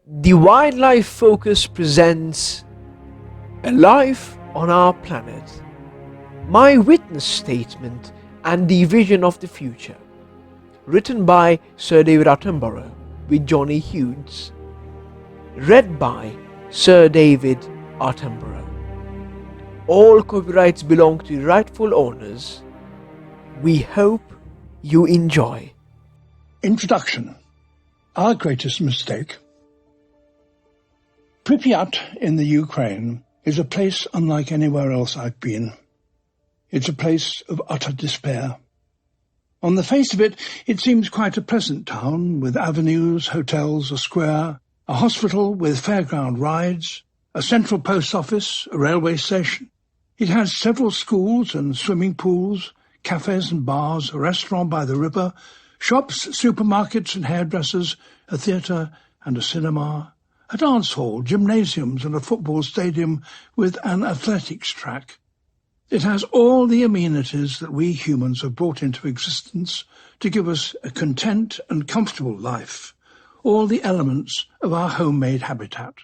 The Wildlife Focus presents A Life on Our Planet, My Witness Statement and the Vision of the Future, written by Sir David Attenborough with Johnny Hughes, read by Sir David Attenborough. All copyrights belong to the rightful owners. We hope you enjoy. Introduction. Our greatest mistake. Pripyat in the Ukraine is a place unlike anywhere else I've been. It's a place of utter despair. On the face of it, it seems quite a pleasant town with avenues, hotels, a square, a hospital with fairground rides, a central post office, a railway station. It has several schools and swimming pools, cafes and bars, a restaurant by the river, shops, supermarkets and hairdressers, a theatre and a cinema, a dance hall, gymnasiums and a football stadium with an athletics track. It has all the amenities that we humans have brought into existence to give us a content and comfortable life, all the elements of our homemade habitat.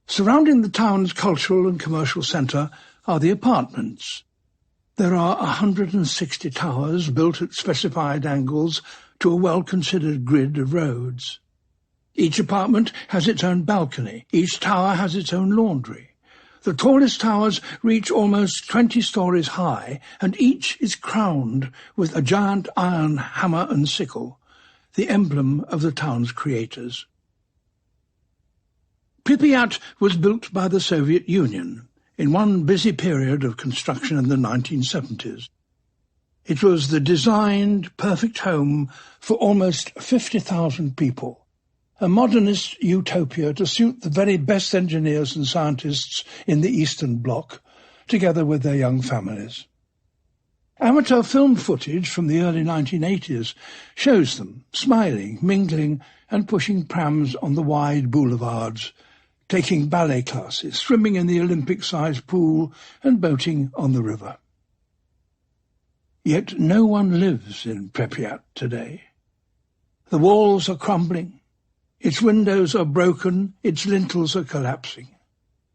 Surrounding the town's cultural and commercial centre are the apartments. There are 160 towers built at specified angles to a well-considered grid of roads. Each apartment has its own balcony. Each tower has its own laundry. The tallest towers reach almost 20 stories high, and each is crowned with a giant iron hammer and sickle, the emblem of the town's creators. Pripyat was built by the Soviet Union in one busy period of construction in the 1970s. It was the designed, perfect home for almost 50,000 people, a modernist utopia to suit the very best engineers and scientists in the Eastern Bloc, together with their young families. Amateur film footage from the early 1980s shows them smiling, mingling and pushing prams on the wide boulevards, taking ballet classes, swimming in the Olympic-sized pool and boating on the river. Yet no one lives in Pripyat today. The walls are crumbling. Its windows are broken, its lintels are collapsing.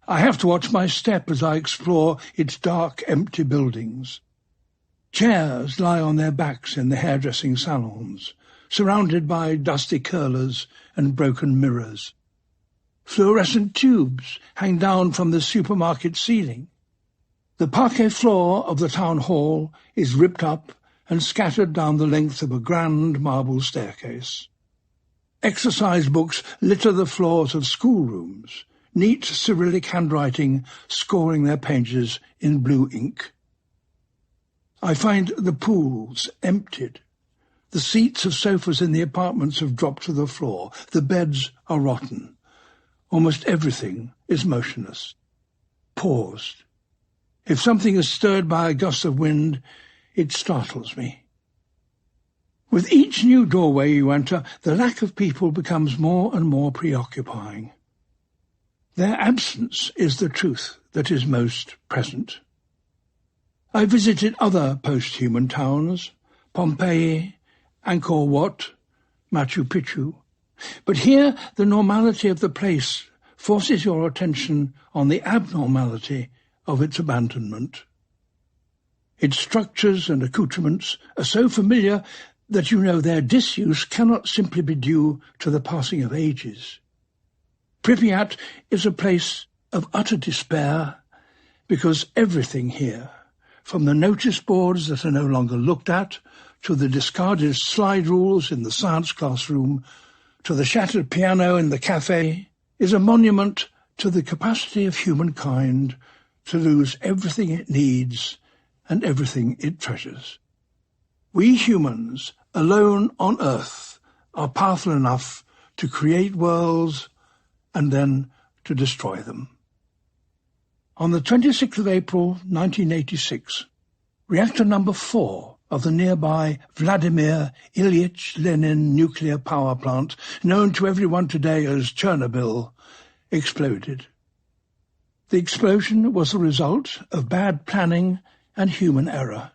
I have to watch my step as I explore its dark, empty buildings. Chairs lie on their backs in the hairdressing salons, surrounded by dusty curlers and broken mirrors. Fluorescent tubes hang down from the supermarket ceiling. The parquet floor of the town hall is ripped up and scattered down the length of a grand marble staircase. Exercise books litter the floors of schoolrooms, neat Cyrillic handwriting scoring their pages in blue ink. I find the pools emptied. The seats of sofas in the apartments have dropped to the floor. The beds are rotten. Almost everything is motionless, paused. If something is stirred by a gust of wind, it startles me. With each new doorway you enter, the lack of people becomes more and more preoccupying. Their absence is the truth that is most present. I visited other post-human towns, Pompeii, Angkor Wat, Machu Picchu, but here the normality of the place forces your attention on the abnormality of its abandonment. Its structures and accoutrements are so familiar that you know their disuse cannot simply be due to the passing of ages. Pripyat is a place of utter despair because everything here, from the notice boards that are no longer looked at, to the discarded slide rules in the science classroom, to the shattered piano in the cafe, is a monument to the capacity of humankind to lose everything it needs and everything it treasures. We humans, alone on Earth, are powerful enough to create worlds and then to destroy them. On the 26th of April 1986, reactor number 4 of the nearby Vladimir Ilyich Lenin nuclear power plant, known to everyone today as Chernobyl, exploded. The explosion was the result of bad planning and human error.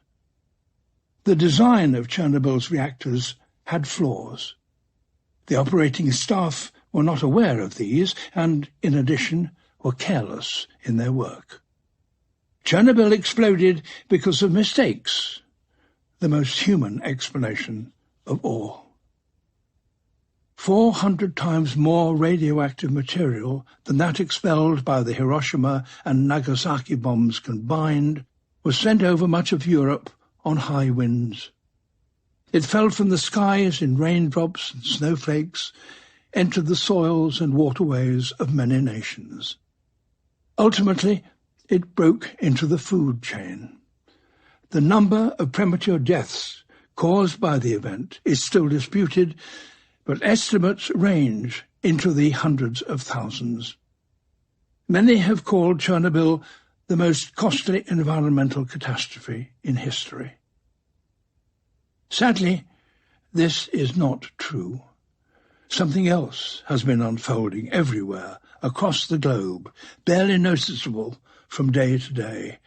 The design of Chernobyl's reactors had flaws. The operating staff were not aware of these and, in addition, were careless in their work. Chernobyl exploded because of mistakes, the most human explanation of all. 400 times more radioactive material than that expelled by the Hiroshima and Nagasaki bombs combined was sent over much of Europe on high winds. It fell from the skies in raindrops and snowflakes, entered the soils and waterways of many nations. Ultimately, it broke into the food chain. The number of premature deaths caused by the event is still disputed, but estimates range into the hundreds of thousands. Many have called Chernobyl the most costly environmental catastrophe in history. Sadly, this is not true. Something else has been unfolding everywhere across the globe, barely noticeable from day to day,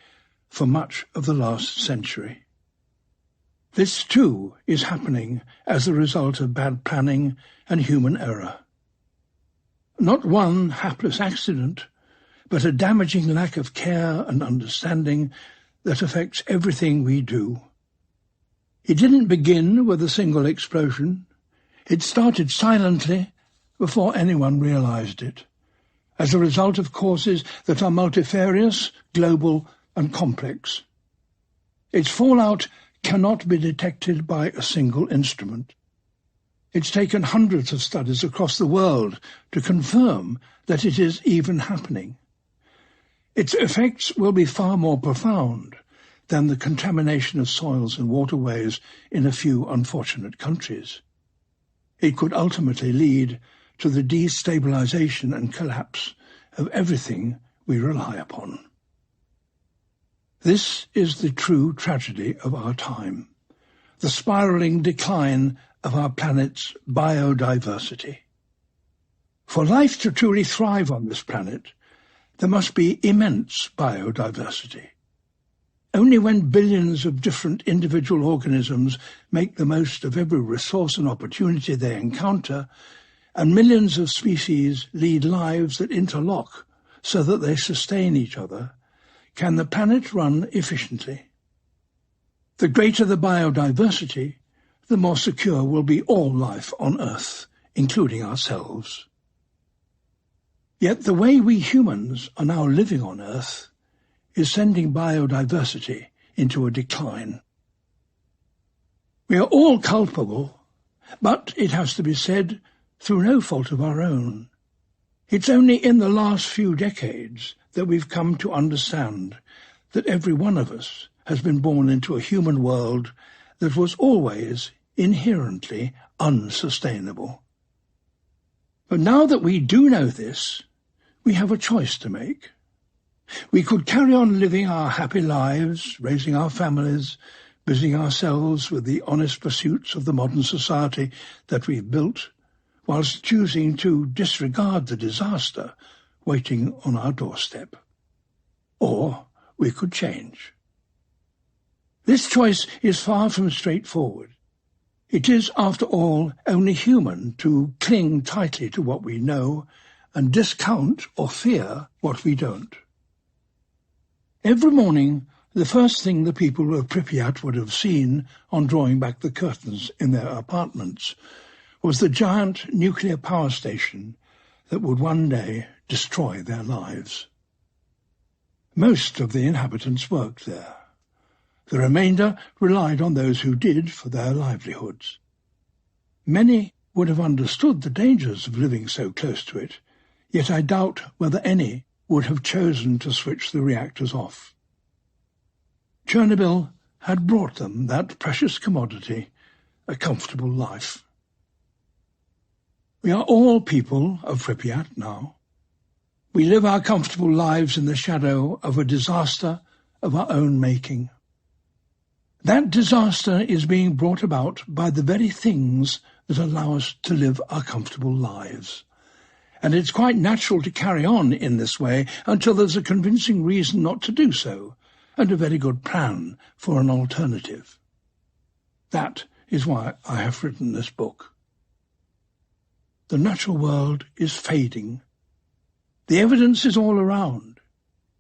for much of the last century. This, too, is happening as a result of bad planning and human error. Not one hapless accident, but a damaging lack of care and understanding that affects everything we do. It didn't begin with a single explosion. It started silently before anyone realized it, as a result of causes that are multifarious, global, and complex. Its fallout cannot be detected by a single instrument. It's taken hundreds of studies across the world to confirm that it is even happening. Its effects will be far more profound than the contamination of soils and waterways in a few unfortunate countries. It could ultimately lead to the destabilization and collapse of everything we rely upon. This is the true tragedy of our time, the spiraling decline of our planet's biodiversity. For life to truly thrive on this planet, there must be immense biodiversity. Only when billions of different individual organisms make the most of every resource and opportunity they encounter, and millions of species lead lives that interlock so that they sustain each other, can the planet run efficiently. The greater the biodiversity, the more secure will be all life on Earth, including ourselves. Yet the way we humans are now living on Earth is sending biodiversity into a decline. We are all culpable, but it has to be said, through no fault of our own. It's only in the last few decades that we've come to understand that every one of us has been born into a human world that was always inherently unsustainable. But now that we do know this, we have a choice to make. We could carry on living our happy lives, raising our families, busying ourselves with the honest pursuits of the modern society that we've built, whilst choosing to disregard the disaster waiting on our doorstep. Or we could change. This choice is far from straightforward. It is, after all, only human to cling tightly to what we know and discount or fear what we don't. Every morning, the first thing the people of Pripyat would have seen on drawing back the curtains in their apartments was the giant nuclear power station that would one day destroy their lives. Most of the inhabitants worked there. The remainder relied on those who did for their livelihoods. Many would have understood the dangers of living so close to it, yet I doubt whether any would have chosen to switch the reactors off. Chernobyl had brought them that precious commodity, a comfortable life. We are all people of Pripyat now. We live our comfortable lives in the shadow of a disaster of our own making. That disaster is being brought about by the very things that allow us to live our comfortable lives. And it's quite natural to carry on in this way until there's a convincing reason not to do so, and a very good plan for an alternative. That is why I have written this book. The natural world is fading. The evidence is all around.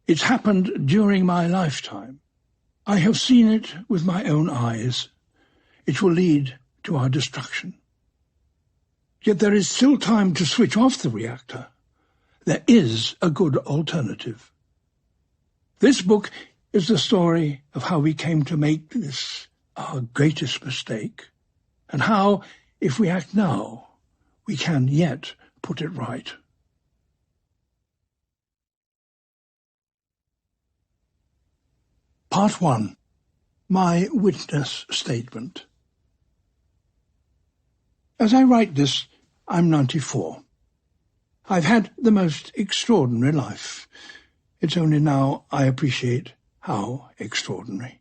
It's happened during my lifetime. I have seen it with my own eyes. It will lead to our destruction. Yet there is still time to switch off the reactor. There is a good alternative. This book is the story of how we came to make this our greatest mistake, and how, if we act now, we can yet put it right. Part 1. My Witness Statement. As I write this, I'm 94. I've had the most extraordinary life. It's only now I appreciate how extraordinary.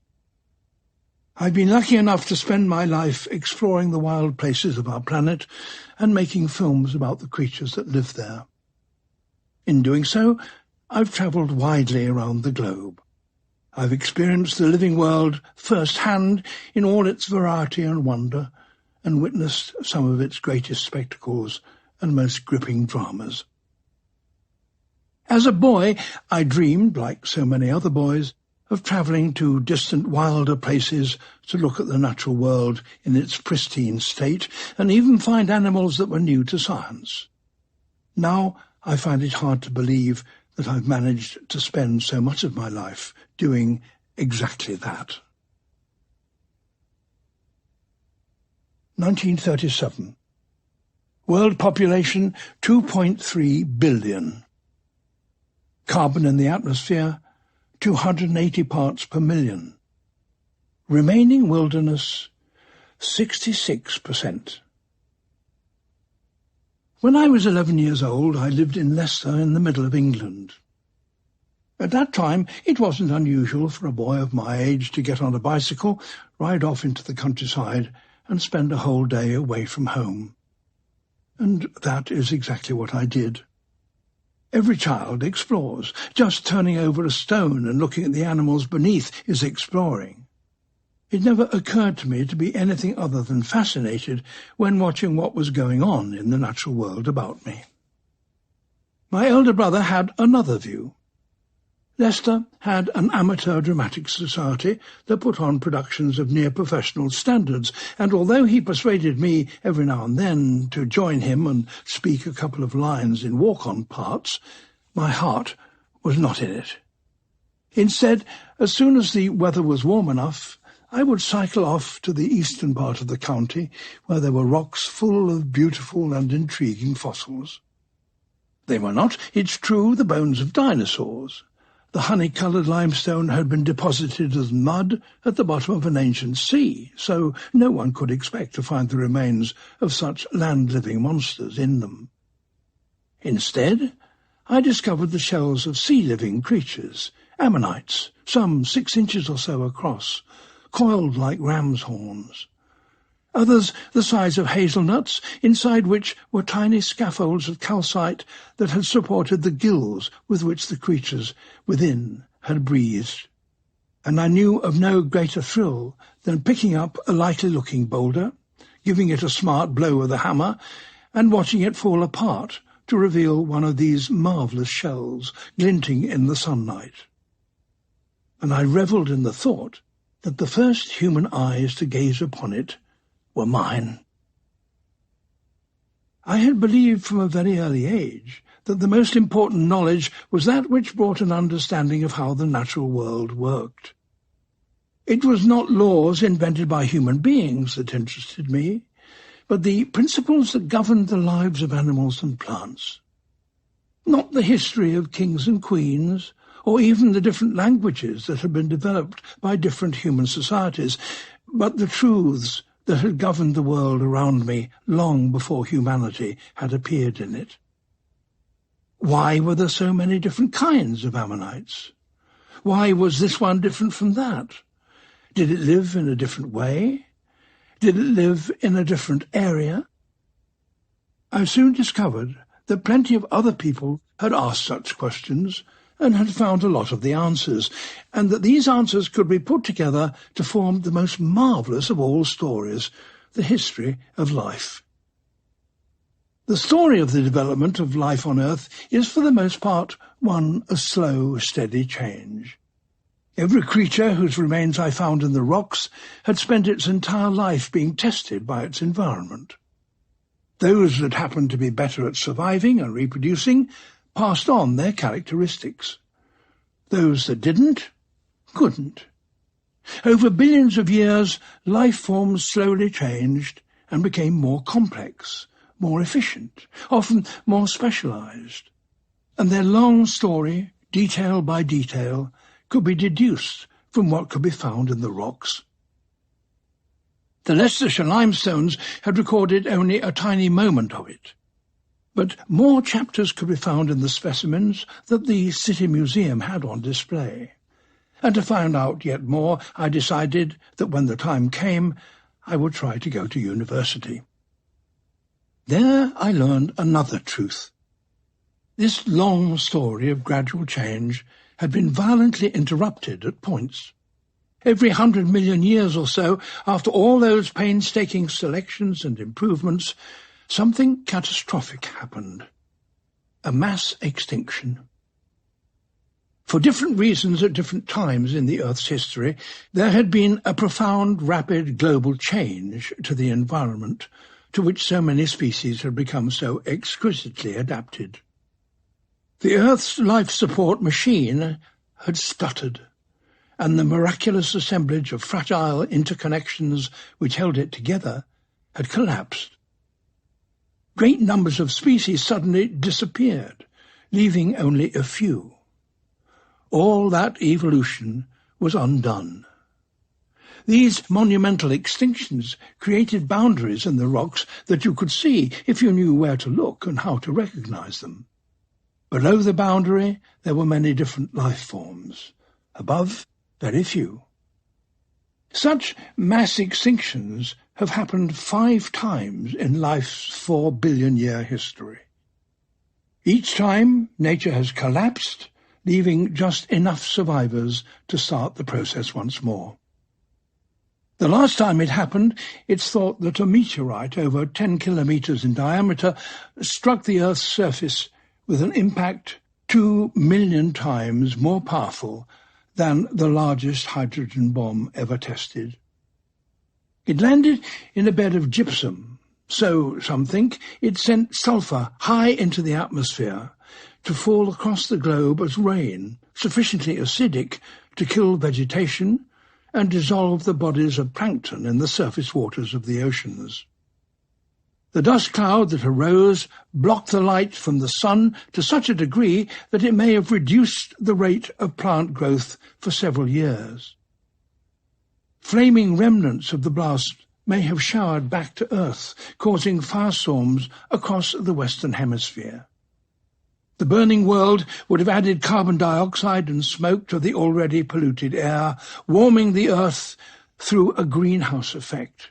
I've been lucky enough to spend my life exploring the wild places of our planet and making films about the creatures that live there. In doing so, I've travelled widely around the globe. I've experienced the living world first-hand in all its variety and wonder, and witnessed some of its greatest spectacles and most gripping dramas. As a boy, I dreamed, like so many other boys, of travelling to distant, wilder places to look at the natural world in its pristine state, and even find animals that were new to science. Now I find it hard to believe that I've managed to spend so much of my life doing exactly that. 1937. World population 2.3 billion. Carbon in the atmosphere 280 parts per million. Remaining wilderness 66%. When I was 11 years old, I lived in Leicester in the middle of England. At that time, it wasn't unusual for a boy of my age to get on a bicycle, ride off into the countryside, and spend a whole day away from home. And that is exactly what I did. Every child explores. Just turning over a stone and looking at the animals beneath is exploring. It never occurred to me to be anything other than fascinated when watching what was going on in the natural world about me. My elder brother had another view. Leicester had an amateur dramatic society that put on productions of near-professional standards, and although he persuaded me every now and then to join him and speak a couple of lines in walk-on parts, my heart was not in it. Instead, as soon as the weather was warm enough, I would cycle off to the eastern part of the county, where there were rocks full of beautiful and intriguing fossils. They were not, it's true, the bones of dinosaurs. The honey-coloured limestone had been deposited as mud at the bottom of an ancient sea, so no one could expect to find the remains of such land-living monsters in them. Instead, I discovered the shells of sea-living creatures, ammonites, some 6 inches or so across, coiled like ram's horns. Others the size of hazelnuts, inside which were tiny scaffolds of calcite that had supported the gills with which the creatures within had breathed. And I knew of no greater thrill than picking up a likely-looking boulder, giving it a smart blow with a hammer, and watching it fall apart to reveal one of these marvellous shells glinting in the sunlight. And I revelled in the thought that the first human eyes to gaze upon it were mine. I had believed from a very early age that the most important knowledge was that which brought an understanding of how the natural world worked. It was not laws invented by human beings that interested me, but the principles that governed the lives of animals and plants. Not the history of kings and queens, or even the different languages that had been developed by different human societies, but the truths that had governed the world around me long before humanity had appeared in it. Why were there so many different kinds of ammonites? Why was this one different from that? Did it live in a different way? Did it live in a different area? I soon discovered that plenty of other people had asked such questions and had found a lot of the answers, and that these answers could be put together to form the most marvellous of all stories, the history of life. The story of the development of life on Earth is for the most part one of slow, steady change. Every creature whose remains I found in the rocks had spent its entire life being tested by its environment. Those that happened to be better at surviving and reproducing passed on their characteristics. Those that didn't, couldn't. Over billions of years, life forms slowly changed and became more complex, more efficient, often more specialized. And their long story, detail by detail, could be deduced from what could be found in the rocks. The Leicestershire limestones had recorded only a tiny moment of it, but more chapters could be found in the specimens that the City Museum had on display. And to find out yet more, I decided that when the time came, I would try to go to university. There I learned another truth. This long story of gradual change had been violently interrupted at points. Every 100 million years or so, after all those painstaking selections and improvements, something catastrophic happened. A mass extinction. For different reasons at different times in the Earth's history, there had been a profound, rapid global change to the environment to which so many species had become so exquisitely adapted. The Earth's life support machine had stuttered, and the miraculous assemblage of fragile interconnections which held it together had collapsed. Great numbers of species suddenly disappeared, leaving only a few. All that evolution was undone. These monumental extinctions created boundaries in the rocks that you could see if you knew where to look and how to recognize them. Below the boundary, there were many different life forms. Above, very few. Such mass extinctions have happened 5 times in life's 4 billion-year history. Each time, nature has collapsed, leaving just enough survivors to start the process once more. The last time it happened, it's thought that a meteorite over 10 kilometers in diameter struck the Earth's surface with an impact 2 million times more powerful than the largest hydrogen bomb ever tested. It landed in a bed of gypsum, so some think it sent sulfur high into the atmosphere to fall across the globe as rain, sufficiently acidic to kill vegetation and dissolve the bodies of plankton in the surface waters of the oceans. The dust cloud that arose blocked the light from the sun to such a degree that it may have reduced the rate of plant growth for several years. Flaming remnants of the blast may have showered back to Earth, causing firestorms across the Western Hemisphere. The burning world would have added carbon dioxide and smoke to the already polluted air, warming the Earth through a greenhouse effect.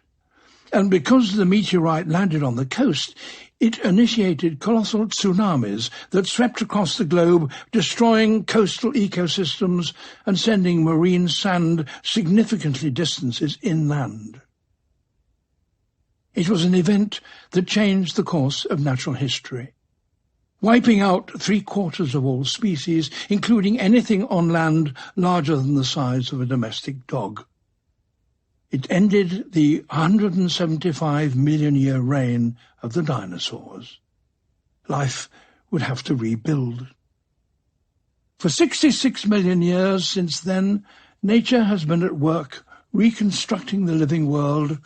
And because the meteorite landed on the coast, it initiated colossal tsunamis that swept across the globe, destroying coastal ecosystems and sending marine sand significantly distances inland. It was an event that changed the course of natural history, wiping out 3/4 of all species, including anything on land larger than the size of a domestic dog. It ended the 175 million-year reign of the dinosaurs. Life would have to rebuild. For 66 million years since then, nature has been at work reconstructing the living world,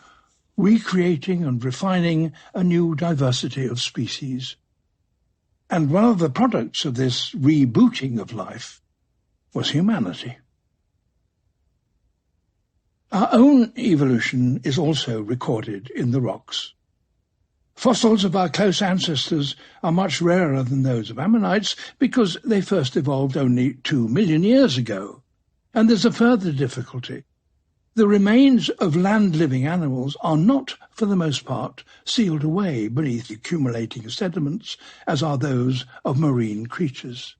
recreating and refining a new diversity of species. And one of the products of this rebooting of life was humanity. Our own evolution is also recorded in the rocks. Fossils of our close ancestors are much rarer than those of ammonites because they first evolved only 2 million years ago. And there's a further difficulty. The remains of land-living animals are not, for the most part, sealed away beneath accumulating sediments, as are those of marine creatures.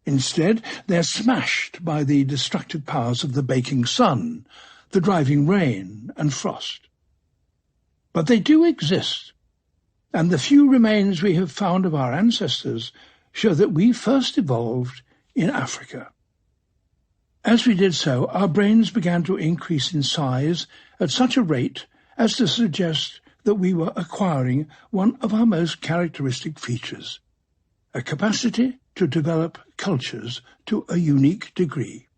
Instead, they're smashed by the destructive powers of the baking sun, the driving rain and frost. But they do exist. and the few remains we have found of our ancestors show that we first evolved in Africa. As we did so, our brains began to increase in size at such a rate as to suggest that we were acquiring one of our most characteristic features, a capacity to develop cultures to a unique degree.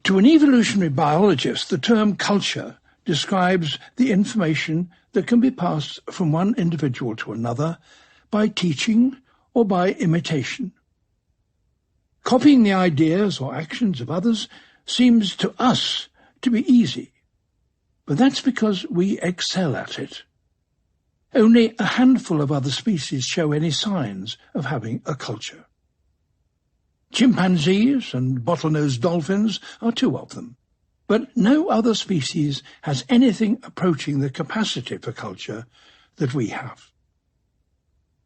To an evolutionary biologist, the term culture describes the information that can be passed from one individual to another by teaching or by imitation. Copying the ideas or actions of others seems to us to be easy, but that's because we excel at it. Only a handful of other species show any signs of having a culture. Chimpanzees and bottlenose dolphins are two of them, but no other species has anything approaching the capacity for culture that we have.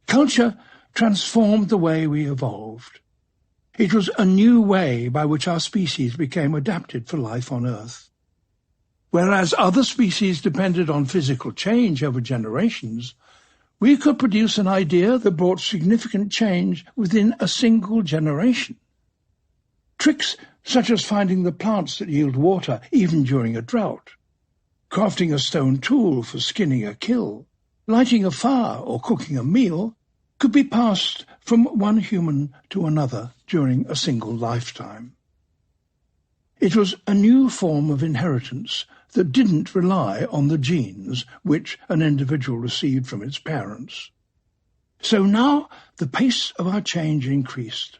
Culture transformed the way we evolved. It was a new way by which our species became adapted for life on Earth. Whereas other species depended on physical change over generations, we could produce an idea that brought significant change within a single generation. Tricks such as finding the plants that yield water even during a drought, crafting a stone tool for skinning a kill, lighting a fire or cooking a meal, could be passed from one human to another during a single lifetime. It was a new form of inheritance that didn't rely on the genes which an individual received from its parents. So now the pace of our change increased.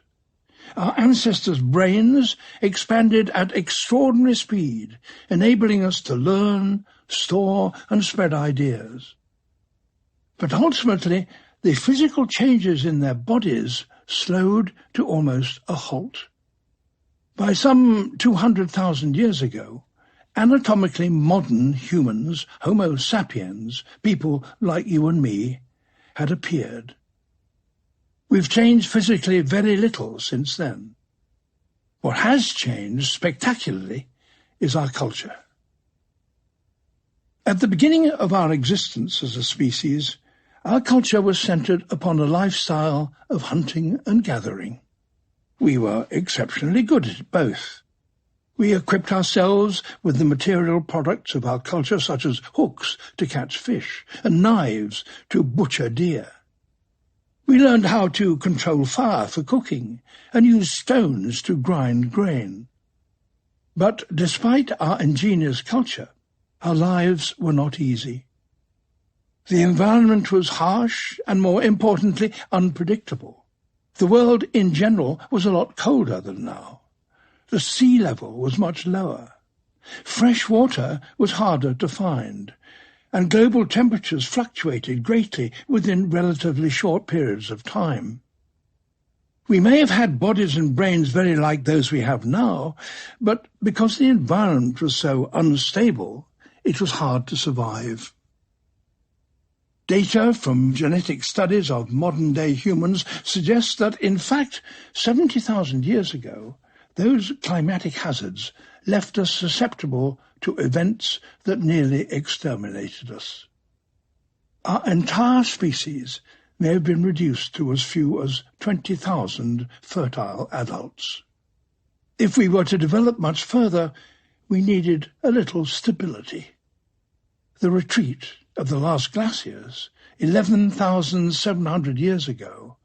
Our ancestors' brains expanded at extraordinary speed, enabling us to learn, store, and spread ideas. But ultimately, the physical changes in their bodies slowed to almost a halt. By some 200,000 years ago, anatomically modern humans, Homo sapiens, people like you and me, had appeared. We've changed physically very little since then. What has changed spectacularly is our culture. At the beginning of our existence as a species, our culture was centered upon a lifestyle of hunting and gathering. We were exceptionally good at both. We equipped ourselves with the material products of our culture, such as hooks to catch fish and knives to butcher deer. We learned how to control fire for cooking and use stones to grind grain. But despite our ingenious culture, our lives were not easy. The environment was harsh and, more importantly, unpredictable. The world in general was a lot colder than now. The sea level was much lower. Fresh water was harder to find, and global temperatures fluctuated greatly within relatively short periods of time. We may have had bodies and brains very like those we have now, but because the environment was so unstable, it was hard to survive. Data from genetic studies of modern-day humans suggests that, in fact, 70,000 years ago, those climatic hazards left us susceptible to events that nearly exterminated us. Our entire species may have been reduced to as few as 20,000 fertile adults. If we were to develop much further, we needed a little stability. The retreat of the last glaciers, 11,700 years ago,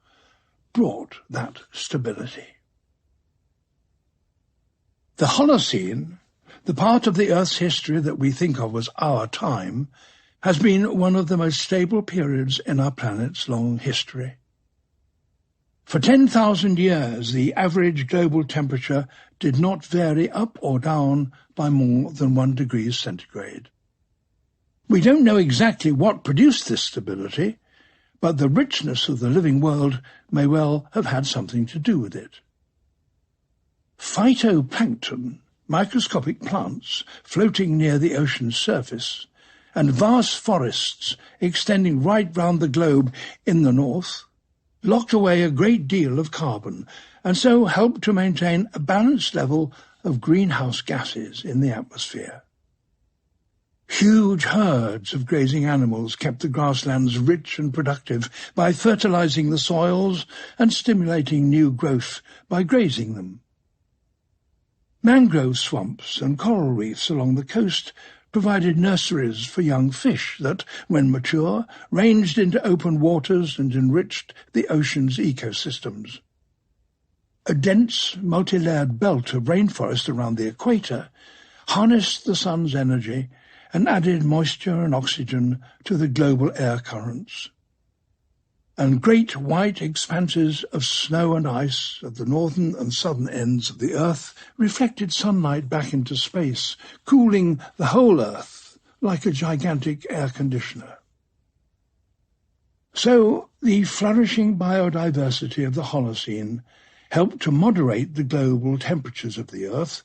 brought that stability. The Holocene, the part of the Earth's history that we think of as our time, has been one of the most stable periods in our planet's long history. For 10,000 years, the average global temperature did not vary up or down by more than 1 degree centigrade. We don't know exactly what produced this stability, but the richness of the living world may well have had something to do with it. Phytoplankton, microscopic plants floating near the ocean's surface, and vast forests extending right round the globe in the north, locked away a great deal of carbon and so helped to maintain a balanced level of greenhouse gases in the atmosphere. Huge herds of grazing animals kept the grasslands rich and productive by fertilizing the soils and stimulating new growth by grazing them. Mangrove swamps and coral reefs along the coast provided nurseries for young fish that, when mature, ranged into open waters and enriched the ocean's ecosystems. A dense, multi-layered belt of rainforest around the equator harnessed the sun's energy and added moisture and oxygen to the global air currents. And great white expanses of snow and ice at the northern and southern ends of the Earth reflected sunlight back into space, cooling the whole Earth like a gigantic air conditioner. So the flourishing biodiversity of the Holocene helped to moderate the global temperatures of the Earth,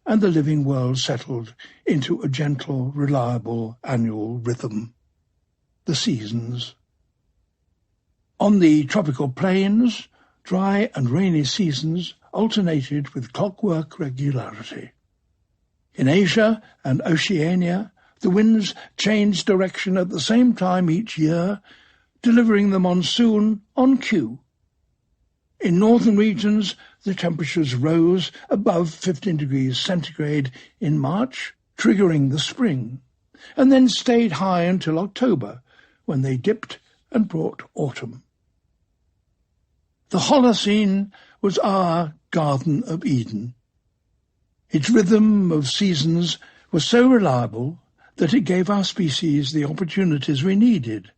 and the living world settled into a gentle, reliable annual rhythm, the seasons. On the tropical plains, dry and rainy seasons alternated with clockwork regularity. In Asia and Oceania, the winds changed direction at the same time each year, delivering the monsoon on cue. In northern regions, the temperatures rose above 15 degrees centigrade in March, triggering the spring, and then stayed high until October, when they dipped and brought autumn. The Holocene was our Garden of Eden. Its rhythm of seasons was so reliable that it gave our species the opportunities we needed,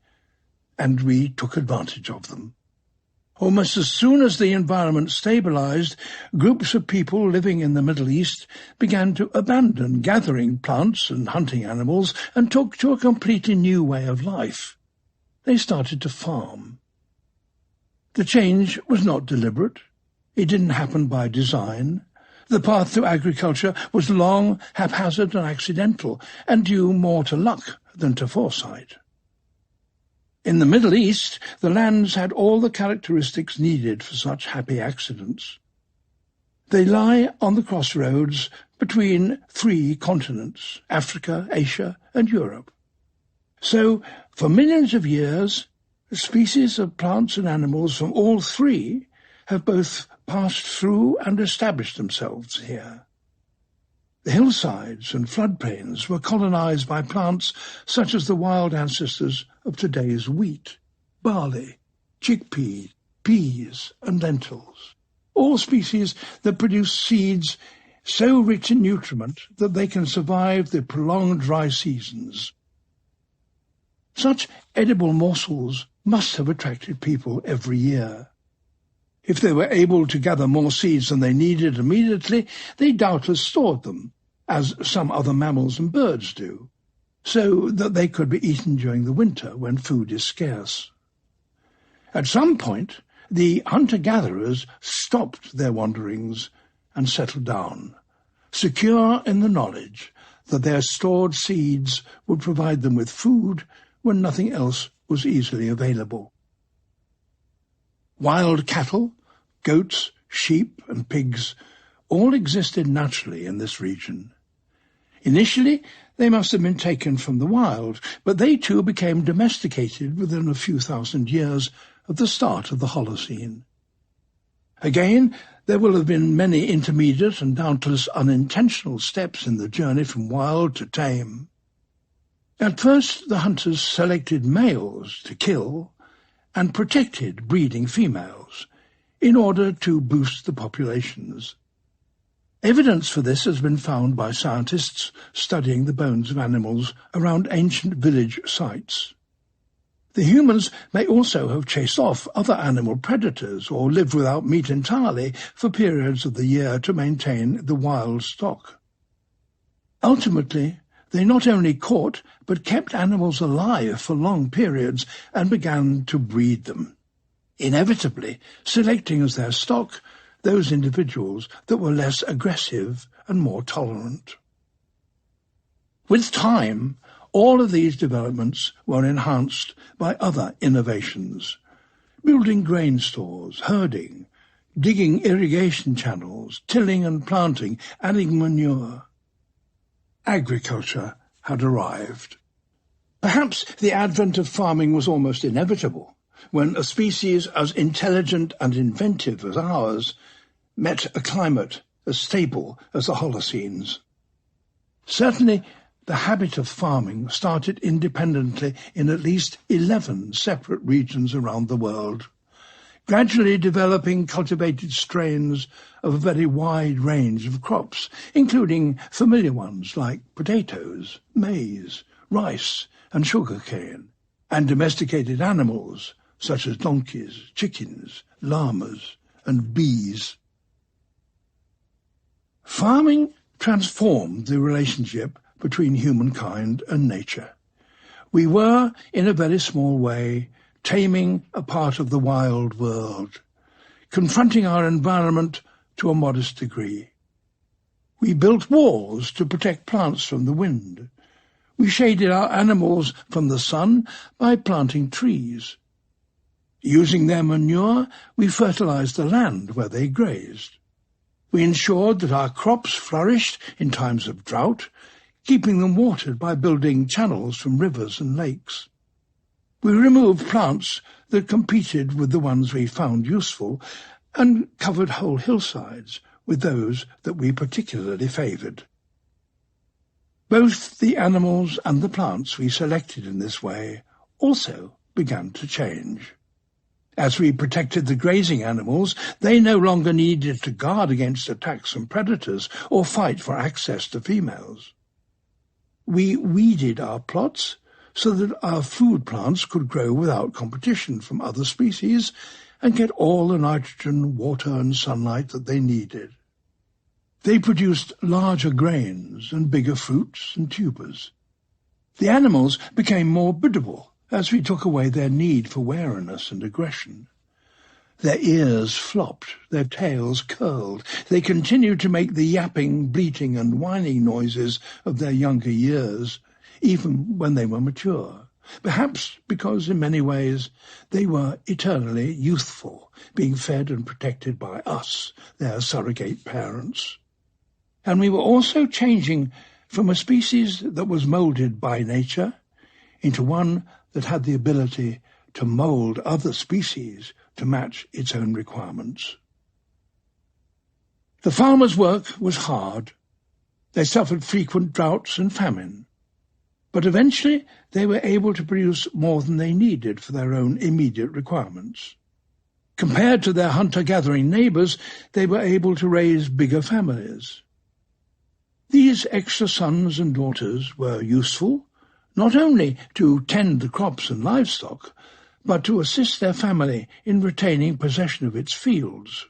and we took advantage of them. Almost as soon as the environment stabilized, groups of people living in the Middle East began to abandon gathering plants and hunting animals and took to a completely new way of life. They started to farm. The change was not deliberate. It didn't happen by design. The path to agriculture was long, haphazard and accidental, and due more to luck than to foresight. In the Middle East, the lands had all the characteristics needed for such happy accidents. They lie on the crossroads between 3 continents, Africa, Asia, and Europe. So, for millions of years, species of plants and animals from all 3 have both passed through and established themselves here. The hillsides and floodplains were colonized by plants such as the wild ancestors of today's wheat, barley, chickpea, peas, and lentils, all species that produce seeds so rich in nutriment that they can survive the prolonged dry seasons. Such edible morsels must have attracted people every year. If they were able to gather more seeds than they needed immediately, they doubtless stored them, as some other mammals and birds do, so that they could be eaten during the winter when food is scarce. At some point, the hunter-gatherers stopped their wanderings and settled down, secure in the knowledge that their stored seeds would provide them with food when nothing else was easily available. Wild cattle, goats, sheep, and pigs all existed naturally in this region. Initially, they must have been taken from the wild, but they too became domesticated within a few thousand years of the start of the Holocene. Again, there will have been many intermediate and doubtless unintentional steps in the journey from wild to tame. At first, the hunters selected males to kill and protected breeding females in order to boost the populations. Evidence for this has been found by scientists studying the bones of animals around ancient village sites. The humans may also have chased off other animal predators or lived without meat entirely for periods of the year to maintain the wild stock. Ultimately, they not only caught but kept animals alive for long periods and began to breed them, inevitably selecting as their stock those individuals that were less aggressive and more tolerant. With time, all of these developments were enhanced by other innovations: building grain stores, herding, digging irrigation channels, tilling and planting, adding manure. Agriculture had arrived. Perhaps the advent of farming was almost inevitable, when a species as intelligent and inventive as ours met a climate as stable as the Holocene. Certainly, the habit of farming started independently in at least 11 separate regions around the world, gradually developing cultivated strains of a very wide range of crops, including familiar ones like potatoes, maize, rice, and sugarcane, and domesticated animals such as donkeys, chickens, llamas, and bees. Farming transformed the relationship between humankind and nature. We were, in a very small way, taming a part of the wild world, confronting our environment to a modest degree. We built walls to protect plants from the wind. We shaded our animals from the sun by planting trees. Using their manure, we fertilized the land where they grazed. We ensured that our crops flourished in times of drought, keeping them watered by building channels from rivers and lakes. We removed plants that competed with the ones we found useful and covered whole hillsides with those that we particularly favoured. Both the animals and the plants we selected in this way also began to change. As we protected the grazing animals, they no longer needed to guard against attacks from predators or fight for access to females. We weeded our plots so that our food plants could grow without competition from other species and get all the nitrogen, water and sunlight that they needed. They produced larger grains and bigger fruits and tubers. The animals became more biddable as we took away their need for wariness and aggression. Their ears flopped, their tails curled. They continued to make the yapping, bleating and whining noises of their younger years, even when they were mature, perhaps because in many ways they were eternally youthful, being fed and protected by us, their surrogate parents. And we were also changing from a species that was moulded by nature into one that had the ability to mould other species to match its own requirements. The farmers' work was hard. They suffered frequent droughts and famine. But eventually they were able to produce more than they needed for their own immediate requirements. Compared to their hunter-gathering neighbours, they were able to raise bigger families. These extra sons and daughters were useful, not only to tend the crops and livestock, but to assist their family in retaining possession of its fields.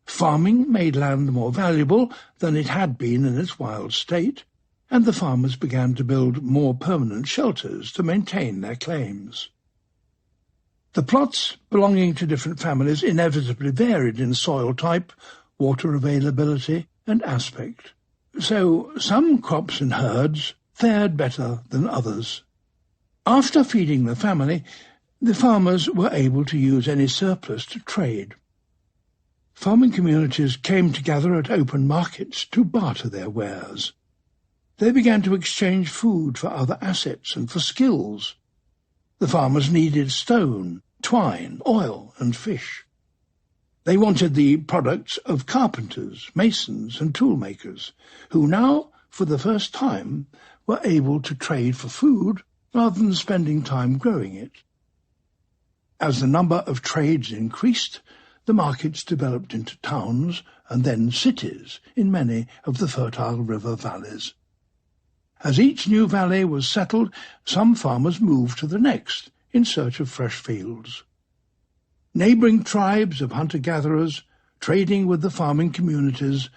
Farming made land more valuable than it had been in its wild state, and the farmers began to build more permanent shelters to maintain their claims. The plots belonging to different families inevitably varied in soil type, water availability, and aspect. So some crops and herds fared better than others. After feeding the family, the farmers were able to use any surplus to trade. Farming communities came together at open markets to barter their wares. They began to exchange food for other assets and for skills. The farmers needed stone, twine, oil, and fish. They wanted the products of carpenters, masons, and toolmakers, who now, for the first time, were able to trade for food rather than spending time growing it. As the number of trades increased, the markets developed into towns and then cities in many of the fertile river valleys. As each new valley was settled, some farmers moved to the next in search of fresh fields. Neighbouring tribes of hunter-gatherers, trading with the farming communities,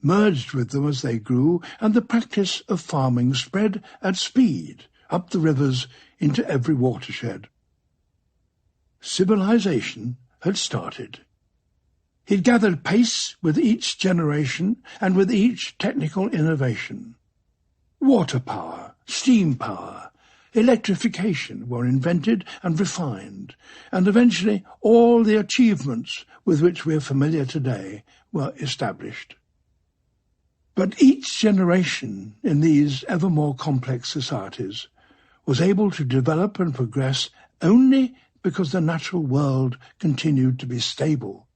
merged with them as they grew, and the practice of farming spread at speed up the rivers into every watershed. Civilization had started. It gathered pace with each generation and with each technical innovation. Water power, steam power, electrification were invented and refined, and eventually all the achievements with which we are familiar today were established. But each generation in these ever more complex societies was able to develop and progress only because the natural world continued to be stable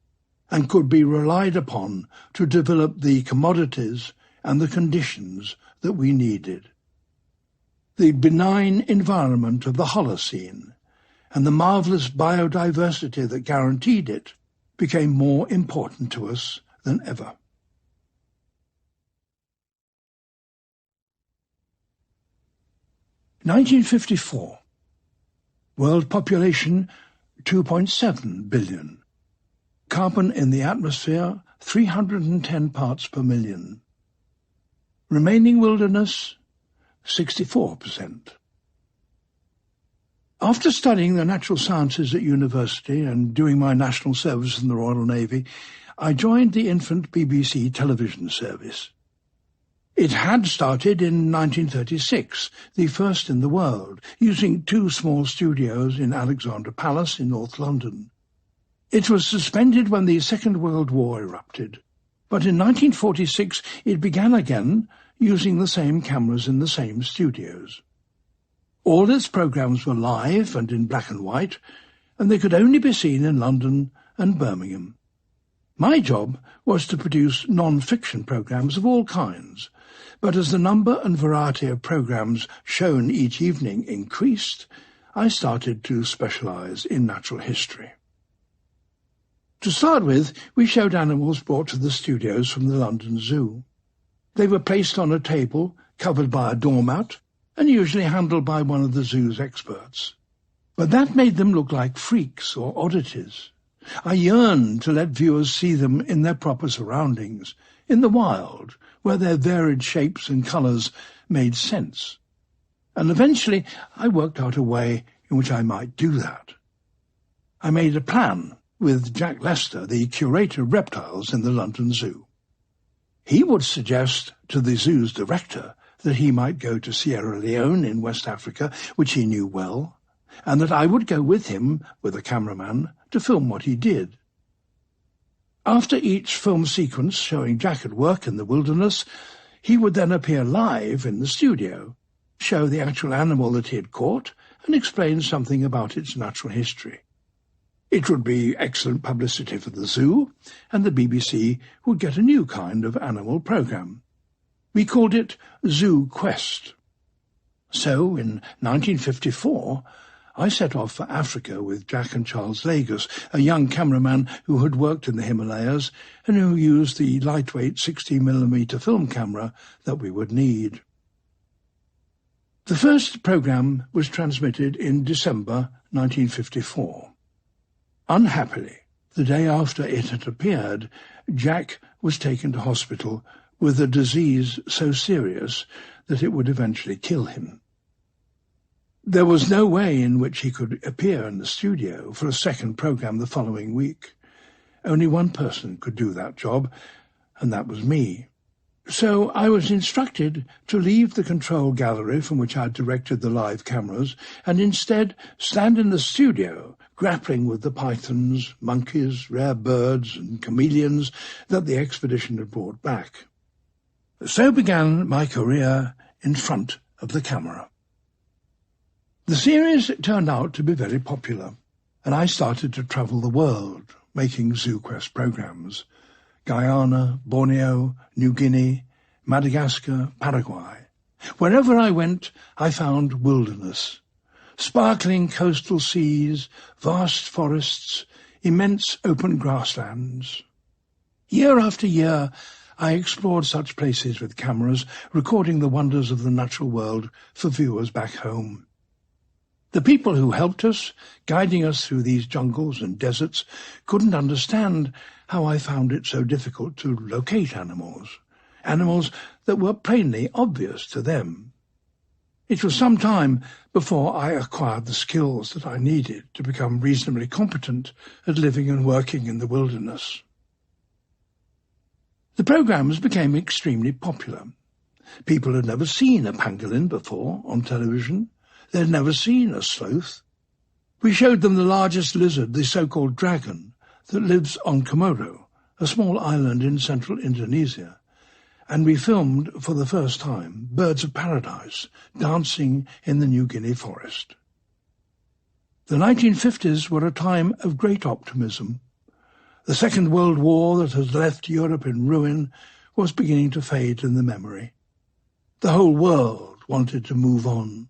and could be relied upon to develop the commodities and the conditions that we needed. The benign environment of the Holocene and the marvellous biodiversity that guaranteed it became more important to us than ever. (1954). World population 2.7 billion. Carbon in the atmosphere 310 parts per million. Remaining wilderness 64%. After studying the natural sciences at university and doing my national service in the Royal Navy, I joined the infant BBC television service. It had started in 1936, the first in the world, using 2 small studios in Alexandra Palace in North London. It was suspended when the Second World War erupted, but in 1946 it began again, using the same cameras in the same studios. All its programmes were live and in black and white, and they could only be seen in London and Birmingham. My job was to produce non-fiction programmes of all kinds, but as the number and variety of programmes shown each evening increased, I started to specialise in natural history. To start with, we showed animals brought to the studios from the London Zoo. They were placed on a table, covered by a doormat, and usually handled by one of the zoo's experts. But that made them look like freaks or oddities. I yearned to let viewers see them in their proper surroundings, in the wild, where their varied shapes and colours made sense. And eventually I worked out a way in which I might do that. I made a plan with Jack Lester, the curator of reptiles in the London Zoo. He would suggest to the zoo's director that he might go to Sierra Leone in West Africa, which he knew well, and that I would go with him, with a cameraman, to film what he did. After each film sequence showing Jack at work in the wilderness, he would then appear live in the studio, show the actual animal that he had caught, and explain something about its natural history. It would be excellent publicity for the zoo, and the BBC would get a new kind of animal programme. We called it Zoo Quest. So, in 1954, I set off for Africa with Jack and Charles Lagos, a young cameraman who had worked in the Himalayas and who used the lightweight 60mm film camera that we would need. The first programme was transmitted in December 1954. Unhappily, the day after it had appeared, Jack was taken to hospital with a disease so serious that it would eventually kill him. There was no way in which he could appear in the studio for a second programme the following week. Only one person could do that job, and that was me. So I was instructed to leave the control gallery from which I had directed the live cameras and instead stand in the studio grappling with the pythons, monkeys, rare birds and chameleons that the expedition had brought back. So began my career in front of the camera. The series turned out to be very popular, and I started to travel the world, making ZooQuest programs. Guyana, Borneo, New Guinea, Madagascar, Paraguay. Wherever I went, I found wilderness. Sparkling coastal seas, vast forests, immense open grasslands. Year after year, I explored such places with cameras, recording the wonders of the natural world for viewers back home. The people who helped us, guiding us through these jungles and deserts, couldn't understand how I found it so difficult to locate animals that were plainly obvious to them. It was some time before I acquired the skills that I needed to become reasonably competent at living and working in the wilderness. The programmes became extremely popular. People had never seen a pangolin before on television. They had never seen a sloth. We showed them the largest lizard, the so-called dragon, that lives on Komodo, a small island in central Indonesia, and we filmed for the first time birds of paradise dancing in the New Guinea forest. The 1950s were a time of great optimism. The Second World War that had left Europe in ruin was beginning to fade in the memory. The whole world wanted to move on.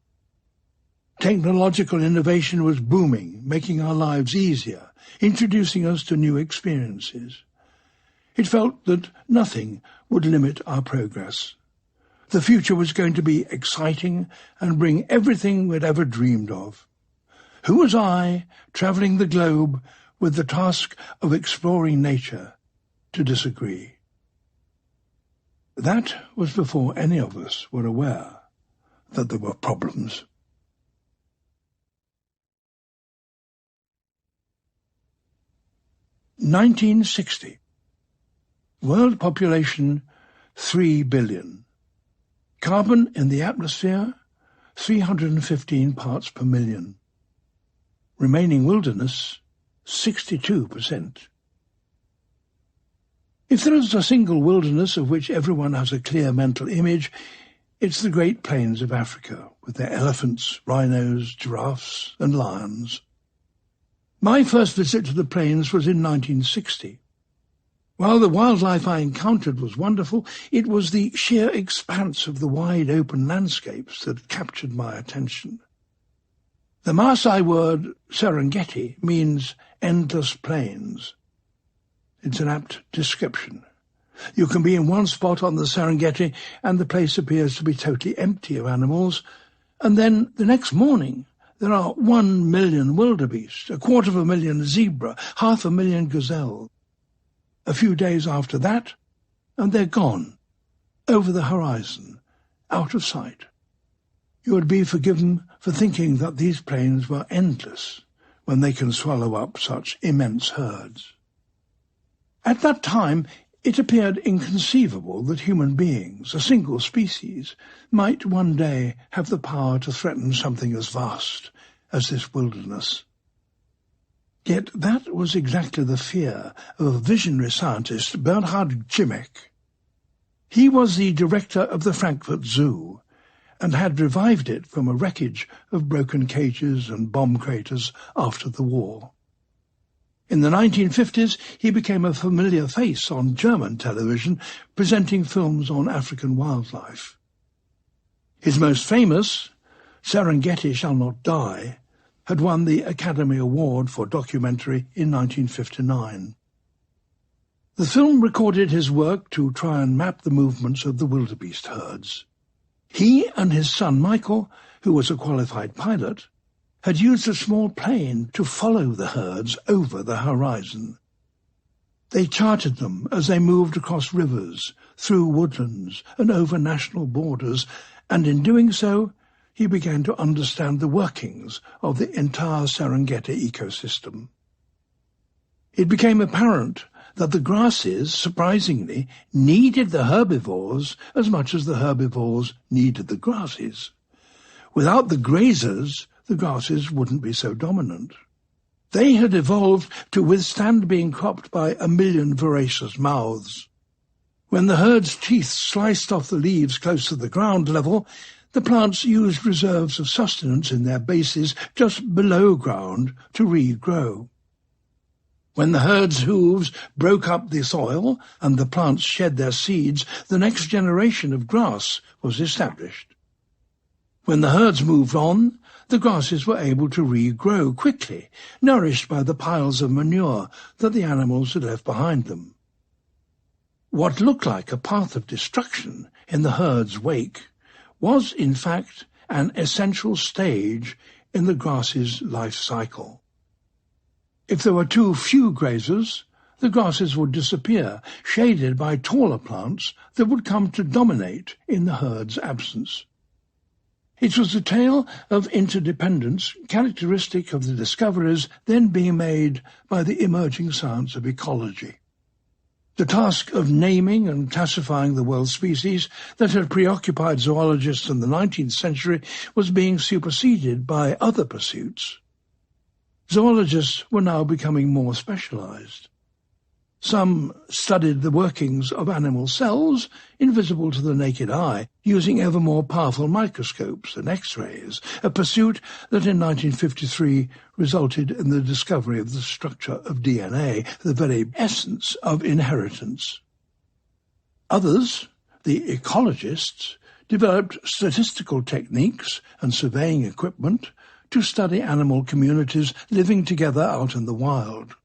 Technological innovation was booming, making our lives easier, introducing us to new experiences. It felt that nothing would limit our progress. The future was going to be exciting and bring everything we'd ever dreamed of. Who was I, travelling the globe with the task of exploring nature, to disagree? That was before any of us were aware that there were problems. (1960). World population 3 billion. Carbon in the atmosphere 315 parts per million. Remaining wilderness 62%. If there is a single wilderness of which everyone has a clear mental image, it's the Great Plains of Africa, with their elephants, rhinos, giraffes and lions. My first visit to the plains was in 1960. While the wildlife I encountered was wonderful, it was the sheer expanse of the wide open landscapes that captured my attention. The Maasai word Serengeti means endless plains. It's an apt description. You can be in one spot on the Serengeti and the place appears to be totally empty of animals, and then the next morning there are 1 million wildebeest, 250,000 zebra, 500,000 gazelle. A few days after that, and they're gone, over the horizon, out of sight. You would be forgiven for thinking that these plains were endless when they can swallow up such immense herds. At that time, it appeared inconceivable that human beings, a single species, might one day have the power to threaten something as vast as this wilderness. Yet that was exactly the fear of a visionary scientist, Bernhard Grzimek. He was the director of the Frankfurt Zoo and had revived it from a wreckage of broken cages and bomb craters after the war. In the 1950s, he became a familiar face on German television, presenting films on African wildlife. His most famous, Serengeti Shall Not Die, had won the Academy Award for documentary in 1959. The film recorded his work to try and map the movements of the wildebeest herds. He and his son Michael, who was a qualified pilot, had used a small plane to follow the herds over the horizon. They charted them as they moved across rivers, through woodlands and over national borders, and in doing so, he began to understand the workings of the entire Serengeti ecosystem. It became apparent that the grasses, surprisingly, needed the herbivores as much as the herbivores needed the grasses. Without the grazers, the grasses wouldn't be so dominant. They had evolved to withstand being cropped by 1 million voracious mouths. When the herd's teeth sliced off the leaves close to the ground level, the plants used reserves of sustenance in their bases just below ground to regrow. When the herd's hooves broke up the soil and the plants shed their seeds, the next generation of grass was established. When the herds moved on, the grasses were able to regrow quickly, nourished by the piles of manure that the animals had left behind them. What looked like a path of destruction in the herd's wake was, in fact, an essential stage in the grass's life cycle. If there were too few grazers, the grasses would disappear, shaded by taller plants that would come to dominate in the herd's absence. It was a tale of interdependence characteristic of the discoveries then being made by the emerging science of ecology. The task of naming and classifying the world species that had preoccupied zoologists in the 19th century was being superseded by other pursuits. Zoologists were now becoming more specialized. Some studied the workings of animal cells, invisible to the naked eye, using ever more powerful microscopes and X-rays, a pursuit that in 1953 resulted in the discovery of the structure of DNA, the very essence of inheritance. Others, the ecologists, developed statistical techniques and surveying equipment to study animal communities living together out in the wild.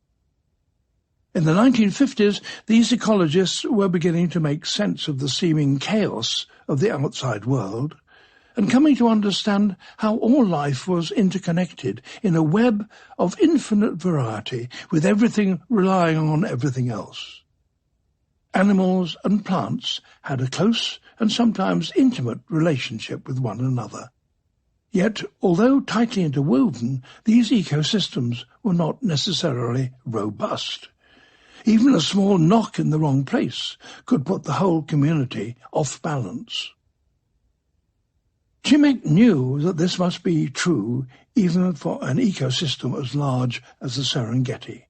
In the 1950s, these ecologists were beginning to make sense of the seeming chaos of the outside world and coming to understand how all life was interconnected in a web of infinite variety, with everything relying on everything else. Animals and plants had a close and sometimes intimate relationship with one another. Yet, although tightly interwoven, these ecosystems were not necessarily robust. Even a small knock in the wrong place could put the whole community off balance. Chimek knew that this must be true even for an ecosystem as large as the Serengeti.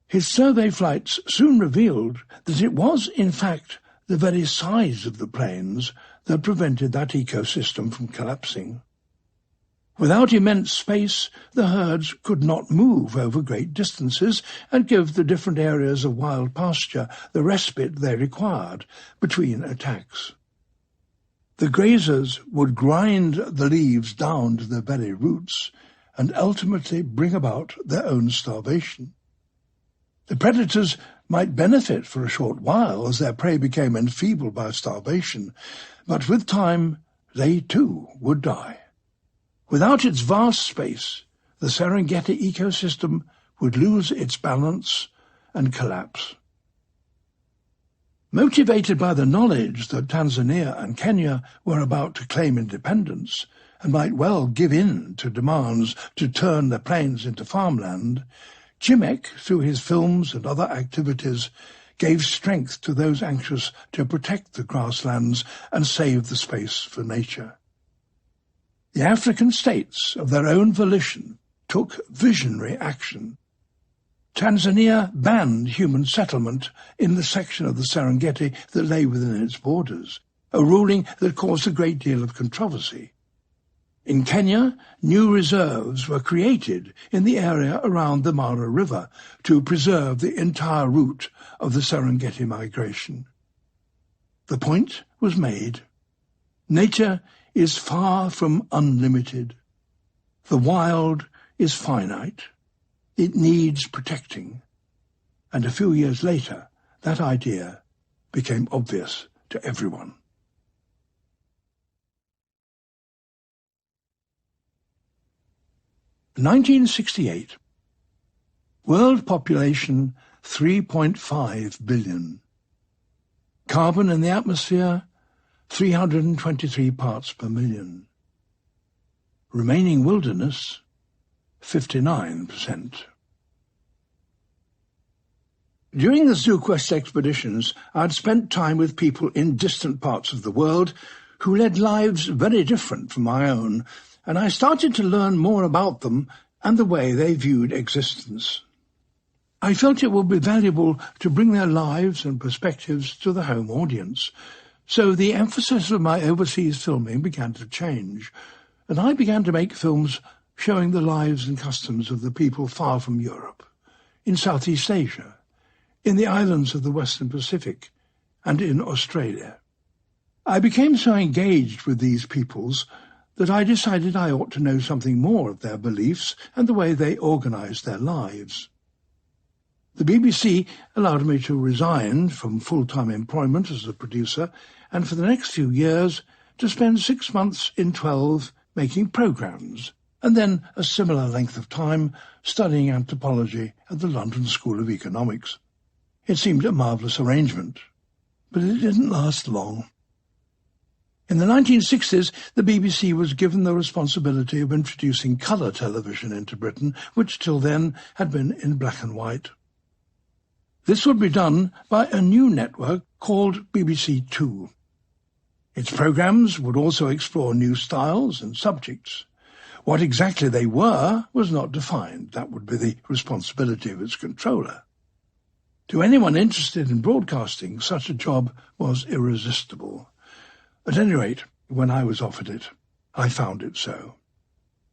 His survey flights soon revealed that it was, in fact, the very size of the plains that prevented that ecosystem from collapsing. Without immense space, the herds could not move over great distances and give the different areas of wild pasture the respite they required between attacks. The grazers would grind the leaves down to their very roots and ultimately bring about their own starvation. The predators might benefit for a short while as their prey became enfeebled by starvation, but with time they too would die. Without its vast space, the Serengeti ecosystem would lose its balance and collapse. Motivated by the knowledge that Tanzania and Kenya were about to claim independence and might well give in to demands to turn their plains into farmland, Chimek, through his films and other activities, gave strength to those anxious to protect the grasslands and save the space for nature. The African states, of their own volition, took visionary action. Tanzania banned human settlement in the section of the Serengeti that lay within its borders, a ruling that caused a great deal of controversy. In Kenya, new reserves were created in the area around the Mara River to preserve the entire route of the Serengeti migration. The point was made. Nature is far from unlimited. The wild is finite. It needs protecting. And a few years later, that idea became obvious to everyone. In 1968. World population 3.5 billion. Carbon in the atmosphere 323 parts per million. Remaining wilderness 59%. During the ZooQuest expeditions, I'd spent time with people in distant parts of the world who led lives very different from my own, and I started to learn more about them and the way they viewed existence. I felt it would be valuable to bring their lives and perspectives to the home audience, so the emphasis of my overseas filming began to change, and I began to make films showing the lives and customs of the people far from Europe, in Southeast Asia, in the islands of the Western Pacific, and in Australia. I became so engaged with these peoples that I decided I ought to know something more of their beliefs and the way they organized their lives. The BBC allowed me to resign from full-time employment as a producer, and for the next few years to spend 6 months in 12 making programmes, and then a similar length of time studying anthropology at the London School of Economics. It seemed a marvellous arrangement, but it didn't last long. In the 1960s, the BBC was given the responsibility of introducing colour television into Britain, which till then had been in black and white. This would be done by a new network called BBC Two. Its programmes would also explore new styles and subjects. What exactly they were was not defined. That would be the responsibility of its controller. To anyone interested in broadcasting, such a job was irresistible. At any rate, when I was offered it, I found it so.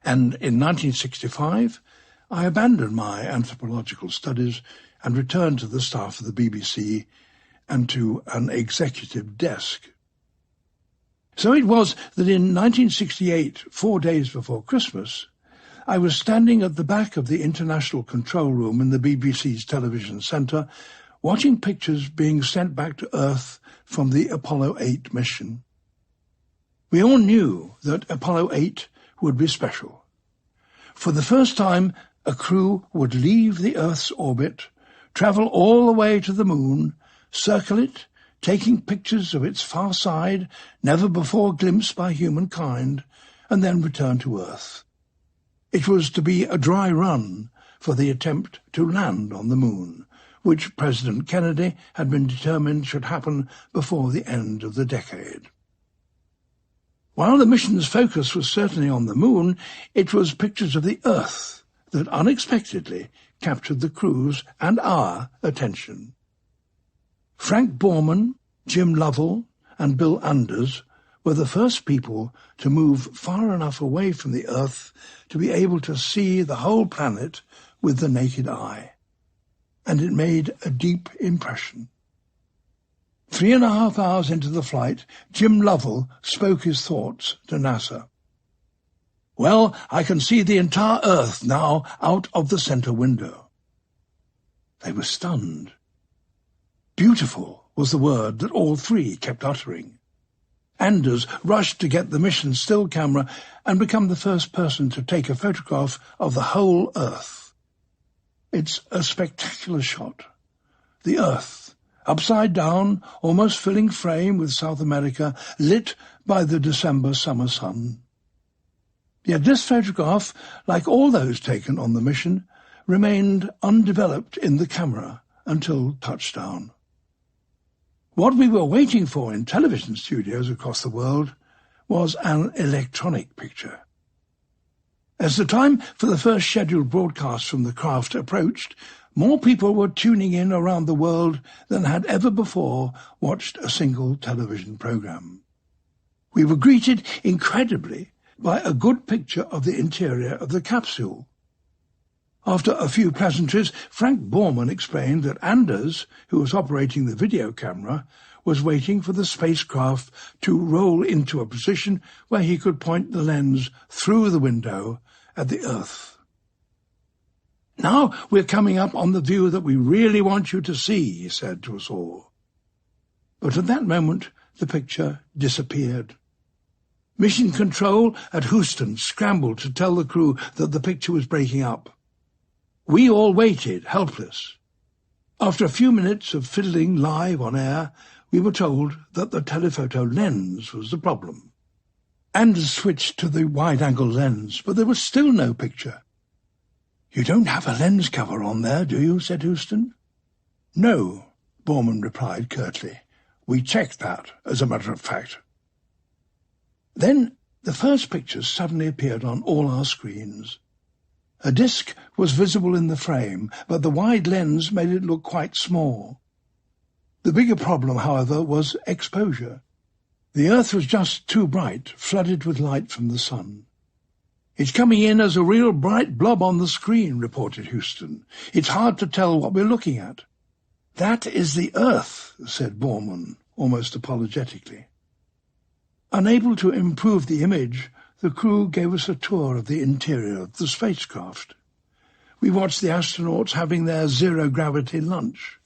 And in 1965, I abandoned my anthropological studies and returned to the staff of the BBC and to an executive desk. So it was that in 1968, 4 days before Christmas, I was standing at the back of the International Control Room in the BBC's television centre, watching pictures being sent back to Earth from the Apollo 8 mission. We all knew that Apollo 8 would be special. For the first time, a crew would leave the Earth's orbit, travel all the way to the moon, circle it, taking pictures of its far side, never before glimpsed by humankind, and then return to Earth. It was to be a dry run for the attempt to land on the moon, which President Kennedy had been determined should happen before the end of the decade. While the mission's focus was certainly on the moon, it was pictures of the Earth that unexpectedly captured the crew's and our attention. Frank Borman, Jim Lovell, and Bill Anders were the first people to move far enough away from the Earth to be able to see the whole planet with the naked eye. And it made a deep impression. 3.5 hours into the flight, Jim Lovell spoke his thoughts to NASA. "Well, I can see the entire Earth now out of the centre window." They were stunned. Beautiful was the word that all three kept uttering. Anders rushed to get the mission still camera and become the first person to take a photograph of the whole Earth. It's a spectacular shot. The Earth, upside down, almost filling frame with South America, lit by the December summer sun. Yet this photograph, like all those taken on the mission, remained undeveloped in the camera until touchdown. What we were waiting for in television studios across the world was an electronic picture. As the time for the first scheduled broadcast from the craft approached, more people were tuning in around the world than had ever before watched a single television program. We were greeted, incredibly, by a good picture of the interior of the capsule. After a few pleasantries, Frank Borman explained that Anders, who was operating the video camera, was waiting for the spacecraft to roll into a position where he could point the lens through the window at the Earth. "Now we're coming up on the view that we really want you to see," he said to us all. But at that moment, the picture disappeared. Mission Control at Houston scrambled to tell the crew that the picture was breaking up. We all waited, helpless. After a few minutes of fiddling live on air, we were told that the telephoto lens was the problem. Anders switched to the wide-angle lens, but there was still no picture. "You don't have a lens cover on there, do you?" said Houston. "No," Borman replied curtly. "We checked that, as a matter of fact." Then the first picture suddenly appeared on all our screens. A disc was visible in the frame, but the wide lens made it look quite small. The bigger problem, however, was exposure. The Earth was just too bright, flooded with light from the sun. "It's coming in as a real bright blob on the screen," reported Houston. "It's hard to tell what we're looking at." "That is the Earth," said Borman, almost apologetically. Unable to improve the image, the crew gave us a tour of the interior of the spacecraft. We watched the astronauts having their zero-gravity lunch.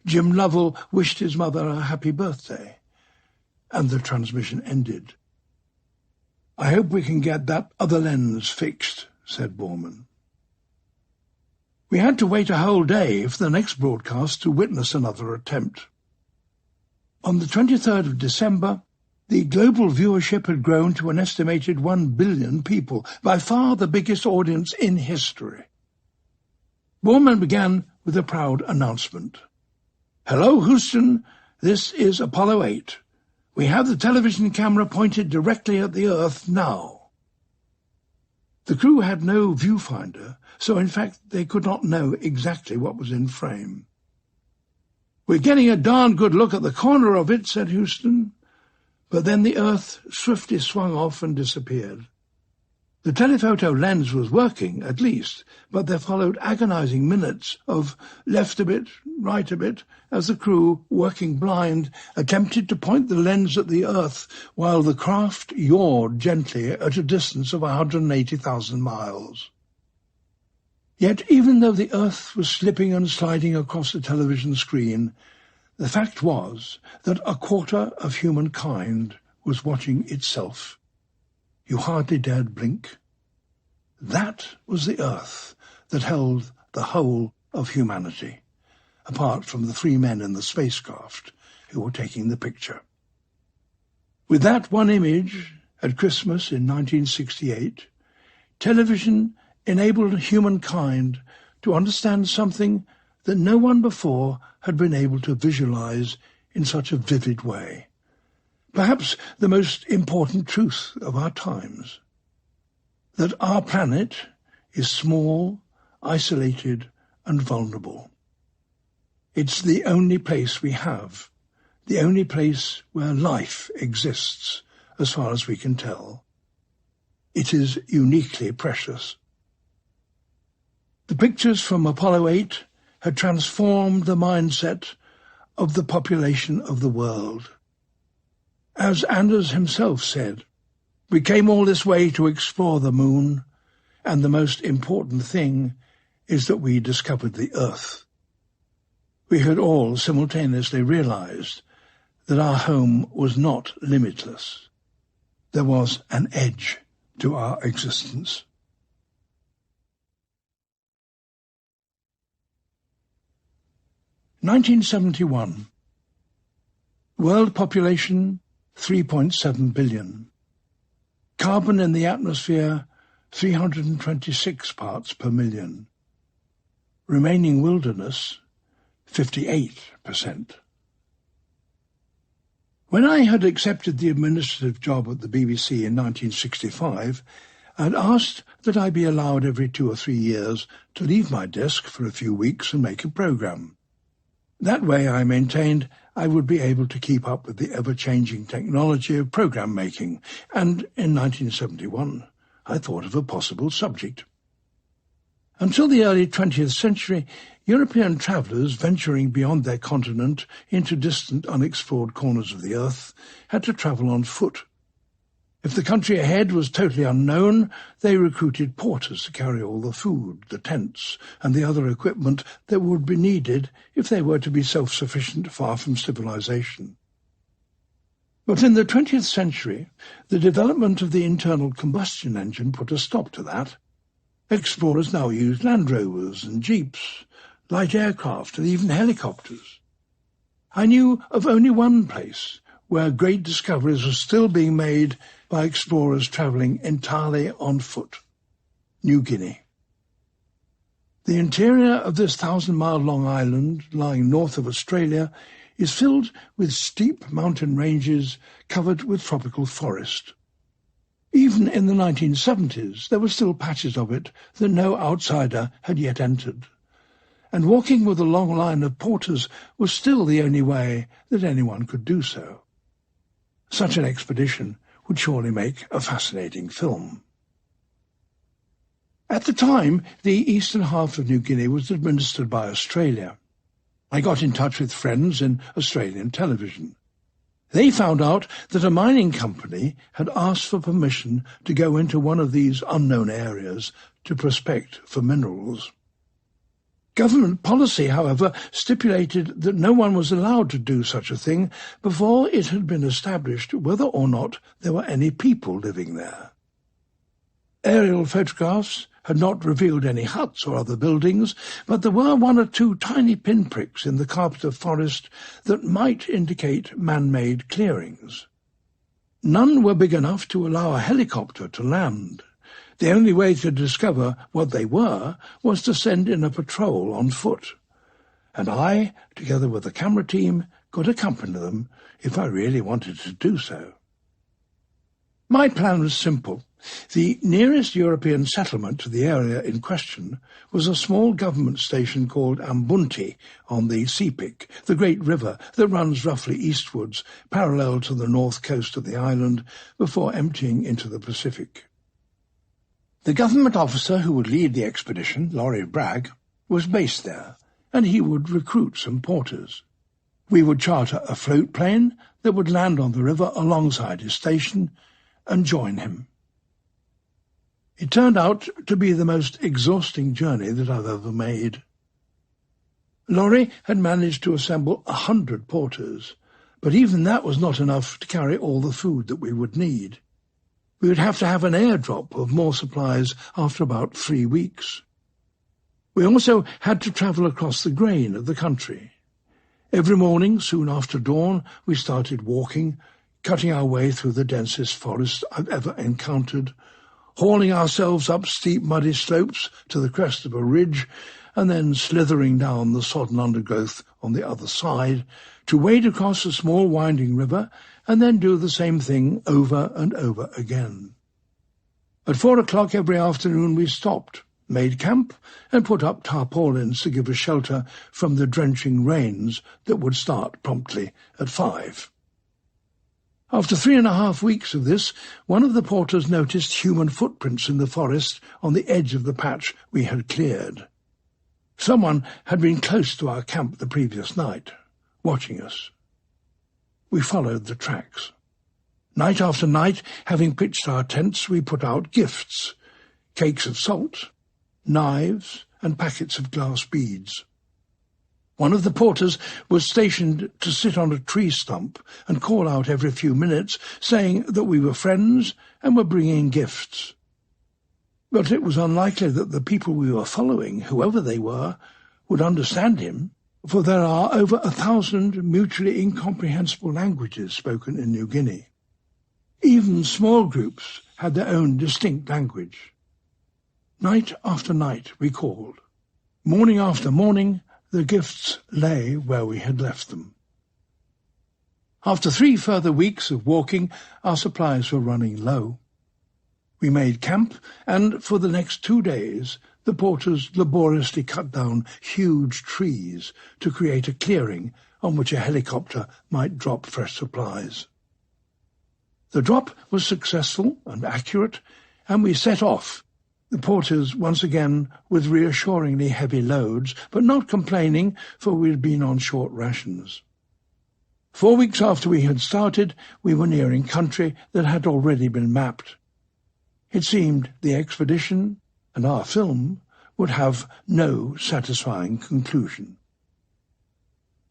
Jim Lovell wished his mother a happy birthday, and the transmission ended. "I hope we can get that other lens fixed," said Borman. We had to wait a whole day for the next broadcast to witness another attempt. On the 23rd of December, the global viewership had grown to an estimated 1 billion people, by far the biggest audience in history. Borman began with a proud announcement. "Hello, Houston. This is Apollo 8. We have the television camera pointed directly at the Earth now." The crew had no viewfinder, so in fact they could not know exactly what was in frame. "We're getting a darn good look at the corner of it," said Houston. But then the Earth swiftly swung off and disappeared. The telephoto lens was working, at least, but there followed agonizing minutes of left a bit, right a bit, as the crew, working blind, attempted to point the lens at the Earth while the craft yawed gently at a distance of 180,000 miles. Yet even though the Earth was slipping and sliding across the television screen, the fact was that a quarter of humankind was watching itself. You hardly dared blink. That was the Earth that held the whole of humanity, apart from the 3 men in the spacecraft who were taking the picture. With that one image, at Christmas in 1968, television enabled humankind to understand something that no one before had been able to visualize in such a vivid way. Perhaps the most important truth of our times, that our planet is small, isolated, and vulnerable. It's the only place we have, the only place where life exists, as far as we can tell. It is uniquely precious. The pictures from Apollo 8 had transformed the mindset of the population of the world. As Anders himself said, "We came all this way to explore the moon, and the most important thing is that we discovered the Earth." We had all simultaneously realized that our home was not limitless. There was an edge to our existence. (1971). World population 3.7 billion. Carbon in the atmosphere 326 parts per million. Remaining wilderness 58%. When I had accepted the administrative job at the BBC in 1965, I had asked that I be allowed every 2 or 3 years to leave my desk for a few weeks and make a programme. That way, I maintained, I would be able to keep up with the ever-changing technology of programme making, and in 1971 I thought of a possible subject. Until the early 20th century, European travellers venturing beyond their continent into distant unexplored corners of the earth had to travel on foot. If the country ahead was totally unknown, they recruited porters to carry all the food, the tents, and the other equipment that would be needed if they were to be self-sufficient far from civilization. But in the 20th century, the development of the internal combustion engine put a stop to that. Explorers now used Land Rovers and Jeeps, light aircraft, and even helicopters. I knew of only one place where great discoveries were still being made by explorers travelling entirely on foot: New Guinea. The interior of this 1,000-mile-long island, lying north of Australia, is filled with steep mountain ranges covered with tropical forest. Even in the 1970s, there were still patches of it that no outsider had yet entered, and walking with a long line of porters was still the only way that anyone could do so. Such an expedition would surely make a fascinating film. At the time, the eastern half of New Guinea was administered by Australia. I got in touch with friends in Australian television. They found out that a mining company had asked for permission to go into one of these unknown areas to prospect for minerals. Government policy, however, stipulated that no one was allowed to do such a thing before it had been established whether or not there were any people living there. Aerial photographs had not revealed any huts or other buildings, but there were 1 or 2 tiny pinpricks in the carpet of forest that might indicate man-made clearings. None were big enough to allow a helicopter to land. The only way to discover what they were was to send in a patrol on foot, and I, together with the camera team, could accompany them if I really wanted to do so. My plan was simple: The nearest European settlement to the area in question was a small government station called Ambunti on the Sepik, the great river that runs roughly eastwards, parallel to the north coast of the island, before emptying into the Pacific. The government officer who would lead the expedition, Laurie Bragg, was based there, and he would recruit some porters. We would charter a float plane that would land on the river alongside his station and join him. It turned out to be the most exhausting journey that I've ever made. Laurie had managed to assemble 100 porters, but even that was not enough to carry all the food that we would need. We would have to have an airdrop of more supplies after about 3 weeks. We also had to travel across the grain of the country. Every morning, soon after dawn, we started walking, cutting our way through the densest forest I've ever encountered, hauling ourselves up steep muddy slopes to the crest of a ridge, and then slithering down the sodden undergrowth on the other side, to wade across a small winding river, and then do the same thing over and over again. At 4 o'clock every afternoon we stopped, made camp, and put up tarpaulins to give us shelter from the drenching rains that would start promptly at 5. After 3.5 weeks of this, one of the porters noticed human footprints in the forest on the edge of the patch we had cleared. Someone had been close to our camp the previous night, watching us. We followed the tracks. Night after night, having pitched our tents, we put out gifts, cakes of salt, knives, and packets of glass beads. One of the porters was stationed to sit on a tree stump and call out every few minutes, saying that we were friends and were bringing gifts. But it was unlikely that the people we were following, whoever they were, would understand him, for there are over 1,000 mutually incomprehensible languages spoken in New Guinea. Even small groups had their own distinct language. Night after night we called. Morning after morning, the gifts lay where we had left them. After 3 further weeks of walking, our supplies were running low. We made camp, and for the next 2 days the porters laboriously cut down huge trees to create a clearing on which a helicopter might drop fresh supplies. The drop was successful and accurate, and we set off, the porters once again with reassuringly heavy loads, but not complaining, for we had been on short rations. 4 weeks after we had started, we were nearing country that had already been mapped. It seemed the expedition and our film would have no satisfying conclusion.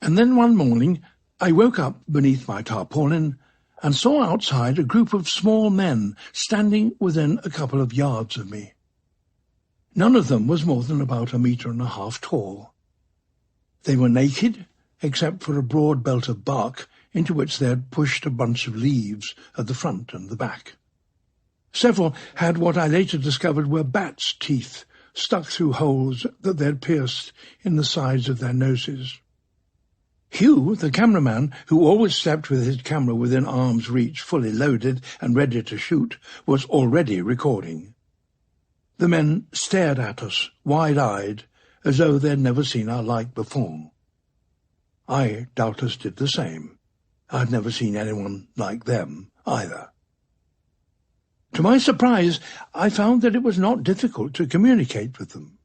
And then one morning I woke up beneath my tarpaulin and saw outside a group of small men standing within a couple of yards of me. None of them was more than about 1.5 meters tall. They were naked, except for a broad belt of bark into which they had pushed a bunch of leaves at the front and the back. Several had what I later discovered were bats' teeth stuck through holes that they had pierced in the sides of their noses. Hugh, the cameraman, who always slept with his camera within arm's reach, fully loaded and ready to shoot, was already recording. The men stared at us, wide-eyed, as though they had never seen our like before. I doubtless did the same. I had never seen anyone like them, either. To my surprise, I found that it was not difficult to communicate with them.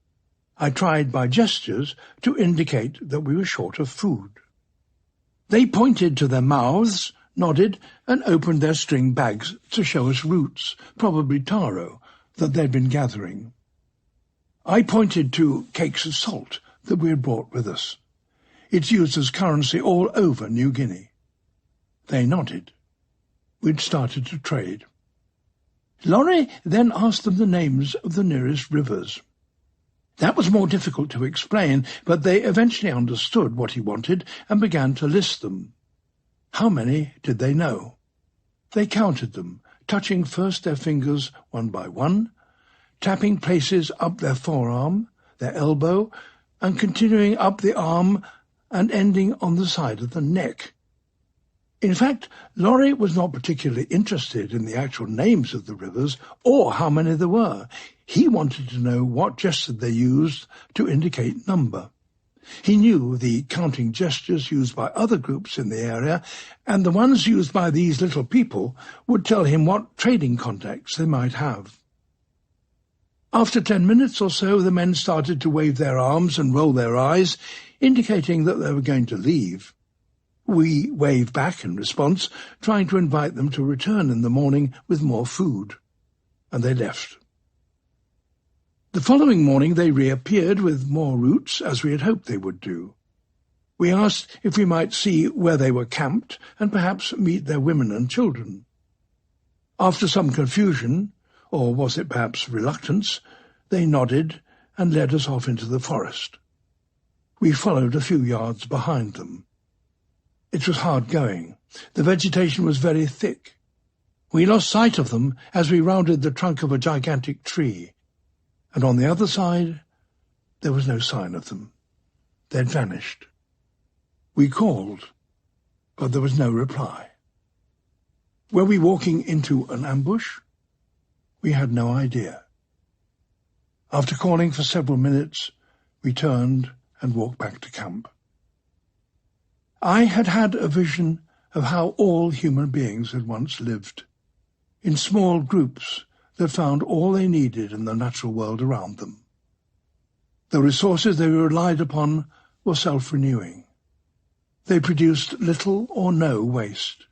I tried by gestures to indicate that we were short of food. They pointed to their mouths, nodded, and opened their string bags to show us roots, probably taro, that they'd been gathering. I pointed to cakes of salt that we had brought with us. It's used as currency all over New Guinea. They nodded. We'd started to trade. Laurie then asked them the names of the nearest rivers. That was more difficult to explain, but they eventually understood what he wanted and began to list them. How many did they know? They counted them, touching first their fingers one by one, tapping places up their forearm, their elbow, and continuing up the arm and ending on the side of the neck. In fact, Laurie was not particularly interested in the actual names of the rivers or how many there were. He wanted to know what gesture they used to indicate number. He knew the counting gestures used by other groups in the area, and the ones used by these little people would tell him what trading contacts they might have. After 10 minutes or so, the men started to wave their arms and roll their eyes, indicating that they were going to leave. We waved back in response, trying to invite them to return in the morning with more food, and they left. The following morning they reappeared with more roots, as we had hoped they would do. We asked if we might see where they were camped and perhaps meet their women and children. After some confusion, or was it perhaps reluctance, they nodded and led us off into the forest. We followed a few yards behind them. It was hard going. The vegetation was very thick. We lost sight of them as we rounded the trunk of a gigantic tree, and on the other side there was no sign of them. They'd vanished. We called, but there was no reply. Were we walking into an ambush? We had no idea. After calling for several minutes, we turned and walked back to camp. I had had a vision of how all human beings had once lived, in small groups that found all they needed in the natural world around them. The resources they relied upon were self-renewing. They produced little or no waste.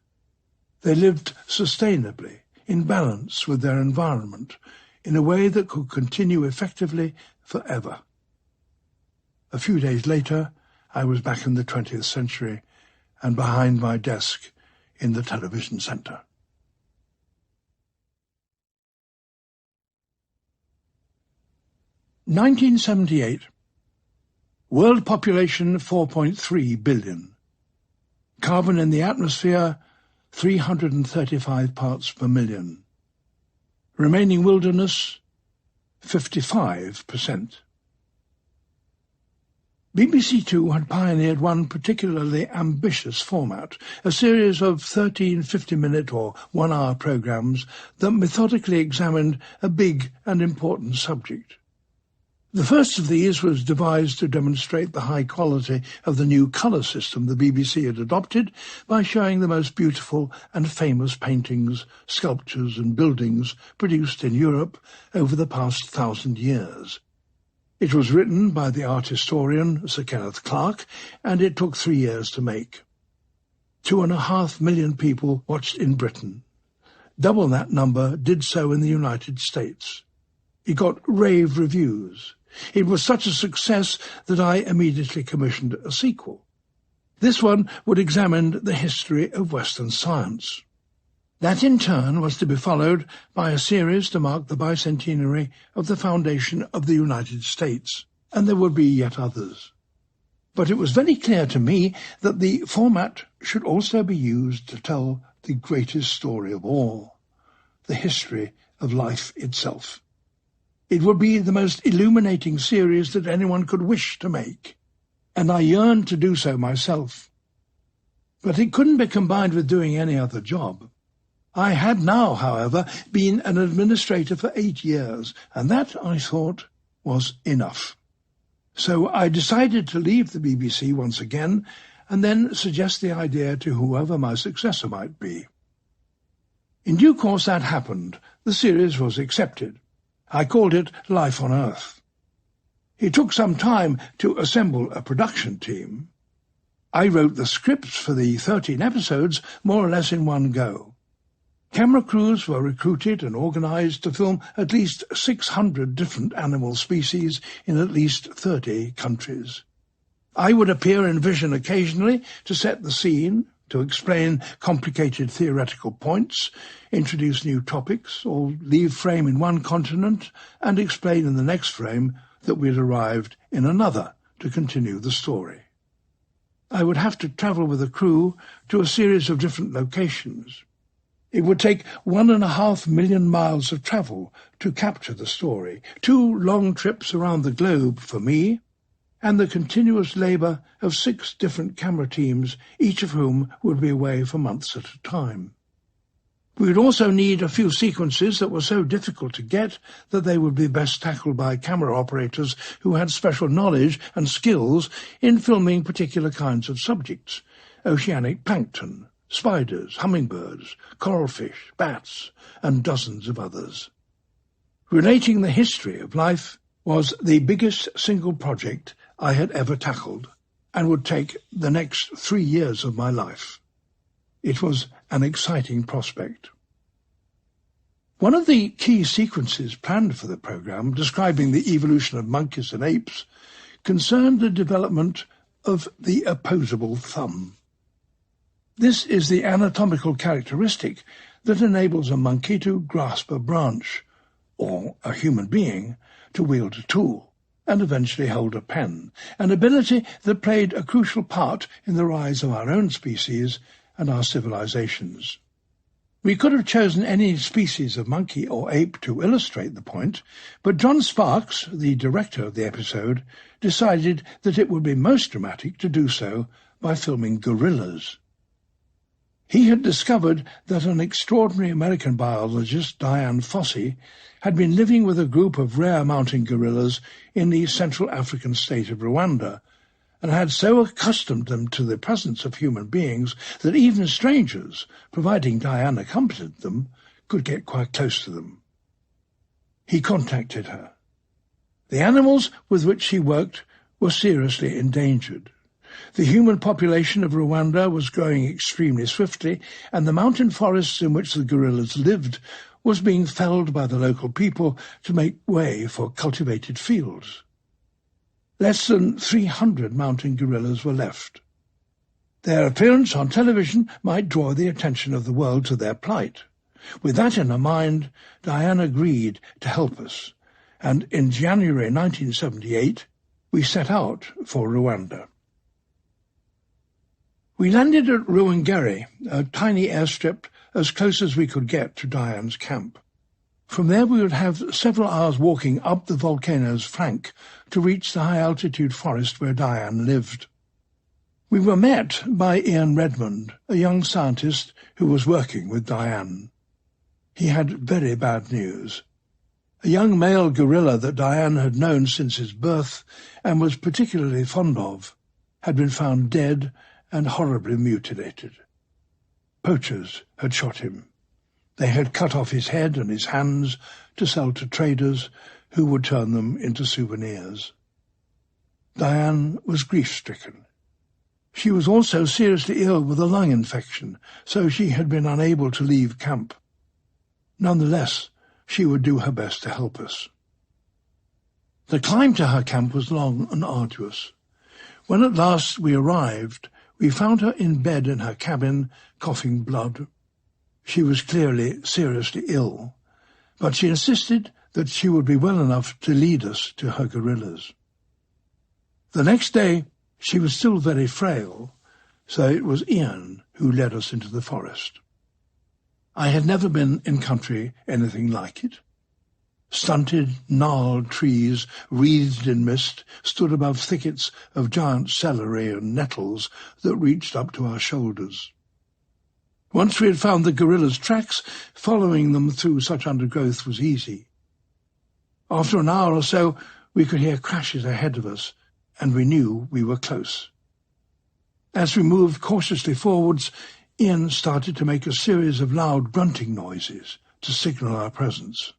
They lived sustainably, in balance with their environment, in a way that could continue effectively forever. A few days later, I was back in the 20th century and behind my desk in the television centre. (1978). World population 4.3 billion. Carbon in the atmosphere 335 parts per million. Remaining wilderness 55%. BBC Two had pioneered one particularly ambitious format, a series of 13 50-minute or one-hour programmes that methodically examined a big and important subject. The first of these was devised to demonstrate the high quality of the new colour system the BBC had adopted by showing the most beautiful and famous paintings, sculptures and buildings produced in Europe over the past 1,000 years. It was written by the art historian Sir Kenneth Clarke, and it took 3 years to make. 2.5 million people watched in Britain. Double that number did so in the United States. It got rave reviews. It was such a success that I immediately commissioned a sequel. This one would examine the history of Western science. That in turn was to be followed by a series to mark the bicentenary of the foundation of the United States, and there would be yet others. But it was very clear to me that the format should also be used to tell the greatest story of all, the history of life itself. It would be the most illuminating series that anyone could wish to make, and I yearned to do so myself. But it couldn't be combined with doing any other job. I had now, however, been an administrator for 8 years, and that, I thought, was enough. So I decided to leave the BBC once again, and then suggest the idea to whoever my successor might be. In due course that happened. The series was accepted. I called it Life on Earth. It took some time to assemble a production team. I wrote the scripts for the 13 episodes more or less in one go. Camera crews were recruited and organised to film at least 600 different animal species in at least 30 countries. I would appear in vision occasionally to set the scene, to explain complicated theoretical points, introduce new topics, or leave frame in one continent and explain in the next frame that we had arrived in another to continue the story. I would have to travel with a crew to a series of different locations. It would take 1.5 million miles of travel to capture the story, 2 long trips around the globe for me, and the continuous labour of 6 different camera teams, each of whom would be away for months at a time. We would also need a few sequences that were so difficult to get that they would be best tackled by camera operators who had special knowledge and skills in filming particular kinds of subjects: oceanic plankton, spiders, hummingbirds, coralfish, bats, and dozens of others. Relating the history of life was the biggest single project I had ever tackled, and would take the next 3 years of my life. It was an exciting prospect. One of the key sequences planned for the programme, describing the evolution of monkeys and apes, concerned the development of the opposable thumb. This is the anatomical characteristic that enables a monkey to grasp a branch, or a human being to wield a tool, and eventually hold a pen, an ability that played a crucial part in the rise of our own species and our civilizations. We could have chosen any species of monkey or ape to illustrate the point, but John Sparks, the director of the episode, decided that it would be most dramatic to do so by filming gorillas. He had discovered that an extraordinary American biologist, Diane Fossey, had been living with a group of rare mountain gorillas in the Central African state of Rwanda, and had so accustomed them to the presence of human beings that even strangers, providing Diane accompanied them, could get quite close to them. He contacted her. The animals with which she worked were seriously endangered. The human population of Rwanda was growing extremely swiftly, and the mountain forests in which the gorillas lived was being felled by the local people to make way for cultivated fields. Less than 300 mountain gorillas were left. Their appearance on television might draw the attention of the world to their plight. With that in her mind, Diane agreed to help us, and in January 1978 we set out for Rwanda. We landed at Ruhengeri, a tiny airstrip as close as we could get to Diane's camp. From there we would have several hours walking up the volcano's flank to reach the high-altitude forest where Diane lived. We were met by Ian Redmond, a young scientist who was working with Diane. He had very bad news. A young male gorilla that Diane had known since his birth and was particularly fond of had been found dead and horribly mutilated. Poachers had shot him. They had cut off his head and his hands to sell to traders who would turn them into souvenirs. Diane was grief-stricken. She was also seriously ill with a lung infection, so she had been unable to leave camp. Nonetheless, she would do her best to help us. The climb to her camp was long and arduous. When at last we arrived, we found her in bed in her cabin, coughing blood. She was clearly seriously ill, but she insisted that she would be well enough to lead us to her gorillas. The next day, she was still very frail, so it was Ian who led us into the forest. I had never been in country anything like it. Stunted, gnarled trees, wreathed in mist, stood above thickets of giant celery and nettles that reached up to our shoulders. Once we had found the gorillas' tracks, following them through such undergrowth was easy. After an hour or so, we could hear crashes ahead of us, and we knew we were close. As we moved cautiously forwards, Ian started to make a series of loud grunting noises to signal our presence.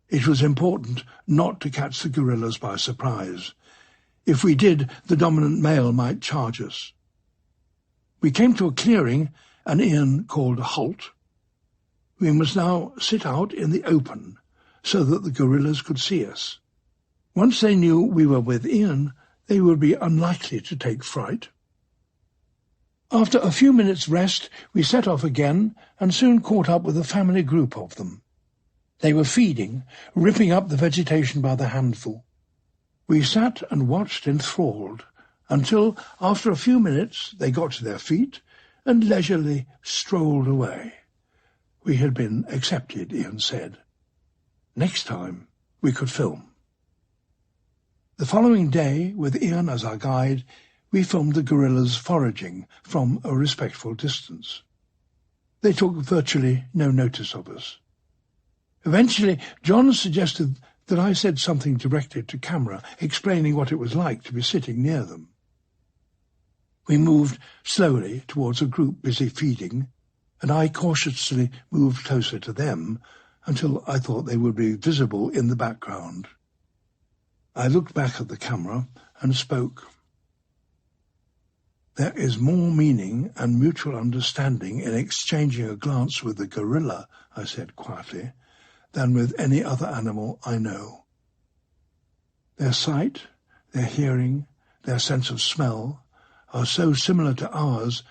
It was important not to catch the gorillas by surprise. If we did, the dominant male might charge us. We came to a clearing, and Ian called a halt. We must now sit out in the open, so that the gorillas could see us. Once they knew we were with Ian, they would be unlikely to take fright. After a few minutes' rest, we set off again, and soon caught up with a family group of them. They were feeding, ripping up the vegetation by the handful. We sat and watched enthralled, until, after a few minutes, they got to their feet and leisurely strolled away. We had been accepted, Ian said. Next time we could film. The following day, with Ian as our guide, we filmed the gorillas foraging from a respectful distance. They took virtually no notice of us. Eventually, John suggested that I said something directly to camera, explaining what it was like to be sitting near them. We moved slowly towards a group busy feeding, and I cautiously moved closer to them until I thought they would be visible in the background. I looked back at the camera and spoke. There is more meaning and mutual understanding in exchanging a glance with the gorilla, I said quietly, than with any other animal I know. Their sight, their hearing, their sense of smell are so similar to ours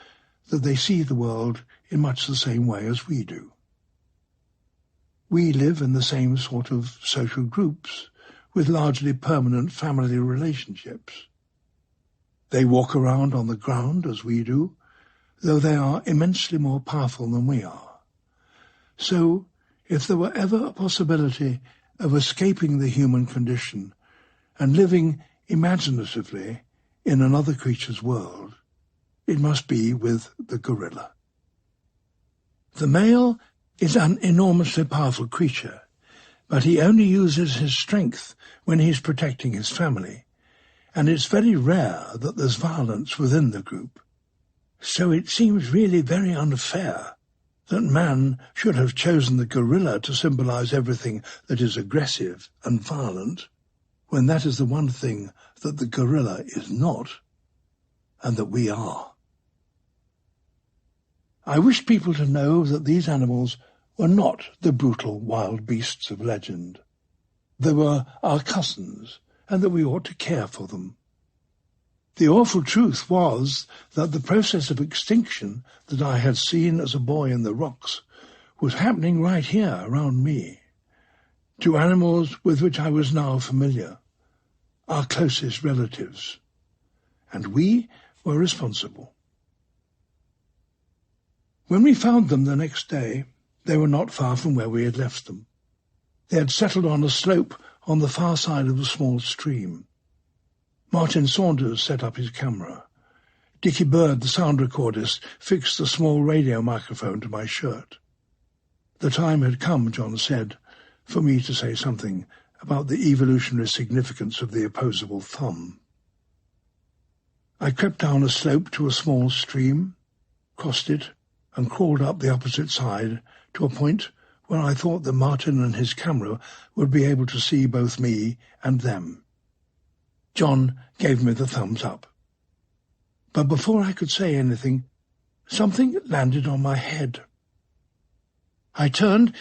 that they see the world in much the same way as we do. We live in the same sort of social groups, with largely permanent family relationships. They walk around on the ground as we do, though they are immensely more powerful than we are. So, if there were ever a possibility of escaping the human condition and living imaginatively in another creature's world, it must be with the gorilla. The male is an enormously powerful creature, but he only uses his strength when he's protecting his family, and it's very rare that there's violence within the group. So it seems really very unfair that man should have chosen the gorilla to symbolize everything that is aggressive and violent, when that is the one thing that the gorilla is not, and that we are. I wish people to know that these animals were not the brutal wild beasts of legend. They were our cousins, and that we ought to care for them. The awful truth was that the process of extinction that I had seen as a boy in the rocks was happening right here around me, to animals with which I was now familiar, our closest relatives, and we were responsible. When we found them the next day, they were not far from where we had left them. They had settled on a slope on the far side of a small stream. Martin Saunders set up his camera. Dickie Bird, the sound recordist, fixed a small radio microphone to my shirt. The time had come, John said, for me to say something about the evolutionary significance of the opposable thumb. I crept down a slope to a small stream, crossed it, and crawled up the opposite side to a point where I thought that Martin and his camera would be able to see both me and them. John gave me the thumbs up. But before I could say anything, something landed on my head. I turned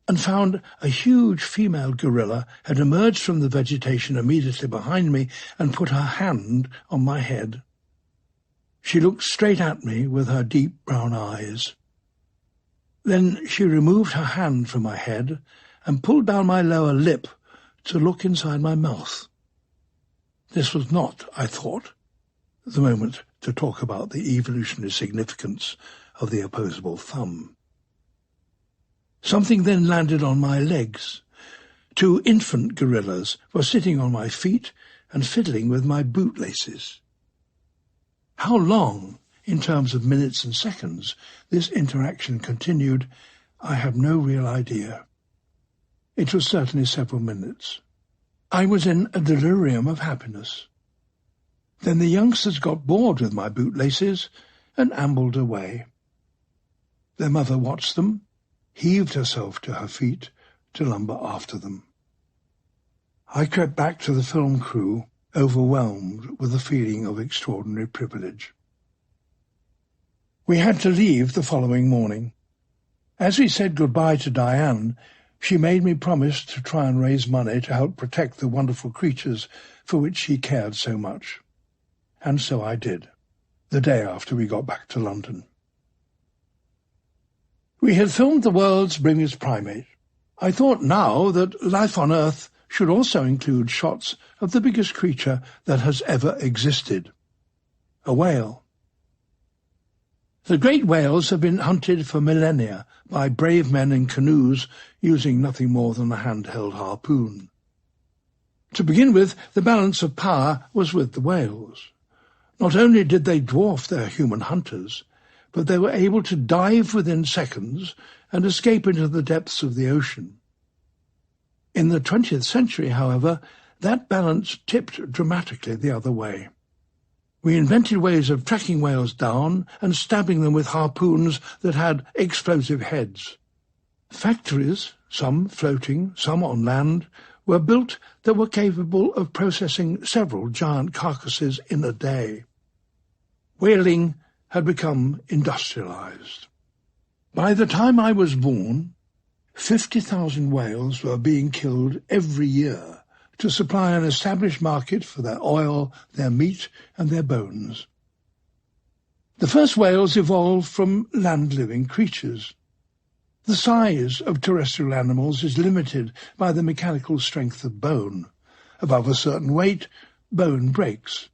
and found a huge female gorilla had emerged from the vegetation immediately behind me and put her hand on my head. She looked straight at me with her deep brown eyes. Then she removed her hand from my head and pulled down my lower lip to look inside my mouth. This was not, I thought, the moment to talk about the evolutionary significance of the opposable thumb. Something then landed on my legs. 2 infant gorillas were sitting on my feet and fiddling with my bootlaces. How long, in terms of minutes and seconds, this interaction continued, I have no real idea. It was certainly several minutes. I was in a delirium of happiness. Then the youngsters got bored with my bootlaces and ambled away. Their mother watched them, heaved herself to her feet to lumber after them. I crept back to the film crew, overwhelmed with a feeling of extraordinary privilege. We had to leave the following morning. As we said goodbye to Diane, she made me promise to try and raise money to help protect the wonderful creatures for which she cared so much. And so I did, the day after we got back to London. We had filmed the world's biggest primate. I thought now that life on Earth should also include shots of the biggest creature that has ever existed, a whale. The great whales have been hunted for millennia by brave men in canoes using nothing more than a handheld harpoon. To begin with, the balance of power was with the whales. Not only did they dwarf their human hunters, but they were able to dive within seconds and escape into the depths of the ocean. In the 20th century, however, that balance tipped dramatically the other way. We invented ways of tracking whales down and stabbing them with harpoons that had explosive heads. Factories, some floating, some on land, were built that were capable of processing several giant carcasses in a day. Whaling had become industrialized. By the time I was born, 50,000 whales were being killed every year to supply an established market for their oil, their meat, and their bones. The first whales evolved from land-living creatures. The size of terrestrial animals is limited by the mechanical strength of bone. Above a certain weight, bone breaks.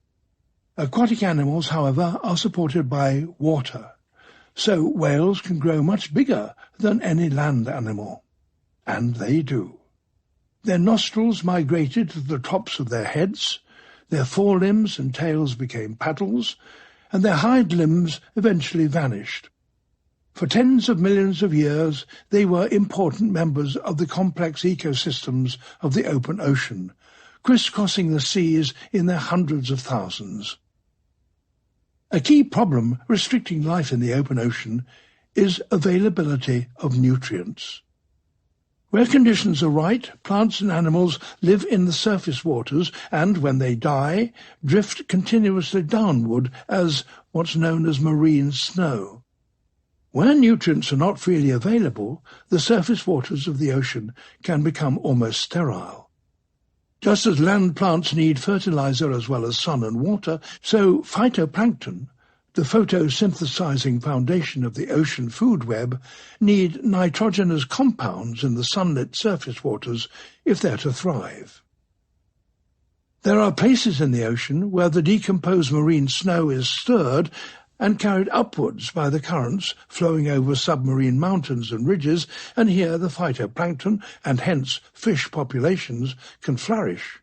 Aquatic animals, however, are supported by water, so whales can grow much bigger than any land animal. And they do. Their nostrils migrated to the tops of their heads, their forelimbs and tails became paddles, and their hind limbs eventually vanished. For tens of millions of years, they were important members of the complex ecosystems of the open ocean, crisscrossing the seas in their hundreds of thousands. A key problem restricting life in the open ocean is availability of nutrients. Where conditions are right, plants and animals live in the surface waters and, when they die, drift continuously downward as what's known as marine snow. Where nutrients are not freely available, the surface waters of the ocean can become almost sterile. Just as land plants need fertilizer as well as sun and water, so phytoplankton, the photosynthesizing foundation of the ocean food web, need nitrogenous compounds in the sunlit surface waters if they're to thrive. There are places in the ocean where the decomposed marine snow is stirred and carried upwards by the currents flowing over submarine mountains and ridges, and here the phytoplankton, and hence fish populations, can flourish.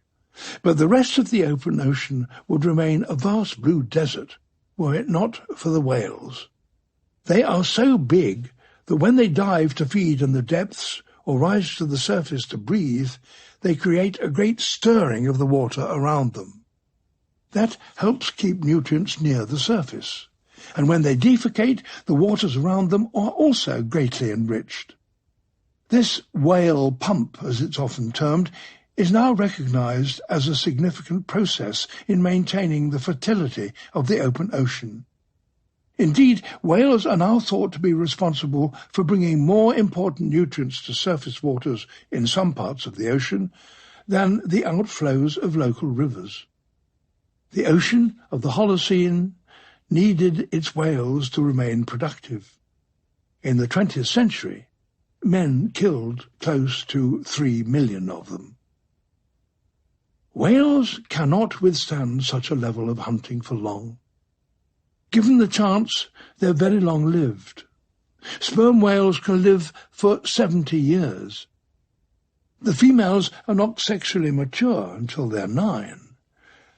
But the rest of the open ocean would remain a vast blue desert, were it not for the whales. They are so big that when they dive to feed in the depths or rise to the surface to breathe, they create a great stirring of the water around them. That helps keep nutrients near the surface, and when they defecate, the waters around them are also greatly enriched. This whale pump, as it's often termed, is now recognized as a significant process in maintaining the fertility of the open ocean. Indeed, whales are now thought to be responsible for bringing more important nutrients to surface waters in some parts of the ocean than the outflows of local rivers. The ocean of the Holocene needed its whales to remain productive. In the 20th century, men killed close to 3 million of them. Whales cannot withstand such a level of hunting for long. Given the chance, they're very long-lived. Sperm whales can live for 70 years. The females are not sexually mature until they're 9.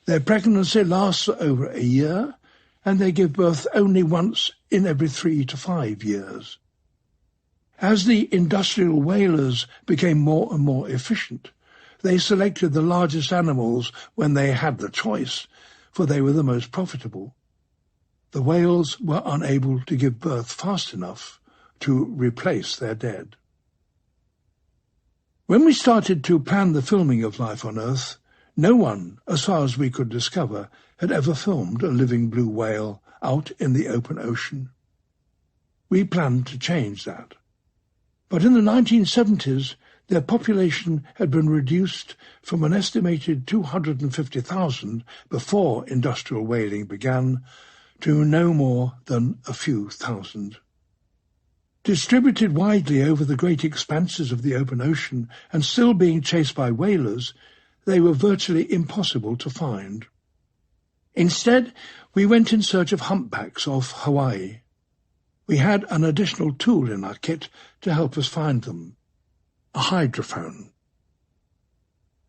Their pregnancy lasts for over a year, and they give birth only once in every 3 to 5 years. As the industrial whalers became more and more efficient, they selected the largest animals when they had the choice, for they were the most profitable. The whales were unable to give birth fast enough to replace their dead. When we started to plan the filming of life on Earth, no one, as far as we could discover, had ever filmed a living blue whale out in the open ocean. We planned to change that. But in the 1970s, their population had been reduced from an estimated 250,000 before industrial whaling began to no more than a few thousand. Distributed widely over the great expanses of the open ocean and still being chased by whalers, they were virtually impossible to find. Instead, we went in search of humpbacks off Hawaii. We had an additional tool in our kit to help us find them: a hydrophone.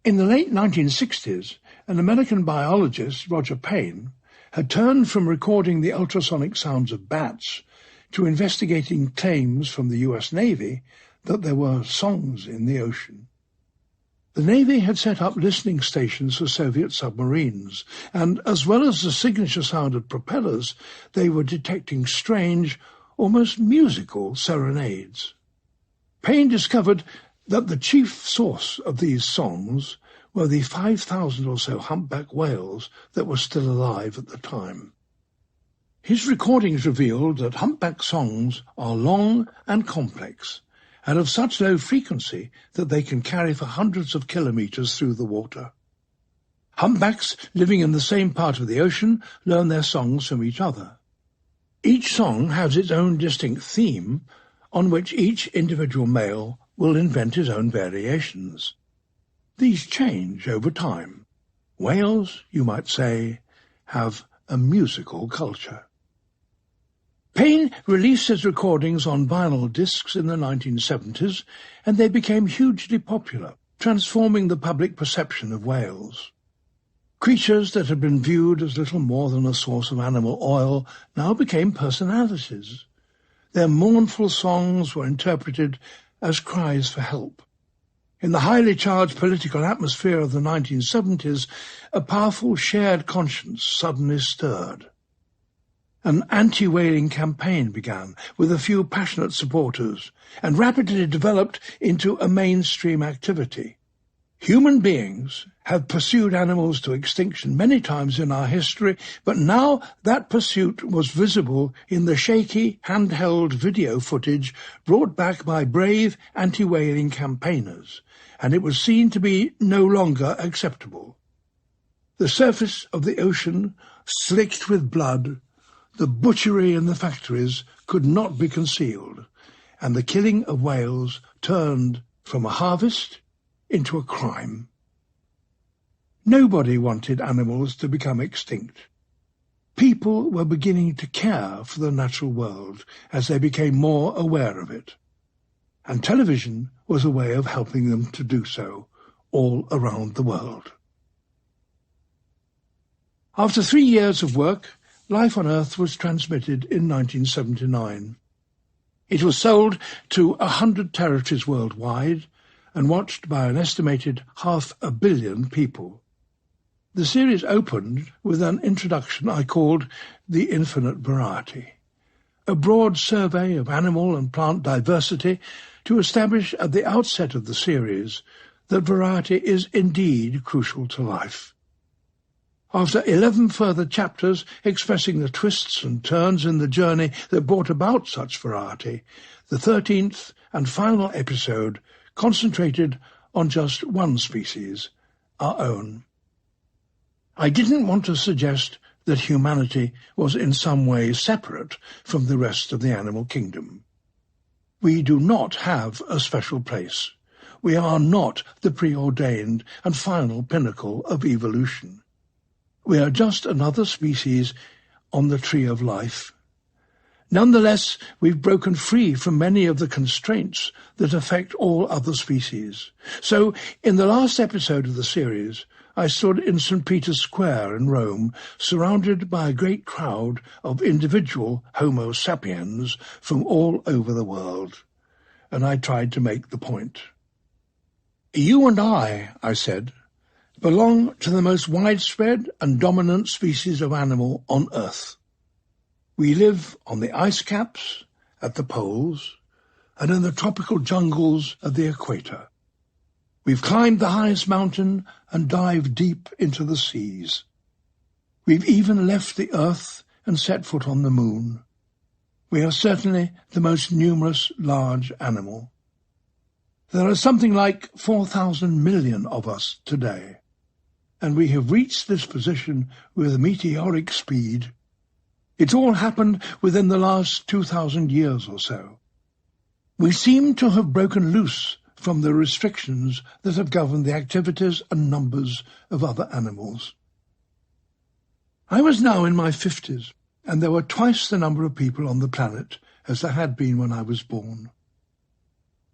In the late 1960s, an American biologist, Roger Payne, had turned from recording the ultrasonic sounds of bats to investigating claims from the US Navy that there were songs in the ocean. The Navy had set up listening stations for Soviet submarines, and as well as the signature sound of propellers, they were detecting strange, almost musical serenades. Payne discovered that the chief source of these songs were the 5,000 or so humpback whales that were still alive at the time. His recordings revealed that humpback songs are long and complex, and of such low frequency that they can carry for hundreds of kilometres through the water. Humpbacks living in the same part of the ocean learn their songs from each other. Each song has its own distinct theme, on which each individual male will invent his own variations. These change over time. Whales, you might say, have a musical culture. Payne released his recordings on vinyl discs in the 1970s, and they became hugely popular, transforming the public perception of whales. Creatures that had been viewed as little more than a source of animal oil now became personalities. Their mournful songs were interpreted as cries for help. In the highly charged political atmosphere of the 1970s, a powerful shared conscience suddenly stirred. An anti-whaling campaign began with a few passionate supporters and rapidly developed into a mainstream activity. Human beings have pursued animals to extinction many times in our history, but now that pursuit was visible in the shaky, handheld video footage brought back by brave anti-whaling campaigners, and it was seen to be no longer acceptable. The surface of the ocean, slicked with blood, the butchery in the factories could not be concealed, and the killing of whales turned from a harvest into a crime. Nobody wanted animals to become extinct. People were beginning to care for the natural world as they became more aware of it, and television was a way of helping them to do so all around the world. After 3 years of work, Life on Earth was transmitted in 1979. It was sold to 100 territories worldwide and watched by an estimated 500 million people. The series opened with an introduction I called The Infinite Variety, a broad survey of animal and plant diversity to establish at the outset of the series that variety is indeed crucial to life. After 11 further chapters expressing the twists and turns in the journey that brought about such variety, the 13th and final episode concentrated on just one species, our own. I didn't want to suggest that humanity was in some way separate from the rest of the animal kingdom. We do not have a special place. We are not the preordained and final pinnacle of evolution. We are just another species on the tree of life. Nonetheless, we've broken free from many of the constraints that affect all other species. So, in the last episode of the series, I stood in St. Peter's Square in Rome, surrounded by a great crowd of individual Homo sapiens from all over the world, and I tried to make the point. You and I said, belong to the most widespread and dominant species of animal on Earth. We live on the ice caps, at the poles, and in the tropical jungles of the equator. We've climbed the highest mountain and dived deep into the seas. We've even left the Earth and set foot on the moon. We are certainly the most numerous large animal. There are something like 4,000 million of us today, and we have reached this position with meteoric speed. It's all happened within the last 2,000 years or so. We seem to have broken loose from the restrictions that have governed the activities and numbers of other animals. I was now in my 50s, and there were twice the number of people on the planet as there had been when I was born.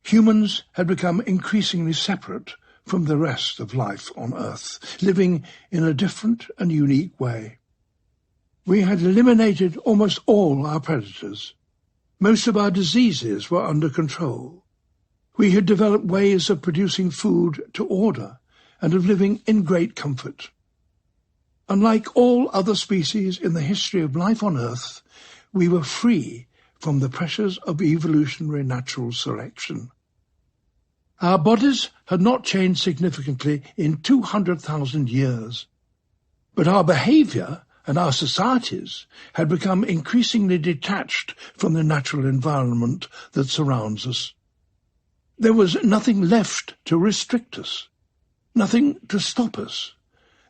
Humans had become increasingly separate from the rest of life on Earth, living in a different and unique way. We had eliminated almost all our predators. Most of our diseases were under control. We had developed ways of producing food to order and of living in great comfort. Unlike all other species in the history of life on Earth, we were free from the pressures of evolutionary natural selection. Our bodies had not changed significantly in 200,000 years, but our behavior and our societies had become increasingly detached from the natural environment that surrounds us. There was nothing left to restrict us, nothing to stop us.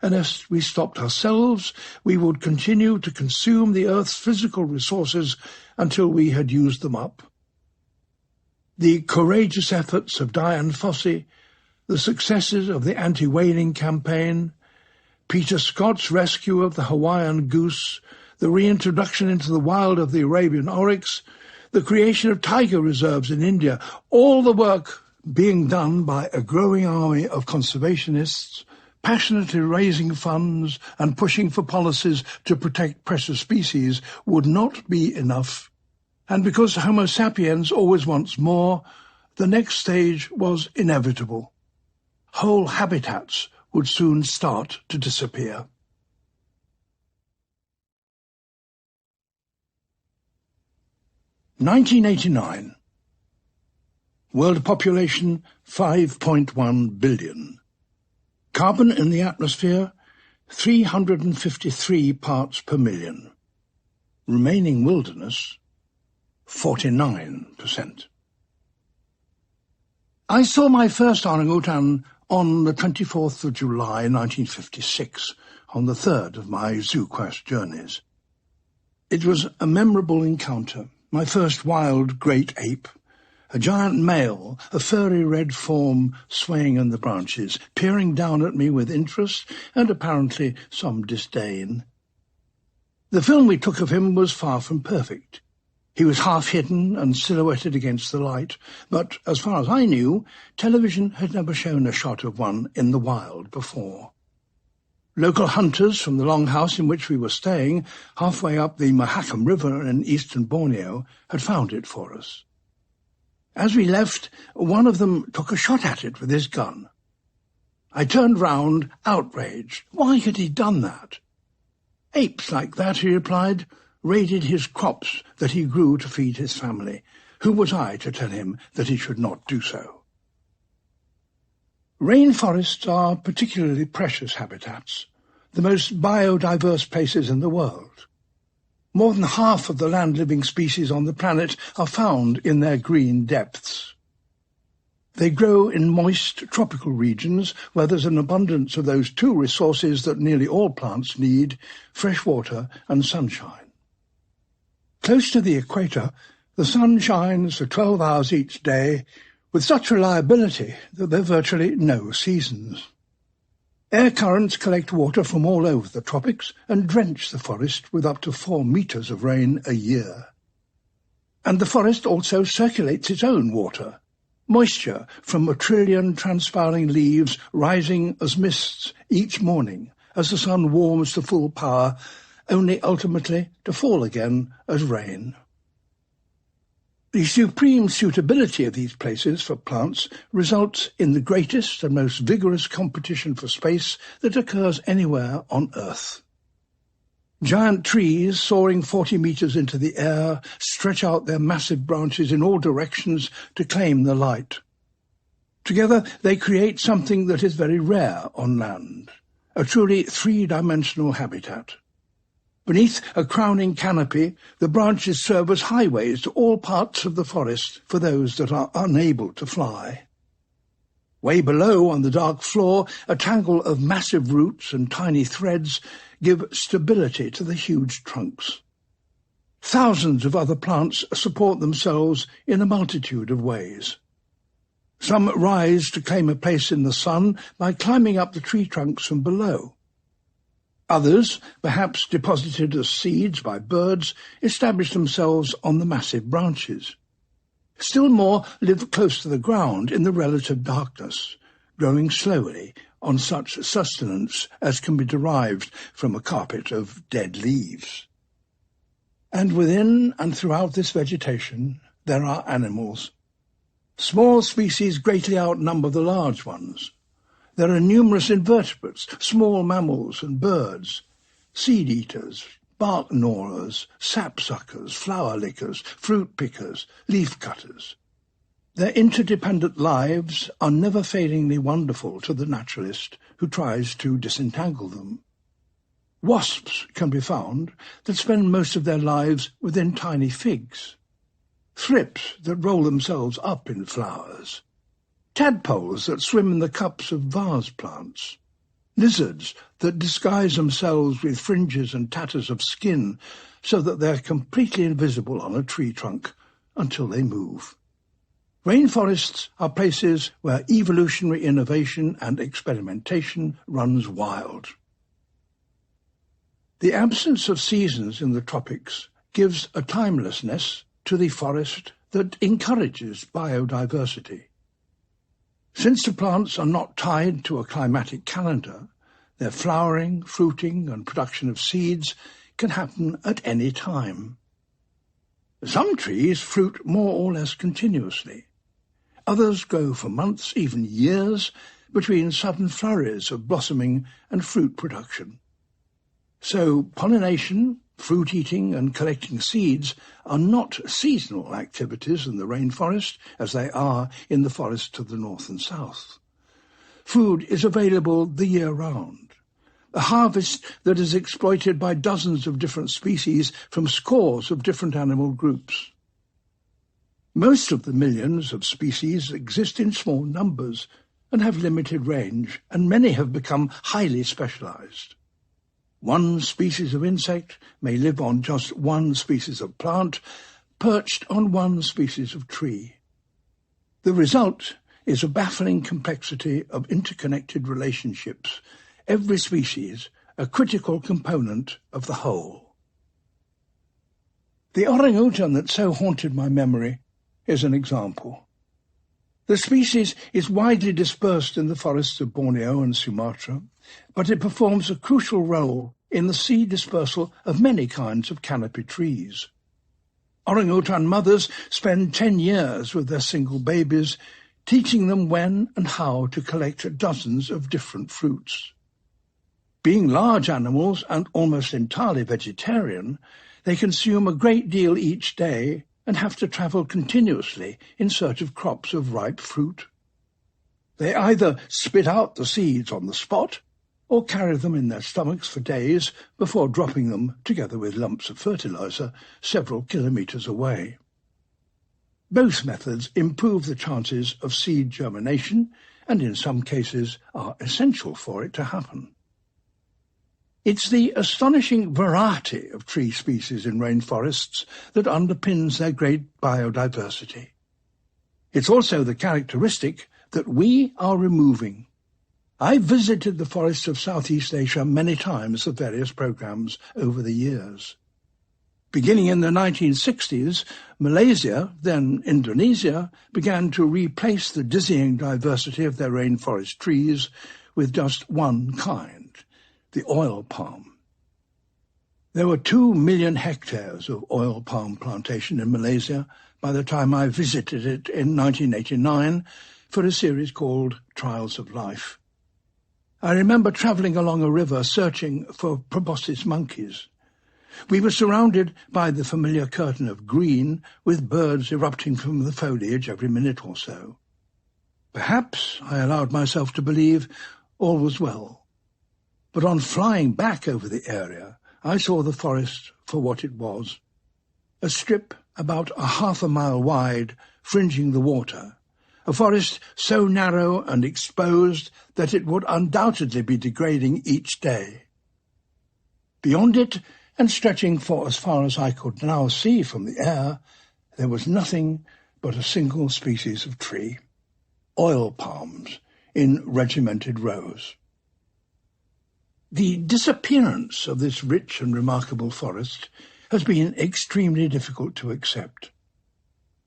Unless we stopped ourselves, we would continue to consume the Earth's physical resources until we had used them up. The courageous efforts of Dian Fossey, the successes of the anti-whaling campaign, Peter Scott's rescue of the Hawaiian goose, the reintroduction into the wild of the Arabian oryx, the creation of tiger reserves in India, all the work being done by a growing army of conservationists, passionately raising funds and pushing for policies to protect precious species would not be enough. And because Homo sapiens always wants more, the next stage was inevitable. Whole habitats would soon start to disappear. (1989). World population 5.1 billion. Carbon in the atmosphere 353 parts per million. Remaining wilderness 49%. I saw my first orangutan on the 24th of July 1956, on the third of my ZooQuest journeys. It was a memorable encounter, my first wild great ape, a giant male, a furry red form swaying in the branches, peering down at me with interest and apparently some disdain. The film we took of him was far from perfect. He was half-hidden and silhouetted against the light, but, as far as I knew, television had never shown a shot of one in the wild before. Local hunters from the longhouse in which we were staying, halfway up the Mahakam River in eastern Borneo, had found it for us. As we left, one of them took a shot at it with his gun. I turned round, outraged. Why had he done that? Apes like that, he replied, raided his crops that he grew to feed his family. Who was I to tell him that he should not do so? Rainforests are particularly precious habitats, the most biodiverse places in the world. More than half of the land-living species on the planet are found in their green depths. They grow in moist tropical regions where there's an abundance of those two resources that nearly all plants need, fresh water and sunshine. Close to the equator, the sun shines for 12 hours each day with such reliability that there are virtually no seasons. Air currents collect water from all over the tropics and drench the forest with up to 4 meters of rain a year. And the forest also circulates its own water, moisture from 1 trillion transpiring leaves rising as mists each morning as the sun warms to full power, only ultimately to fall again as rain. The supreme suitability of these places for plants results in the greatest and most vigorous competition for space that occurs anywhere on Earth. Giant trees, soaring 40 meters into the air, stretch out their massive branches in all directions to claim the light. Together they create something that is very rare on land, a truly three-dimensional habitat. Beneath a crowning canopy, the branches serve as highways to all parts of the forest for those that are unable to fly. Way below, on the dark floor, a tangle of massive roots and tiny threads give stability to the huge trunks. Thousands of other plants support themselves in a multitude of ways. Some rise to claim a place in the sun by climbing up the tree trunks from below. Others, perhaps deposited as seeds by birds, establish themselves on the massive branches. Still more live close to the ground in the relative darkness, growing slowly on such sustenance as can be derived from a carpet of dead leaves. And within and throughout this vegetation there are animals. Small species greatly outnumber the large ones. There are numerous invertebrates, small mammals and birds, seed-eaters, bark gnawers, sapsuckers, flower lickers, fruit pickers, leaf cutters. Their interdependent lives are never-failingly wonderful to the naturalist who tries to disentangle them. Wasps can be found that spend most of their lives within tiny figs, thrips that roll themselves up in flowers, tadpoles that swim in the cups of vase plants, lizards that disguise themselves with fringes and tatters of skin so that they're completely invisible on a tree trunk until they move. Rainforests are places where evolutionary innovation and experimentation runs wild. The absence of seasons in the tropics gives a timelessness to the forest that encourages biodiversity. Since the plants are not tied to a climatic calendar, their flowering, fruiting, and production of seeds can happen at any time. Some trees fruit more or less continuously. Others grow for months, even years, between sudden flurries of blossoming and fruit production. So pollination, fruit eating, and collecting seeds are not seasonal activities in the rainforest as they are in the forests to the north and south. Food is available the year round, a harvest that is exploited by dozens of different species from scores of different animal groups. Most of the millions of species exist in small numbers and have limited range, and many have become highly specialized. One species of insect may live on just one species of plant, perched on one species of tree. The result is a baffling complexity of interconnected relationships, every species a critical component of the whole. The orangutan that so haunted my memory is an example. The species is widely dispersed in the forests of Borneo and Sumatra, but it performs a crucial role in the seed dispersal of many kinds of canopy trees. Orangutan mothers spend 10 years with their single babies, teaching them when and how to collect dozens of different fruits. Being large animals and almost entirely vegetarian, they consume a great deal each day and have to travel continuously in search of crops of ripe fruit. They either spit out the seeds on the spot or carry them in their stomachs for days before dropping them, together with lumps of fertilizer, several kilometers away. Both methods improve the chances of seed germination and in some cases are essential for it to happen. It's the astonishing variety of tree species in rainforests that underpins their great biodiversity. It's also the characteristic that we are removing. I've visited the forests of Southeast Asia many times for various programs over the years. Beginning in the 1960s, Malaysia, then Indonesia, began to replace the dizzying diversity of their rainforest trees with just one kind, the oil palm. There were 2 million hectares of oil palm plantation in Malaysia by the time I visited it in 1989 for a series called Trials of Life. I remember travelling along a river searching for proboscis monkeys. We were surrounded by the familiar curtain of green, with birds erupting from the foliage every minute or so. Perhaps, I allowed myself to believe, all was well. But on flying back over the area, I saw the forest for what it was. A strip about a half a mile wide, fringing the water. A forest so narrow and exposed that it would undoubtedly be degrading each day. Beyond it, and stretching for as far as I could now see from the air, there was nothing but a single species of tree, oil palms, in regimented rows. The disappearance of this rich and remarkable forest has been extremely difficult to accept.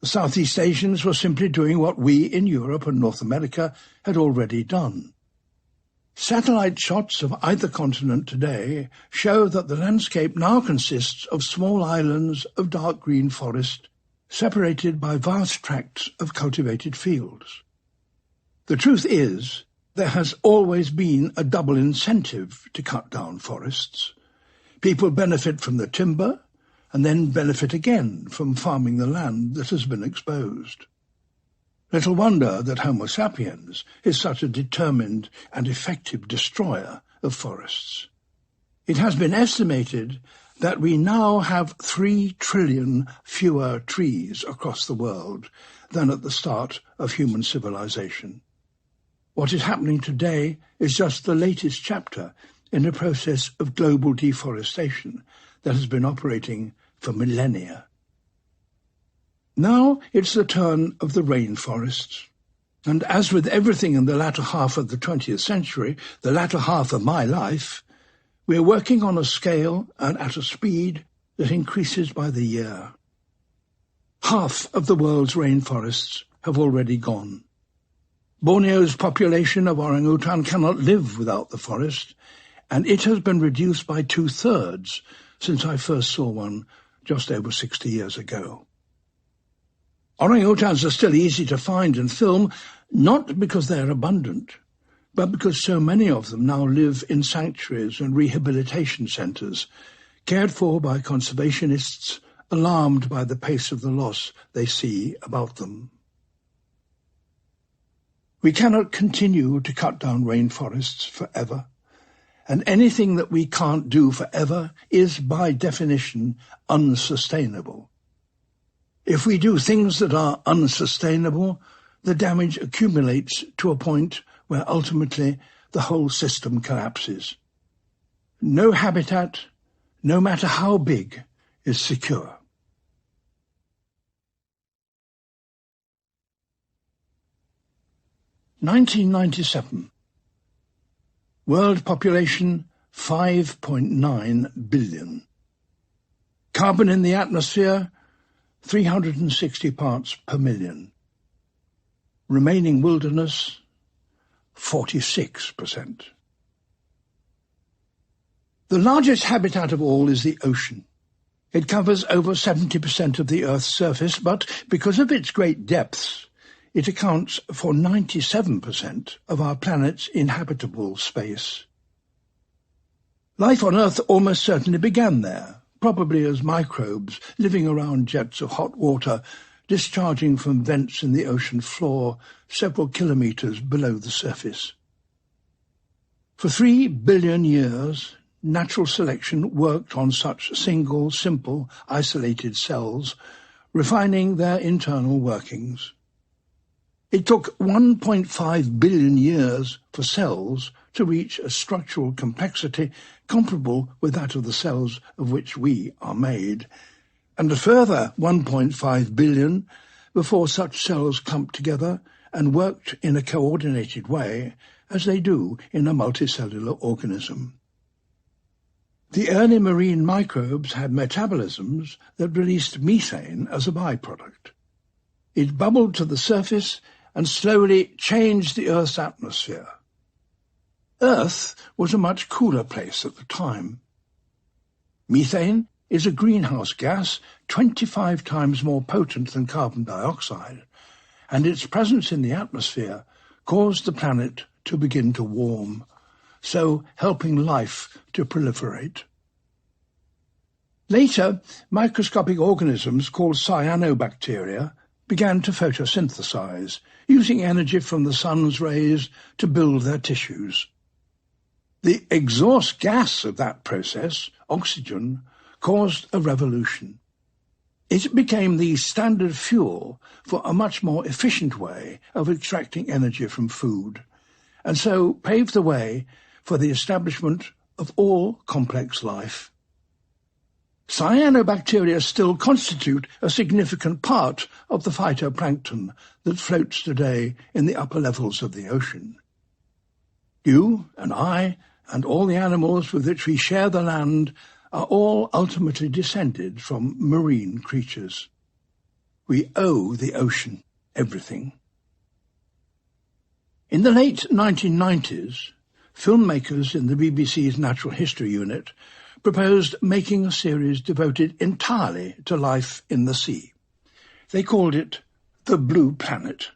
The Southeast Asians were simply doing what we in Europe and North America had already done. Satellite shots of either continent today show that the landscape now consists of small islands of dark green forest, separated by vast tracts of cultivated fields. The truth is, there has always been a double incentive to cut down forests. People benefit from the timber, and then benefit again from farming the land that has been exposed. Little wonder that Homo sapiens is such a determined and effective destroyer of forests. It has been estimated that we now have 3 trillion fewer trees across the world than at the start of human civilization. What is happening today is just the latest chapter in a process of global deforestation that has been operating for millennia. Now it's the turn of the rainforests, and as with everything in the latter half of the 20th century, the latter half of my life, we are working on a scale and at a speed that increases by the year. Half of the world's rainforests have already gone. Borneo's population of orangutan cannot live without the forest, and it has been reduced by 2/3 since I first saw one just over 60 years ago. Orangutans are still easy to find and film, not because they are abundant, but because so many of them now live in sanctuaries and rehabilitation centres, cared for by conservationists, alarmed by the pace of the loss they see about them. We cannot continue to cut down rainforests forever, and anything that we can't do forever is, by definition, unsustainable. If we do things that are unsustainable, the damage accumulates to a point where ultimately the whole system collapses. No habitat, no matter how big, is secure. (1997). World population 5.9 billion. Carbon in the atmosphere 360 parts per million. Remaining wilderness 46%. The largest habitat of all is the ocean. It covers over 70% of the Earth's surface, but because of its great depths, it accounts for 97% of our planet's inhabitable space. Life on Earth almost certainly began there, probably as microbes living around jets of hot water discharging from vents in the ocean floor several kilometers below the surface. For 3 billion years, natural selection worked on such single, simple, isolated cells, refining their internal workings. It took 1.5 billion years for cells to reach a structural complexity comparable with that of the cells of which we are made, and a further 1.5 billion before such cells clumped together and worked in a coordinated way, as they do in a multicellular organism. The early marine microbes had metabolisms that released methane as a byproduct. It bubbled to the surface and slowly changed the Earth's atmosphere. Earth was a much cooler place at the time. Methane is a greenhouse gas 25 times more potent than carbon dioxide, and its presence in the atmosphere caused the planet to begin to warm, so helping life to proliferate. Later, microscopic organisms called cyanobacteria began to photosynthesize, using energy from the sun's rays to build their tissues. The exhaust gas of that process, oxygen, caused a revolution. It became the standard fuel for a much more efficient way of extracting energy from food, and so paved the way for the establishment of all complex life. Cyanobacteria still constitute a significant part of the phytoplankton that floats today in the upper levels of the ocean. You and I and all the animals with which we share the land are all ultimately descended from marine creatures. We owe the ocean everything. In the late 1990s, filmmakers in the BBC's Natural History Unit proposed making a series devoted entirely to life in the sea. They called it The Blue Planet.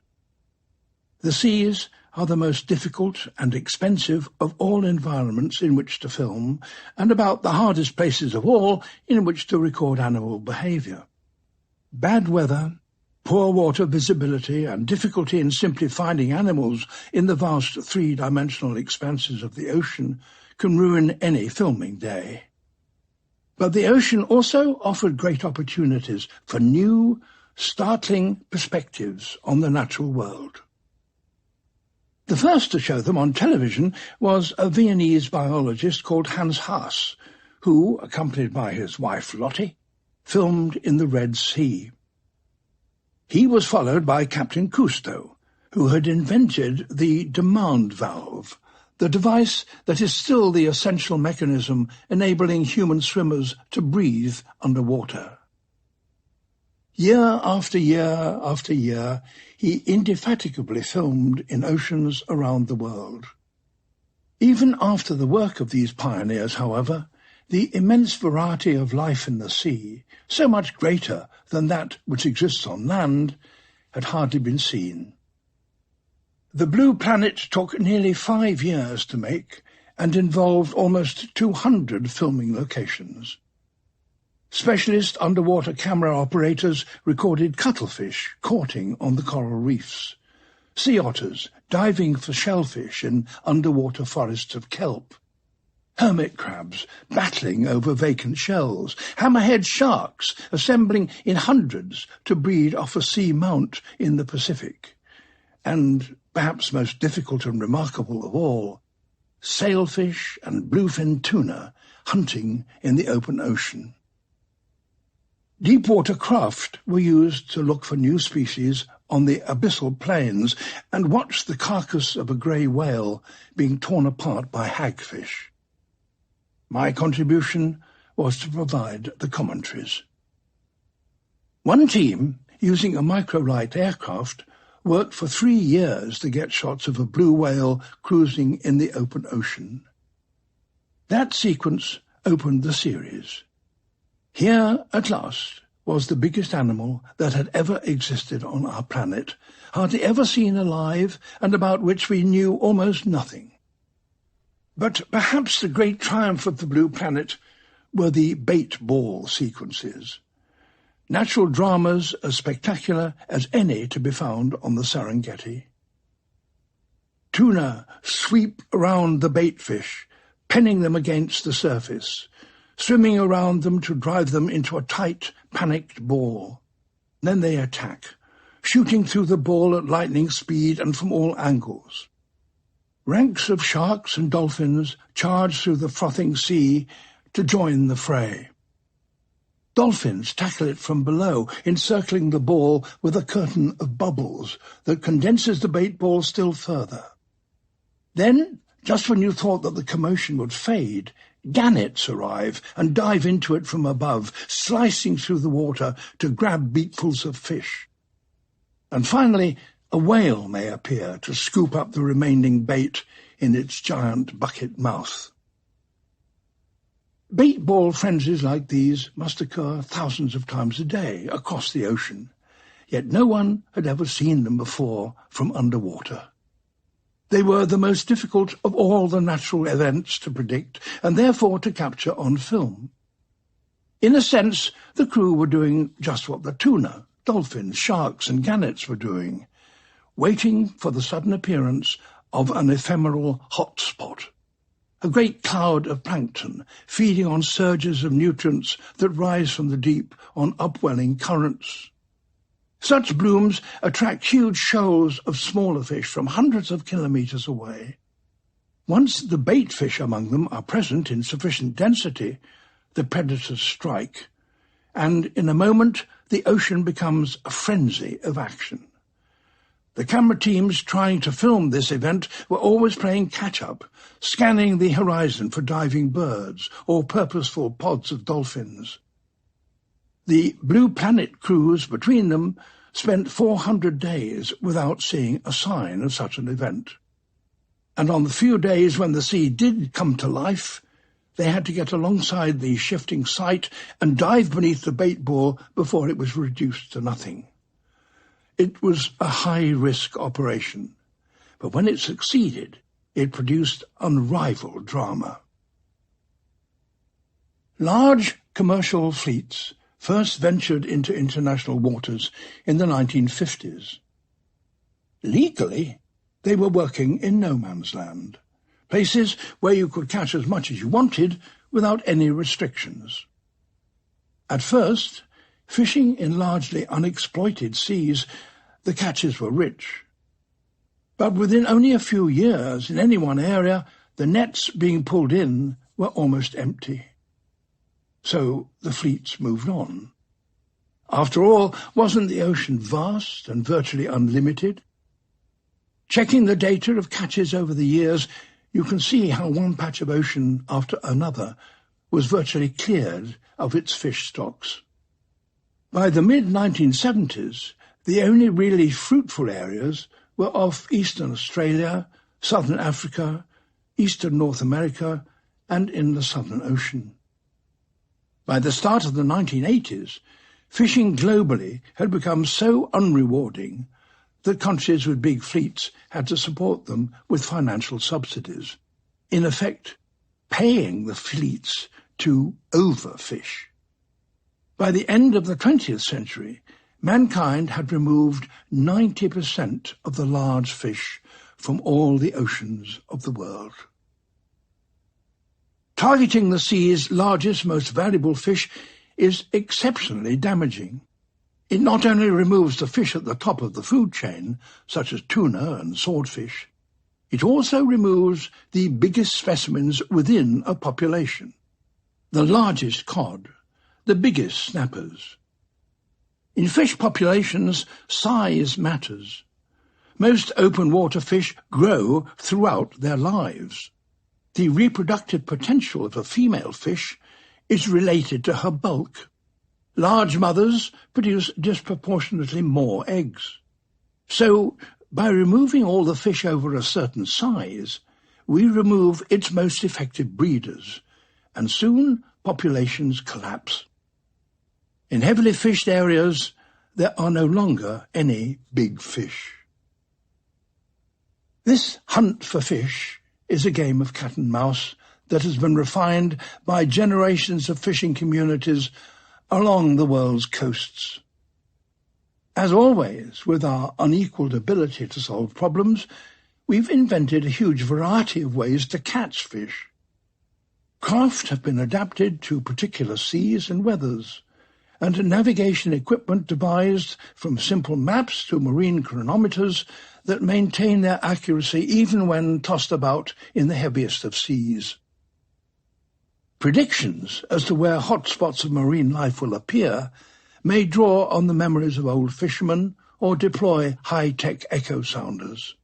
The seas are the most difficult and expensive of all environments in which to film, and about the hardest places of all in which to record animal behaviour. Bad weather, poor water visibility, and difficulty in simply finding animals in the vast three-dimensional expanses of the ocean can ruin any filming day. But the ocean also offered great opportunities for new, startling perspectives on the natural world. The first to show them on television was a Viennese biologist called Hans Haas, who, accompanied by his wife Lottie, filmed in the Red Sea. He was followed by Captain Cousteau, who had invented the demand valve, the device that is still the essential mechanism enabling human swimmers to breathe underwater. Year after year after year, he indefatigably filmed in oceans around the world. Even after the work of these pioneers, however, the immense variety of life in the sea, so much greater than that which exists on land, had hardly been seen. The Blue Planet took nearly 5 years to make and involved almost 200 filming locations. Specialist underwater camera operators recorded cuttlefish courting on the coral reefs, sea otters diving for shellfish in underwater forests of kelp, hermit crabs battling over vacant shells, hammerhead sharks assembling in hundreds to breed off a sea mount in the Pacific, and, perhaps most difficult and remarkable of all, sailfish and bluefin tuna hunting in the open ocean. Deep-water craft were used to look for new species on the abyssal plains and watch the carcass of a grey whale being torn apart by hagfish. My contribution was to provide the commentaries. One team, using a microlight aircraft, worked for 3 years to get shots of a blue whale cruising in the open ocean. That sequence opened the series. Here, at last, was the biggest animal that had ever existed on our planet, hardly ever seen alive, and about which we knew almost nothing. But perhaps the great triumph of the Blue Planet were the bait ball sequences. Natural dramas as spectacular as any to be found on the Serengeti. Tuna sweep around the baitfish, penning them against the surface, swimming around them to drive them into a tight, panicked ball. Then they attack, shooting through the ball at lightning speed and from all angles. Ranks of sharks and dolphins charge through the frothing sea to join the fray. Dolphins tackle it from below, encircling the ball with a curtain of bubbles that condenses the bait ball still further. Then, just when you thought that the commotion would fade, gannets arrive and dive into it from above, slicing through the water to grab beakfuls of fish. And finally, a whale may appear to scoop up the remaining bait in its giant bucket mouth. Bait ball frenzies like these must occur thousands of times a day across the ocean, yet no one had ever seen them before from underwater. They were the most difficult of all the natural events to predict and therefore to capture on film. In a sense, the crew were doing just what the tuna, dolphins, sharks and gannets were doing, waiting for the sudden appearance of an ephemeral hot spot, a great cloud of plankton feeding on surges of nutrients that rise from the deep on upwelling currents. Such blooms attract huge shoals of smaller fish from hundreds of kilometers away. Once the bait fish among them are present in sufficient density, the predators strike, and in a moment the ocean becomes a frenzy of action. The camera teams trying to film this event were always playing catch-up, scanning the horizon for diving birds or purposeful pods of dolphins. The Blue Planet crews between them spent 400 days without seeing a sign of such an event. And on the few days when the sea did come to life, they had to get alongside the shifting sight and dive beneath the bait ball before it was reduced to nothing. It was a high-risk operation, but when it succeeded, it produced unrivaled drama. Large commercial fleets first ventured into international waters in the 1950s. Legally, they were working in no man's land, places where you could catch as much as you wanted without any restrictions. At first, fishing in largely unexploited seas, the catches were rich. But within only a few years, in any one area, the nets being pulled in were almost empty. So the fleets moved on. After all, wasn't the ocean vast and virtually unlimited? Checking the data of catches over the years, you can see how one patch of ocean after another was virtually cleared of its fish stocks. By the mid-1970s, the only really fruitful areas were off eastern Australia, southern Africa, eastern North America, and in the Southern Ocean. By the start of the 1980s, fishing globally had become so unrewarding that countries with big fleets had to support them with financial subsidies, in effect paying the fleets to overfish. By the end of the 20th century, mankind had removed 90% of the large fish from all the oceans of the world. Targeting the sea's largest, most valuable fish is exceptionally damaging. It not only removes the fish at the top of the food chain, such as tuna and swordfish, it also removes the biggest specimens within a population, the largest cod, the biggest snappers. In fish populations, size matters. Most open water fish grow throughout their lives. The reproductive potential of a female fish is related to her bulk. Large mothers produce disproportionately more eggs. So, by removing all the fish over a certain size, we remove its most effective breeders, and soon populations collapse. In heavily fished areas, there are no longer any big fish. This hunt for fish is a game of cat and mouse that has been refined by generations of fishing communities along the world's coasts. As always, with our unequalled ability to solve problems, we've invented a huge variety of ways to catch fish. Craft have been adapted to particular seas and weathers, and navigation equipment devised from simple maps to marine chronometers that maintain their accuracy even when tossed about in the heaviest of seas. Predictions as to where hotspots of marine life will appear may draw on the memories of old fishermen or deploy high-tech echo sounders.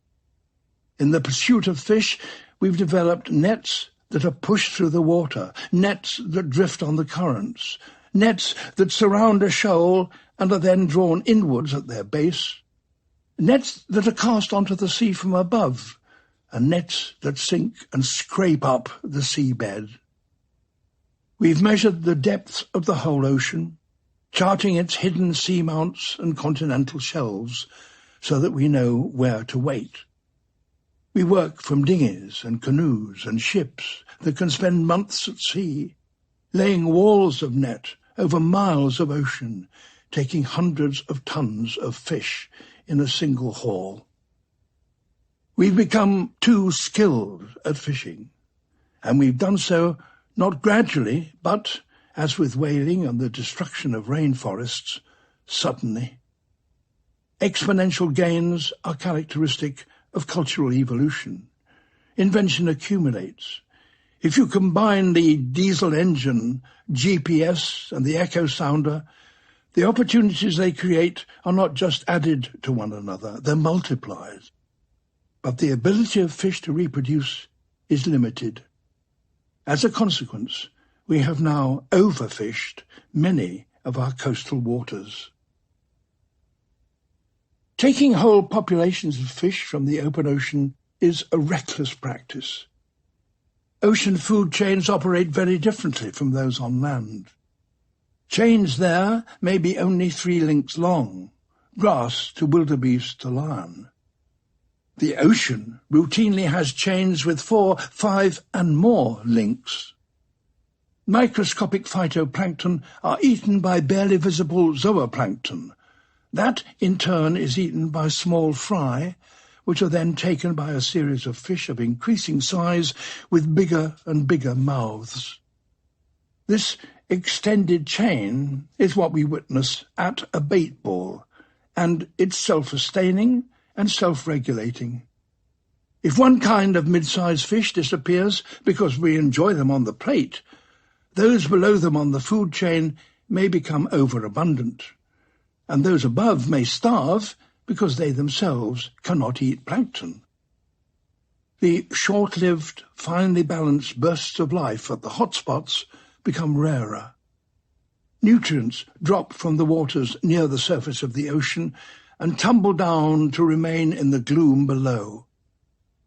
In the pursuit of fish, we've developed nets that are pushed through the water, nets that drift on the currents, nets that surround a shoal and are then drawn inwards at their base, nets that are cast onto the sea from above, and nets that sink and scrape up the seabed. We've measured the depth of the whole ocean, charting its hidden seamounts and continental shelves so that we know where to wait. We work from dinghies and canoes and ships that can spend months at sea, laying walls of net over miles of ocean, taking hundreds of tons of fish in a single haul. We've become too skilled at fishing, and we've done so not gradually, but, as with whaling and the destruction of rainforests, suddenly. Exponential gains are characteristic of cultural evolution. Invention accumulates. If you combine the diesel engine, GPS, and the echo sounder, the opportunities they create are not just added to one another, they're multiplied. But the ability of fish to reproduce is limited. As a consequence, we have now overfished many of our coastal waters. Taking whole populations of fish from the open ocean is a reckless practice. Ocean food chains operate very differently from those on land. Chains there may be only 3 links long, grass to wildebeest to lion. The ocean routinely has chains with 4, 5 and more links. Microscopic phytoplankton are eaten by barely visible zooplankton. That, in turn, is eaten by small fry, which are then taken by a series of fish of increasing size with bigger and bigger mouths. This extended chain is what we witness at a bait ball, and it's self-sustaining and self-regulating. If one kind of mid-sized fish disappears because we enjoy them on the plate, those below them on the food chain may become overabundant, and those above may starve because they themselves cannot eat plankton. The short-lived, finely balanced bursts of life at the hotspots become rarer. Nutrients drop from the waters near the surface of the ocean and tumble down to remain in the gloom below,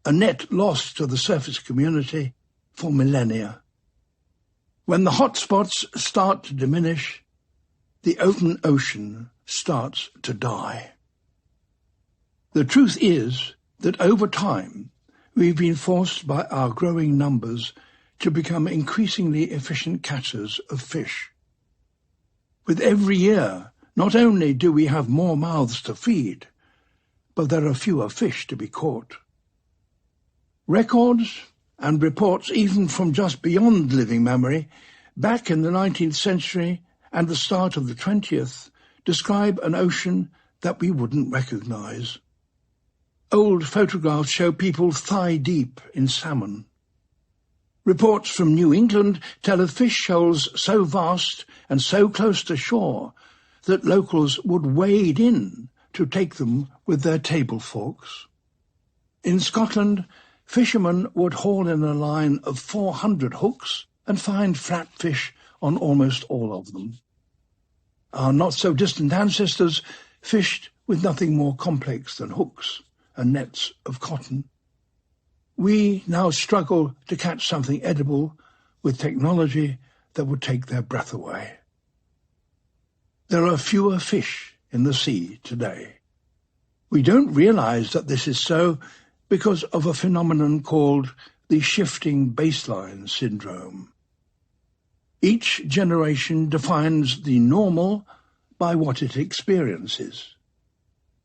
a net loss to the surface community for millennia. When the hotspots start to diminish, the open ocean starts to die. The truth is that over time, we've been forced by our growing numbers to become increasingly efficient catchers of fish. With every year, not only do we have more mouths to feed, but there are fewer fish to be caught. Records and reports even from just beyond living memory, back in the 19th century and the start of the 20th, describe an ocean that we wouldn't recognize. Old photographs show people thigh-deep in salmon. Reports from New England tell of fish shoals so vast and so close to shore that locals would wade in to take them with their table forks. In Scotland, fishermen would haul in a line of 400 hooks and find flatfish on almost all of them. Our not-so-distant ancestors fished with nothing more complex than hooks and nets of cotton. We now struggle to catch something edible with technology that would take their breath away. There are fewer fish in the sea today. We don't realize that this is so because of a phenomenon called the shifting baseline syndrome. Each generation defines the normal by what it experiences.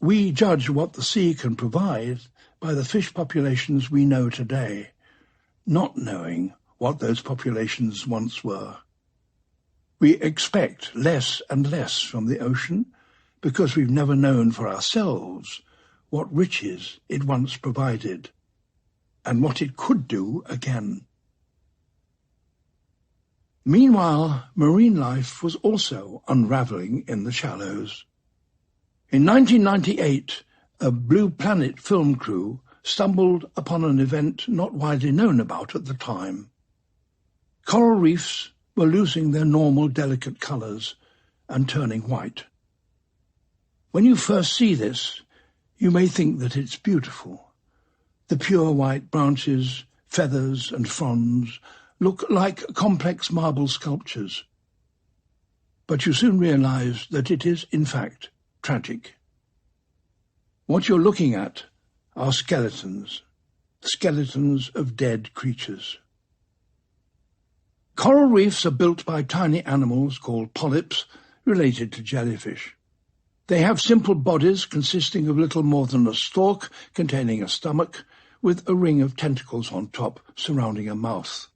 We judge what the sea can provide by the fish populations we know today, not knowing what those populations once were. We expect less and less from the ocean because we've never known for ourselves what riches it once provided and what it could do again. Meanwhile, marine life was also unravelling in the shallows. In 1998, a Blue Planet film crew stumbled upon an event not widely known about at the time. Coral reefs were losing their normal delicate colours and turning white. When you first see this, you may think that it's beautiful. The pure white branches, feathers and fronds look like complex marble sculptures. But you soon realise that it is, in fact, tragic. What you're looking at are skeletons of dead creatures. Coral reefs are built by tiny animals called polyps, related to jellyfish. They have simple bodies consisting of little more than a stalk containing a stomach, with a ring of tentacles on top surrounding a mouth.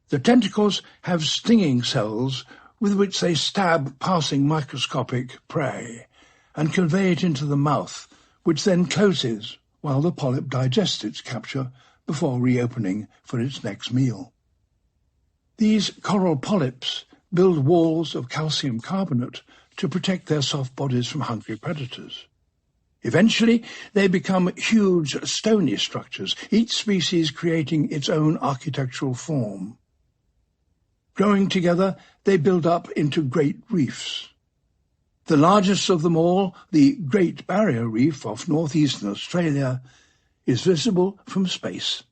The tentacles have stinging cells with which they stab passing microscopic prey and convey it into the mouth, which then closes while the polyp digests its capture before reopening for its next meal. These coral polyps build walls of calcium carbonate to protect their soft bodies from hungry predators. Eventually, they become huge stony structures, each species creating its own architectural form. Growing together, they build up into great reefs. The largest of them all, the Great Barrier Reef off northeastern Australia, is visible from space.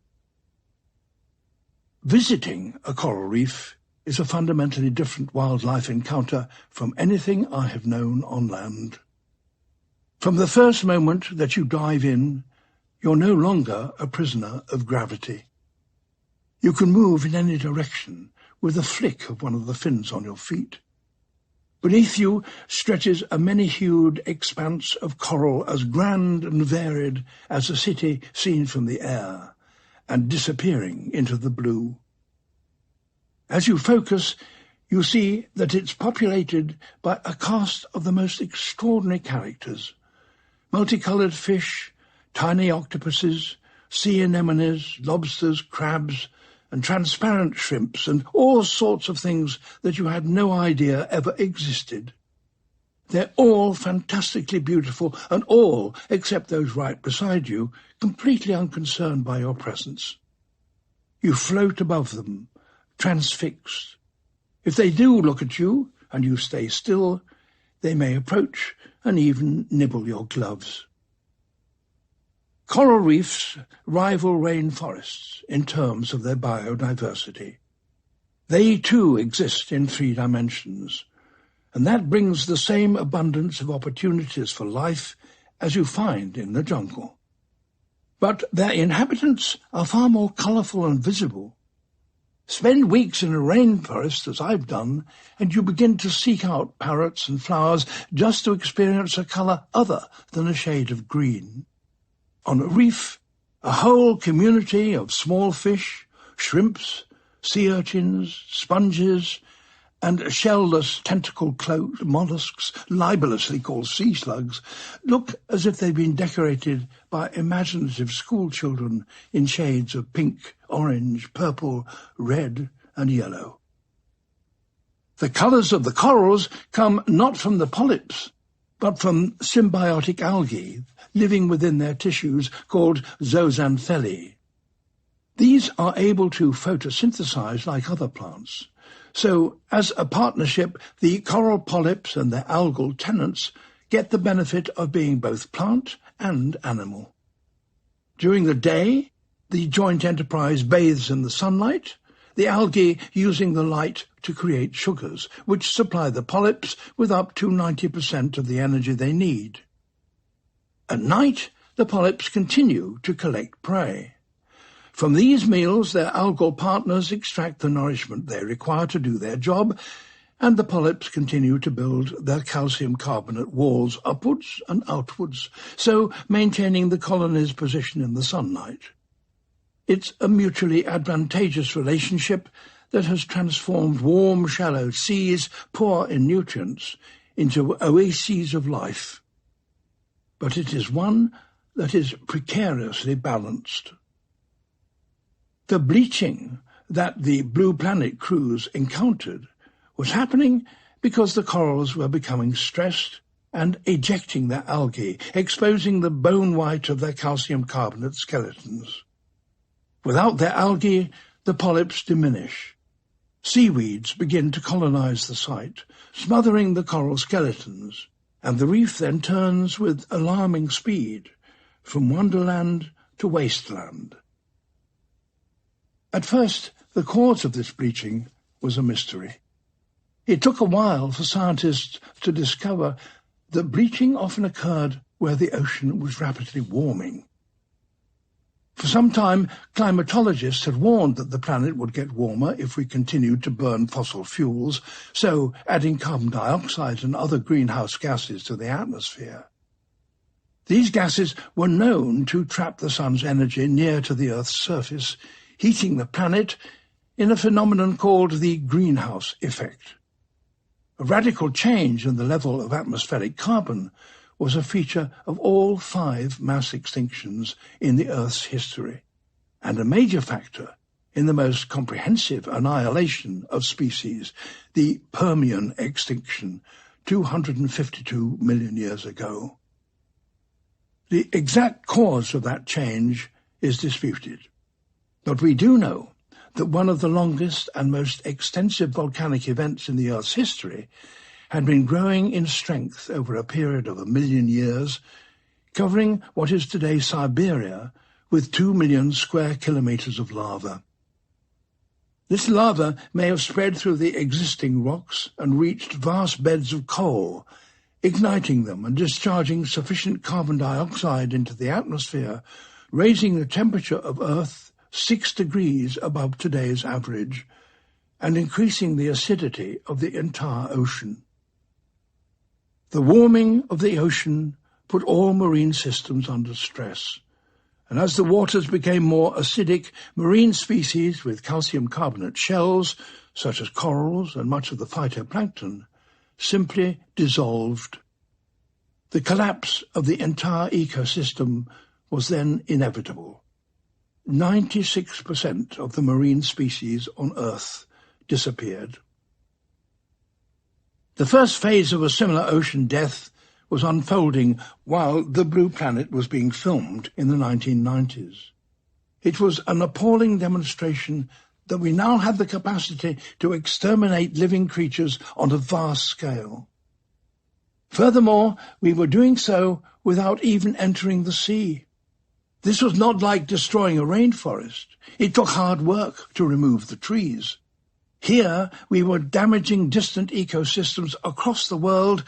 Visiting a coral reef is a fundamentally different wildlife encounter from anything I have known on land. From the first moment that you dive in, you're no longer a prisoner of gravity. You can move in any direction with a flick of one of the fins on your feet. Beneath you stretches a many-hued expanse of coral as grand and varied as a city seen from the air and disappearing into the blue. As you focus, you see that it's populated by a cast of the most extraordinary characters: multicolored fish, tiny octopuses, sea anemones, lobsters, crabs, and transparent shrimps, and all sorts of things that you had no idea ever existed. They're all fantastically beautiful, and all, except those right beside you, completely unconcerned by your presence. You float above them, transfixed. If they do look at you, and you stay still, they may approach and even nibble your gloves. Coral reefs rival rainforests in terms of their biodiversity. They too exist in 3 dimensions, and that brings the same abundance of opportunities for life as you find in the jungle. But their inhabitants are far more colourful and visible. Spend weeks in a rainforest, as I've done, and you begin to seek out parrots and flowers just to experience a colour other than a shade of green. On a reef, a whole community of small fish, shrimps, sea urchins, sponges, and shell-less tentacle-cloaked mollusks, libelously called sea slugs, look as if they've been decorated by imaginative schoolchildren in shades of pink, orange, purple, red, and yellow. The colours of the corals come not from the polyps, but from symbiotic algae living within their tissues called zooxanthellae. These are able to photosynthesize like other plants. So, as a partnership, the coral polyps and their algal tenants get the benefit of being both plant and animal. During the day, the joint enterprise bathes in the sunlight, the algae using the light to create sugars, which supply the polyps with up to 90% of the energy they need. At night, the polyps continue to collect prey. From these meals, their algal partners extract the nourishment they require to do their job, and the polyps continue to build their calcium carbonate walls upwards and outwards, so maintaining the colony's position in the sunlight. It's a mutually advantageous relationship that has transformed warm, shallow seas, poor in nutrients, into oases of life. But it is one that is precariously balanced. The bleaching that the Blue Planet crews encountered was happening because the corals were becoming stressed and ejecting their algae, exposing the bone white of their calcium carbonate skeletons. Without their algae, the polyps diminish. Seaweeds begin to colonize the site, smothering the coral skeletons, and the reef then turns with alarming speed from wonderland to wasteland. At first, the cause of this bleaching was a mystery. It took a while for scientists to discover that bleaching often occurred where the ocean was rapidly warming. For some time, climatologists had warned that the planet would get warmer if we continued to burn fossil fuels, so adding carbon dioxide and other greenhouse gases to the atmosphere. These gases were known to trap the sun's energy near to the Earth's surface, heating the planet in a phenomenon called the greenhouse effect. A radical change in the level of atmospheric carbon was a feature of all 5 mass extinctions in the Earth's history, and a major factor in the most comprehensive annihilation of species, the Permian extinction 252 million years ago. The exact cause of that change is disputed, but we do know that one of the longest and most extensive volcanic events in the Earth's history had been growing in strength over a period of 1 million years, covering what is today Siberia with 2 million square kilometers of lava. This lava may have spread through the existing rocks and reached vast beds of coal, igniting them and discharging sufficient carbon dioxide into the atmosphere, raising the temperature of Earth 6 degrees above today's average, and increasing the acidity of the entire ocean. The warming of the ocean put all marine systems under stress, and as the waters became more acidic, marine species with calcium carbonate shells, such as corals and much of the phytoplankton, simply dissolved. The collapse of the entire ecosystem was then inevitable. 96% of the marine species on Earth disappeared. The first phase of a similar ocean death was unfolding while The Blue Planet was being filmed in the 1990s. It was an appalling demonstration that we now had the capacity to exterminate living creatures on a vast scale. Furthermore, we were doing so without even entering the sea. This was not like destroying a rainforest. It took hard work to remove the trees. Here, we were damaging distant ecosystems across the world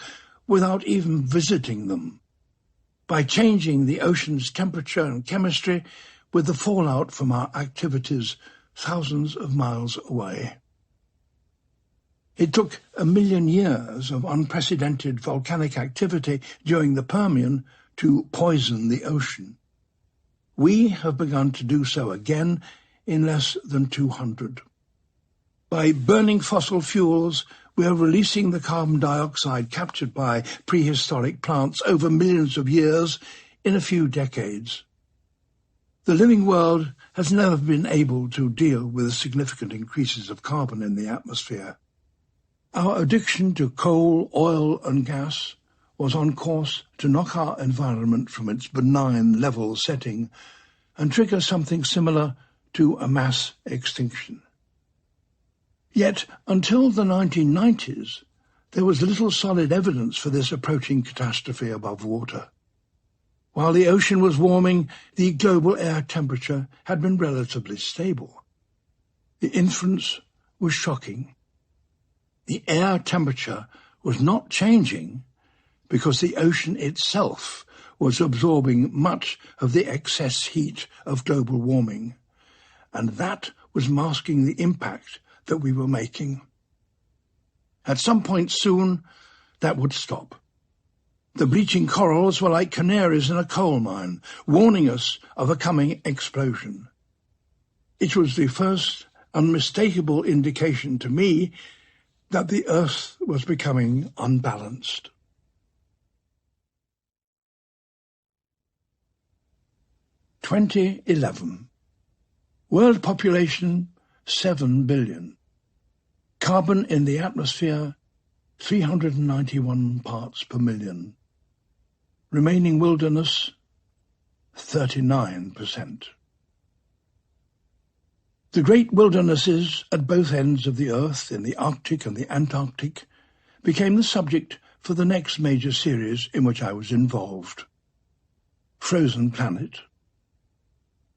without even visiting them, by changing the ocean's temperature and chemistry with the fallout from our activities thousands of miles away. It took 1 million years of unprecedented volcanic activity during the Permian to poison the ocean. We have begun to do so again in less than 200. By burning fossil fuels, we are releasing the carbon dioxide captured by prehistoric plants over millions of years in a few decades. The living world has never been able to deal with the significant increases of carbon in the atmosphere. Our addiction to coal, oil and gas was on course to knock our environment from its benign level setting and trigger something similar to a mass extinction. Yet, until the 1990s, there was little solid evidence for this approaching catastrophe above water. While the ocean was warming, the global air temperature had been relatively stable. The inference was shocking. The air temperature was not changing because the ocean itself was absorbing much of the excess heat of global warming, and that was masking the impact that we were making. At some point soon, that would stop. The bleaching corals were like canaries in a coal mine, warning us of a coming explosion. It was the first unmistakable indication to me that the Earth was becoming unbalanced. (2011) World population 7 billion. Carbon in the atmosphere 391 parts per million. Remaining wilderness 39%. The great wildernesses at both ends of the Earth, in the Arctic and the Antarctic, became the subject for the next major series in which I was involved. Frozen Planet.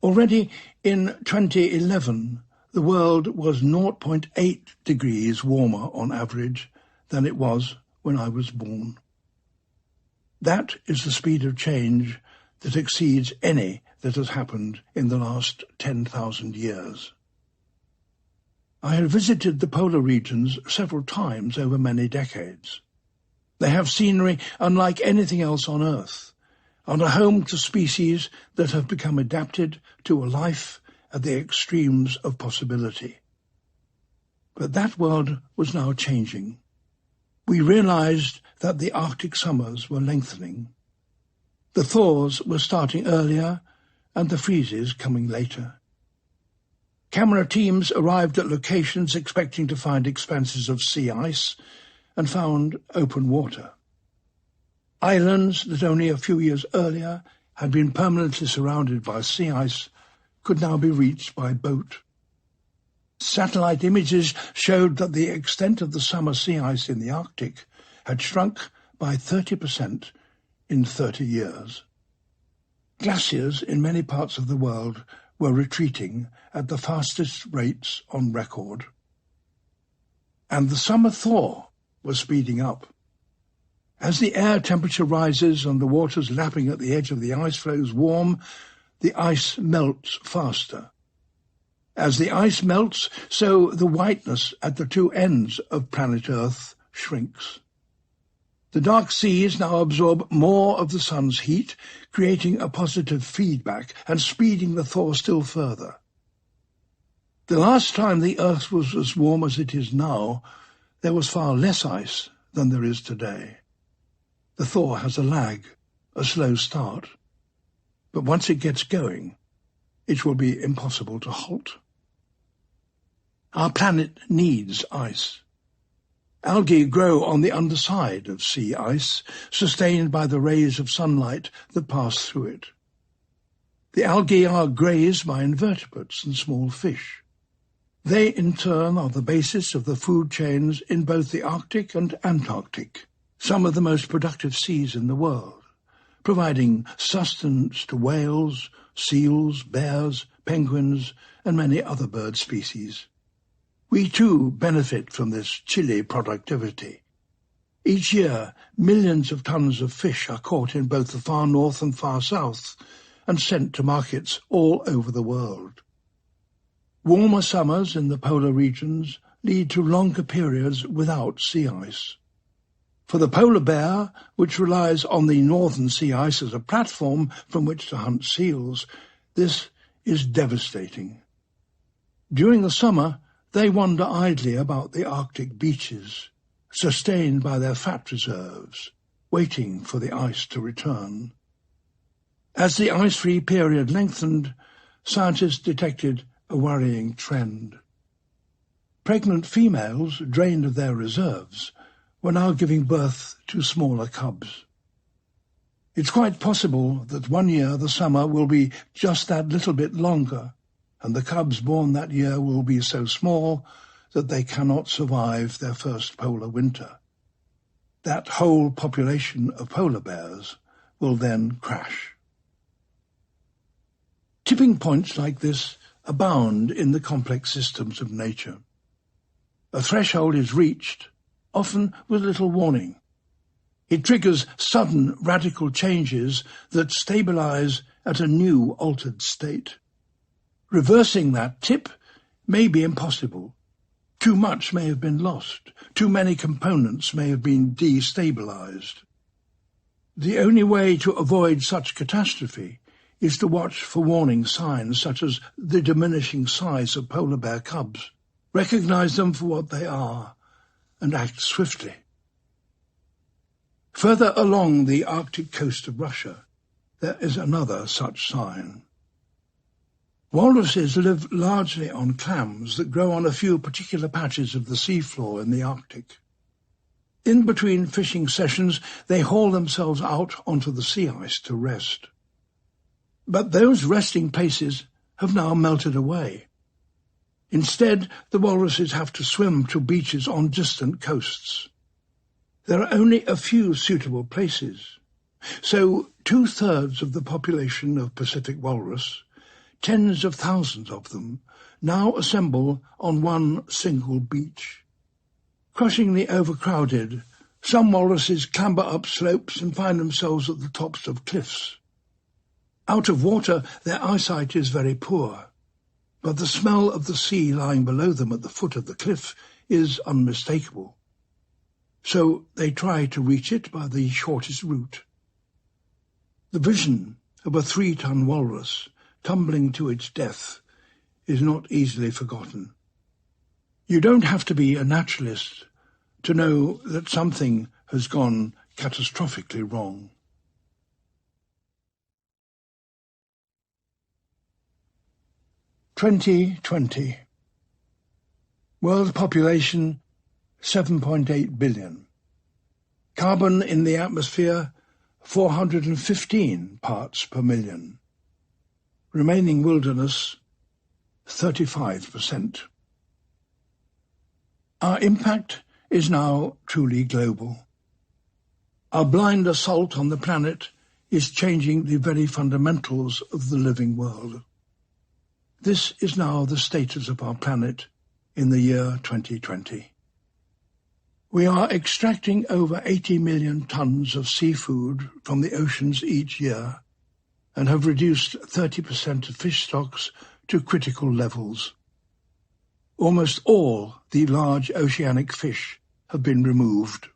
Already in 2011, the world was 0.8 degrees warmer on average than it was when I was born. That is the speed of change that exceeds any that has happened in the last 10,000 years. I have visited the polar regions several times over many decades. They have scenery unlike anything else on Earth, and are home to species that have become adapted to a life at the extremes of possibility. But that world was now changing. We realized that the Arctic summers were lengthening. The thaws were starting earlier and the freezes coming later. Camera teams arrived at locations expecting to find expanses of sea ice and found open water. Islands that only a few years earlier had been permanently surrounded by sea ice could now be reached by boat. Satellite images showed that the extent of the summer sea ice in the Arctic had shrunk by 30% in 30 years. Glaciers in many parts of the world were retreating at the fastest rates on record. And the summer thaw was speeding up. As the air temperature rises and the waters lapping at the edge of the ice floes warm, the ice melts faster. As the ice melts, so the whiteness at the two ends of planet Earth shrinks. The dark seas now absorb more of the sun's heat, creating a positive feedback and speeding the thaw still further. The last time the Earth was as warm as it is now, there was far less ice than there is today. The thaw has a lag, a slow start. But once it gets going, it will be impossible to halt. Our planet needs ice. Algae grow on the underside of sea ice, sustained by the rays of sunlight that pass through it. The algae are grazed by invertebrates and small fish. They, in turn, are the basis of the food chains in both the Arctic and Antarctic, some of the most productive seas in the world, providing sustenance to whales, seals, bears, penguins, and many other bird species. We too benefit from this chilly productivity. Each year, millions of tons of fish are caught in both the far north and far south and sent to markets all over the world. Warmer summers in the polar regions lead to longer periods without sea ice. For the polar bear, which relies on the northern sea ice as a platform from which to hunt seals, this is devastating. During the summer, they wander idly about the Arctic beaches, sustained by their fat reserves, waiting for the ice to return. As the ice-free period lengthened, scientists detected a worrying trend. Pregnant females, drained of their reserves, were now giving birth to smaller cubs. It's quite possible that one year the summer will be just that little bit longer, and the cubs born that year will be so small that they cannot survive their first polar winter. That whole population of polar bears will then crash. Tipping points like this abound in the complex systems of nature. A threshold is reached, often with little warning. It triggers sudden radical changes that stabilize at a new altered state. Reversing that tip may be impossible. Too much may have been lost. Too many components may have been destabilized. The only way to avoid such catastrophe is to watch for warning signs such as the diminishing size of polar bear cubs, recognize them for what they are, and act swiftly. Further along the Arctic coast of Russia, there is another such sign. Walruses live largely on clams that grow on a few particular patches of the seafloor in the Arctic. In between fishing sessions, they haul themselves out onto the sea ice to rest. But those resting places have now melted away. Instead, the walruses have to swim to beaches on distant coasts. There are only a few suitable places. So 2/3 of the population of Pacific walrus, tens of thousands of them, now assemble on one single beach. Crushingly overcrowded, some walruses clamber up slopes and find themselves at the tops of cliffs. Out of water, their eyesight is very poor, but the smell of the sea lying below them at the foot of the cliff is unmistakable. So they try to reach it by the shortest route. The vision of a 3-ton walrus tumbling to its death is not easily forgotten. You don't have to be a naturalist to know that something has gone catastrophically wrong. (2020) World population 7.8 billion. Carbon in the atmosphere 415 parts per million. Remaining wilderness 35%. Our impact is now truly global. Our blind assault on the planet is changing the very fundamentals of the living world. This is now the status of our planet in the year 2020. We are extracting over 80 million tons of seafood from the oceans each year and have reduced 30% of fish stocks to critical levels. Almost all the large oceanic fish have been removed.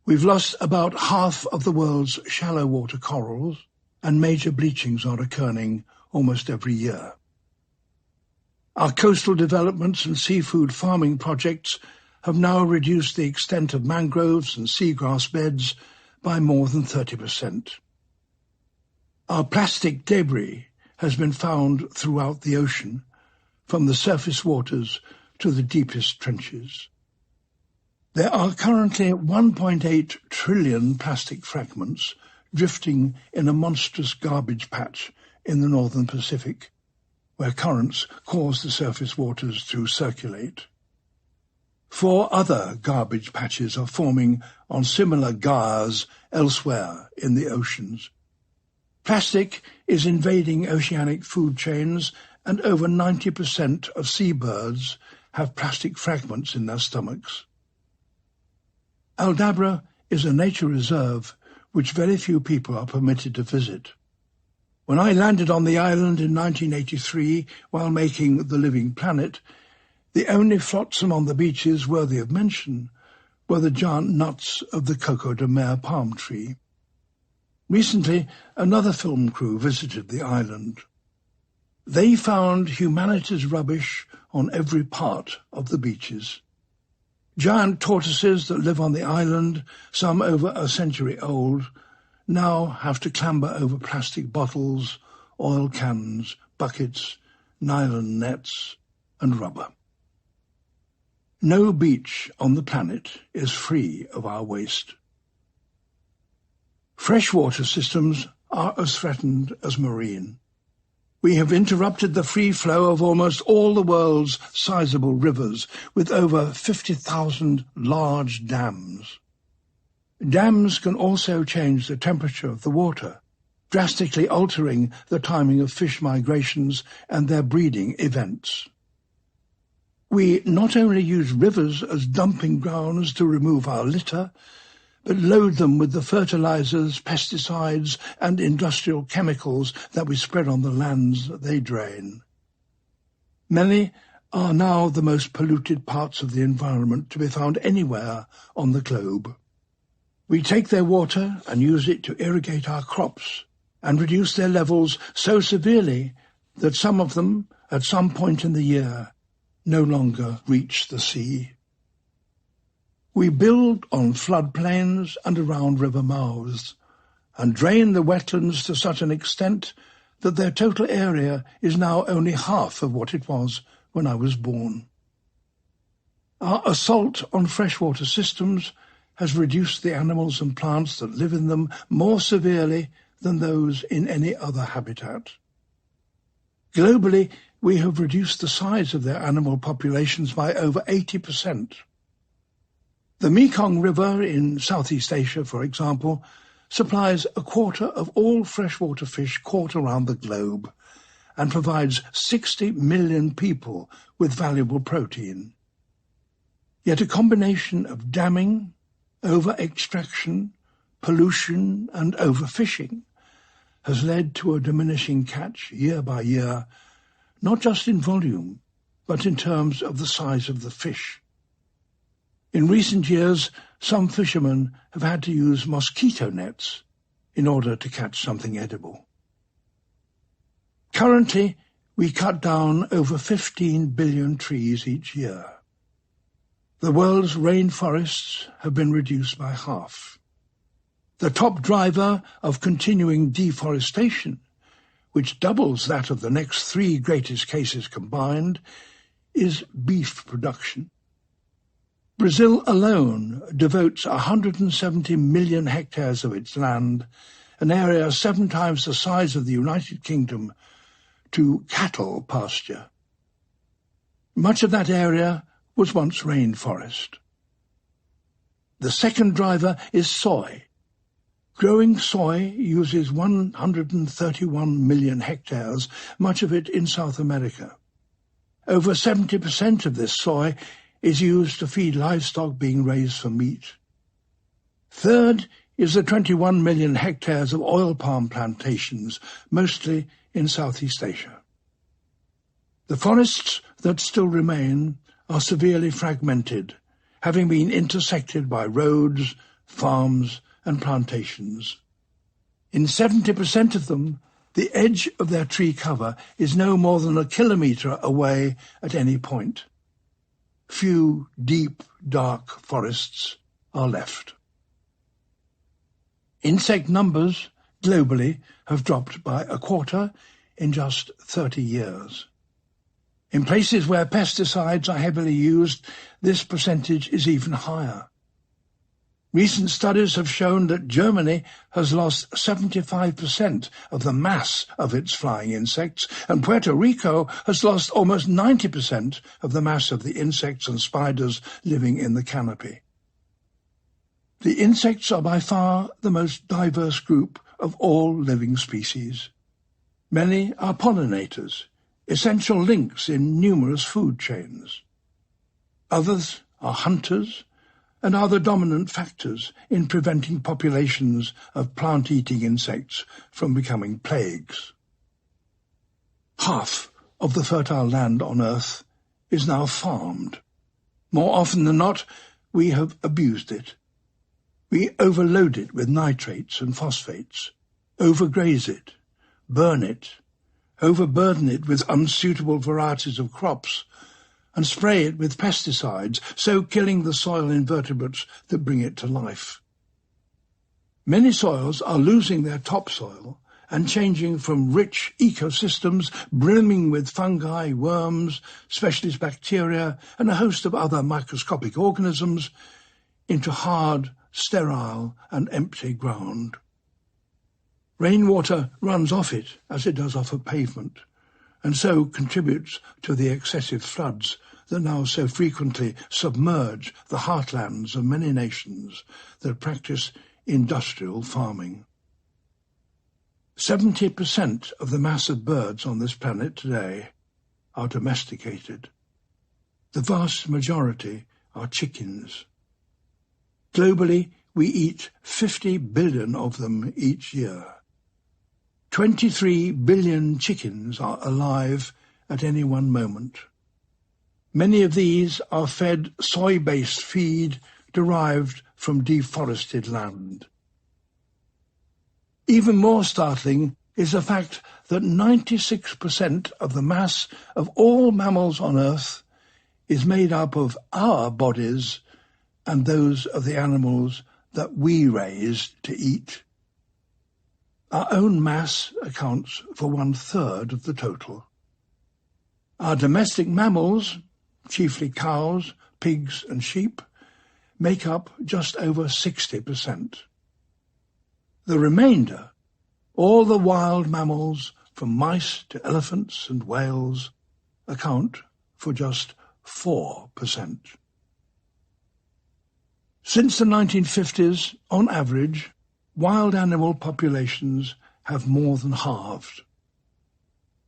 We've lost about half of the world's shallow water corals, and major bleachings are occurring almost every year. Our coastal developments and seafood farming projects have now reduced the extent of mangroves and seagrass beds by more than 30%. Our plastic debris has been found throughout the ocean, from the surface waters to the deepest trenches. There are currently 1.8 trillion plastic fragments drifting in a monstrous garbage patch in the northern Pacific, where currents cause the surface waters to circulate. 4 other garbage patches are forming on similar gyres elsewhere in the oceans. Plastic is invading oceanic food chains, and over 90% of seabirds have plastic fragments in their stomachs. Attenborough is a nature reserve which very few people are permitted to visit. When I landed on the island in 1983 while making The Living Planet, the only flotsam on the beaches worthy of mention were the giant nuts of the Coco de Mer palm tree. Recently, another film crew visited the island. They found humanity's rubbish on every part of the beaches. Giant tortoises that live on the island, some over a century old, now have to clamber over plastic bottles, oil cans, buckets, nylon nets, and rubber. No beach on the planet is free of our waste. Freshwater systems are as threatened as marine. We have interrupted the free flow of almost all the world's sizable rivers, with over 50,000 large dams. Dams can also change the temperature of the water, drastically altering the timing of fish migrations and their breeding events. We not only use rivers as dumping grounds to remove our litter, but load them with the fertilizers, pesticides, and industrial chemicals that we spread on the lands that they drain. Many are now the most polluted parts of the environment to be found anywhere on the globe. We take their water and use it to irrigate our crops and reduce their levels so severely that some of them, at some point in the year, no longer reach the sea. We build on floodplains and around river mouths, and drain the wetlands to such an extent that their total area is now only half of what it was when I was born. Our assault on freshwater systems has reduced the animals and plants that live in them more severely than those in any other habitat. Globally, we have reduced the size of their animal populations by over 80%. The Mekong River in Southeast Asia, for example, supplies a quarter of all freshwater fish caught around the globe and provides 60 million people with valuable protein. Yet a combination of damming, over-extraction, pollution and overfishing has led to a diminishing catch year by year, not just in volume, but in terms of the size of the fish. In recent years, some fishermen have had to use mosquito nets in order to catch something edible. Currently, we cut down over 15 billion trees each year. The world's rainforests have been reduced by half. The top driver of continuing deforestation, which doubles that of the next 3 greatest cases combined, is beef production. Brazil alone devotes 170 million hectares of its land, an area 7 times the size of the United Kingdom, to cattle pasture. Much of that area was once rainforest. The second driver is soy. Growing soy uses 131 million hectares, much of it in South America. Over 70% of this soy is used to feed livestock being raised for meat. Third is the 21 million hectares of oil palm plantations, mostly in Southeast Asia. The forests that still remain are severely fragmented, having been intersected by roads, farms, and plantations. In 70% of them, the edge of their tree cover is no more than a kilometre away at any point. Few deep, dark forests are left. Insect numbers, globally, have dropped by a quarter in just 30 years. In places where pesticides are heavily used, this percentage is even higher. Recent studies have shown that Germany has lost 75% of the mass of its flying insects, and Puerto Rico has lost almost 90% of the mass of the insects and spiders living in the canopy. The insects are by far the most diverse group of all living species. Many are pollinators, essential links in numerous food chains. Others are hunters and are the dominant factors in preventing populations of plant-eating insects from becoming plagues. Half of the fertile land on Earth is now farmed. More often than not, we have abused it. We overload it with nitrates and phosphates, overgraze it, burn it, overburden it with unsuitable varieties of crops, and spray it with pesticides, so killing the soil invertebrates that bring it to life. Many soils are losing their topsoil and changing from rich ecosystems brimming with fungi, worms, specialist bacteria, and a host of other microscopic organisms into hard, sterile, and empty ground. Rainwater runs off it as it does off a pavement, and so contributes to the excessive floods that now so frequently submerge the heartlands of many nations that practice industrial farming. 70% of the mass of birds on this planet today are domesticated. The vast majority are chickens. Globally, we eat 50 billion of them each year. 23 billion chickens are alive at any one moment. Many of these are fed soy-based feed derived from deforested land. Even more startling is the fact that 96% of the mass of all mammals on Earth is made up of our bodies and those of the animals that we raise to eat. Our own mass accounts for 1/3 of the total. Our domestic mammals, chiefly cows, pigs and sheep, make up just over 60%. The remainder, all the wild mammals from mice to elephants and whales, account for just 4%. Since the 1950s, on average, wild animal populations have more than halved.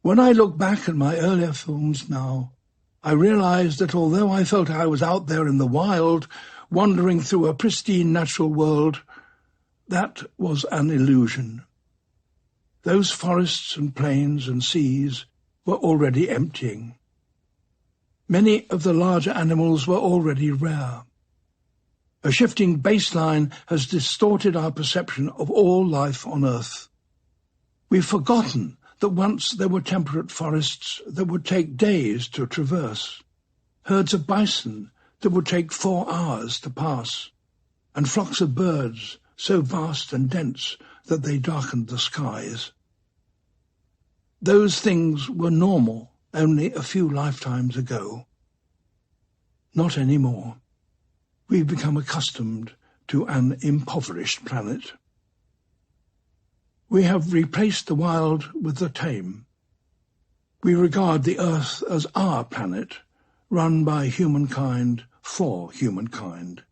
When I look back at my earlier films now, I realize that although I felt I was out there in the wild, wandering through a pristine natural world, that was an illusion. Those forests and plains and seas were already emptying. Many of the larger animals were already rare. A shifting baseline has distorted our perception of all life on Earth. We've forgotten that once there were temperate forests that would take days to traverse, herds of bison that would take 4 hours to pass, and flocks of birds so vast and dense that they darkened the skies. Those things were normal only a few lifetimes ago. Not anymore. We've become accustomed to an impoverished planet. We have replaced the wild with the tame. We regard the Earth as our planet, run by humankind for humankind.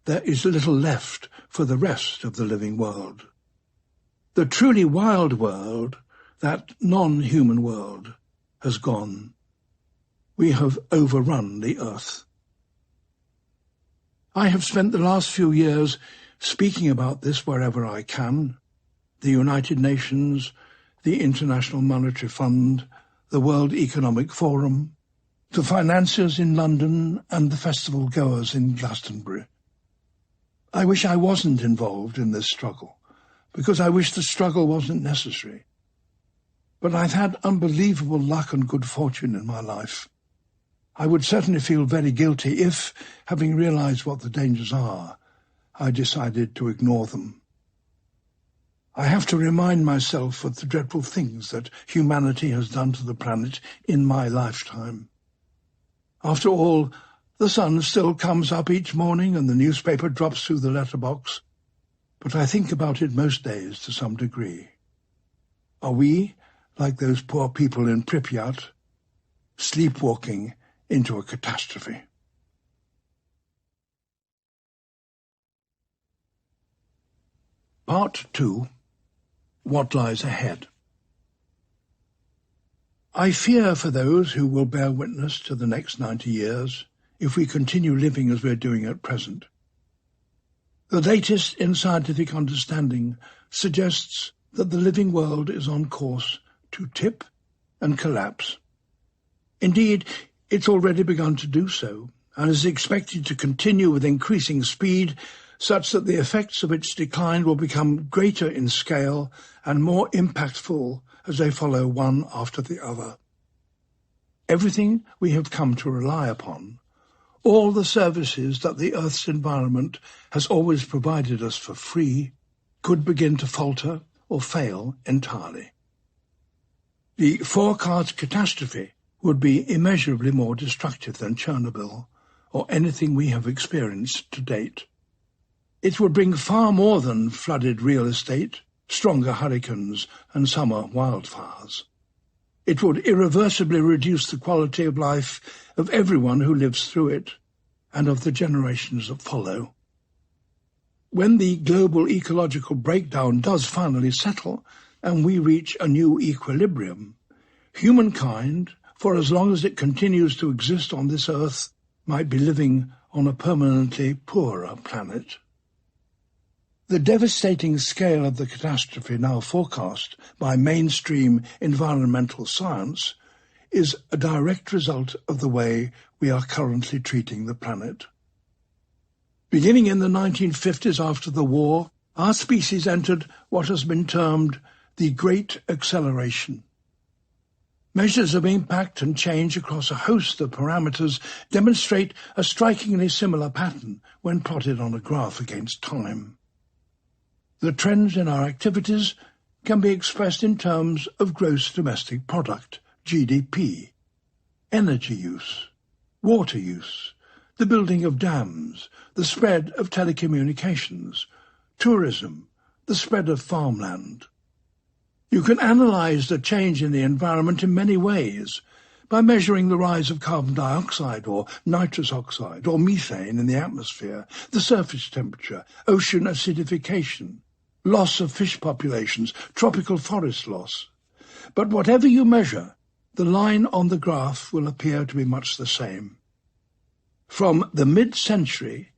There is little left for the rest of the living world. The truly wild world, that non-human world, has gone. We have overrun the earth. I have spent the last few years speaking about this wherever I can. The United Nations, the International Monetary Fund, the World Economic Forum, the financiers in London and the festival goers in Glastonbury. I wish I wasn't involved in this struggle, because I wish the struggle wasn't necessary. But I've had unbelievable luck and good fortune in my life. I would certainly feel very guilty if, having realized what the dangers are, I decided to ignore them. I have to remind myself of the dreadful things that humanity has done to the planet in my lifetime. After all, the sun still comes up each morning and the newspaper drops through the letterbox, but I think about it most days to some degree. Are we, like those poor people in Pripyat, sleepwalking into a catastrophe? Part 2. What lies ahead? I fear for those who will bear witness to the next 90 years if we continue living as we're doing at present. The latest in scientific understanding suggests that the living world is on course to tip and collapse. Indeed, it's already begun to do so, and is expected to continue with increasing speed, such that the effects of its decline will become greater in scale and more impactful as they follow one after the other. Everything we have come to rely upon, all the services that the Earth's environment has always provided us for free, could begin to falter or fail entirely. The forecast catastrophe would be immeasurably more destructive than Chernobyl or anything we have experienced to date. It would bring far more than flooded real estate, stronger hurricanes and summer wildfires. It would irreversibly reduce the quality of life of everyone who lives through it and of the generations that follow. When the global ecological breakdown does finally settle and we reach a new equilibrium, humankind, for as long as it continues to exist on this earth, might be living on a permanently poorer planet. The devastating scale of the catastrophe now forecast by mainstream environmental science is a direct result of the way we are currently treating the planet. Beginning in the 1950s after the war, our species entered what has been termed the Great Acceleration. Measures of impact and change across a host of parameters demonstrate a strikingly similar pattern when plotted on a graph against time. The trends in our activities can be expressed in terms of gross domestic product, GDP, energy use, water use, the building of dams, the spread of telecommunications, tourism, the spread of farmland. You can analyze the change in the environment in many ways, by measuring the rise of carbon dioxide or nitrous oxide or methane in the atmosphere, the surface temperature, ocean acidification, loss of fish populations, tropical forest loss. But whatever you measure, the line on the graph will appear to be much the same. From the mid-century,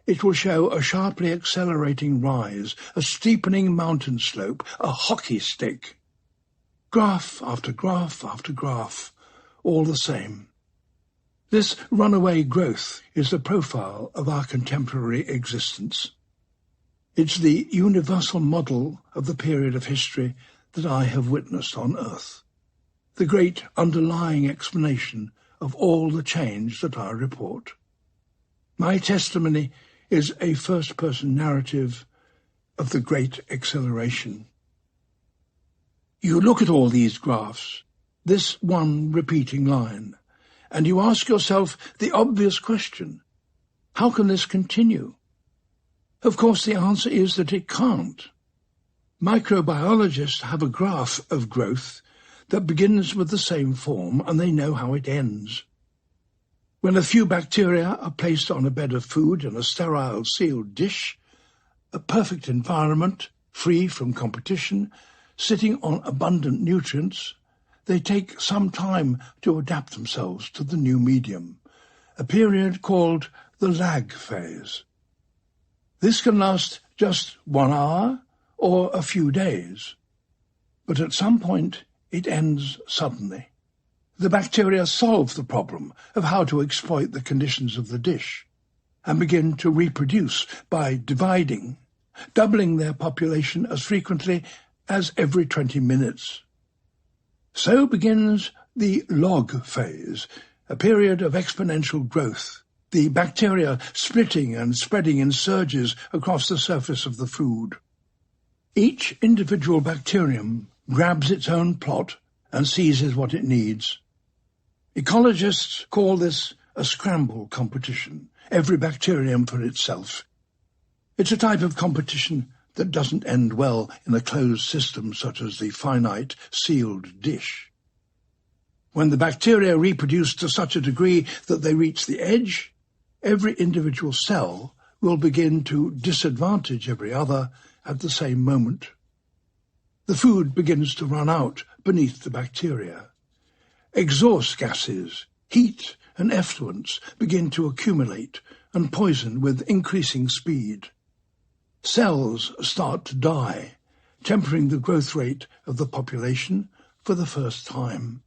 it will show a sharply accelerating rise, a steepening mountain slope, a hockey stick. Graph after graph after graph, all the same. This runaway growth is the profile of our contemporary existence. It's the universal model of the period of history that I have witnessed on Earth, the great underlying explanation of all the change that I report. My testimony is a first-person narrative of the Great Acceleration. You look at all these graphs, this one repeating line, and you ask yourself the obvious question: how can this continue? Of course, the answer is that it can't. Microbiologists have a graph of growth that begins with the same form, and they know how it ends. When a few bacteria are placed on a bed of food in a sterile sealed dish, a perfect environment, free from competition, sitting on abundant nutrients, they take some time to adapt themselves to the new medium, a period called the lag phase. This can last just 1 hour or a few days, but at some point it ends suddenly. The bacteria solve the problem of how to exploit the conditions of the dish and begin to reproduce by dividing, doubling their population as frequently as every 20 minutes. So begins the log phase, a period of exponential growth, the bacteria splitting and spreading in surges across the surface of the food. Each individual bacterium grabs its own plot and seizes what it needs. Ecologists call this a scramble competition, every bacterium for itself. It's a type of competition that doesn't end well in a closed system such as the finite sealed dish. When the bacteria reproduce to such a degree that they reach the edge, every individual cell will begin to disadvantage every other at the same moment. The food begins to run out beneath the bacteria. Exhaust gases, heat and effluents begin to accumulate and poison with increasing speed. Cells start to die, tempering the growth rate of the population for the first time.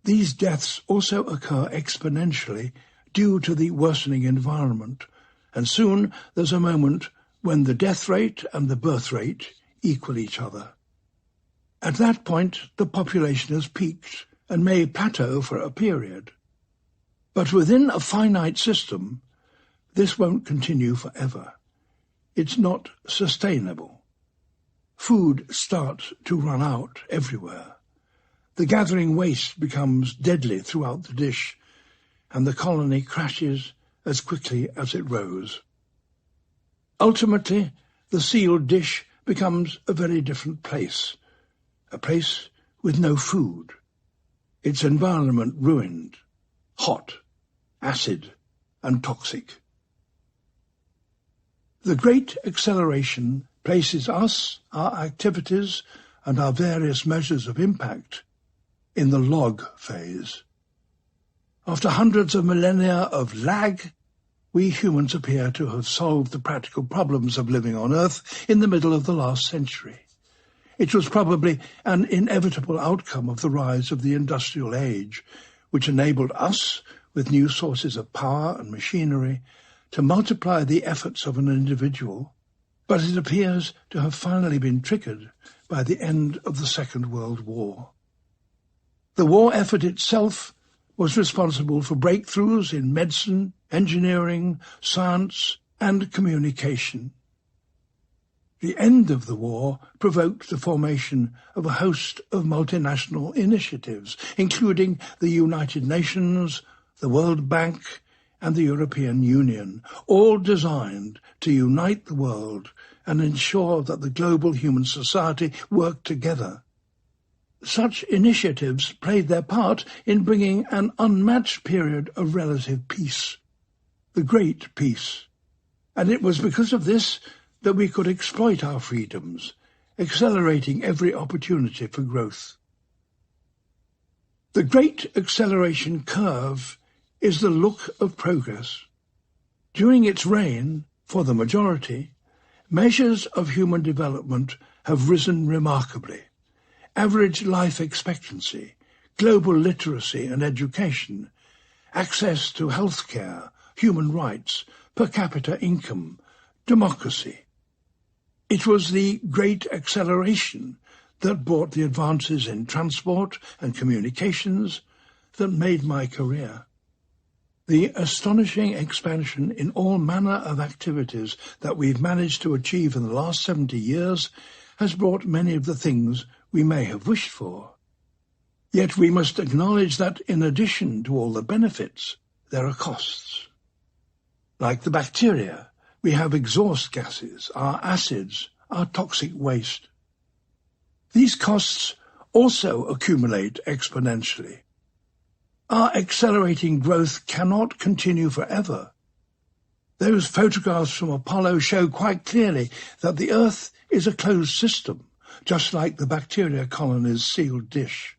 These deaths also occur exponentially due to the worsening environment, and soon there's a moment when the death rate and the birth rate equal each other. At that point, the population has peaked and may plateau for a period. But within a finite system, this won't continue forever. It's not sustainable. Food starts to run out everywhere. The gathering waste becomes deadly throughout the dish, and the colony crashes as quickly as it rose. Ultimately, the sealed dish becomes a very different place, a place with no food, its environment ruined, hot, acid, and toxic. The Great Acceleration places us, our activities, and our various measures of impact in the log phase. After hundreds of millennia of lag, we humans appear to have solved the practical problems of living on Earth in the middle of the last century. It was probably an inevitable outcome of the rise of the industrial age, which enabled us, with new sources of power and machinery, to multiply the efforts of an individual, but it appears to have finally been triggered by the end of the Second World War. The war effort itself was responsible for breakthroughs in medicine, engineering, science, and communication. The end of the war provoked the formation of a host of multinational initiatives, including the United Nations, the World Bank, and the European Union, all designed to unite the world and ensure that the global human society worked together. Such initiatives played their part in bringing an unmatched period of relative peace, the Great Peace, and it was because of this that we could exploit our freedoms, accelerating every opportunity for growth. The Great Acceleration curve is the look of progress. During its reign, for the majority, measures of human development have risen remarkably. Average life expectancy, global literacy and education, access to healthcare, human rights, per capita income, democracy. It was the Great Acceleration that brought the advances in transport and communications that made my career. The astonishing expansion in all manner of activities that we've managed to achieve in the last 70 years has brought many of the things we may have wished for. Yet we must acknowledge that in addition to all the benefits, there are costs. Like the bacteria, we have exhaust gases, our acids, our toxic waste. These costs also accumulate exponentially. Our accelerating growth cannot continue forever. Those photographs from Apollo show quite clearly that the Earth is a closed system, just like the bacteria colony's sealed dish.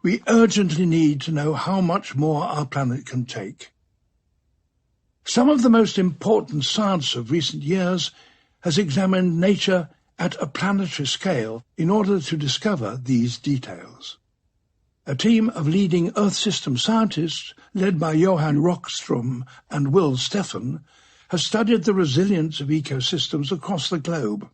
We urgently need to know how much more our planet can take. Some of the most important science of recent years has examined nature at a planetary scale in order to discover these details. A team of leading Earth system scientists, led by Johan Rockström and Will Steffen, has studied the resilience of ecosystems across the globe.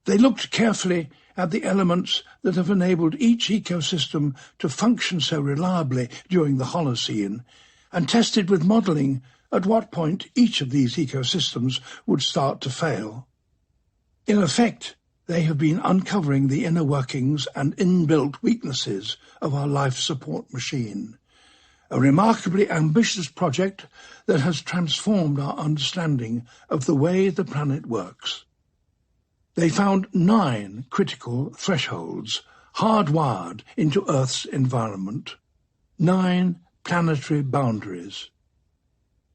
They looked carefully at the elements that have enabled each ecosystem to function so reliably during the Holocene, and tested with modelling at what point each of these ecosystems would start to fail. In effect, they have been uncovering the inner workings and inbuilt weaknesses of our life support machine, a remarkably ambitious project that has transformed our understanding of the way the planet works. They found 9 critical thresholds hardwired into Earth's environment, 9 planetary boundaries.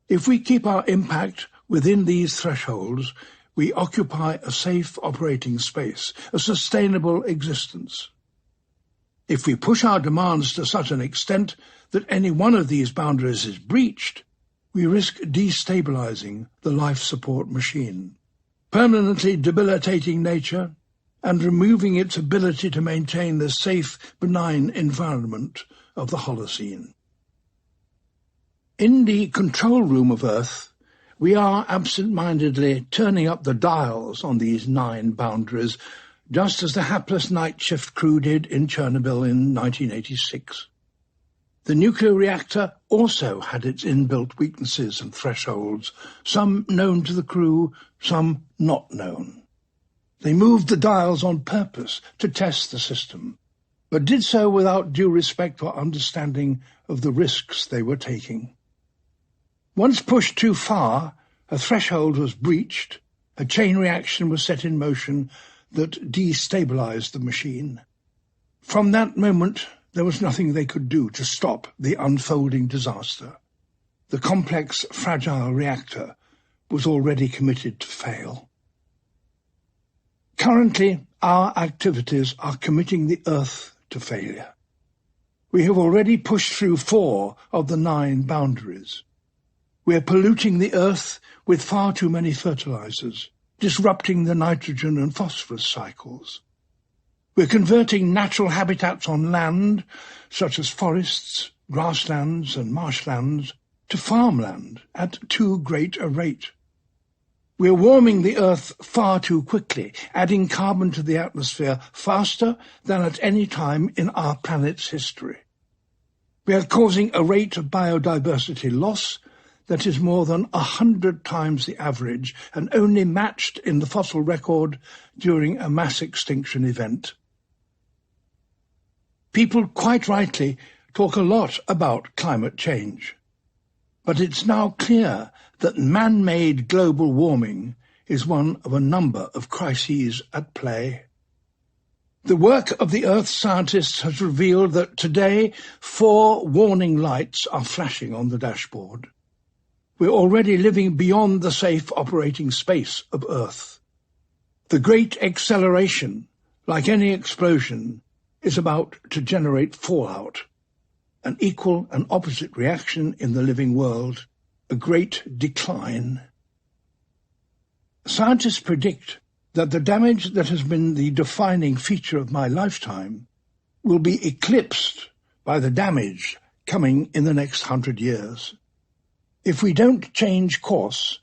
If we keep our impact within these thresholds, we occupy a safe operating space, a sustainable existence. If we push our demands to such an extent that any one of these boundaries is breached, we risk destabilizing the life support machine, permanently debilitating nature and removing its ability to maintain the safe, benign environment of the Holocene. In the control room of Earth, we are absent-mindedly turning up the dials on these 9 boundaries, just as the hapless night shift crew did in Chernobyl in 1986. The nuclear reactor also had its inbuilt weaknesses and thresholds, some known to the crew, some not known. They moved the dials on purpose to test the system, but did so without due respect or understanding of the risks they were taking. Once pushed too far, a threshold was breached, a chain reaction was set in motion that destabilized the machine. From that moment, there was nothing they could do to stop the unfolding disaster. The complex, fragile reactor was already committed to fail. Currently, our activities are committing the Earth to failure. We have already pushed through 4 of the 9 boundaries. We are polluting the Earth with far too many fertilizers, disrupting the nitrogen and phosphorus cycles. We're converting natural habitats on land, such as forests, grasslands and marshlands, to farmland at too great a rate. We're warming the Earth far too quickly, adding carbon to the atmosphere faster than at any time in our planet's history. We are causing a rate of biodiversity loss that is more than 100 times the average and only matched in the fossil record during a mass extinction event. People quite rightly talk a lot about climate change, but it's now clear that man-made global warming is one of a number of crises at play. The work of the Earth scientists has revealed that today 4 warning lights are flashing on the dashboard. We're already living beyond the safe operating space of Earth. The great acceleration, like any explosion, is about to generate fallout, an equal and opposite reaction in the living world, a great decline. Scientists predict that the damage that has been the defining feature of my lifetime will be eclipsed by the damage coming in the next 100 years. If we don't change course,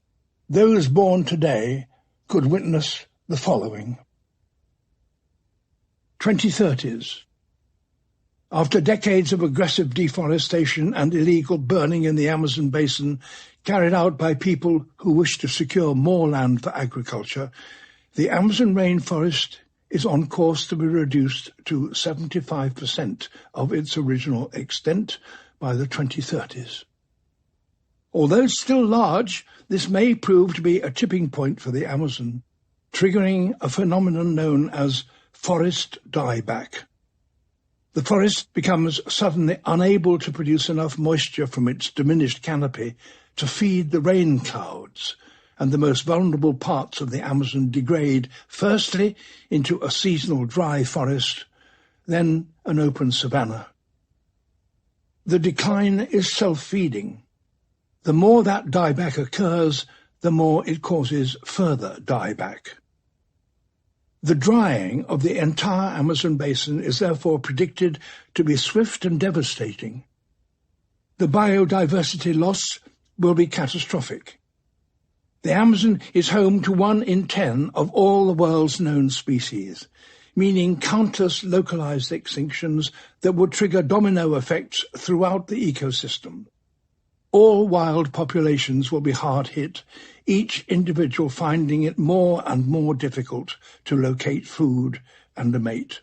those born today could witness the following. 2030s. After decades of aggressive deforestation and illegal burning in the Amazon basin carried out by people who wish to secure more land for agriculture, the Amazon rainforest is on course to be reduced to 75% of its original extent by the 2030s. Although still large, this may prove to be a tipping point for the Amazon, triggering a phenomenon known as forest dieback. The forest becomes suddenly unable to produce enough moisture from its diminished canopy to feed the rain clouds, and the most vulnerable parts of the Amazon degrade firstly into a seasonal dry forest, then an open savanna. The decline is self-feeding. The more that dieback occurs, the more it causes further dieback. The drying of the entire Amazon basin is therefore predicted to be swift and devastating. The biodiversity loss will be catastrophic. The Amazon is home to 1 in 10 of all the world's known species, meaning countless localized extinctions that would trigger domino effects throughout the ecosystem. All wild populations will be hard hit, each individual finding it more and more difficult to locate food and a mate.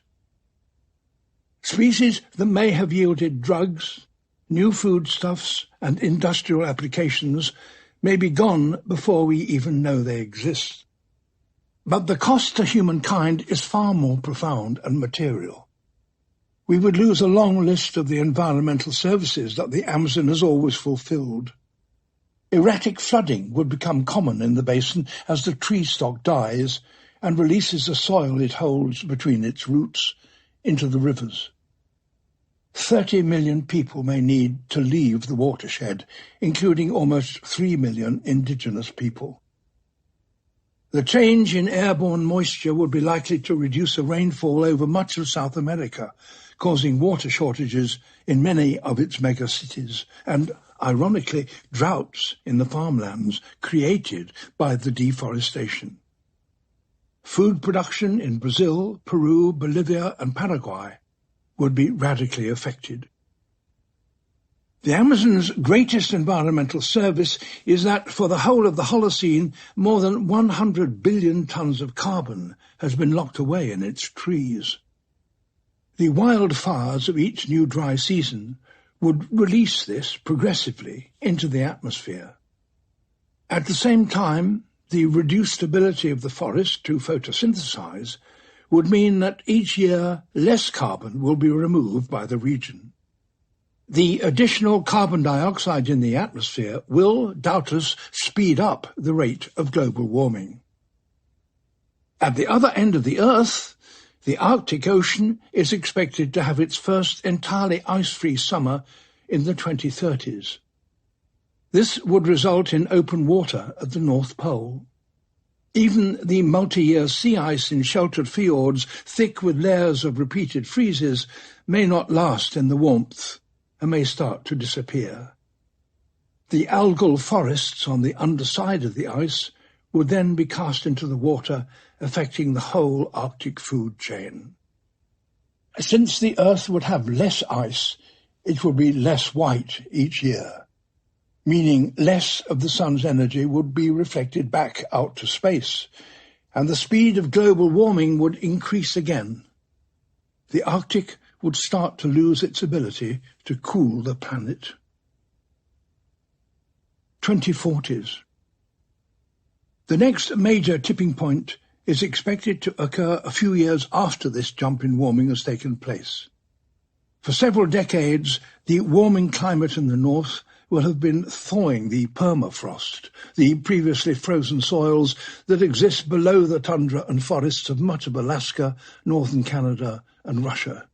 Species that may have yielded drugs, new foodstuffs, and industrial applications may be gone before we even know they exist. But the cost to humankind is far more profound and material. We would lose a long list of the environmental services that the Amazon has always fulfilled. Erratic flooding would become common in the basin as the tree stock dies and releases the soil it holds between its roots into the rivers. 30 million people may need to leave the watershed, including almost 3 million indigenous people. The change in airborne moisture would be likely to reduce the rainfall over much of South America, causing water shortages in many of its megacities and, ironically, droughts in the farmlands created by the deforestation. Food production in Brazil, Peru, Bolivia, and Paraguay would be radically affected. The Amazon's greatest environmental service is that for the whole of the Holocene, more than 100 billion tons of carbon has been locked away in its trees. The wildfires of each new dry season would release this progressively into the atmosphere. At the same time, the reduced ability of the forest to photosynthesize would mean that each year less carbon will be removed by the region. The additional carbon dioxide in the atmosphere will doubtless speed up the rate of global warming. At the other end of the Earth, the Arctic Ocean is expected to have its first entirely ice-free summer in the 2030s. This would result in open water at the North Pole. Even the multi-year sea ice in sheltered fjords, thick with layers of repeated freezes, may not last in the warmth and may start to disappear. The algal forests on the underside of the ice would then be cast into the water, affecting the whole Arctic food chain. Since the Earth would have less ice, it would be less white each year, meaning less of the sun's energy would be reflected back out to space, and the speed of global warming would increase again. The Arctic would start to lose its ability to cool the planet. 2040s. The next major tipping point is expected to occur a few years after this jump in warming has taken place. For several decades, the warming climate in the north will have been thawing the permafrost, the previously frozen soils that exist below the tundra and forests of much of Alaska, northern Canada, and Russia.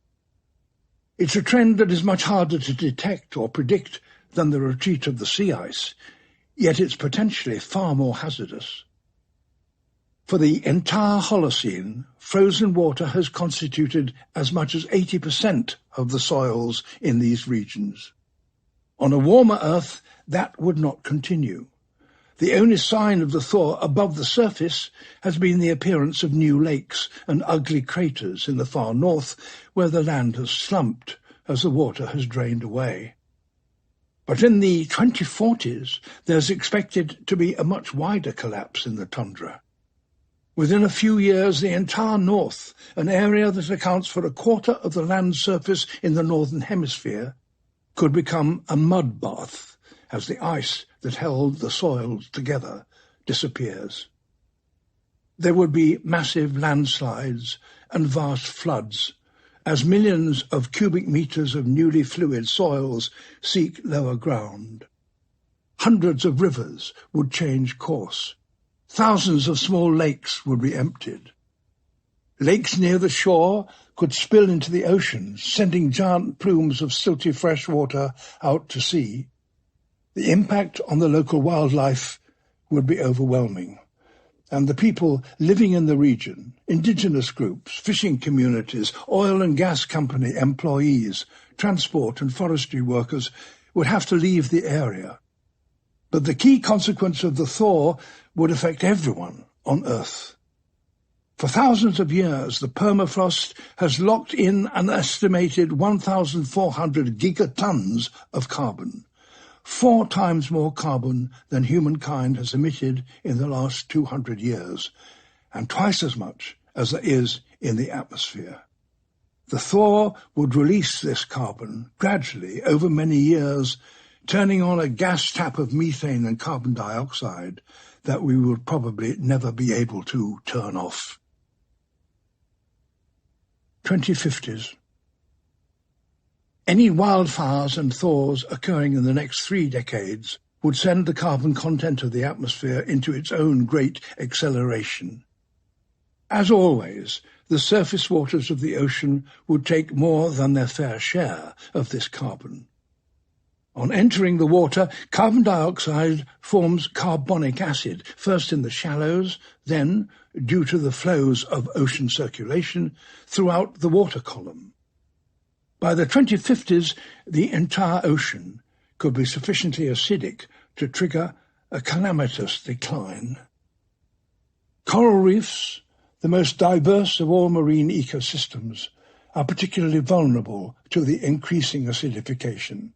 It's a trend that is much harder to detect or predict than the retreat of the sea ice, yet it's potentially far more hazardous. For the entire Holocene, frozen water has constituted as much as 80% of the soils in these regions. On a warmer Earth, that would not continue. The only sign of the thaw above the surface has been the appearance of new lakes and ugly craters in the far north, where the land has slumped as the water has drained away. But in the 2040s, there's expected to be a much wider collapse in the tundra. Within a few years, the entire north, an area that accounts for a quarter of the land surface in the northern hemisphere, could become a mud bath as the ice that held the soils together disappears. There would be massive landslides and vast floods, as millions of cubic meters of newly fluid soils seek lower ground. Hundreds of rivers would change course. Thousands of small lakes would be emptied. Lakes near the shore could spill into the ocean, sending giant plumes of silty fresh water out to sea. The impact on the local wildlife would be overwhelming, and the people living in the region, indigenous groups, fishing communities, oil and gas company employees, transport and forestry workers would have to leave the area. But the key consequence of the thaw would affect everyone on Earth. For thousands of years, the permafrost has locked in an estimated 1,400 gigatons of carbon, 4 times more carbon than humankind has emitted in the last 200 years, and twice as much as there is in the atmosphere. The thaw would release this carbon gradually over many years, turning on a gas tap of methane and carbon dioxide that we would probably never be able to turn off. 2050s. Any wildfires and thaws occurring in the next 3 decades would send the carbon content of the atmosphere into its own great acceleration. As always, the surface waters of the ocean would take more than their fair share of this carbon. On entering the water, carbon dioxide forms carbonic acid, first in the shallows, then, due to the flows of ocean circulation, throughout the water column. By the 2050s, the entire ocean could be sufficiently acidic to trigger a calamitous decline. Coral reefs, the most diverse of all marine ecosystems, are particularly vulnerable to the increasing acidification.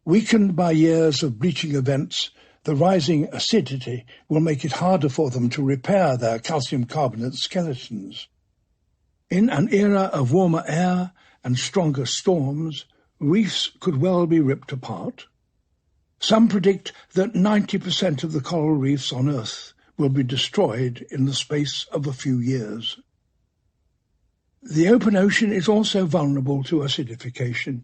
Weakened by years of bleaching events, the rising acidity will make it harder for them to repair their calcium carbonate skeletons. In an era of warmer air and stronger storms, reefs could well be ripped apart. Some predict that 90% of the coral reefs on Earth will be destroyed in the space of a few years. The open ocean is also vulnerable to acidification.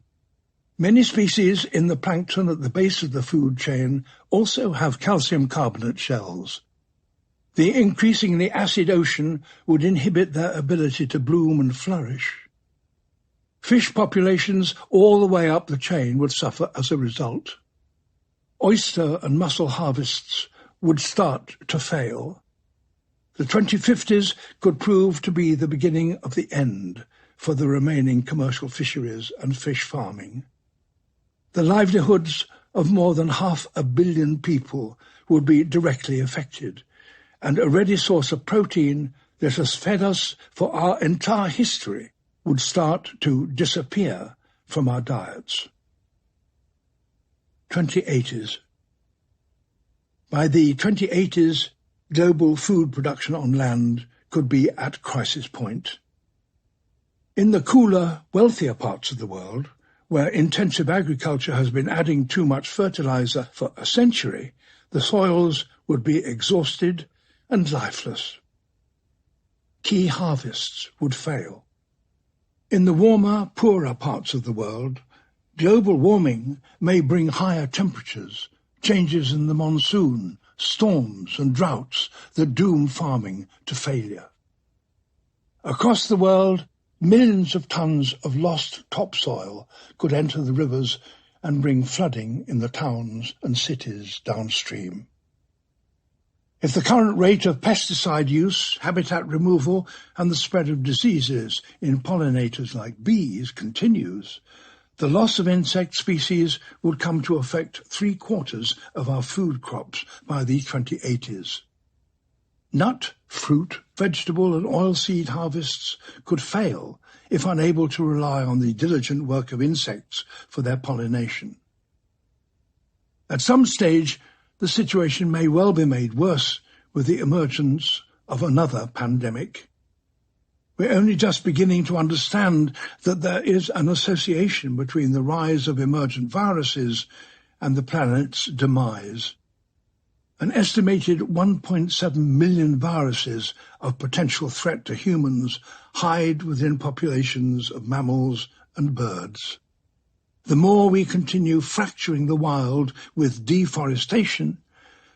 Many species in the plankton at the base of the food chain also have calcium carbonate shells. The increasingly acid ocean would inhibit their ability to bloom and flourish. Fish populations all the way up the chain would suffer as a result. Oyster and mussel harvests would start to fail. The 2050s could prove to be the beginning of the end for the remaining commercial fisheries and fish farming. The livelihoods of more than 500 million people would be directly affected, and a ready source of protein that has fed us for our entire history would start to disappear from our diets. 2080s. By the 2080s, global food production on land could be at crisis point. In the cooler, wealthier parts of the world, where intensive agriculture has been adding too much fertilizer for a century, the soils would be exhausted and lifeless. Key harvests would fail. In the warmer, poorer parts of the world, global warming may bring higher temperatures, changes in the monsoon, storms and droughts that doom farming to failure. Across the world, millions of tons of lost topsoil could enter the rivers and bring flooding in the towns and cities downstream. If the current rate of pesticide use, habitat removal, and the spread of diseases in pollinators like bees continues, the loss of insect species would come to affect 3/4 of our food crops by the 2080s. Nut, fruit, vegetable and oilseed harvests could fail if unable to rely on the diligent work of insects for their pollination. At some stage, the situation may well be made worse with the emergence of another pandemic. We're only just beginning to understand that there is an association between the rise of emergent viruses and the planet's demise. An estimated 1.7 million viruses of potential threat to humans hide within populations of mammals and birds. The more we continue fracturing the wild with deforestation,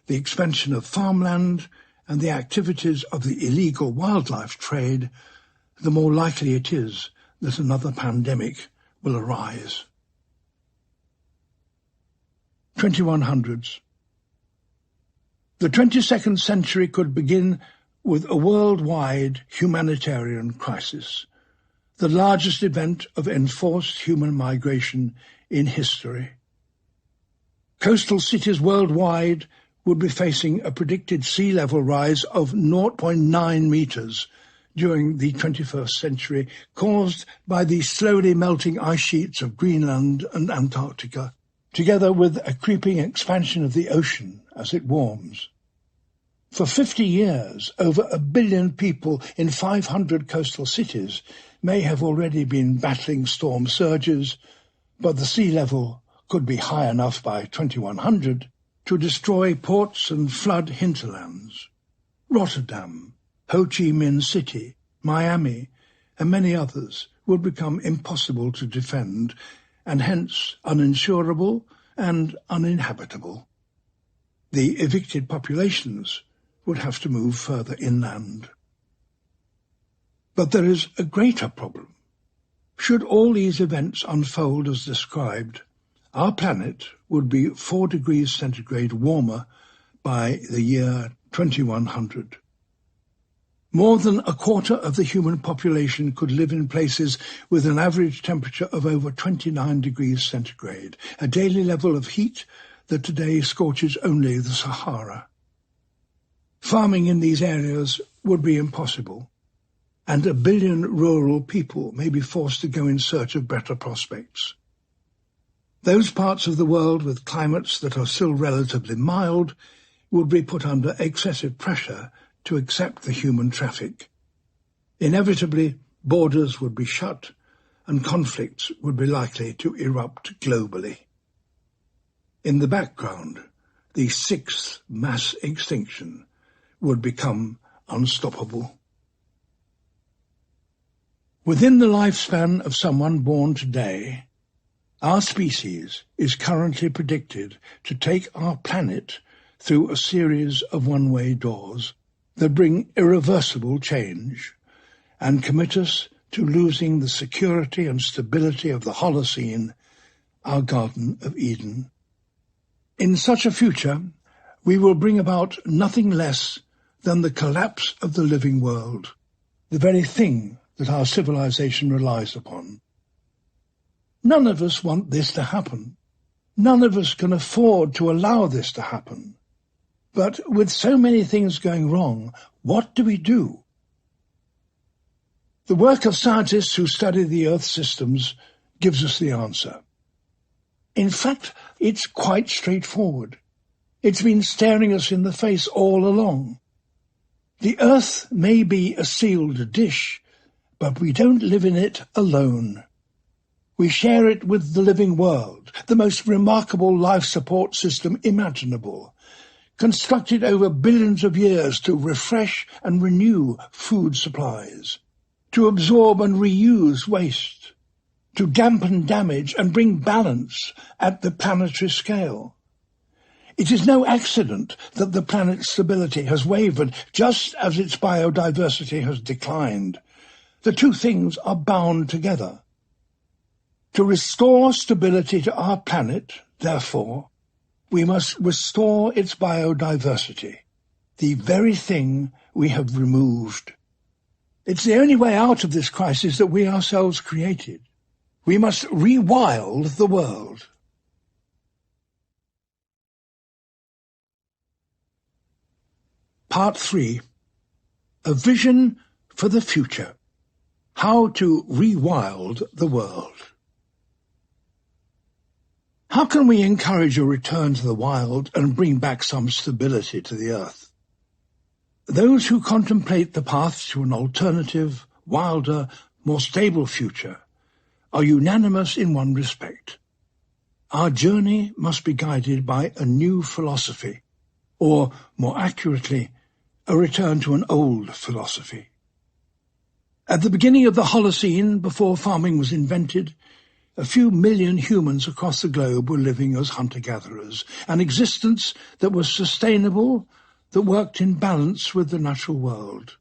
the expansion of farmland, and the activities of the illegal wildlife trade, the more likely it is that another pandemic will arise. 2100s. The 22nd century could begin with a worldwide humanitarian crisis, the largest event of enforced human migration in history. Coastal cities worldwide would be facing a predicted sea level rise of 0.9 meters during the 21st century, caused by the slowly melting ice sheets of Greenland and Antarctica, together with a creeping expansion of the ocean as it warms. For 50 years, over 1 billion people in 500 coastal cities may have already been battling storm surges, but the sea level could be high enough by 2100 to destroy ports and flood hinterlands. Rotterdam, Ho Chi Minh City, Miami, and many others would become impossible to defend, and hence uninsurable and uninhabitable. The evicted populations would have to move further inland. But there is a greater problem. Should all these events unfold as described, our planet would be 4 degrees centigrade warmer by the year 2100. More than a quarter of the human population could live in places with an average temperature of over 29 degrees centigrade, a daily level of heat that today scorches only the Sahara. Farming in these areas would be impossible, and 1 billion rural people may be forced to go in search of better prospects. Those parts of the world with climates that are still relatively mild would be put under excessive pressure to accept the human traffic. Inevitably, borders would be shut, and conflicts would be likely to erupt globally. In the background, the 6th mass extinction would become unstoppable. Within the lifespan of someone born today, our species is currently predicted to take our planet through a series of one-way doors that bring irreversible change and commit us to losing the security and stability of the Holocene, our Garden of Eden. In such a future, we will bring about nothing less than the collapse of the living world, the very thing that our civilization relies upon. None of us want this to happen. None of us can afford to allow this to happen. But with so many things going wrong, what do we do? The work of scientists who study the Earth's systems gives us the answer. In fact, it's quite straightforward. It's been staring us in the face all along. The Earth may be a sealed dish, but we don't live in it alone. We share it with the living world, the most remarkable life support system imaginable, constructed over billions of years to refresh and renew food supplies, to absorb and reuse waste, to dampen damage and bring balance at the planetary scale. It is no accident that the planet's stability has wavered just as its biodiversity has declined. The two things are bound together. To restore stability to our planet, therefore, we must restore its biodiversity, the very thing we have removed. It's the only way out of this crisis that we ourselves created. We must rewild the world. Part 3. A Vision for the Future. How to rewild the world. How can we encourage a return to the wild and bring back some stability to the Earth? Those who contemplate the path to an alternative, wilder, more stable future are unanimous in one respect. Our journey must be guided by a new philosophy, or, more accurately, a return to an old philosophy. At the beginning of the Holocene, before farming was invented, a few million humans across the globe were living as hunter-gatherers, an existence that was sustainable, that worked in balance with the natural world.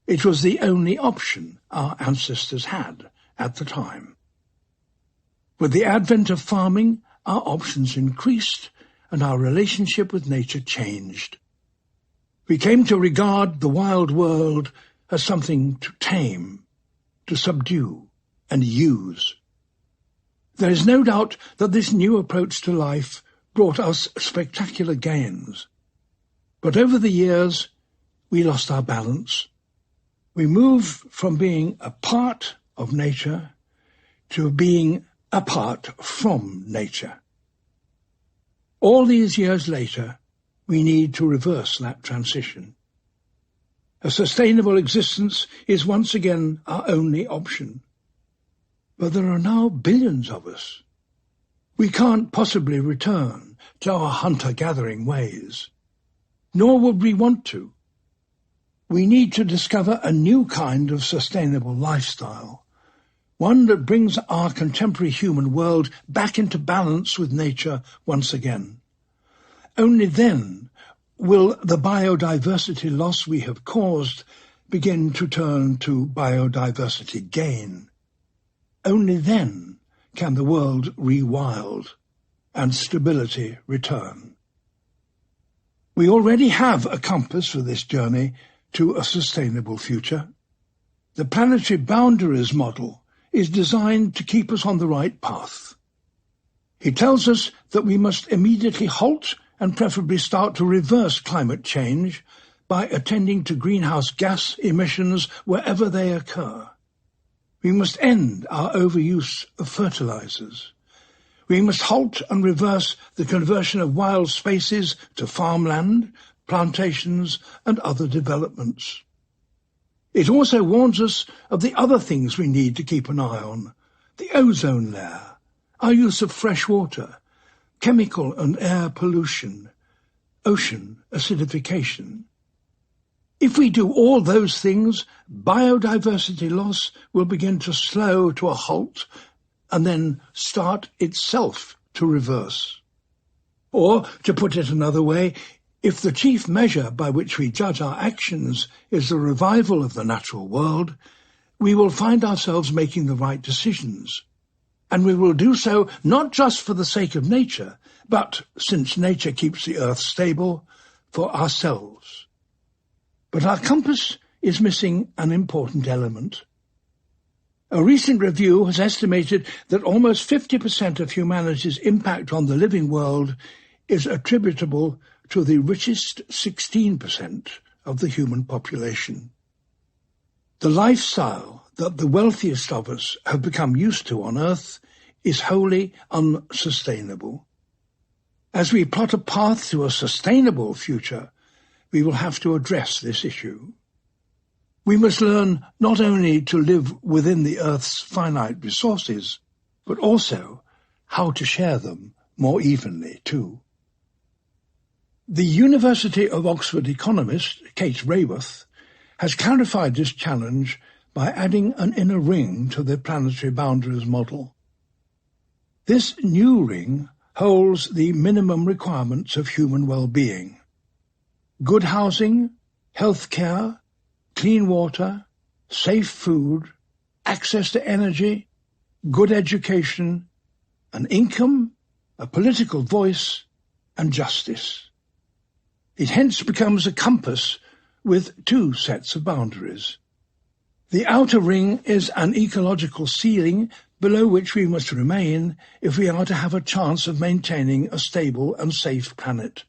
It was the only option our ancestors had at the time. With the advent of farming, our options increased and our relationship with nature changed. We came to regard the wild world as something to tame, to subdue, and use. There is no doubt that this new approach to life brought us spectacular gains. But over the years, we lost our balance. We moved from being a part of nature to being apart from nature. All these years later, we need to reverse that transition. A sustainable existence is once again our only option. But there are now billions of us. We can't possibly return to our hunter-gathering ways, nor would we want to. We need to discover a new kind of sustainable lifestyle, one that brings our contemporary human world back into balance with nature once again. Only then will the biodiversity loss we have caused begin to turn to biodiversity gain. Only then can the world rewild and stability return. We already have a compass for this journey to a sustainable future. The planetary boundaries model is designed to keep us on the right path. It tells us that we must immediately halt and preferably start to reverse climate change by attending to greenhouse gas emissions wherever they occur. We must end our overuse of fertilizers. We must halt and reverse the conversion of wild spaces to farmland, plantations, and other developments. It also warns us of the other things we need to keep an eye on: the ozone layer, our use of fresh water, chemical and air pollution, ocean acidification. If we do all those things, biodiversity loss will begin to slow to a halt and then start itself to reverse. Or, to put it another way, if the chief measure by which we judge our actions is the revival of the natural world, we will find ourselves making the right decisions. And we will do so not just for the sake of nature, but, since nature keeps the earth stable, for ourselves. But our compass is missing an important element. A recent review has estimated that almost 50% of humanity's impact on the living world is attributable to the richest 16% of the human population. The lifestyle that the wealthiest of us have become used to on Earth is wholly unsustainable. As we plot a path to a sustainable future, we will have to address this issue. We must learn not only to live within the Earth's finite resources, but also how to share them more evenly too. The University of Oxford economist Kate Raworth has clarified this challenge by adding an inner ring to the planetary boundaries model. This new ring holds the minimum requirements of human well-being: good housing, health care, clean water, safe food, access to energy, good education, an income, a political voice, and justice. It hence becomes a compass with two sets of boundaries. The outer ring is an ecological ceiling below which we must remain if we are to have a chance of maintaining a stable and safe planet.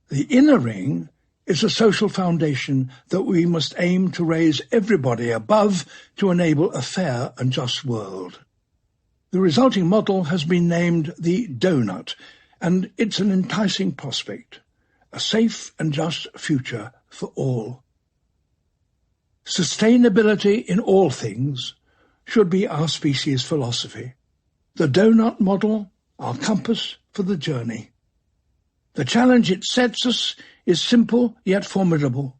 The inner ring is a social foundation that we must aim to raise everybody above to enable a fair and just world. The resulting model has been named the donut, and it's an enticing prospect: a safe and just future for all. Sustainability in all things should be our species' philosophy. The donut model, our compass for the journey. The challenge it sets us is simple yet formidable: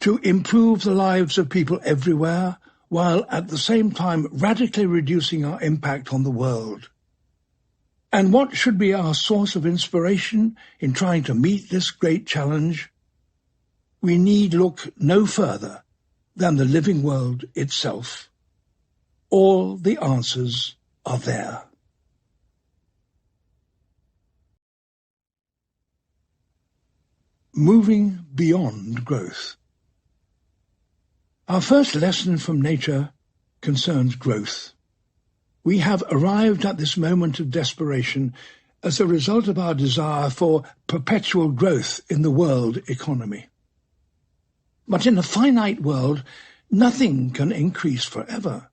to improve the lives of people everywhere, while at the same time radically reducing our impact on the world. And what should be our source of inspiration in trying to meet this great challenge? We need look no further than the living world itself. All the answers are there. Moving beyond growth. Our first lesson from nature concerns growth. We have arrived at this moment of desperation as a result of our desire for perpetual growth in the world economy. But in a finite world, nothing can increase forever.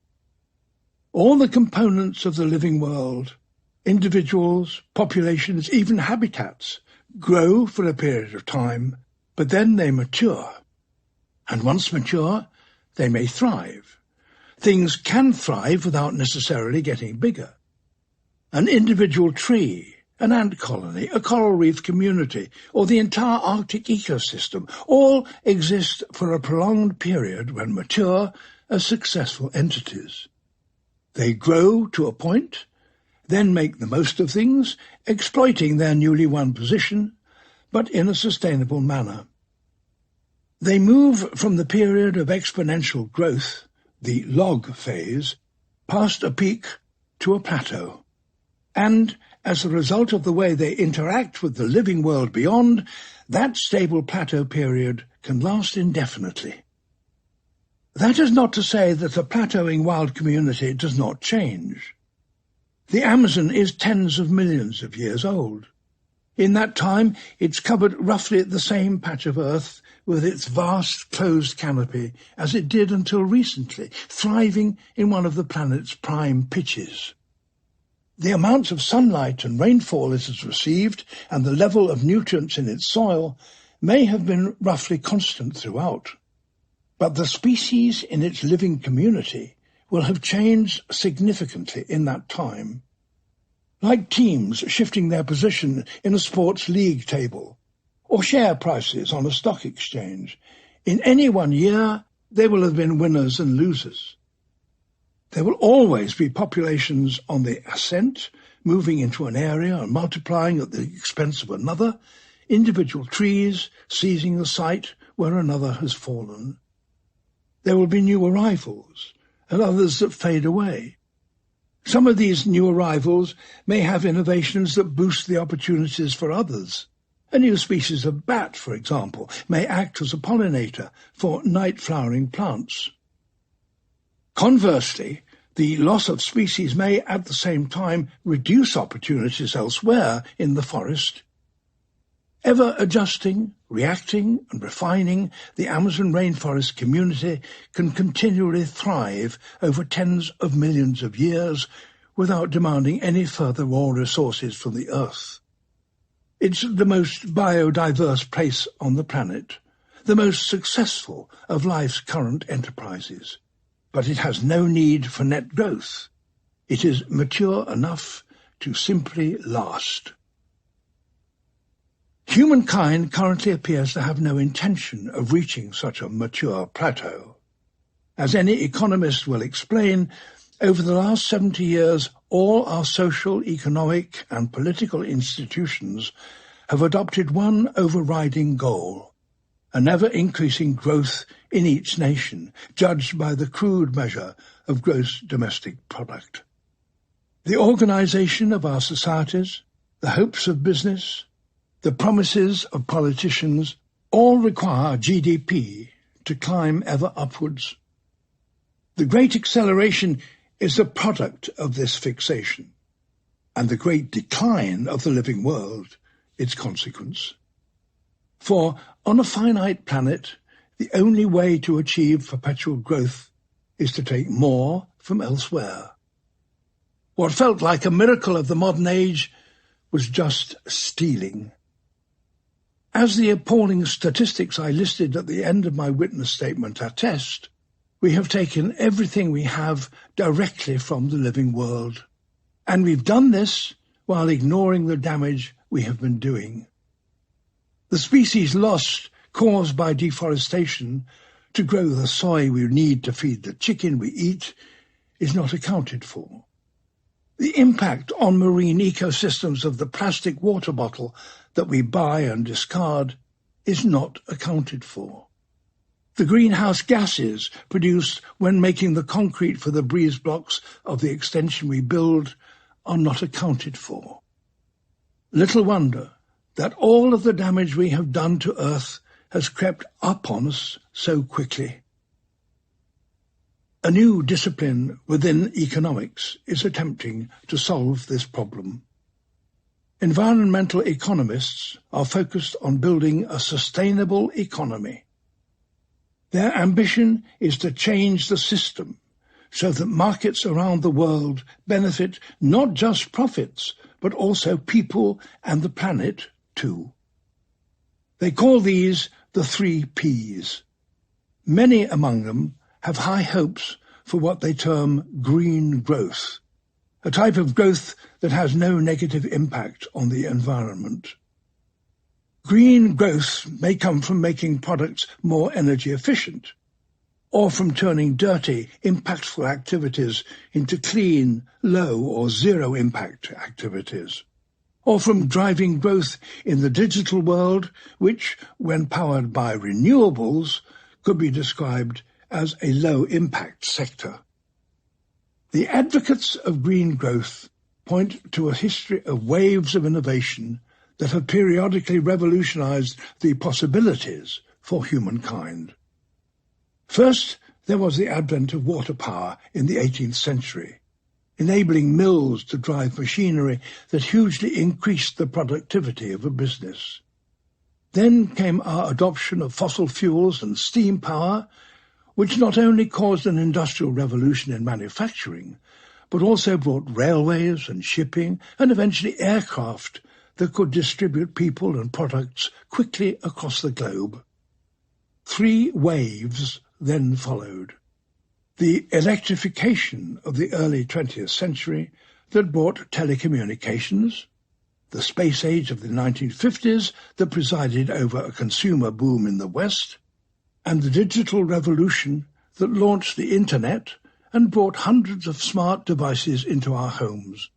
All the components of the living world, individuals, populations, even habitats, grow for a period of time, but then they mature. And once mature, they may thrive. Things can thrive without necessarily getting bigger. An individual tree, an ant colony, a coral reef community, or the entire Arctic ecosystem all exist for a prolonged period when mature as successful entities. They grow to a point, then make the most of things, exploiting their newly won position, but in a sustainable manner. They move from the period of exponential growth, the log phase, past a peak to a plateau. And, as a result of the way they interact with the living world beyond, that stable plateau period can last indefinitely. That is not to say that a plateauing wild community does not change. The Amazon is tens of millions of years old. In that time, it's covered roughly the same patch of earth with its vast closed canopy as it did until recently, thriving in one of the planet's prime pitches. The amounts of sunlight and rainfall it has received and the level of nutrients in its soil may have been roughly constant throughout. But the species in its living community will have changed significantly in that time. Like teams shifting their position in a sports league table, or share prices on a stock exchange, in any one year there will have been winners and losers. There will always be populations on the ascent, moving into an area and multiplying at the expense of another, individual trees seizing the site where another has fallen. There will be new arrivals, and others that fade away. Some of these new arrivals may have innovations that boost the opportunities for others. A new species of bat, for example, may act as a pollinator for night-flowering plants. Conversely, the loss of species may at the same time reduce opportunities elsewhere in the forest. Ever adjusting, reacting and refining, the Amazon rainforest community can continually thrive over tens of millions of years without demanding any further raw resources from the earth. It's the most biodiverse place on the planet, the most successful of life's current enterprises. But it has no need for net growth. It is mature enough to simply last. Humankind currently appears to have no intention of reaching such a mature plateau. As any economist will explain, over the last 70 years, all our social, economic and political institutions have adopted one overriding goal: an ever-increasing growth in each nation, judged by the crude measure of gross domestic product. The organization of our societies, the hopes of business, the promises of politicians, all require GDP to climb ever upwards. The great acceleration is a product of this fixation, and the great decline of the living world its consequence. For on a finite planet, the only way to achieve perpetual growth is to take more from elsewhere. What felt like a miracle of the modern age was just stealing. As the appalling statistics I listed at the end of my witness statement attest, we have taken everything we have directly from the living world. And we've done this while ignoring the damage we have been doing. The species lost caused by deforestation to grow the soy we need to feed the chicken we eat is not accounted for. The impact on marine ecosystems of the plastic water bottle that we buy and discard is not accounted for. The greenhouse gases produced when making the concrete for the breeze blocks of the extension we build are not accounted for. Little wonder that all of the damage we have done to Earth has crept up on us so quickly. A new discipline within economics is attempting to solve this problem. Environmental economists are focused on building a sustainable economy. Their ambition is to change the system so that markets around the world benefit not just profits, but also people and the planet too. They call these the 3 Ps. Many among them have high hopes for what they term green growth, a type of growth that has no negative impact on the environment. Green growth may come from making products more energy efficient, or from turning dirty, impactful activities into clean, low or zero impact activities, or from driving growth in the digital world, which, when powered by renewables, could be described as a low-impact sector. The advocates of green growth point to a history of waves of innovation that have periodically revolutionized the possibilities for humankind. First, there was the advent of water power in the 18th century, enabling mills to drive machinery that hugely increased the productivity of a business. Then came our adoption of fossil fuels and steam power, which not only caused an industrial revolution in manufacturing, but also brought railways and shipping and eventually aircraft that could distribute people and products quickly across the globe. 3 waves then followed. The electrification of the early 20th century that brought telecommunications, the space age of the 1950s that presided over a consumer boom in the West, and the digital revolution that launched the Internet and brought hundreds of smart devices into our homes.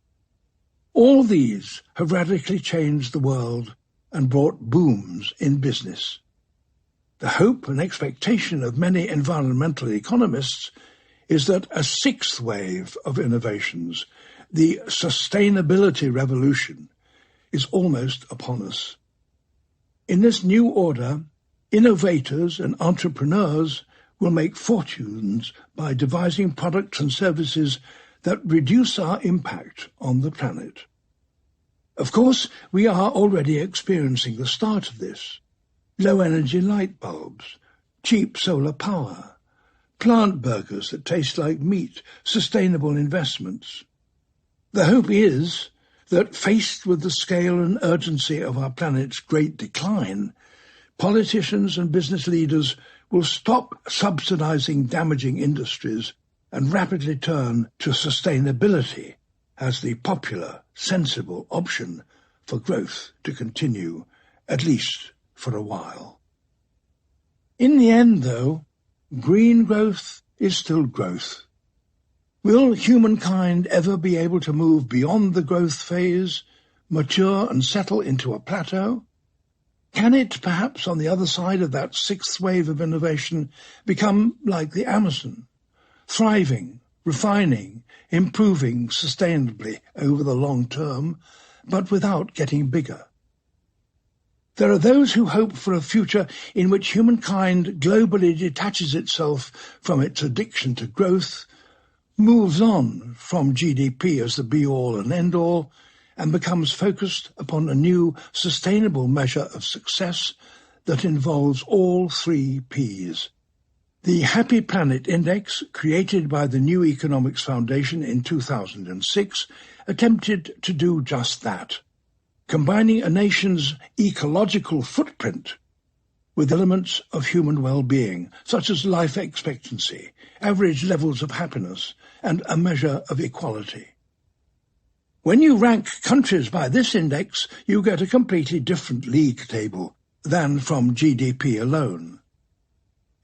All these have radically changed the world and brought booms in business. The hope and expectation of many environmental economists is that a 6th wave of innovations, the sustainability revolution, is almost upon us. In this new order, innovators and entrepreneurs will make fortunes by devising products and services that reduce our impact on the planet. Of course, we are already experiencing the start of this. Low-energy light bulbs, cheap solar power, plant burgers that taste like meat, sustainable investments. The hope is that, faced with the scale and urgency of our planet's great decline, politicians and business leaders will stop subsidizing damaging industries and rapidly turn to sustainability as the popular, sensible option for growth to continue, at least for a while. In the end, though, green growth is still growth. Will humankind ever be able to move beyond the growth phase, mature and settle into a plateau? Can it, perhaps on the other side of that 6th wave of innovation, become like the Amazon, thriving, refining, improving sustainably over the long term, but without getting bigger? There are those who hope for a future in which humankind globally detaches itself from its addiction to growth, moves on from GDP as the be-all and end-all, and becomes focused upon a new sustainable measure of success that involves all 3 Ps. The Happy Planet Index, created by the New Economics Foundation in 2006, attempted to do just that, combining a nation's ecological footprint with elements of human well-being, such as life expectancy, average levels of happiness, and a measure of equality. When you rank countries by this index, you get a completely different league table, than from GDP alone.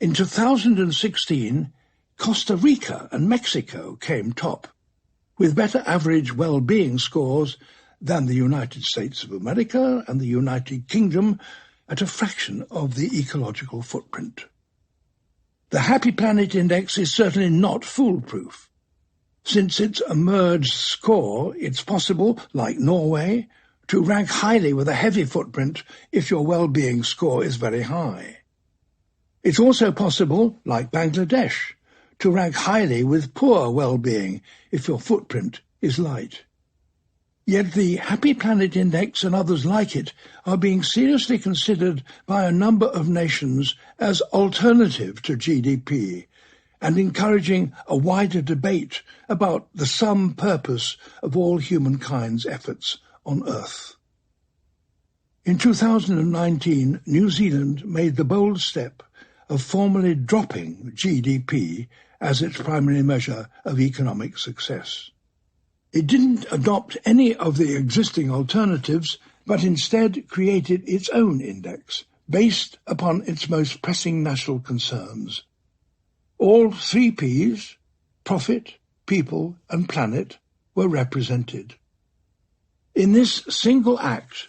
In 2016, Costa Rica and Mexico came top, with better average well-being scores than the United States of America and the United Kingdom at a fraction of the ecological footprint. The Happy Planet Index is certainly not foolproof. Since its emerged score, it's possible, like Norway, to rank highly with a heavy footprint if your well-being score is very high. It's also possible, like Bangladesh, to rank highly with poor well-being if your footprint is light. Yet the Happy Planet Index and others like it are being seriously considered by a number of nations as alternative to GDP and encouraging a wider debate about the sum purpose of all humankind's efforts on Earth. In 2019, New Zealand made the bold step of formally dropping GDP as its primary measure of economic success. It didn't adopt any of the existing alternatives, but instead created its own index, based upon its most pressing national concerns. All 3 Ps, profit, people and planet, were represented. In this single act,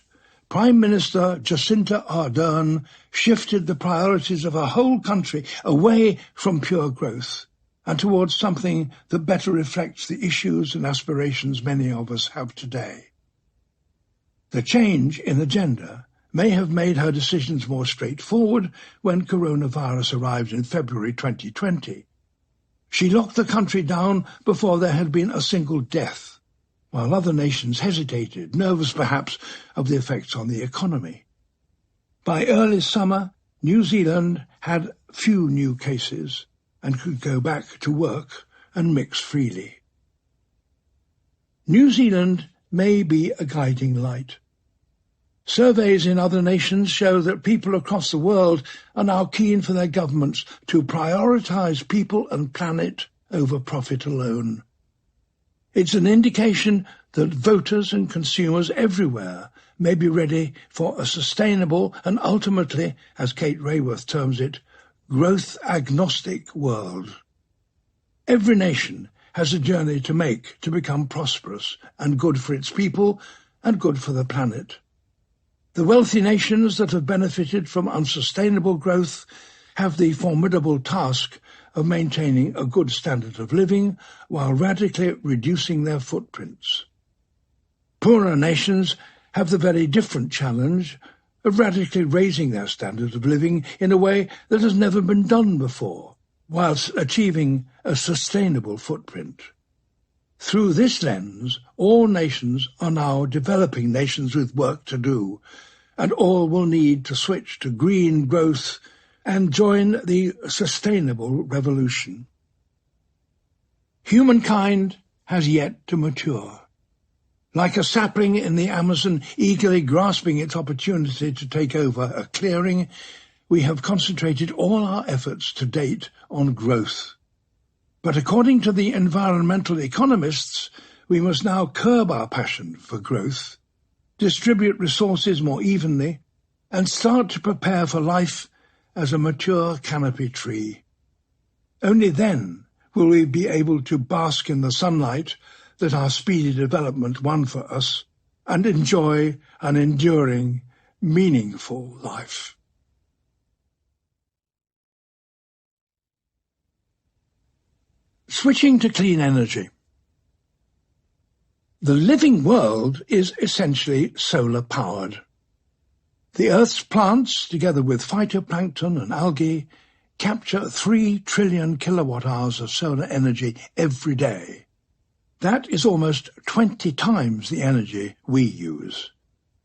Prime Minister Jacinda Ardern shifted the priorities of a whole country away from pure growth and towards something that better reflects the issues and aspirations many of us have today. The change in agenda may have made her decisions more straightforward when coronavirus arrived in February 2020. She locked the country down before there had been a single death, while other nations hesitated, nervous perhaps of the effects on the economy. By early summer, New Zealand had few new cases and could go back to work and mix freely. New Zealand may be a guiding light. Surveys in other nations show that people across the world are now keen for their governments to prioritise people and planet over profit alone. It's an indication that voters and consumers everywhere may be ready for a sustainable and ultimately, as Kate Raworth terms it, growth-agnostic world. Every nation has a journey to make to become prosperous and good for its people and good for the planet. The wealthy nations that have benefited from unsustainable growth have the formidable task of maintaining a good standard of living while radically reducing their footprints. Poorer nations have the very different challenge of radically raising their standard of living in a way that has never been done before, whilst achieving a sustainable footprint. Through this lens, all nations are now developing nations with work to do, and all will need to switch to green growth and join the sustainable revolution. Humankind has yet to mature. Like a sapling in the Amazon eagerly grasping its opportunity to take over a clearing, we have concentrated all our efforts to date on growth. But according to the environmental economists, we must now curb our passion for growth, distribute resources more evenly, and start to prepare for life as a mature canopy tree. Only then will we be able to bask in the sunlight that our speedy development won for us and enjoy an enduring, meaningful life. Switching to clean energy. The living world is essentially solar-powered. The Earth's plants, together with phytoplankton and algae, capture 3 trillion kilowatt-hours of solar energy every day. That is almost 20 times the energy we use.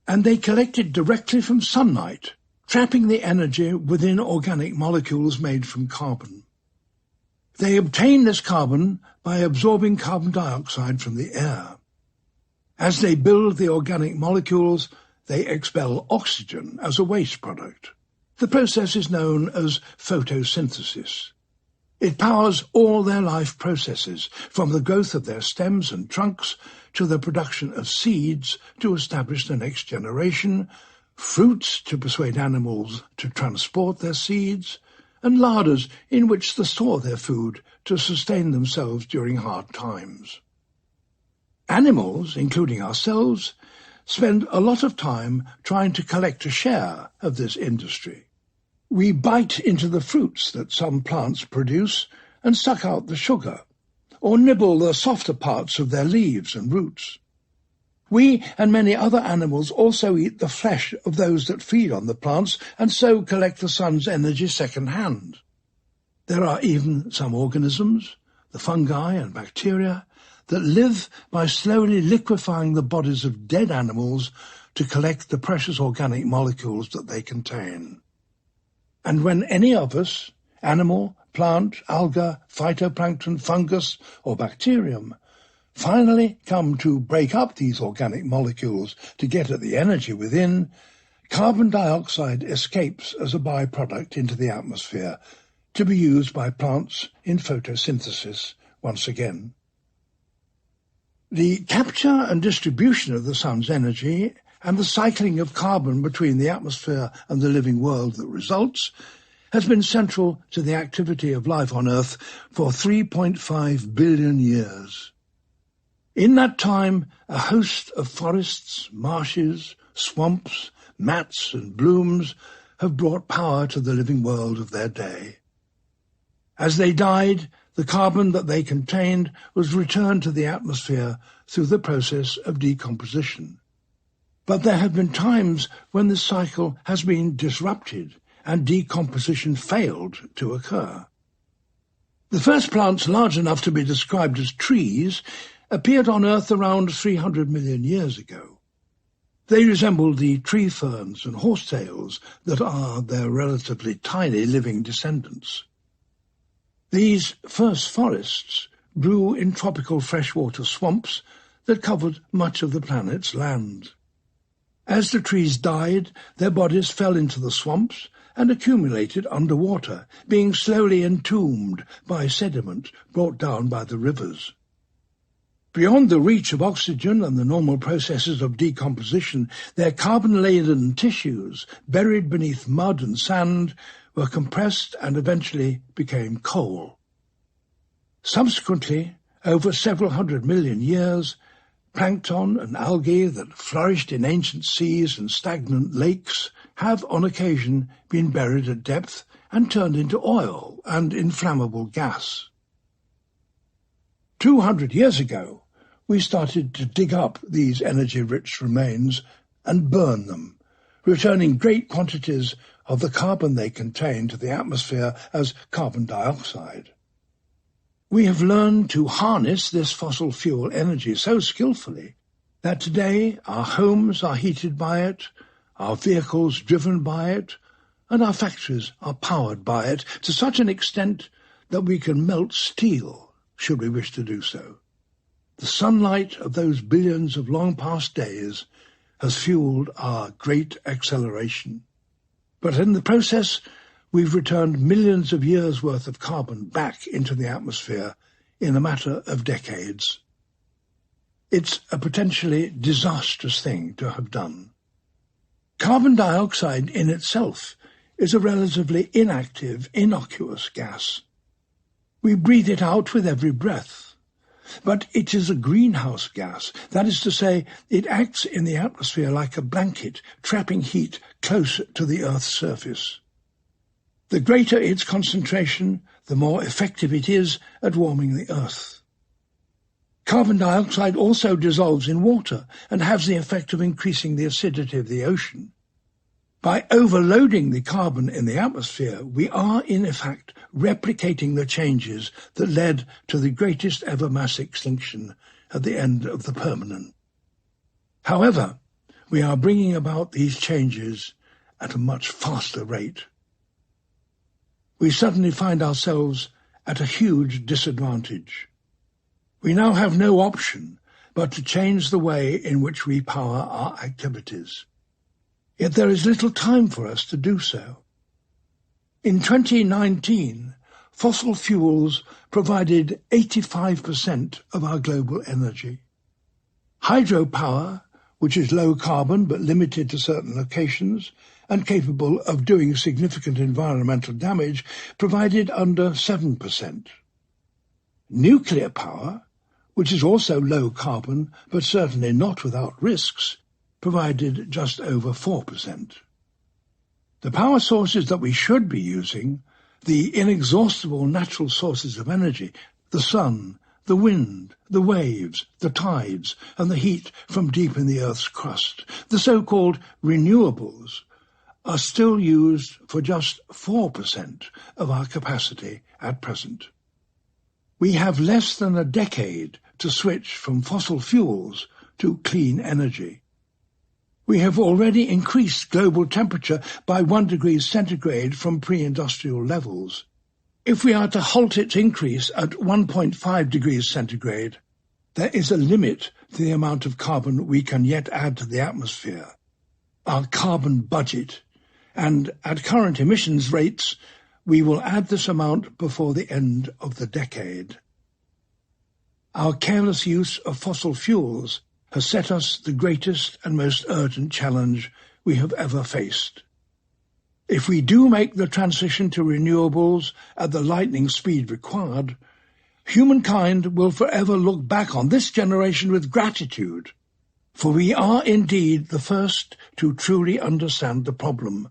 And they collect it directly from sunlight, trapping the energy within organic molecules made from carbon. They obtain this carbon by absorbing carbon dioxide from the air. As they build the organic molecules, they expel oxygen as a waste product. The process is known as photosynthesis. It powers all their life processes, from the growth of their stems and trunks to the production of seeds to establish the next generation, fruits to persuade animals to transport their seeds, and larders in which to store their food to sustain themselves during hard times. Animals, including ourselves, spend a lot of time trying to collect a share of this industry. We bite into the fruits that some plants produce and suck out the sugar, or nibble the softer parts of their leaves and roots. We and many other animals also eat the flesh of those that feed on the plants and so collect the sun's energy second-hand. There are even some organisms, the fungi and bacteria, that live by slowly liquefying the bodies of dead animals to collect the precious organic molecules that they contain. And when any of us, animal, plant, alga, phytoplankton, fungus, or bacterium, finally come to break up these organic molecules to get at the energy within, carbon dioxide escapes as a byproduct into the atmosphere to be used by plants in photosynthesis once again. The capture and distribution of the sun's energy and the cycling of carbon between the atmosphere and the living world that results has been central to the activity of life on Earth for 3.5 billion years. In that time, a host of forests, marshes, swamps, mats and blooms have brought power to the living world of their day. As they died, the carbon that they contained was returned to the atmosphere through the process of decomposition. But there have been times when this cycle has been disrupted and decomposition failed to occur. The first plants large enough to be described as trees appeared on Earth around 300 million years ago. They resembled the tree ferns and horsetails that are their relatively tiny living descendants. These first forests grew in tropical freshwater swamps that covered much of the planet's land. As the trees died, their bodies fell into the swamps and accumulated underwater, being slowly entombed by sediment brought down by the rivers. Beyond the reach of oxygen and the normal processes of decomposition, their carbon-laden tissues, buried beneath mud and sand, were compressed and eventually became coal. Subsequently, over several 100 million years, plankton and algae that flourished in ancient seas and stagnant lakes have on occasion been buried at depth and turned into oil and inflammable gas. 200 years ago, we started to dig up these energy-rich remains and burn them, returning great quantities of the carbon they contain to the atmosphere as carbon dioxide. We have learned to harness this fossil fuel energy so skillfully that today our homes are heated by it, our vehicles driven by it, and our factories are powered by it to such an extent that we can melt steel should we wish to do so. The sunlight of those billions of long-past days has fueled our great acceleration. But in the process, we've returned millions of years' worth of carbon back into the atmosphere in a matter of decades. It's a potentially disastrous thing to have done. Carbon dioxide in itself is a relatively inactive, innocuous gas. We breathe it out with every breath. But it is a greenhouse gas. That is to say, it acts in the atmosphere like a blanket, trapping heat close to the Earth's surface. The greater its concentration, the more effective it is at warming the Earth. Carbon dioxide also dissolves in water and has the effect of increasing the acidity of the ocean. By overloading the carbon in the atmosphere, we are, in effect, replicating the changes that led to the greatest ever mass extinction at the end of the Permian. However, we are bringing about these changes at a much faster rate. We suddenly find ourselves at a huge disadvantage. We now have no option but to change the way in which we power our activities. Yet there is little time for us to do so. In 2019, fossil fuels provided 85% of our global energy. Hydropower which is low carbon but limited to certain locations and capable of doing significant environmental damage, provided under 7%. Nuclear power, which is also low carbon but certainly not without risks, provided just over 4%. The power sources that we should be using, the inexhaustible natural sources of energy, the sun, the wind, the waves, the tides, and the heat from deep in the Earth's crust, the so-called renewables, are still used for just 4% of our capacity at present. We have less than a decade to switch from fossil fuels to clean energy. We have already increased global temperature by 1 degree centigrade from pre-industrial levels. If we are to halt its increase at 1.5 degrees centigrade, there is a limit to the amount of carbon we can yet add to the atmosphere. Our carbon budget, and at current emissions rates, we will add this amount before the end of the decade. Our careless use of fossil fuels has set us the greatest and most urgent challenge we have ever faced. If we do make the transition to renewables at the lightning speed required, humankind will forever look back on this generation with gratitude, for we are indeed the first to truly understand the problem,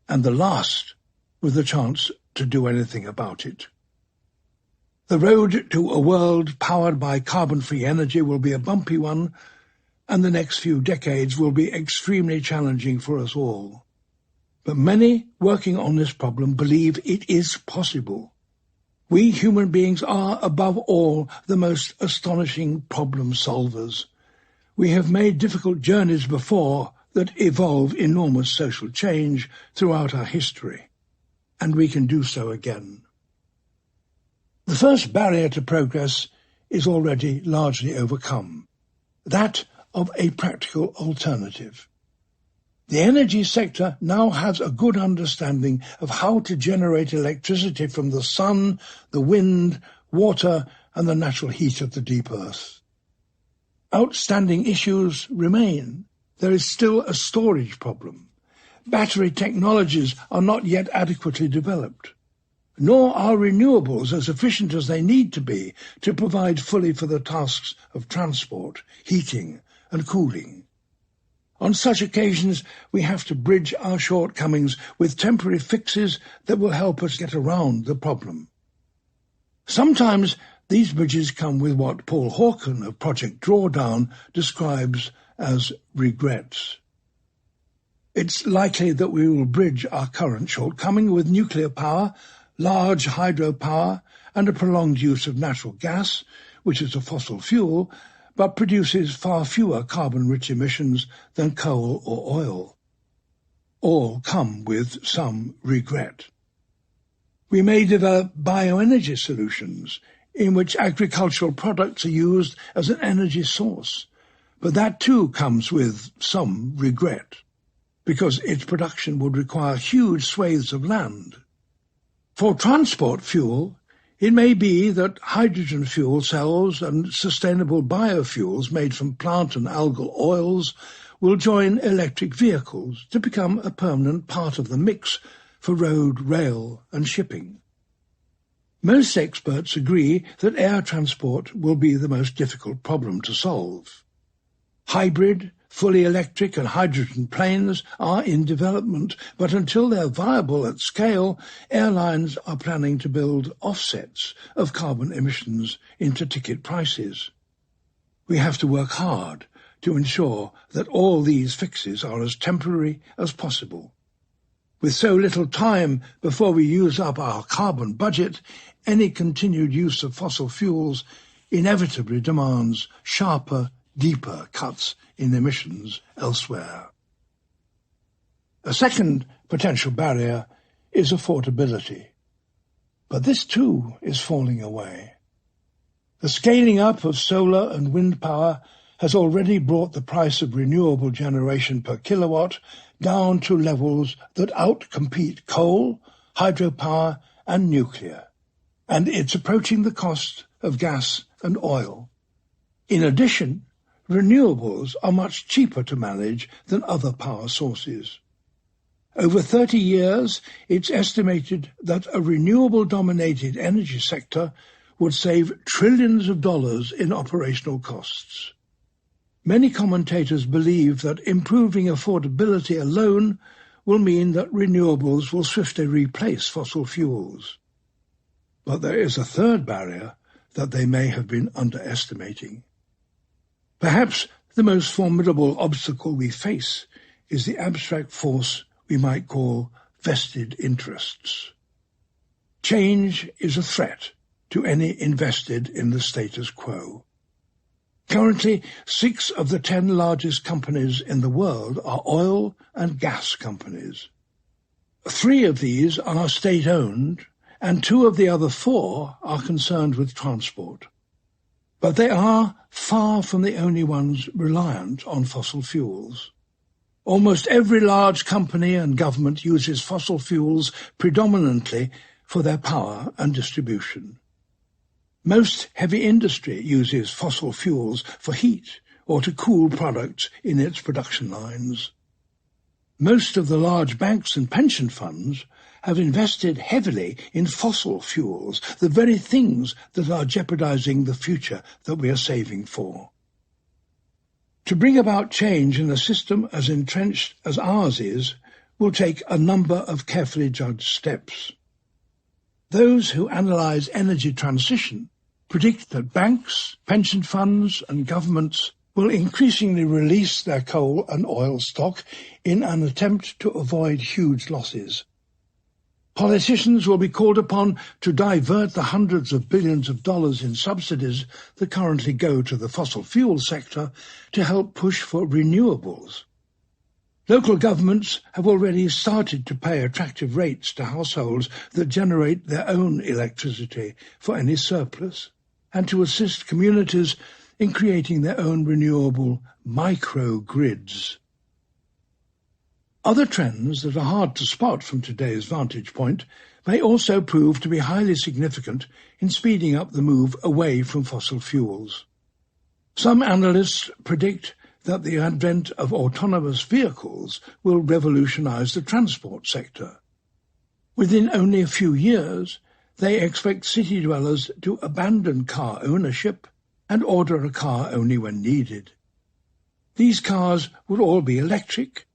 and the last with the chance to do anything about it. The road to a world powered by carbon-free energy will be a bumpy one, and the next few decades will be extremely challenging for us all. But many working on this problem believe it is possible. We human beings are, above all, the most astonishing problem solvers. We have made difficult journeys before that evolve enormous social change throughout our history, and we can do so again. The first barrier to progress is already largely overcome, that of a practical alternative. The energy sector now has a good understanding of how to generate electricity from the sun, the wind, water, and the natural heat of the deep earth. Outstanding issues remain. There is still a storage problem. Battery technologies are not yet adequately developed, nor are renewables as efficient as they need to be to provide fully for the tasks of transport, heating, and cooling. On such occasions, we have to bridge our shortcomings with temporary fixes that will help us get around the problem. Sometimes these bridges come with what Paul Hawken of Project Drawdown describes as regrets. It's likely that we will bridge our current shortcoming with nuclear power, large hydropower, and a prolonged use of natural gas, which is a fossil fuel, but produces far fewer carbon-rich emissions than coal or oil. All come with some regret. We may develop bioenergy solutions in which agricultural products are used as an energy source, but that too comes with some regret, because its production would require huge swathes of land. For transport fuel, it may be that hydrogen fuel cells and sustainable biofuels made from plant and algal oils will join electric vehicles to become a permanent part of the mix for road, rail, and shipping. Most experts agree that air transport will be the most difficult problem to solve. Hybrid, fully electric and hydrogen planes are in development, but until they're viable at scale, airlines are planning to build offsets of carbon emissions into ticket prices. We have to work hard to ensure that all these fixes are as temporary as possible. With so little time before we use up our carbon budget, any continued use of fossil fuels inevitably demands sharper, deeper cuts in emissions elsewhere. A second potential barrier is affordability, but this too is falling away. The scaling up of solar and wind power has already brought the price of renewable generation per kilowatt down to levels that outcompete coal, hydropower, and nuclear, and it's approaching the cost of gas and oil. In addition, renewables are much cheaper to manage than other power sources. Over 30 years, it's estimated that a renewable-dominated energy sector would save trillions of dollars in operational costs. Many commentators believe that improving affordability alone will mean that renewables will swiftly replace fossil fuels. But there is a third barrier that they may have been underestimating. Perhaps the most formidable obstacle we face is the abstract force we might call vested interests. Change is a threat to any invested in the status quo. Currently, 6 of the 10 largest companies in the world are oil and gas companies. 3 of these are state-owned, and 2 of the other 4 are concerned with transport. But they are far from the only ones reliant on fossil fuels. Almost every large company and government uses fossil fuels predominantly for their power and distribution. Most heavy industry uses fossil fuels for heat or to cool products in its production lines. Most of the large banks and pension funds have invested heavily in fossil fuels, the very things that are jeopardizing the future that we are saving for. To bring about change in a system as entrenched as ours is will take a number of carefully judged steps. Those who analyze energy transition predict that banks, pension funds and governments will increasingly release their coal and oil stock in an attempt to avoid huge losses. Politicians will be called upon to divert the hundreds of billions of dollars in subsidies that currently go to the fossil fuel sector to help push for renewables. Local governments have already started to pay attractive rates to households that generate their own electricity for any surplus, and to assist communities in creating their own renewable microgrids. Other trends that are hard to spot from today's vantage point may also prove to be highly significant in speeding up the move away from fossil fuels. Some analysts predict that the advent of autonomous vehicles will revolutionize the transport sector. Within only a few years, they expect city dwellers to abandon car ownership and order a car only when needed. These cars would all be electric.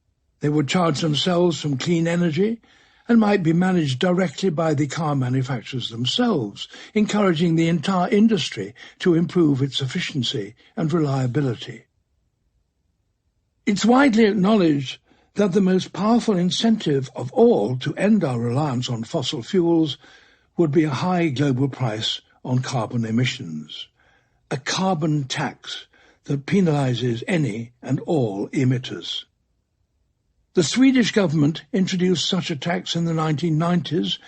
They would charge themselves from clean energy and might be managed directly by the car manufacturers themselves, encouraging the entire industry to improve its efficiency and reliability. It's widely acknowledged that the most powerful incentive of all to end our reliance on fossil fuels would be a high global price on carbon emissions, a carbon tax that penalizes any and all emitters. The Swedish government introduced such a tax in the 1990s,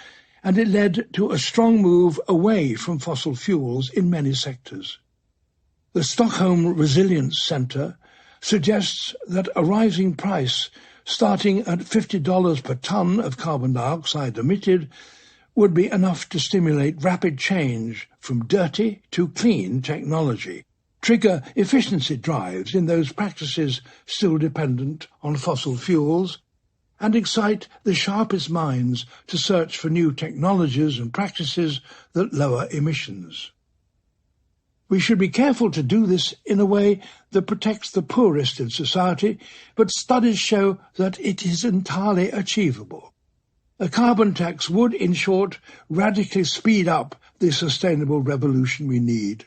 and it led to a strong move away from fossil fuels in many sectors. The Stockholm Resilience Centre suggests that a rising price starting at $50 per tonne of carbon dioxide emitted would be enough to stimulate rapid change from dirty to clean technology, trigger efficiency drives in those practices still dependent on fossil fuels, and excite the sharpest minds to search for new technologies and practices that lower emissions. We should be careful to do this in a way that protects the poorest in society, but studies show that it is entirely achievable. A carbon tax would, in short, radically speed up the sustainable revolution we need.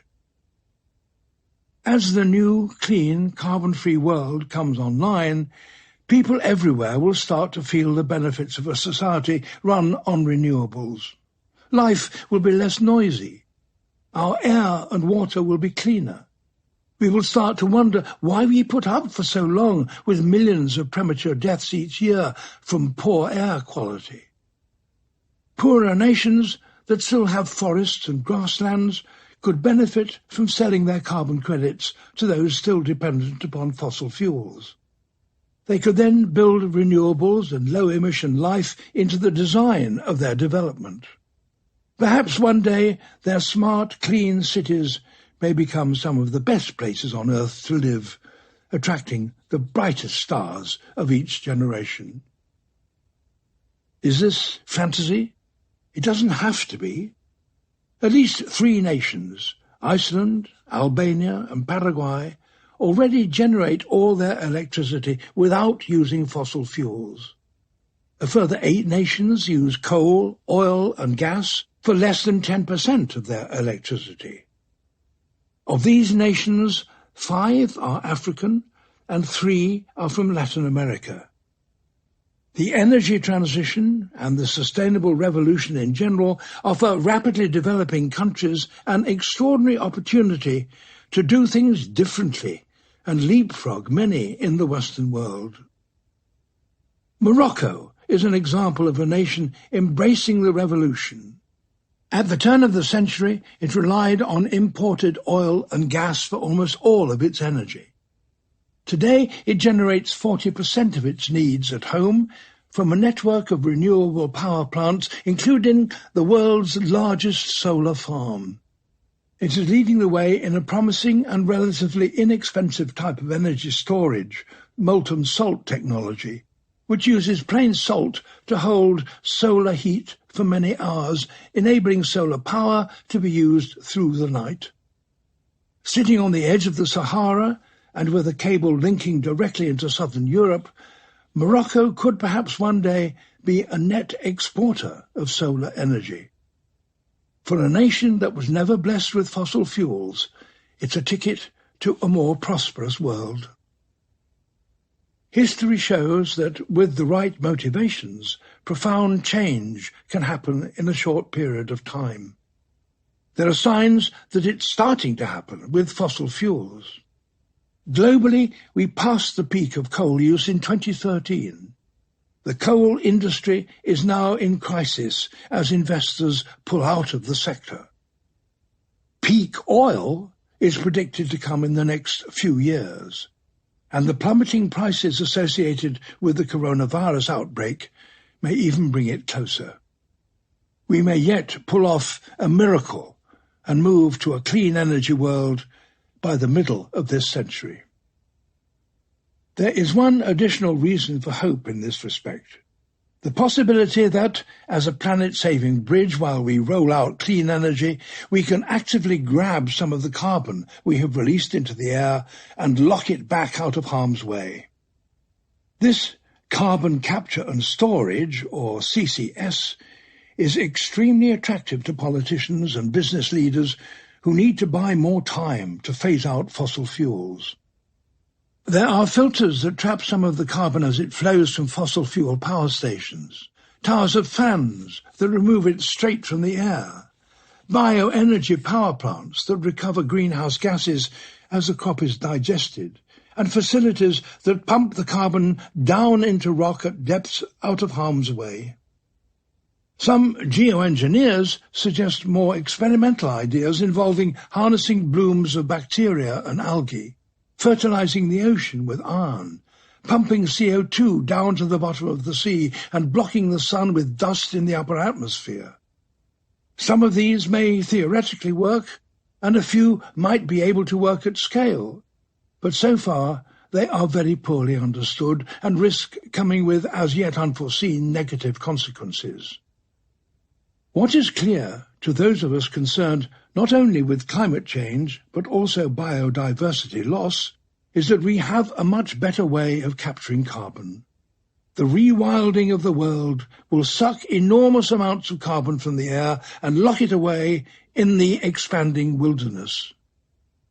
As the new, clean, carbon-free world comes online, people everywhere will start to feel the benefits of a society run on renewables. Life will be less noisy. Our air and water will be cleaner. We will start to wonder why we put up for so long with millions of premature deaths each year from poor air quality. Poorer nations that still have forests and grasslands could benefit from selling their carbon credits to those still dependent upon fossil fuels. They could then build renewables and low-emission life into the design of their development. Perhaps one day their smart, clean cities may become some of the best places on Earth to live, attracting the brightest stars of each generation. Is this fantasy? It doesn't have to be. At least 3 nations, Iceland, Albania and Paraguay, already generate all their electricity without using fossil fuels. A further 8 nations use coal, oil and gas for less than 10% of their electricity. Of these nations, 5 are African and 3 are from Latin America. The energy transition and the sustainable revolution in general offer rapidly developing countries an extraordinary opportunity to do things differently and leapfrog many in the Western world. Morocco is an example of a nation embracing the revolution. At the turn of the century, it relied on imported oil and gas for almost all of its energy. Today, it generates 40% of its needs at home from a network of renewable power plants, including the world's largest solar farm. It is leading the way in a promising and relatively inexpensive type of energy storage, molten salt technology, which uses plain salt to hold solar heat for many hours, enabling solar power to be used through the night. Sitting on the edge of the Sahara, and with a cable linking directly into southern Europe, Morocco could perhaps one day be a net exporter of solar energy. For a nation that was never blessed with fossil fuels, it's a ticket to a more prosperous world. History shows that with the right motivations, profound change can happen in a short period of time. There are signs that it's starting to happen with fossil fuels. Globally, we passed the peak of coal use in 2013. The coal industry is now in crisis as investors pull out of the sector. Peak oil is predicted to come in the next few years, and the plummeting prices associated with the coronavirus outbreak may even bring it closer. We may yet pull off a miracle and move to a clean energy world by the middle of this century. There is one additional reason for hope in this respect. The possibility that, as a planet-saving bridge while we roll out clean energy, we can actively grab some of the carbon we have released into the air and lock it back out of harm's way. This carbon capture and storage, or CCS, is extremely attractive to politicians and business leaders who need to buy more time to phase out fossil fuels. There are filters that trap some of the carbon as it flows from fossil fuel power stations, towers of fans that remove it straight from the air, bioenergy power plants that recover greenhouse gases as the crop is digested, and facilities that pump the carbon down into rock at depths out of harm's way. Some geoengineers suggest more experimental ideas involving harnessing blooms of bacteria and algae, fertilizing the ocean with iron, pumping CO2 down to the bottom of the sea and blocking the sun with dust in the upper atmosphere. Some of these may theoretically work, and a few might be able to work at scale, but so far they are very poorly understood and risk coming with as yet unforeseen negative consequences. What is clear to those of us concerned not only with climate change but also biodiversity loss is that we have a much better way of capturing carbon. The rewilding of the world will suck enormous amounts of carbon from the air and lock it away in the expanding wilderness.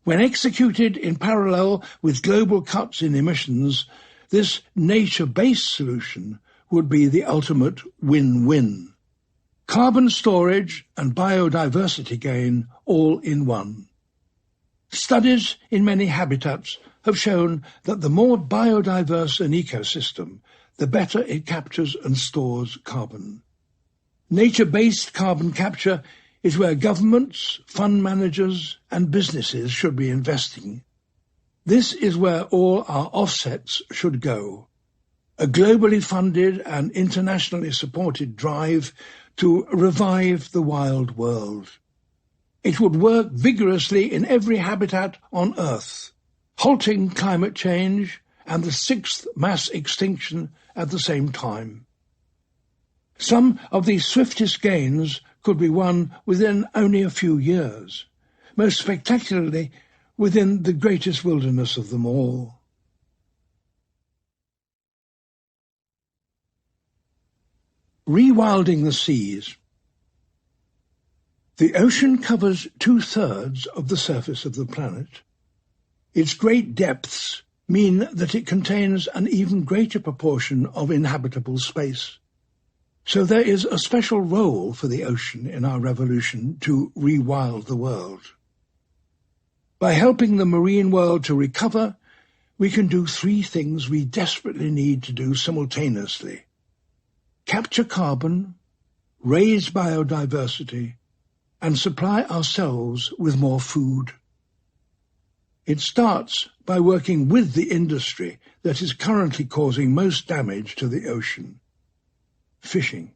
When executed in parallel with global cuts in emissions, this nature-based solution would be the ultimate win-win. Carbon storage and biodiversity gain all in one. Studies in many habitats have shown that the more biodiverse an ecosystem, the better it captures and stores carbon. Nature-based carbon capture is where governments, fund managers and businesses should be investing. This is where all our offsets should go. A globally funded and internationally supported drive to revive the wild world. It would work vigorously in every habitat on Earth, halting climate change and the sixth mass extinction at the same time. Some of these swiftest gains could be won within only a few years, most spectacularly within the greatest wilderness of them all. Rewilding the seas. The ocean covers 2/3 of the surface of the planet. Its great depths mean that it contains an even greater proportion of inhabitable space. So there is a special role for the ocean in our revolution to rewild the world. By helping the marine world to recover, we can do 3 things we desperately need to do simultaneously: capture carbon, raise biodiversity, and supply ourselves with more food. It starts by working with the industry that is currently causing most damage to the ocean: fishing.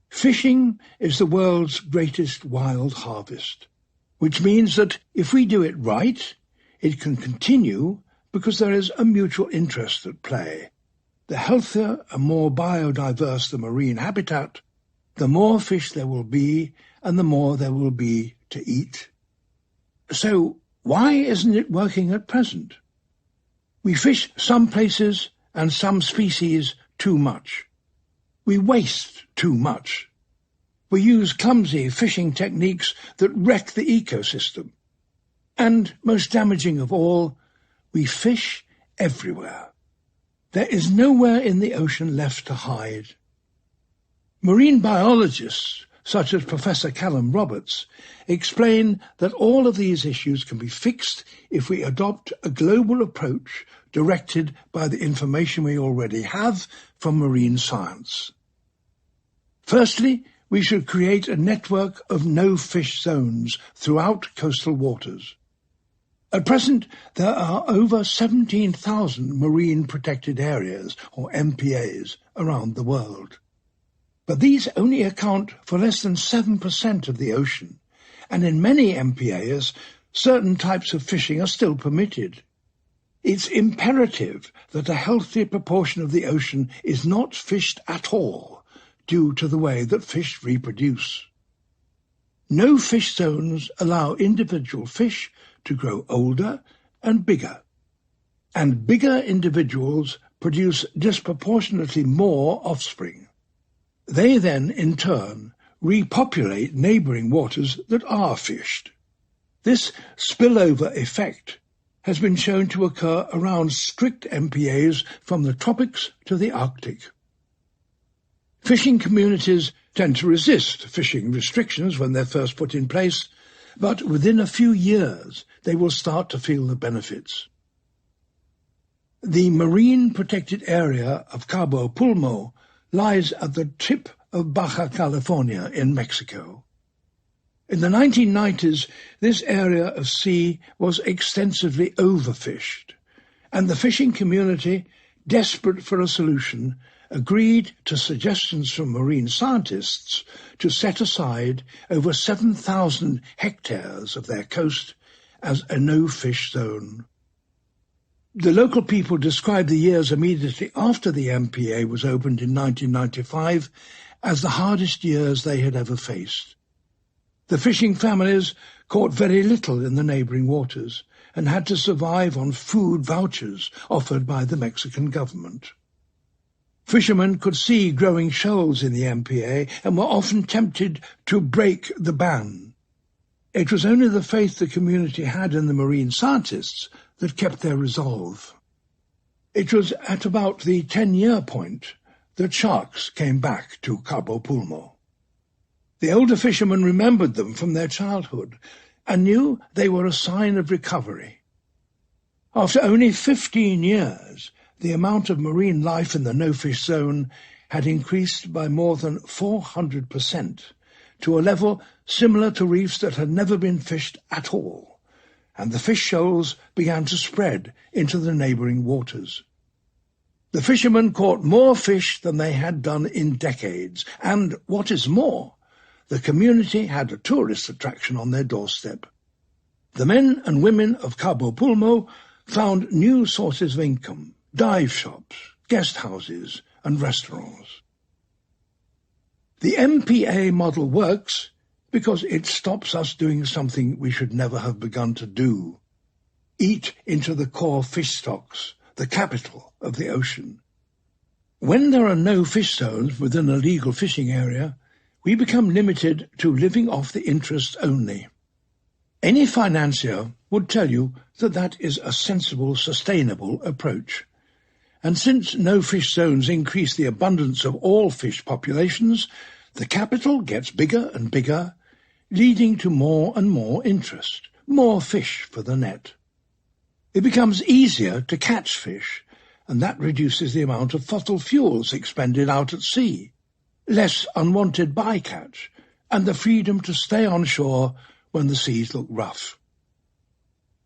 Fishing is the world's greatest wild harvest, which means that if we do it right, it can continue because there is a mutual interest at play. The healthier and more biodiverse the marine habitat, the more fish there will be and the more there will be to eat. So why isn't it working at present? We fish some places and some species too much. We waste too much. We use clumsy fishing techniques that wreck the ecosystem. And, most damaging of all, we fish everywhere. There is nowhere in the ocean left to hide. Marine biologists, such as Professor Callum Roberts, explain that all of these issues can be fixed if we adopt a global approach directed by the information we already have from marine science. Firstly, we should create a network of no-fish zones throughout coastal waters. At present, there are over 17,000 marine protected areas, or MPAs, around the world. But these only account for less than 7% of the ocean, and in many MPAs, certain types of fishing are still permitted. It's imperative that a healthy proportion of the ocean is not fished at all, due to the way that fish reproduce. No-fish zones allow individual fish to grow older and bigger individuals produce disproportionately more offspring. They then, in turn, repopulate neighbouring waters that are fished. This spillover effect has been shown to occur around strict MPAs from the tropics to the Arctic. Fishing communities tend to resist fishing restrictions when they're first put in place, but within a few years they will start to feel the benefits. The marine protected area of Cabo Pulmo lies at the tip of Baja California in Mexico. In the 1990s, this area of sea was extensively overfished, and the fishing community, desperate for a solution, agreed to suggestions from marine scientists to set aside over 7,000 hectares of their coast as a no-fish zone. The local people described the years immediately after the MPA was opened in 1995 as the hardest years they had ever faced. The fishing families caught very little in the neighbouring waters and had to survive on food vouchers offered by the Mexican government. Fishermen could see growing shoals in the MPA and were often tempted to break the ban. It was only the faith the community had in the marine scientists that kept their resolve. It was at about the 10-year point that sharks came back to Cabo Pulmo. The older fishermen remembered them from their childhood and knew they were a sign of recovery. After only 15 years, the amount of marine life in the no-fish zone had increased by more than 400% to a level similar to reefs that had never been fished at all, and the fish shoals began to spread into the neighbouring waters. The fishermen caught more fish than they had done in decades, and, what is more, the community had a tourist attraction on their doorstep. The men and women of Cabo Pulmo found new sources of income, dive shops, guest houses, and restaurants. The MPA model works because it stops us doing something we should never have begun to do: eat into the core fish stocks, the capital of the ocean. When there are no fish zones within a legal fishing area, we become limited to living off the interest only. Any financier would tell you that that is a sensible, sustainable approach. And since no fish zones increase the abundance of all fish populations, the capital gets bigger and bigger, leading to more and more interest, more fish for the net. It becomes easier to catch fish, and that reduces the amount of fossil fuels expended out at sea, less unwanted bycatch, and the freedom to stay on shore when the seas look rough.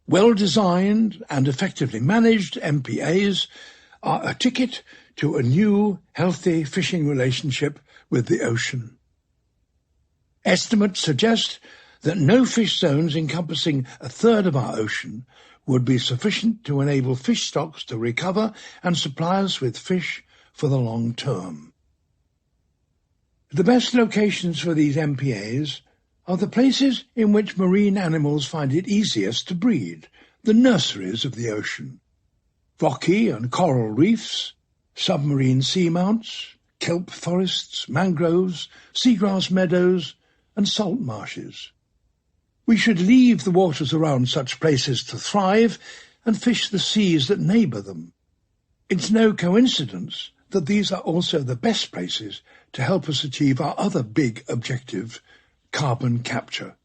Well-designed and effectively managed MPAs are a ticket to a new, healthy fishing relationship with the ocean. Estimates suggest that no fish zones encompassing a third of our ocean would be sufficient to enable fish stocks to recover and supply us with fish for the long term. The best locations for these MPAs are the places in which marine animals find it easiest to breed, the nurseries of the ocean. Rocky and coral reefs, submarine seamounts, kelp forests, mangroves, seagrass meadows, and salt marshes. We should leave the waters around such places to thrive and fish the seas that neighbour them. It's no coincidence that these are also the best places to help us achieve our other big objective, carbon capture.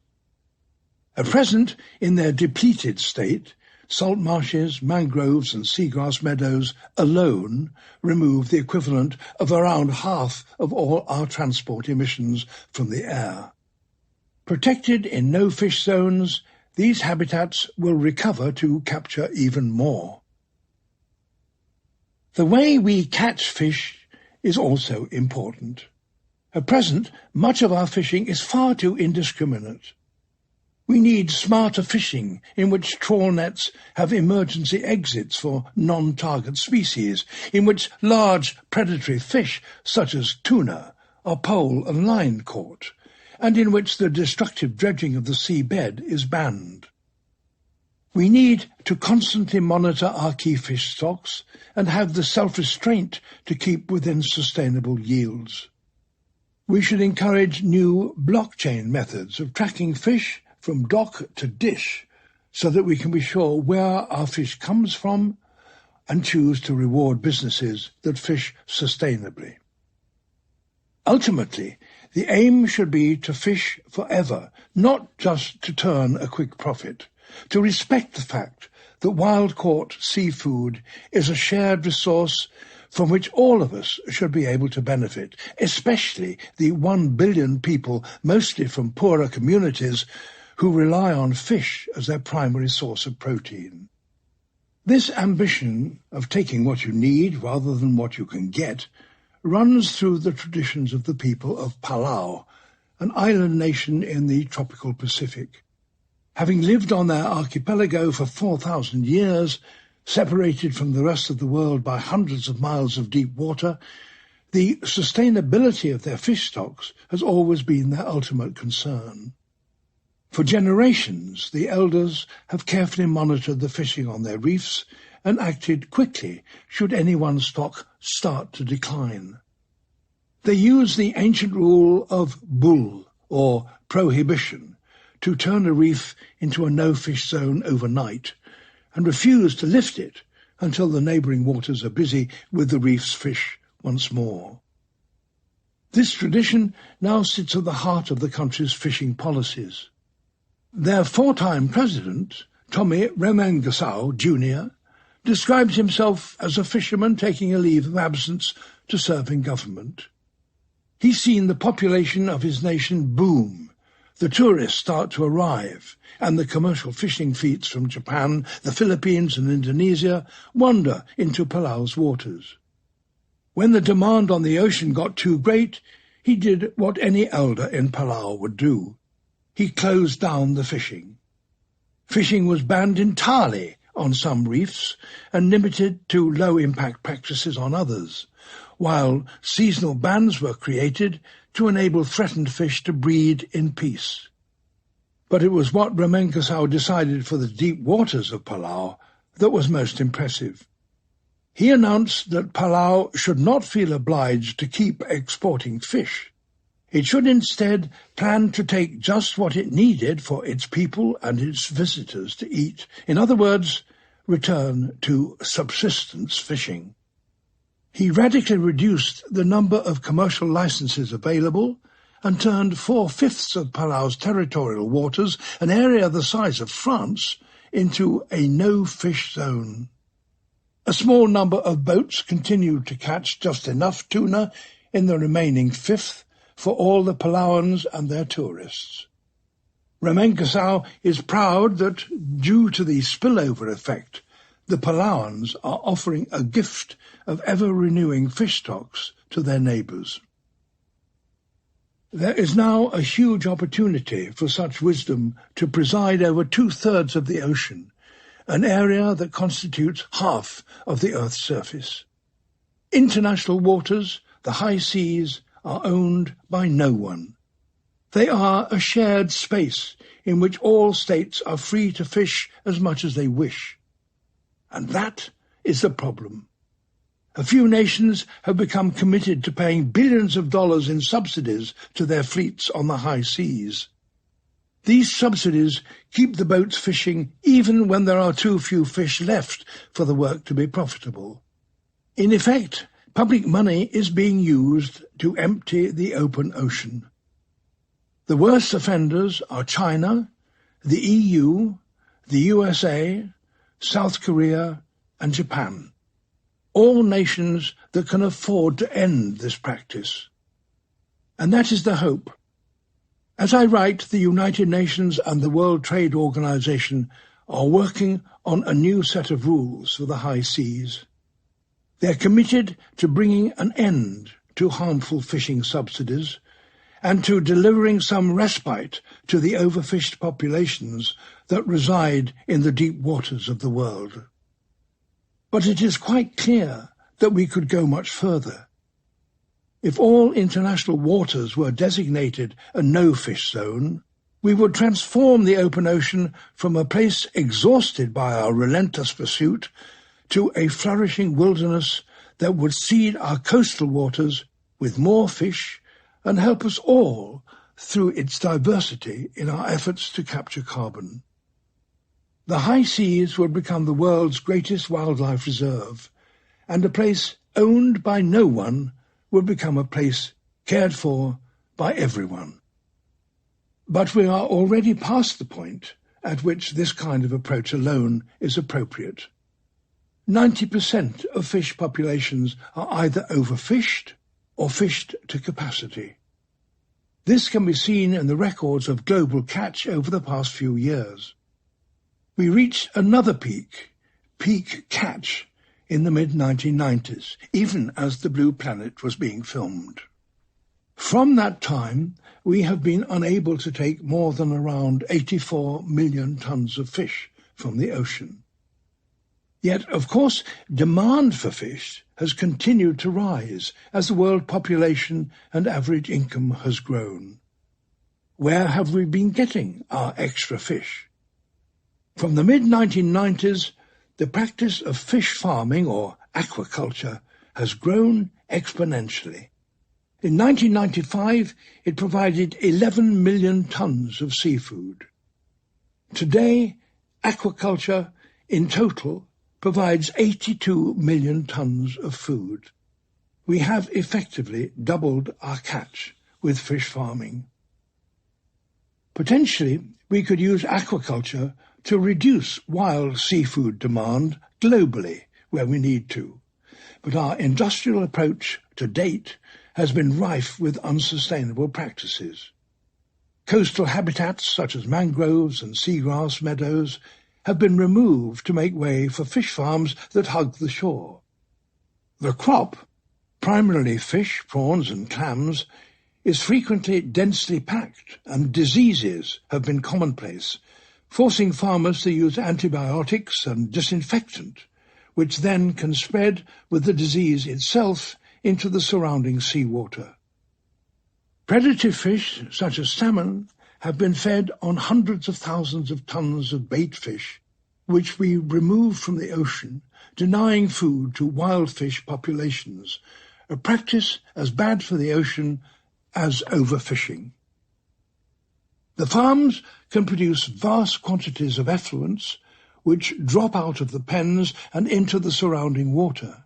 At present, in their depleted state, salt marshes, mangroves and seagrass meadows alone remove the equivalent of around half of all our transport emissions from the air. Protected in no-fish zones, these habitats will recover to capture even more. The way we catch fish is also important. At present, much of our fishing is far too indiscriminate. We need smarter fishing in which trawl nets have emergency exits for non-target species, in which large predatory fish such as tuna are pole and line caught, and in which the destructive dredging of the seabed is banned. We need to constantly monitor our key fish stocks and have the self-restraint to keep within sustainable yields. We should encourage new blockchain methods of tracking fish from dock to dish so that we can be sure where our fish comes from and choose to reward businesses that fish sustainably. Ultimately, the aim should be to fish forever, not just to turn a quick profit, to respect the fact that wild-caught seafood is a shared resource from which all of us should be able to benefit, especially the 1 billion people, mostly from poorer communities, who rely on fish as their primary source of protein. This ambition of taking what you need rather than what you can get runs through the traditions of the people of Palau, an island nation in the tropical Pacific. Having lived on their archipelago for 4,000 years, separated from the rest of the world by hundreds of miles of deep water, the sustainability of their fish stocks has always been their ultimate concern. For generations, the elders have carefully monitored the fishing on their reefs and acted quickly should any one stock start to decline. They used the ancient rule of bull, or prohibition, to turn a reef into a no-fish zone overnight, and refuse to lift it until the neighbouring waters are busy with the reef's fish once more. This tradition now sits at the heart of the country's fishing policies. Their 4-time president, Tommy Remengesau Jr., describes himself as a fisherman taking a leave of absence to serve in government. He's seen the population of his nation boom, the tourists start to arrive, and the commercial fishing fleets from Japan, the Philippines and Indonesia wander into Palau's waters. When the demand on the ocean got too great, he did what any elder in Palau would do. He closed down the fishing. Fishing was banned entirely on some reefs and limited to low-impact practices on others, while seasonal bans were created to enable threatened fish to breed in peace. But it was what Ramenkosau decided for the deep waters of Palau that was most impressive. He announced that Palau should not feel obliged to keep exporting fish. It should instead plan to take just what it needed for its people and its visitors to eat. In other words, return to subsistence fishing. He radically reduced the number of commercial licenses available and turned 4/5 of Palau's territorial waters, an area the size of France, into a no-fish zone. A small number of boats continued to catch just enough tuna in the remaining 1/5 for all the Palauans and their tourists. Ramenkosau is proud that, due to the spillover effect, the Palauans are offering a gift of ever-renewing fish stocks to their neighbours. There is now a huge opportunity for such wisdom to preside over 2/3 of the ocean, an area that constitutes half of the Earth's surface. International waters, the high seas, are owned by no one. They are a shared space in which all states are free to fish as much as they wish. And that is the problem. A few nations have become committed to paying billions of dollars in subsidies to their fleets on the high seas. These subsidies keep the boats fishing even when there are too few fish left for the work to be profitable. In effect, public money is being used to empty the open ocean. The worst offenders are China, the EU, the USA, South Korea, and Japan, all nations that can afford to end this practice. And that is the hope. As I write, the United Nations and the World Trade Organization are working on a new set of rules for the high seas. They are committed to bringing an end to harmful fishing subsidies and to delivering some respite to the overfished populations that reside in the deep waters of the world. But it is quite clear that we could go much further. If all international waters were designated a no-fish zone, we would transform the open ocean from a place exhausted by our relentless pursuit to a flourishing wilderness that would seed our coastal waters with more fish and help us all through its diversity in our efforts to capture carbon. The high seas would become the world's greatest wildlife reserve, and a place owned by no one would become a place cared for by everyone. But we are already past the point at which this kind of approach alone is appropriate. 90% of fish populations are either overfished or fished to capacity. This can be seen in the records of global catch over the past few years. We reached another peak catch, in the mid-1990s, even as The Blue Planet was being filmed. From that time, we have been unable to take more than around 84 million tons of fish from the ocean. Yet, of course, demand for fish has continued to rise as the world population and average income has grown. Where have we been getting our extra fish? From the mid-1990s, the practice of fish farming, or aquaculture, has grown exponentially. In 1995, it provided 11 million tons of seafood. Today, aquaculture, in total, provides 82 million tons of food. We have effectively doubled our catch with fish farming. Potentially, we could use aquaculture to reduce wild seafood demand globally where we need to, but our industrial approach to date has been rife with unsustainable practices. Coastal habitats such as mangroves and seagrass meadows have been removed to make way for fish farms that hug the shore. The crop, primarily fish, prawns and clams, is frequently densely packed, and diseases have been commonplace, forcing farmers to use antibiotics and disinfectant, which then can spread with the disease itself into the surrounding seawater. Predatory fish, such as salmon, have been fed on hundreds of thousands of tons of bait fish, which we remove from the ocean, denying food to wild fish populations, a practice as bad for the ocean as overfishing. The farms can produce vast quantities of effluents, which drop out of the pens and into the surrounding water.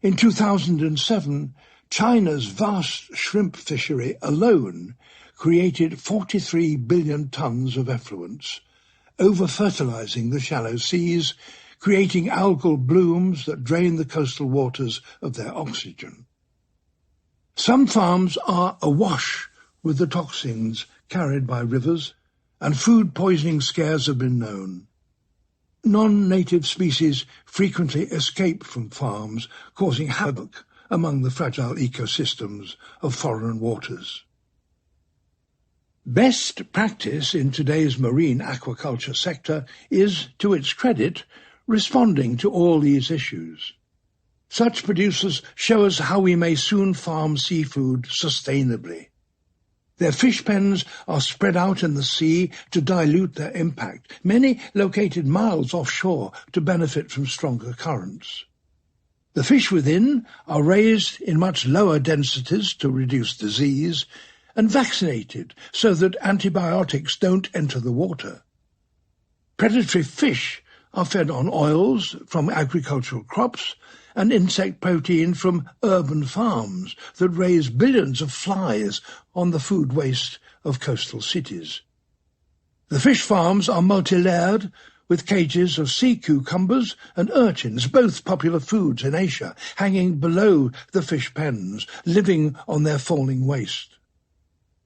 In 2007, China's vast shrimp fishery alone created 43 billion tons of effluents, over-fertilizing the shallow seas, creating algal blooms that drain the coastal waters of their oxygen. Some farms are awash with the toxins carried by rivers, and food poisoning scares have been known. Non-native species frequently escape from farms, causing havoc among the fragile ecosystems of foreign waters. Best practice in today's marine aquaculture sector is, to its credit, responding to all these issues. Such producers show us how we may soon farm seafood sustainably. Their fish pens are spread out in the sea to dilute their impact, many located miles offshore to benefit from stronger currents. The fish within are raised in much lower densities to reduce disease, and vaccinated so that antibiotics don't enter the water. Predatory fish are fed on oils from agricultural crops and insect protein from urban farms that raise billions of flies on the food waste of coastal cities. The fish farms are multi-layered, with cages of sea cucumbers and urchins, both popular foods in Asia, hanging below the fish pens, living on their falling waste.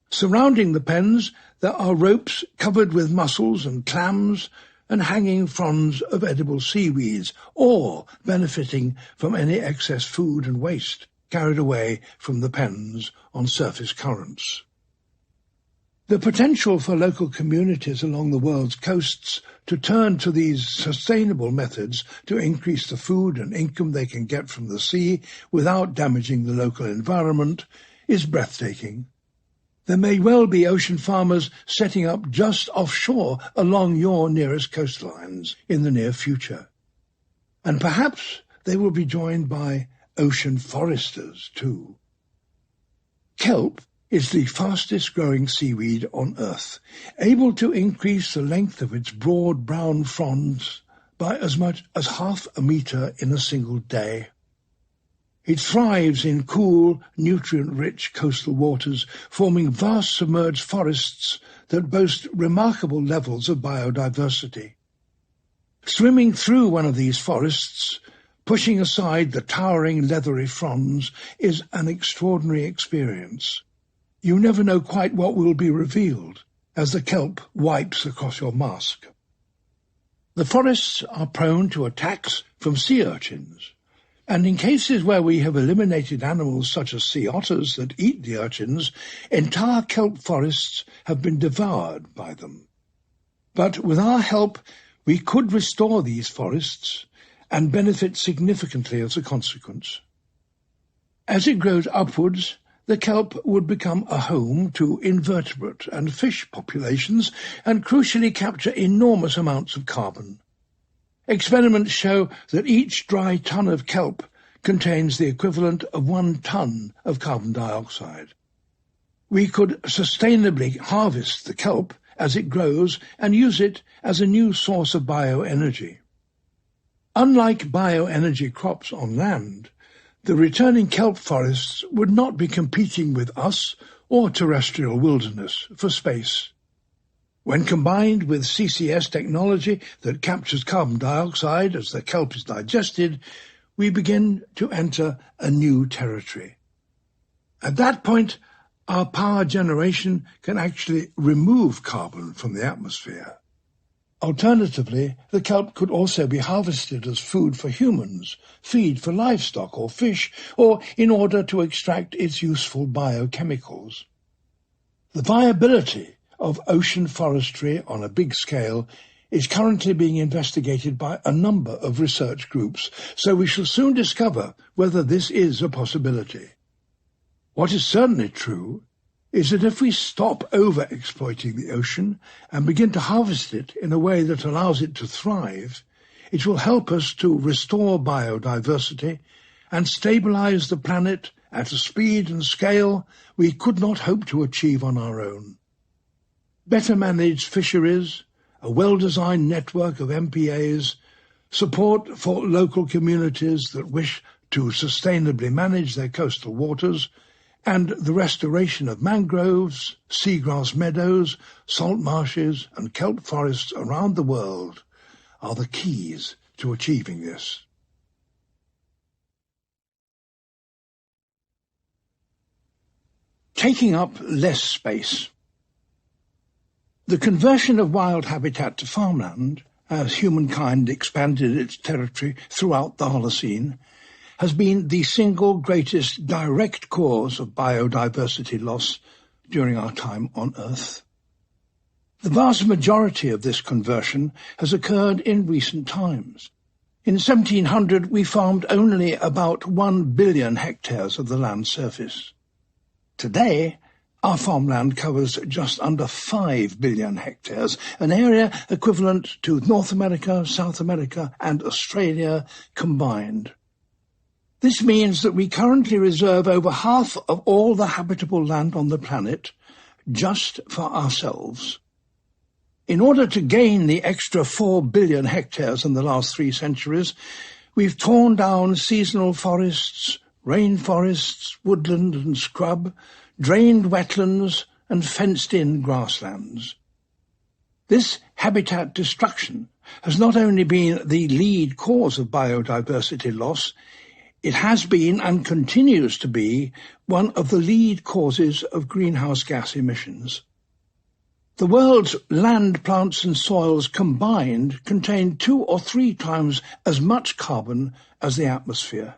Surrounding the pens there are ropes covered with mussels and clams and hanging fronds of edible seaweeds, all benefiting from any excess food and waste carried away from the pens on surface currents. The potential for local communities along the world's coasts to turn to these sustainable methods to increase the food and income they can get from the sea without damaging the local environment is breathtaking. There may well be ocean farmers setting up just offshore along your nearest coastlines in the near future. And perhaps they will be joined by ocean foresters too. Kelp is the fastest-growing seaweed on Earth, able to increase the length of its broad brown fronds by as much as 0.5 meter in a single day. It thrives in cool, nutrient-rich coastal waters, forming vast submerged forests that boast remarkable levels of biodiversity. Swimming through one of these forests, pushing aside the towering leathery fronds, is an extraordinary experience. You never know quite what will be revealed as the kelp wipes across your mask. The forests are prone to attacks from sea urchins, and in cases where we have eliminated animals such as sea otters that eat the urchins, entire kelp forests have been devoured by them. But with our help, we could restore these forests and benefit significantly as a consequence. As it grows upwards, the kelp would become a home to invertebrate and fish populations and crucially capture enormous amounts of carbon. Experiments show that each dry ton of kelp contains the equivalent of 1 ton of carbon dioxide. We could sustainably harvest the kelp as it grows and use it as a new source of bioenergy. Unlike bioenergy crops on land, the returning kelp forests would not be competing with us or terrestrial wilderness for space. When combined with CCS technology that captures carbon dioxide as the kelp is digested, we begin to enter a new territory. At that point, our power generation can actually remove carbon from the atmosphere. Alternatively, the kelp could also be harvested as food for humans, feed for livestock or fish, or in order to extract its useful biochemicals. The viability of ocean forestry on a big scale is currently being investigated by a number of research groups, so we shall soon discover whether this is a possibility. What is certainly true is that if we stop over-exploiting the ocean and begin to harvest it in a way that allows it to thrive, it will help us to restore biodiversity and stabilize the planet at a speed and scale we could not hope to achieve on our own. Better managed fisheries, a well-designed network of MPAs, support for local communities that wish to sustainably manage their coastal waters, and the restoration of mangroves, seagrass meadows, salt marshes and kelp forests around the world are the keys to achieving this. Taking up less space. The conversion of wild habitat to farmland, as humankind expanded its territory throughout the Holocene, has been the single greatest direct cause of biodiversity loss during our time on Earth. The vast majority of this conversion has occurred in recent times. In 1700 we farmed only about 1 billion hectares of the land surface. Today, our farmland covers just under 5 billion hectares, an area equivalent to North America, South America and Australia combined. This means that we currently reserve over half of all the habitable land on the planet just for ourselves. In order to gain the extra 4 billion hectares in the last 3 centuries, we've torn down seasonal forests, rainforests, woodland and scrub, drained wetlands and fenced-in grasslands. This habitat destruction has not only been the lead cause of biodiversity loss, it has been and continues to be one of the lead causes of greenhouse gas emissions. The world's land, plants and soils combined contain 2 or 3 times as much carbon as the atmosphere.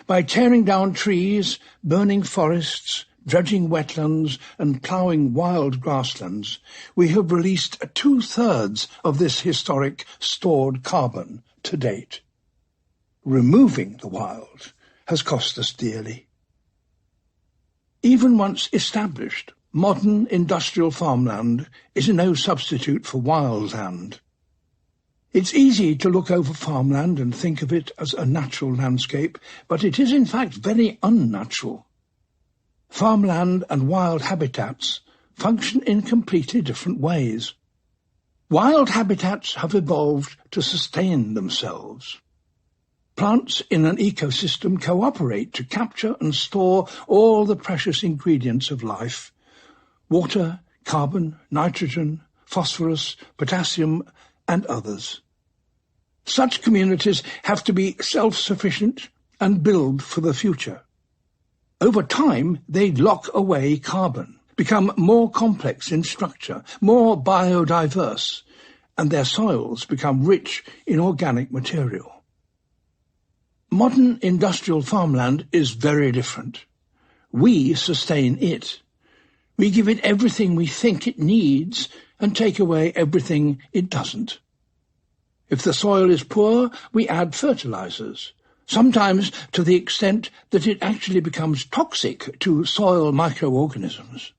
By tearing down trees, burning forests, dredging wetlands and ploughing wild grasslands, we have released 2/3 of this historic stored carbon to date. Removing the wild has cost us dearly. Even once established, modern industrial farmland is no substitute for wild land. It's easy to look over farmland and think of it as a natural landscape, but it is in fact very unnatural. Farmland and wild habitats function in completely different ways. Wild habitats have evolved to sustain themselves. Plants in an ecosystem cooperate to capture and store all the precious ingredients of life: water, carbon, nitrogen, phosphorus, potassium, and others. Such communities have to be self-sufficient and build for the future. Over time, they lock away carbon, become more complex in structure, more biodiverse, and their soils become rich in organic material. Modern industrial farmland is very different. We sustain it. We give it everything we think it needs and take away everything it doesn't. If the soil is poor, we add fertilizers, sometimes to the extent that it actually becomes toxic to soil microorganisms.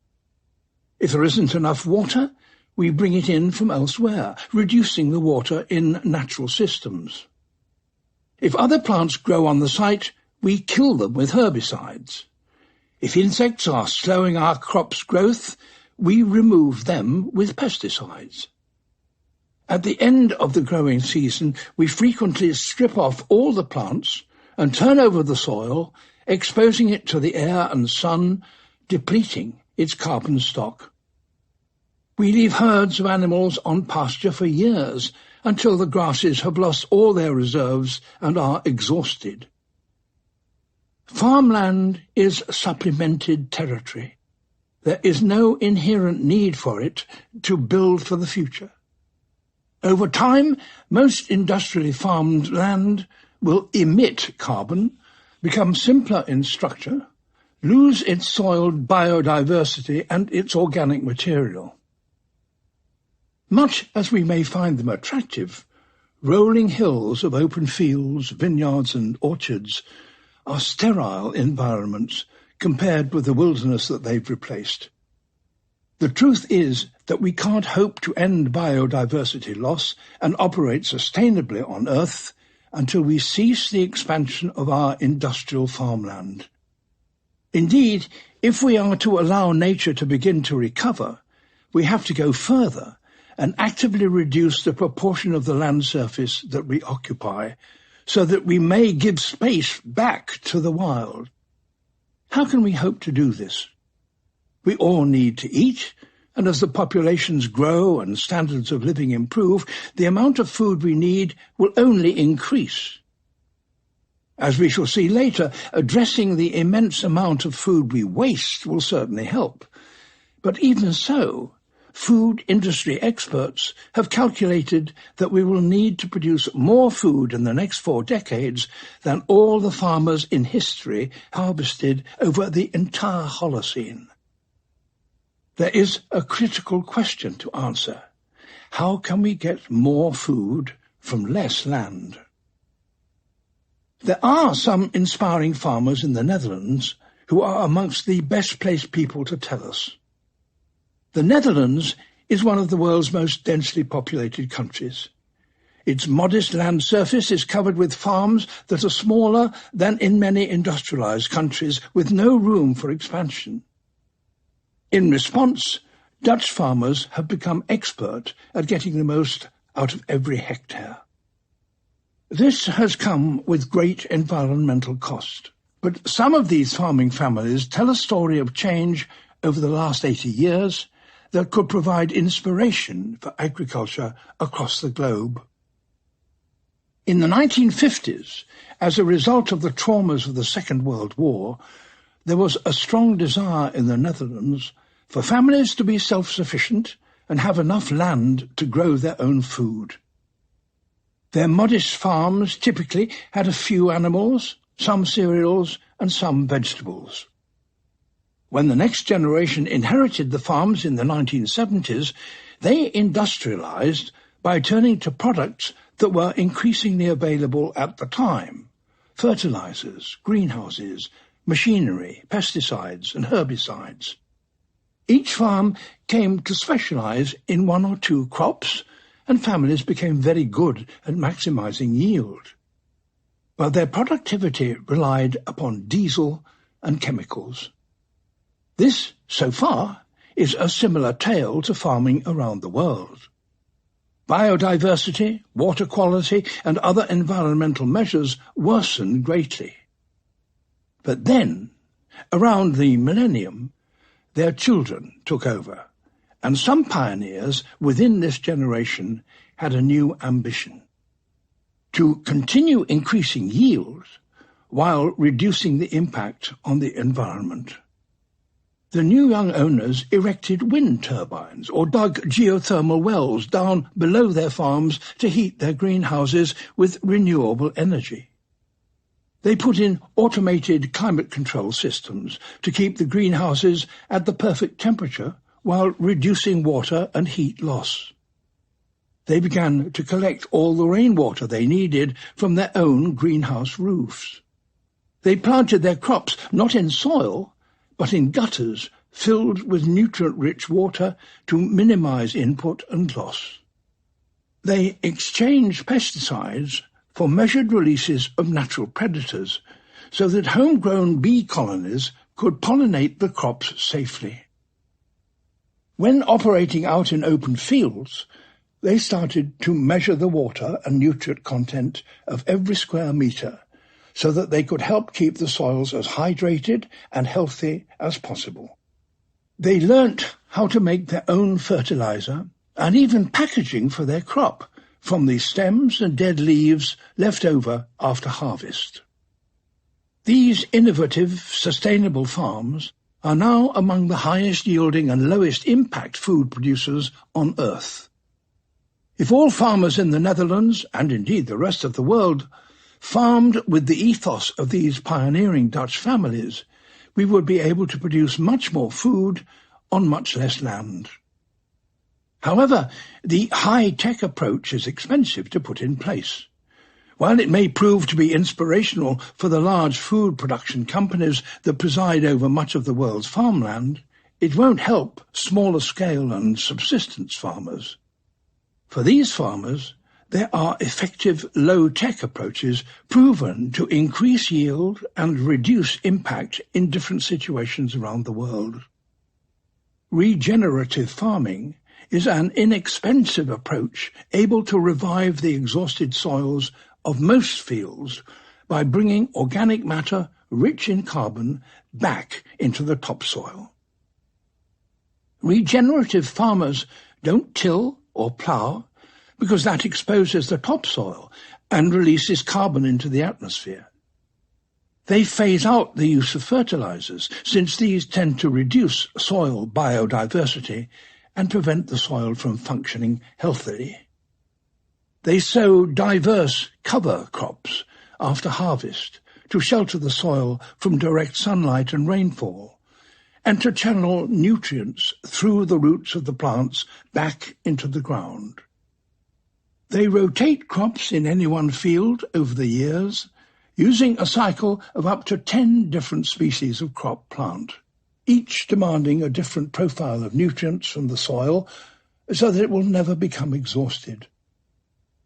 If there isn't enough water, we bring it in from elsewhere, reducing the water in natural systems. If other plants grow on the site, we kill them with herbicides. If insects are slowing our crops' growth, we remove them with pesticides. At the end of the growing season, we frequently strip off all the plants and turn over the soil, exposing it to the air and sun, depleting its carbon stock. We leave herds of animals on pasture for years, until the grasses have lost all their reserves and are exhausted. Farmland is supplemented territory. There is no inherent need for it to build for the future. Over time, most industrially farmed land will emit carbon, become simpler in structure, lose its soil biodiversity and its organic material. Much as we may find them attractive, rolling hills of open fields, vineyards and orchards are sterile environments compared with the wilderness that they've replaced. The truth is that we can't hope to end biodiversity loss and operate sustainably on Earth until we cease the expansion of our industrial farmland. Indeed, if we are to allow nature to begin to recover, we have to go further and actively reduce the proportion of the land surface that we occupy, so that we may give space back to the wild. How can we hope to do this? We all need to eat, and as the populations grow and standards of living improve, the amount of food we need will only increase. As we shall see later, addressing the immense amount of food we waste will certainly help. But even so, food industry experts have calculated that we will need to produce more food in the next 4 decades than all the farmers in history harvested over the entire Holocene. There is a critical question to answer. How can we get more food from less land? There are some inspiring farmers in the Netherlands who are amongst the best-placed people to tell us. The Netherlands is one of the world's most densely populated countries. Its modest land surface is covered with farms that are smaller than in many industrialized countries, with no room for expansion. In response, Dutch farmers have become expert at getting the most out of every hectare. This has come with great environmental cost, but some of these farming families tell a story of change over the last 80 years that could provide inspiration for agriculture across the globe. In the 1950s, as a result of the traumas of the Second World War, there was a strong desire in the Netherlands for families to be self-sufficient and have enough land to grow their own food. Their modest farms typically had a few animals, some cereals, and some vegetables. When the next generation inherited the farms in the 1970s, they industrialized by turning to products that were increasingly available at the time: fertilizers, greenhouses, machinery, pesticides, and herbicides. Each farm came to specialize in 1 or 2 crops, and families became very good at maximizing yield. But their productivity relied upon diesel and chemicals. This, so far, is a similar tale to farming around the world. Biodiversity, water quality, and other environmental measures worsened greatly. But then, around the millennium, their children took over, and some pioneers within this generation had a new ambition: to continue increasing yield while reducing the impact on the environment. The new young owners erected wind turbines or dug geothermal wells down below their farms to heat their greenhouses with renewable energy. They put in automated climate control systems to keep the greenhouses at the perfect temperature while reducing water and heat loss. They began to collect all the rainwater they needed from their own greenhouse roofs. They planted their crops not in soil, but in gutters filled with nutrient-rich water to minimize input and loss. They exchanged pesticides for measured releases of natural predators, so that homegrown bee colonies could pollinate the crops safely. When operating out in open fields, they started to measure the water and nutrient content of every square meter, so that they could help keep the soils as hydrated and healthy as possible. They learnt how to make their own fertilizer and even packaging for their crop from the stems and dead leaves left over after harvest. These innovative, sustainable farms are now among the highest yielding and lowest impact food producers on Earth. If all farmers in the Netherlands, and indeed the rest of the world, farmed with the ethos of these pioneering Dutch families, we would be able to produce much more food on much less land. However, the high-tech approach is expensive to put in place. While it may prove to be inspirational for the large food production companies that preside over much of the world's farmland, it won't help smaller scale and subsistence farmers. For these farmers, there are effective low-tech approaches proven to increase yield and reduce impact in different situations around the world. Regenerative farming is an inexpensive approach able to revive the exhausted soils of most fields by bringing organic matter rich in carbon back into the topsoil. Regenerative farmers don't till or plough because that exposes the topsoil and releases carbon into the atmosphere. They phase out the use of fertilizers, since these tend to reduce soil biodiversity and prevent the soil from functioning healthily. They sow diverse cover crops after harvest to shelter the soil from direct sunlight and rainfall, and to channel nutrients through the roots of the plants back into the ground. They rotate crops in any one field over the years, using a cycle of up to 10 different species of crop plant, each demanding a different profile of nutrients from the soil so that it will never become exhausted.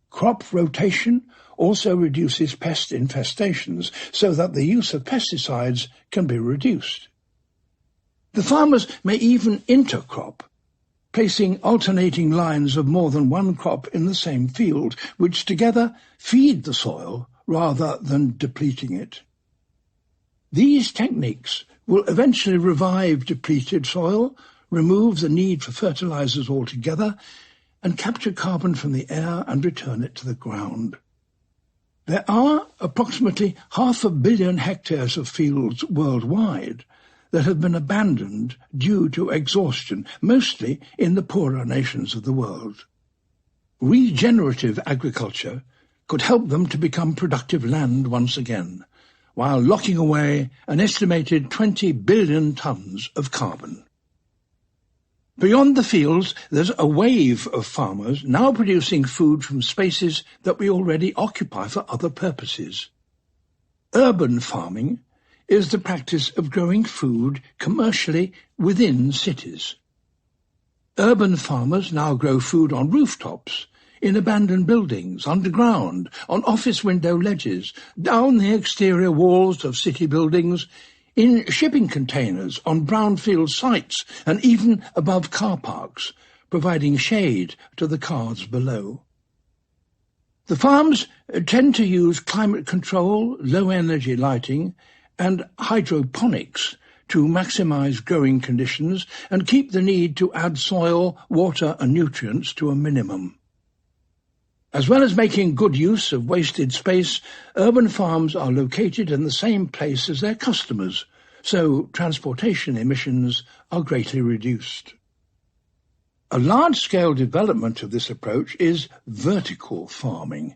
Crop rotation also reduces pest infestations so that the use of pesticides can be reduced. The farmers may even intercrop, placing alternating lines of more than one crop in the same field, which together feed the soil rather than depleting it. These techniques will eventually revive depleted soil, remove the need for fertilizers altogether, and capture carbon from the air and return it to the ground. There are approximately 500 million hectares of fields worldwide that have been abandoned due to exhaustion, mostly in the poorer nations of the world. Regenerative agriculture could help them to become productive land once again, while locking away an estimated 20 billion tons of carbon. Beyond the fields, there's a wave of farmers now producing food from spaces that we already occupy for other purposes. Urban farming is the practice of growing food commercially within cities. Urban farmers now grow food on rooftops, in abandoned buildings, underground, on office window ledges, down the exterior walls of city buildings, in shipping containers, on brownfield sites, and even above car parks, providing shade to the cars below. The farms tend to use climate control, low-energy lighting, and hydroponics to maximize growing conditions and keep the need to add soil, water, and nutrients to a minimum. As well as making good use of wasted space, urban farms are located in the same place as their customers, so transportation emissions are greatly reduced. A large-scale development of this approach is vertical farming,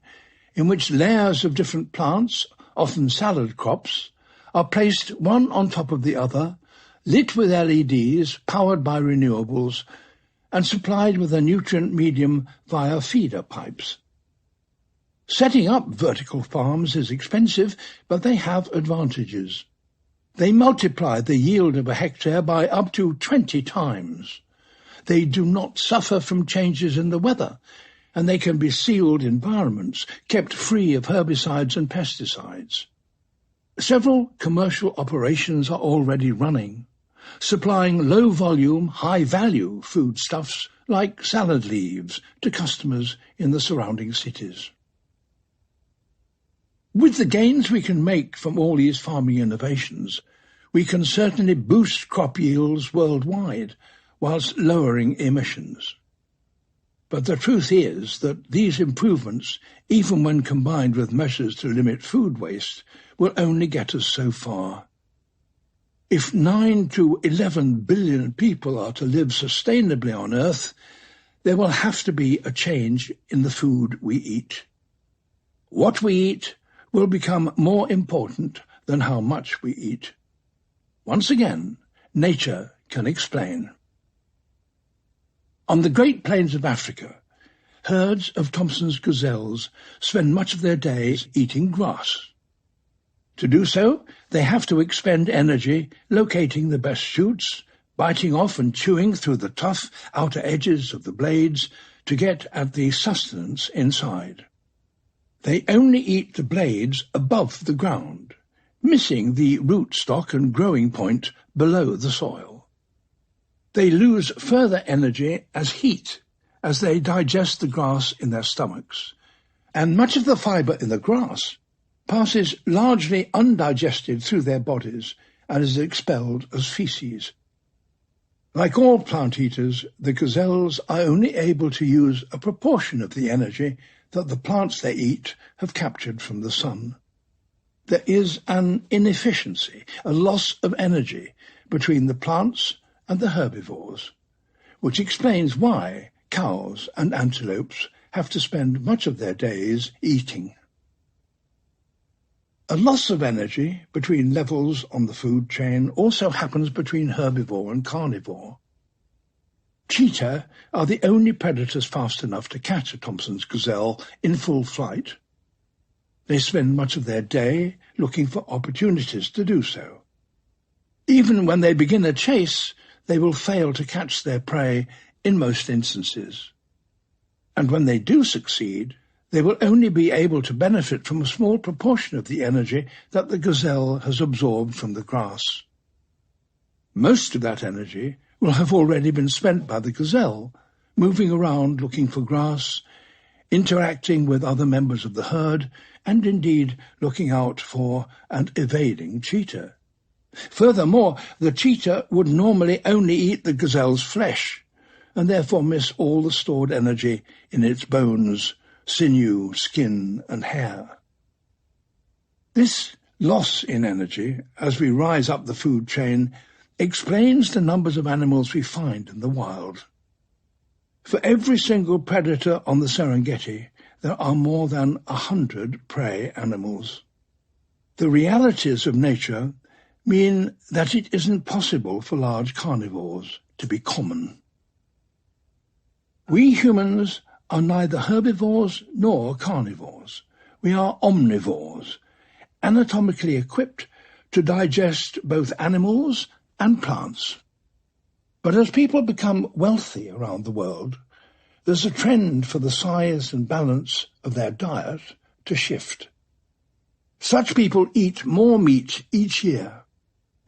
in which layers of different plants, often salad crops, are placed one on top of the other, lit with LEDs, powered by renewables, and supplied with a nutrient medium via feeder pipes. Setting up vertical farms is expensive, but they have advantages. They multiply the yield of a hectare by up to 20 times. They do not suffer from changes in the weather, and they can be sealed environments, kept free of herbicides and pesticides. Several commercial operations are already running, supplying low-volume, high-value foodstuffs like salad leaves to customers in the surrounding cities. With the gains we can make from all these farming innovations, we can certainly boost crop yields worldwide whilst lowering emissions. But the truth is that these improvements, even when combined with measures to limit food waste, will only get us so far. If 9 to 11 billion people are to live sustainably on Earth, there will have to be a change in the food we eat. What we eat will become more important than how much we eat. Once again, nature can explain. On the Great Plains of Africa, herds of Thomson's gazelles spend much of their days eating grass. To do so, they have to expend energy locating the best shoots, biting off and chewing through the tough outer edges of the blades to get at the sustenance inside. They only eat the blades above the ground, missing the rootstock and growing point below the soil. They lose further energy as heat as they digest the grass in their stomachs, and much of the fibre in the grass passes largely undigested through their bodies and is expelled as feces. Like all plant eaters, the gazelles are only able to use a proportion of the energy that the plants they eat have captured from the sun. There is an inefficiency, a loss of energy between the plants and the herbivores, which explains why cows and antelopes have to spend much of their days eating. A loss of energy between levels on the food chain also happens between herbivore and carnivore. Cheetah are the only predators fast enough to catch a Thomson's gazelle in full flight. They spend much of their day looking for opportunities to do so. Even when they begin a chase, they will fail to catch their prey in most instances. And when they do succeed, they will only be able to benefit from a small proportion of the energy that the gazelle has absorbed from the grass. Most of that energy will have already been spent by the gazelle, moving around looking for grass, interacting with other members of the herd, and indeed looking out for and evading cheetah. Furthermore, the cheetah would normally only eat the gazelle's flesh, and therefore miss all the stored energy in its bones, sinew, skin, and hair. This loss in energy, as we rise up the food chain, explains the numbers of animals we find in the wild. For every single predator on the Serengeti, there are more than 100 prey animals. The realities of nature mean that it isn't possible for large carnivores to be common. We humans are neither herbivores nor carnivores. We are omnivores, anatomically equipped to digest both animals and plants. But as people become wealthy around the world, there's a trend for the size and balance of their diet to shift. Such people eat more meat each year,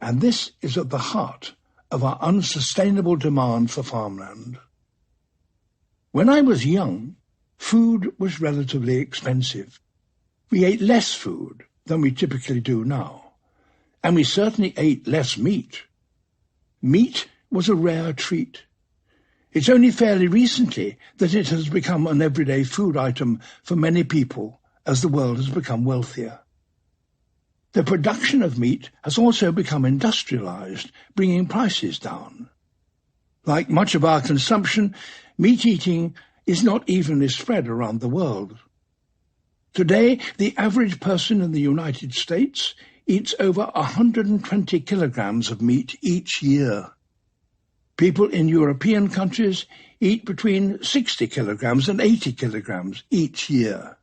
and this is at the heart of our unsustainable demand for farmland. When I was young, food was relatively expensive. We ate less food than we typically do now, and we certainly ate less meat. Meat was a rare treat. It's only fairly recently that it has become an everyday food item for many people as the world has become wealthier. The production of meat has also become industrialized, bringing prices down. Like much of our consumption, meat eating is not evenly spread around the world. Today, the average person in the United States eats over 120 kilograms of meat each year. People in European countries eat between 60 kilograms and 80 kilograms each year.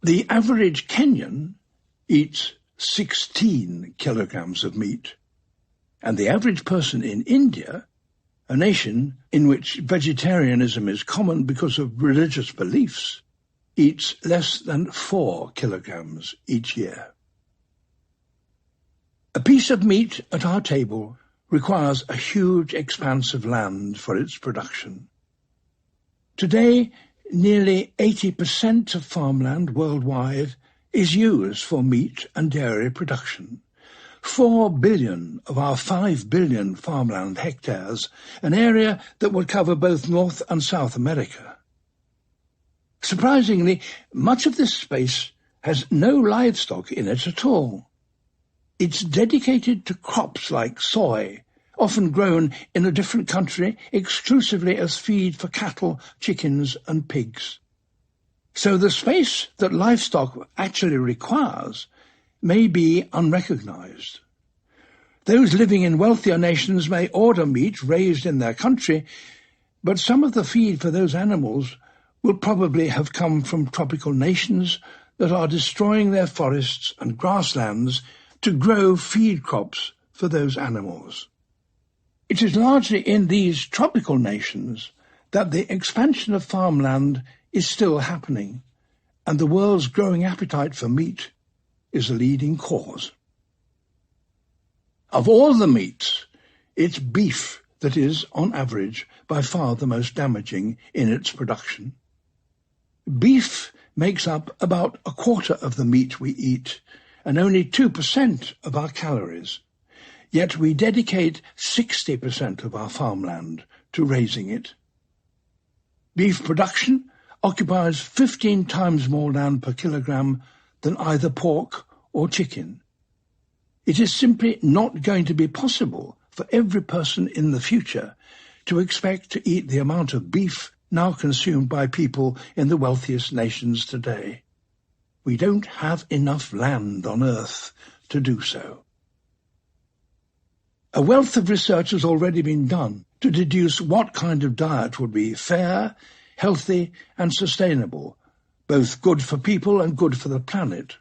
The average Kenyan eats 16 kilograms of meat, and the average person in India, a nation in which vegetarianism is common because of religious beliefs, eats less than 4 kilograms each year. A piece of meat at our table requires a huge expanse of land for its production. Today, nearly 80% of farmland worldwide is used for meat and dairy production. 4 billion of our 5 billion farmland hectares, an area that would cover both North and South America. Surprisingly, much of this space has no livestock in it at all. It's dedicated to crops like soy, often grown in a different country exclusively as feed for cattle, chickens and pigs. So the space that livestock actually requires may be unrecognized. Those living in wealthier nations may order meat raised in their country, but some of the feed for those animals will probably have come from tropical nations that are destroying their forests and grasslands to grow feed crops for those animals. It is largely in these tropical nations that the expansion of farmland is still happening, and the world's growing appetite for meat is a leading cause. Of all the meats, it's beef that is, on average, by far the most damaging in its production. Beef makes up about a quarter of the meat we eat, and only 2% of our calories. Yet we dedicate 60% of our farmland to raising it. Beef production occupies 15 times more land per kilogram than either pork or chicken. It is simply not going to be possible for every person in the future to expect to eat the amount of beef now consumed by people in the wealthiest nations today. We don't have enough land on Earth to do so. A wealth of research has already been done to deduce what kind of diet would be fair, healthy and sustainable, both good for people and good for the planet.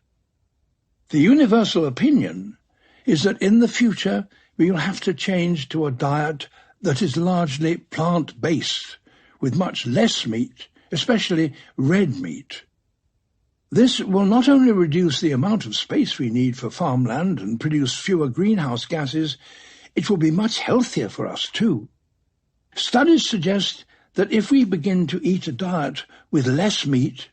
The universal opinion is that in the future we will have to change to a diet that is largely plant-based, with much less meat, especially red meat. This will not only reduce the amount of space we need for farmland and produce fewer greenhouse gases, it will be much healthier for us too. Studies suggest that if we begin to eat a diet with less meat,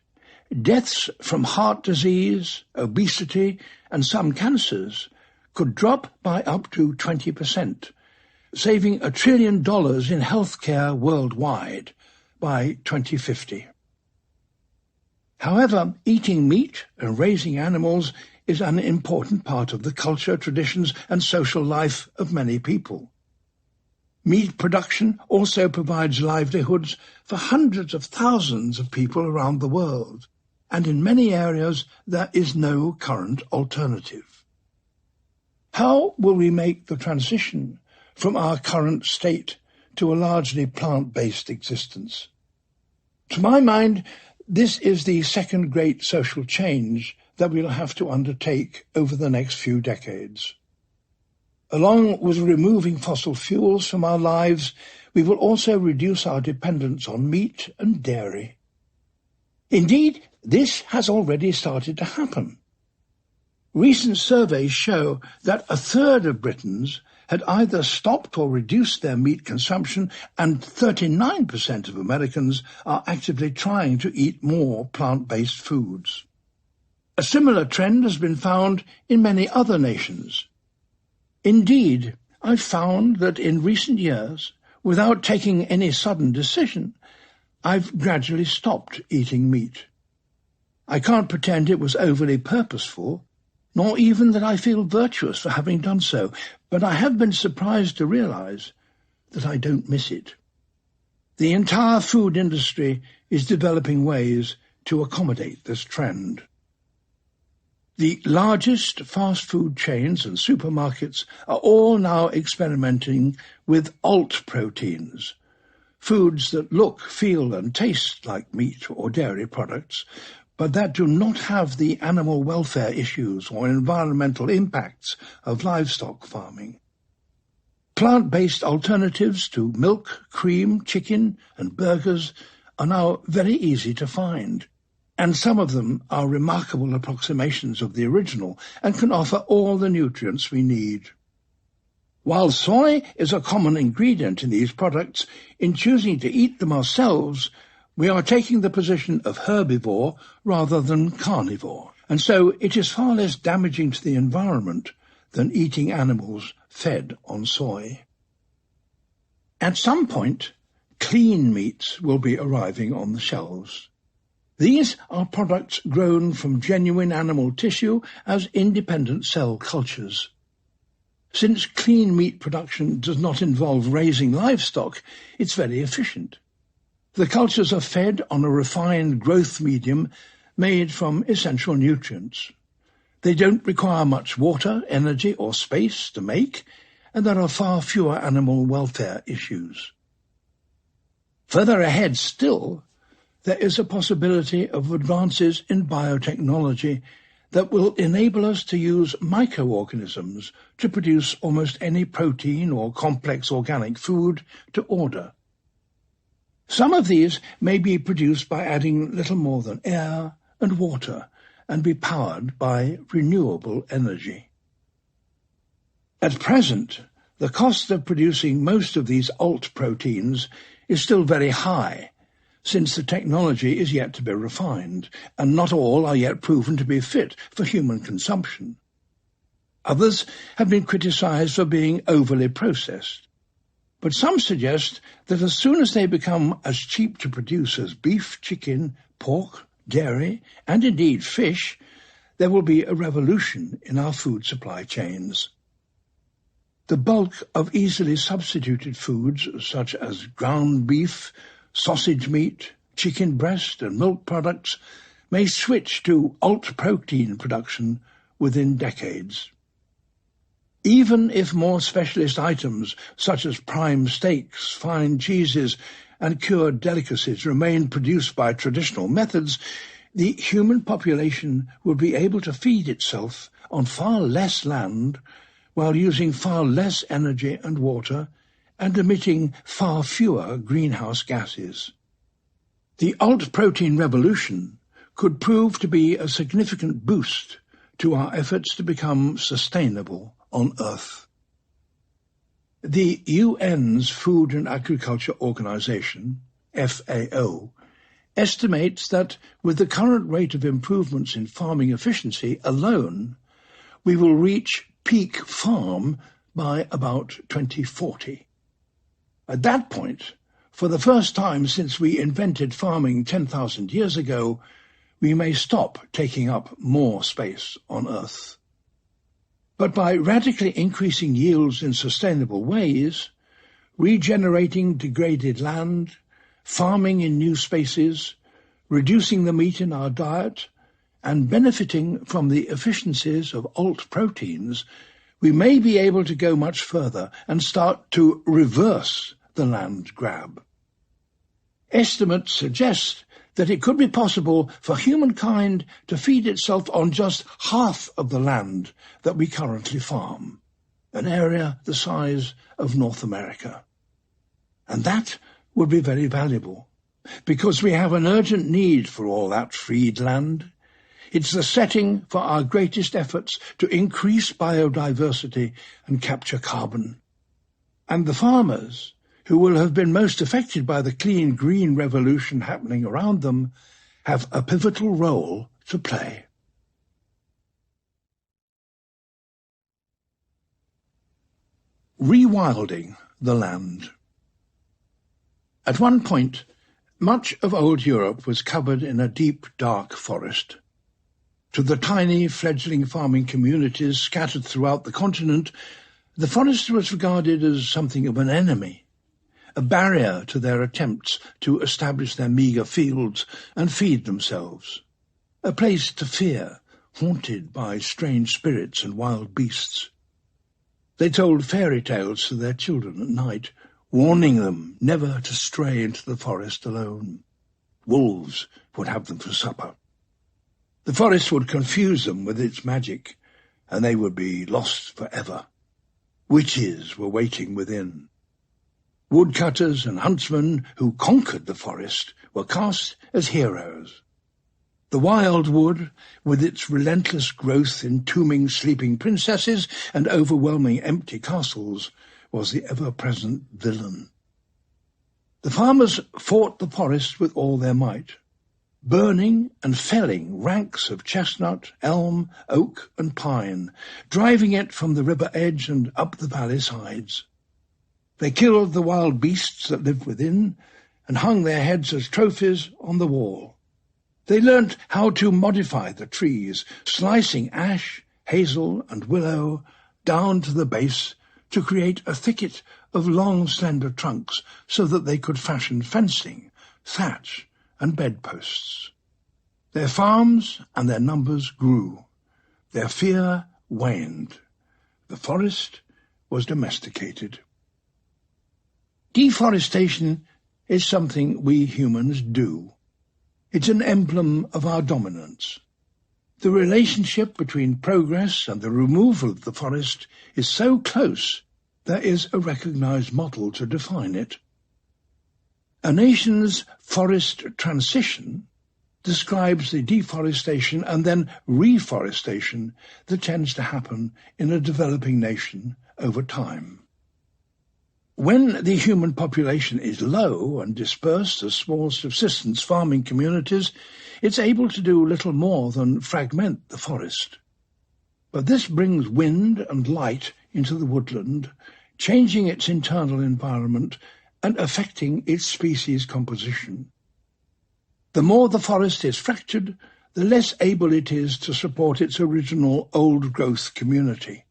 deaths from heart disease, obesity and some cancers could drop by up to 20%, saving $1 trillion in healthcare worldwide by 2050. However, eating meat and raising animals is an important part of the culture, traditions and social life of many people. Meat production also provides livelihoods for hundreds of thousands of people around the world, and in many areas there is no current alternative. How will we make the transition from our current state to a largely plant-based existence? To my mind, this is the second great social change that we'll have to undertake over the next few decades. Along with removing fossil fuels from our lives, we will also reduce our dependence on meat and dairy. Indeed, this has already started to happen. Recent surveys show that a third of Britons had either stopped or reduced their meat consumption, and 39% of Americans are actively trying to eat more plant-based foods. A similar trend has been found in many other nations. Indeed, I've found that in recent years, without taking any sudden decision, I've gradually stopped eating meat. I can't pretend it was overly purposeful, nor even that I feel virtuous for having done so, but I have been surprised to realize that I don't miss it. The entire food industry is developing ways to accommodate this trend. The largest fast food chains and supermarkets are all now experimenting with alt proteins, foods that look, feel and taste like meat or dairy products, but that do not have the animal welfare issues or environmental impacts of livestock farming. Plant-based alternatives to milk, cream, chicken and burgers are now very easy to find, and some of them are remarkable approximations of the original and can offer all the nutrients we need. While soy is a common ingredient in these products, in choosing to eat them ourselves, we are taking the position of herbivore rather than carnivore, and so it is far less damaging to the environment than eating animals fed on soy. At some point, clean meats will be arriving on the shelves. These are products grown from genuine animal tissue as independent cell cultures. Since clean meat production does not involve raising livestock, it's very efficient. The cultures are fed on a refined growth medium made from essential nutrients. They don't require much water, energy, or space to make, and there are far fewer animal welfare issues. Further ahead still, there is a possibility of advances in biotechnology that will enable us to use microorganisms to produce almost any protein or complex organic food to order. Some of these may be produced by adding little more than air and water and be powered by renewable energy. At present, the cost of producing most of these alt proteins is still very high, since the technology is yet to be refined, and not all are yet proven to be fit for human consumption. Others have been criticized for being overly processed, but some suggest that as soon as they become as cheap to produce as beef, chicken, pork, dairy, and indeed fish, there will be a revolution in our food supply chains. The bulk of easily substituted foods, such as ground beef, sausage meat, chicken breast and milk products, may switch to alt-protein production within decades. Even if more specialist items such as prime steaks, fine cheeses and cured delicacies remain produced by traditional methods, the human population will be able to feed itself on far less land while using far less energy and water and emitting far fewer greenhouse gases. The alt-protein revolution could prove to be a significant boost to our efforts to become sustainable on Earth. The UN's Food and Agriculture Organization, FAO, estimates that with the current rate of improvements in farming efficiency alone, we will reach peak farm by about 2040. At that point, for the first time since we invented farming 10,000 years ago, we may stop taking up more space on Earth. But by radically increasing yields in sustainable ways, regenerating degraded land, farming in new spaces, reducing the meat in our diet, and benefiting from the efficiencies of alt proteins, we may be able to go much further and start to reverse the land grab. Estimates suggest that it could be possible for humankind to feed itself on just half of the land that we currently farm, an area the size of North America. And that would be very valuable, because we have an urgent need for all that freed land. It's the setting for our greatest efforts to increase biodiversity and capture carbon. And the farmers, who will have been most affected by the clean green revolution happening around them, have a pivotal role to play. Rewilding the land. At one point, much of old Europe was covered in a deep, dark forest. To the tiny, fledgling farming communities scattered throughout the continent, the forest was regarded as something of an enemy, a barrier to their attempts to establish their meagre fields and feed themselves, a place to fear, haunted by strange spirits and wild beasts. They told fairy tales to their children at night, warning them never to stray into the forest alone. Wolves would have them for supper. The forest would confuse them with its magic, and they would be lost forever. Witches were waiting within. Woodcutters and huntsmen who conquered the forest were cast as heroes. The wild wood, with its relentless growth entombing sleeping princesses and overwhelming empty castles, was the ever-present villain. The farmers fought the forest with all their might, burning and felling ranks of chestnut, elm, oak and pine, driving it from the river edge and up the valley sides. They killed the wild beasts that lived within and hung their heads as trophies on the wall. They learnt how to modify the trees, slicing ash, hazel and willow, down to the base to create a thicket of long, slender trunks so that they could fashion fencing, thatch, and bedposts. Their farms and their numbers grew. Their fear waned. The forest was domesticated. Deforestation is something we humans do. It's an emblem of our dominance. The relationship between progress and the removal of the forest is so close there is a recognized model to define it. A nation's forest transition describes the deforestation and then reforestation that tends to happen in a developing nation over time. When the human population is low and dispersed as small subsistence farming communities, it's able to do little more than fragment the forest. But this brings wind and light into the woodland, changing its internal environment and affecting its species composition. The more the forest is fractured, the less able it is to support its original old-growth community.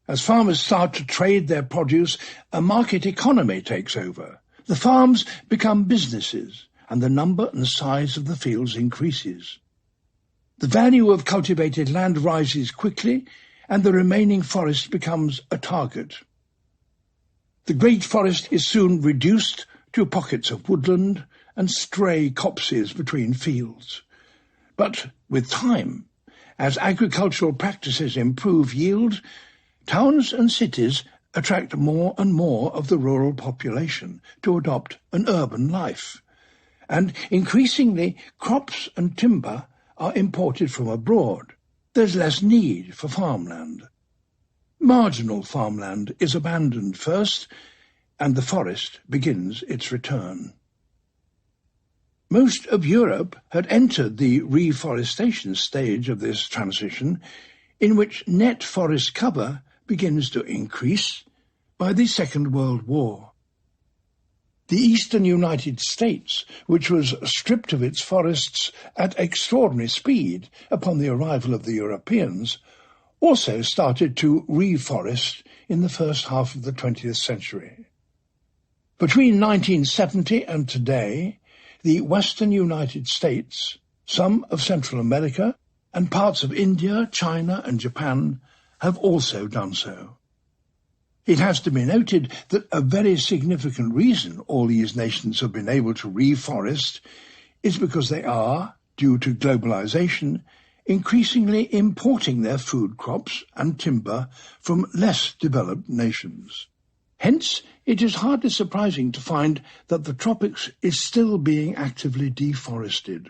As farmers start to trade their produce, a market economy takes over. The farms become businesses, and the number and size of the fields increases. The value of cultivated land rises quickly, and the remaining forest becomes a target. The great forest is soon reduced to pockets of woodland and stray copses between fields. But with time, as agricultural practices improve yield, towns and cities attract more and more of the rural population to adopt an urban life. And increasingly, crops and timber are imported from abroad. There's less need for farmland. Marginal farmland is abandoned first, and the forest begins its return. Most of Europe had entered the reforestation stage of this transition, in which net forest cover begins to increase by the Second World War. The eastern United States, which was stripped of its forests at extraordinary speed upon the arrival of the Europeans, also started to reforest in the first half of the 20th century. Between 1970 and today, the western United States, some of Central America, and parts of India, China, and Japan have also done so. It has to be noted that a very significant reason all these nations have been able to reforest is because they are, due to globalization, increasingly importing their food crops and timber from less developed nations. Hence, it is hardly surprising to find that the tropics is still being actively deforested.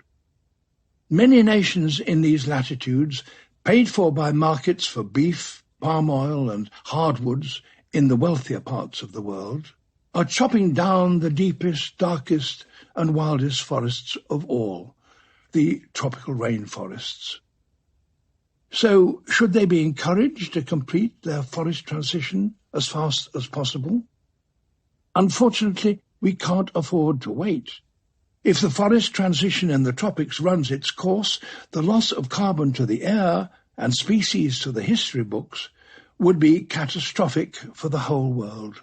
Many nations in these latitudes, paid for by markets for beef, palm oil, and hardwoods in the wealthier parts of the world, are chopping down the deepest, darkest, and wildest forests of all, the tropical rainforests. So, should they be encouraged to complete their forest transition as fast as possible? Unfortunately, we can't afford to wait. If the forest transition in the tropics runs its course, the loss of carbon to the air and species to the history books would be catastrophic for the whole world.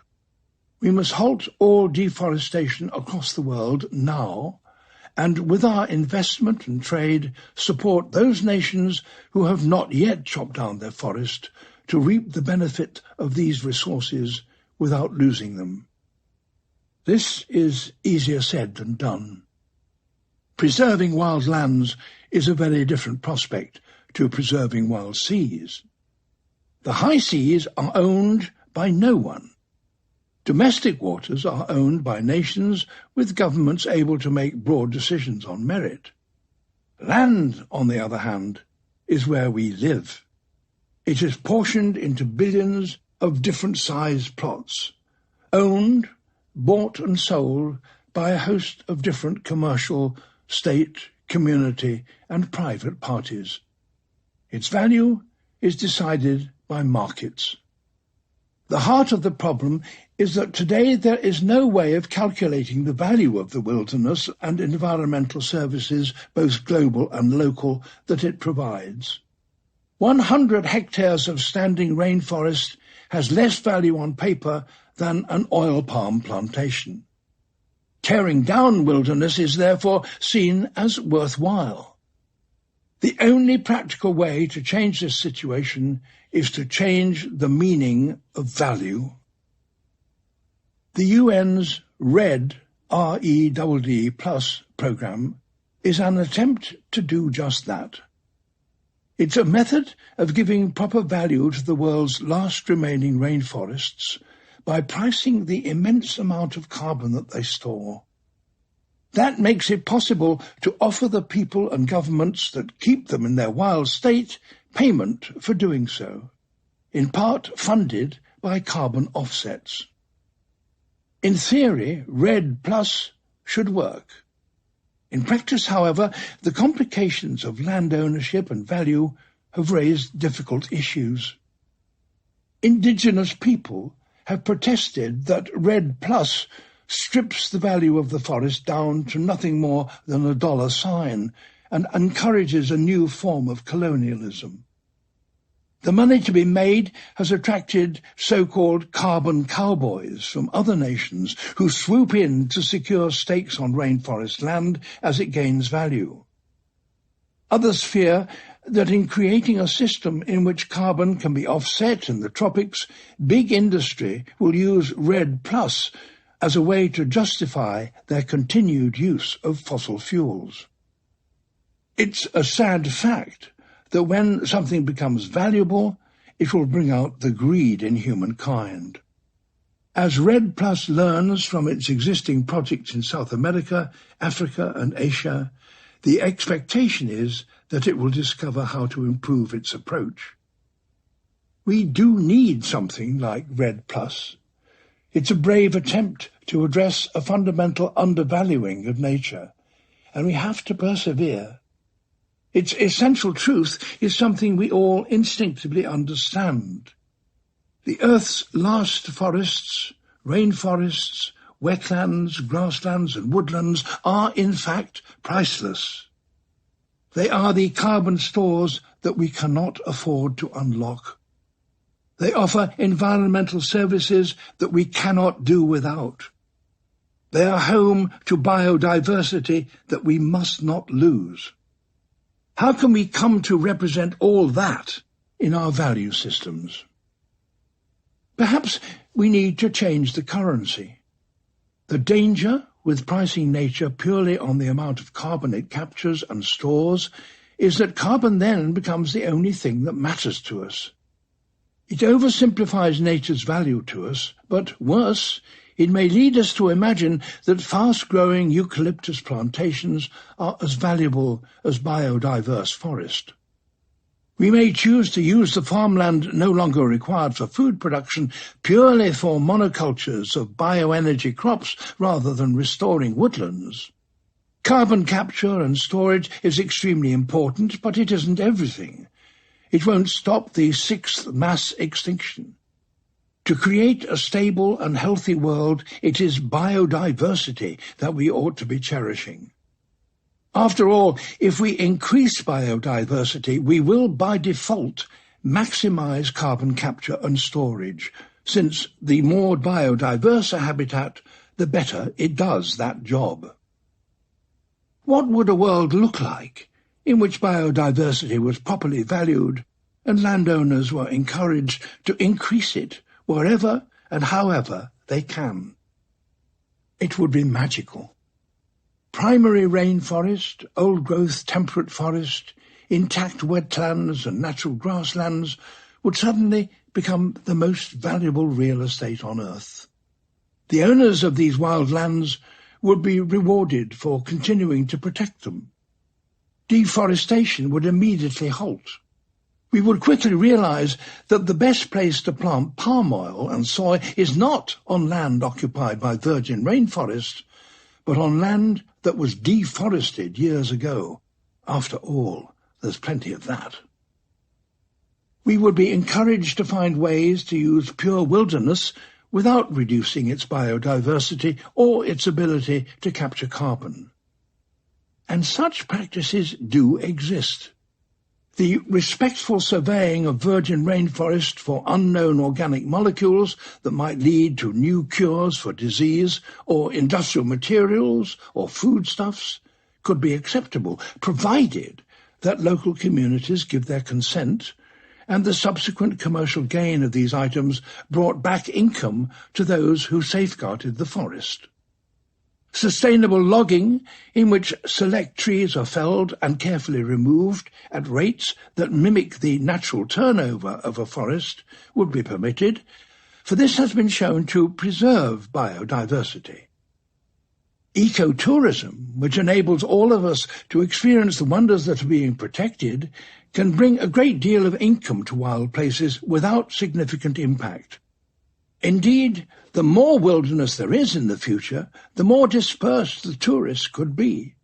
We must halt all deforestation across the world now, and with our investment and trade support those nations who have not yet chopped down their forest to reap the benefit of these resources without losing them. This is easier said than done. Preserving wild lands is a very different prospect to preserving wild seas. The high seas are owned by no one. Domestic waters are owned by nations with governments able to make broad decisions on merit. Land, on the other hand, is where we live. It is portioned into billions of different-sized plots, owned, bought and sold by a host of different commercial, state, community, and private parties. Its value is decided by markets. The heart of the problem is that today there is no way of calculating the value of the wilderness and environmental services, both global and local, that it provides. 100 hectares of standing rainforest has less value on paper than an oil palm plantation. Tearing down wilderness is therefore seen as worthwhile. The only practical way to change this situation is to change the meaning of value. The UN's RED, R-E-D-D plus programme is an attempt to do just that. It's a method of giving proper value to the world's last remaining rainforests by pricing the immense amount of carbon that they store. That makes it possible to offer the people and governments that keep them in their wild state payment for doing so, in part funded by carbon offsets. In theory, RED Plus should work. In practice, however, the complications of land ownership and value have raised difficult issues. Indigenous people have protested that RED Plus strips the value of the forest down to nothing more than a dollar sign and encourages a new form of colonialism. The money to be made has attracted so-called carbon cowboys from other nations who swoop in to secure stakes on rainforest land as it gains value. Others fear that in creating a system in which carbon can be offset in the tropics, big industry will use RED Plus as a way to justify their continued use of fossil fuels. It's a sad fact that when something becomes valuable, it will bring out the greed in humankind. As RED Plus learns from its existing projects in South America, Africa and Asia, the expectation is that it will discover how to improve its approach. We do need something like RED Plus. It's a brave attempt to address a fundamental undervaluing of nature, and we have to persevere. Its essential truth is something we all instinctively understand. The Earth's last forests, rainforests, wetlands, grasslands and woodlands are in fact priceless. They are the carbon stores that we cannot afford to unlock. They offer environmental services that we cannot do without. They are home to biodiversity that we must not lose. How can we come to represent all that in our value systems? Perhaps we need to change the currency. The danger with pricing nature purely on the amount of carbon it captures and stores is that carbon then becomes the only thing that matters to us. It oversimplifies nature's value to us, but worse, it may lead us to imagine that fast-growing eucalyptus plantations are as valuable as biodiverse forest. We may choose to use the farmland no longer required for food production purely for monocultures of bioenergy crops rather than restoring woodlands. Carbon capture and storage is extremely important, but it isn't everything. It won't stop the sixth mass extinction. To create a stable and healthy world, it is biodiversity that we ought to be cherishing. After all, if we increase biodiversity, we will by default maximize carbon capture and storage, since the more biodiverse a habitat, the better it does that job. What would a world look like in which biodiversity was properly valued and landowners were encouraged to increase it wherever and however they can? It would be magical. Primary rainforest, old-growth temperate forest, intact wetlands and natural grasslands would suddenly become the most valuable real estate on Earth. The owners of these wild lands would be rewarded for continuing to protect them. Deforestation would immediately halt. We would quickly realize that the best place to plant palm oil and soy is not on land occupied by virgin rainforests, but on land that was deforested years ago. After all, there's plenty of that. We would be encouraged to find ways to use pure wilderness without reducing its biodiversity or its ability to capture carbon. And such practices do exist. The respectful surveying of virgin rainforest for unknown organic molecules that might lead to new cures for disease, or industrial materials or foodstuffs could be acceptable, provided that local communities give their consent and the subsequent commercial gain of these items brought back income to those who safeguarded the forest. Sustainable logging, in which select trees are felled and carefully removed at rates that mimic the natural turnover of a forest, would be permitted, for this has been shown to preserve biodiversity. Ecotourism, which enables all of us to experience the wonders that are being protected, can bring a great deal of income to wild places without significant impact. Indeed, the more wilderness there is in the future, the more dispersed the tourists could be.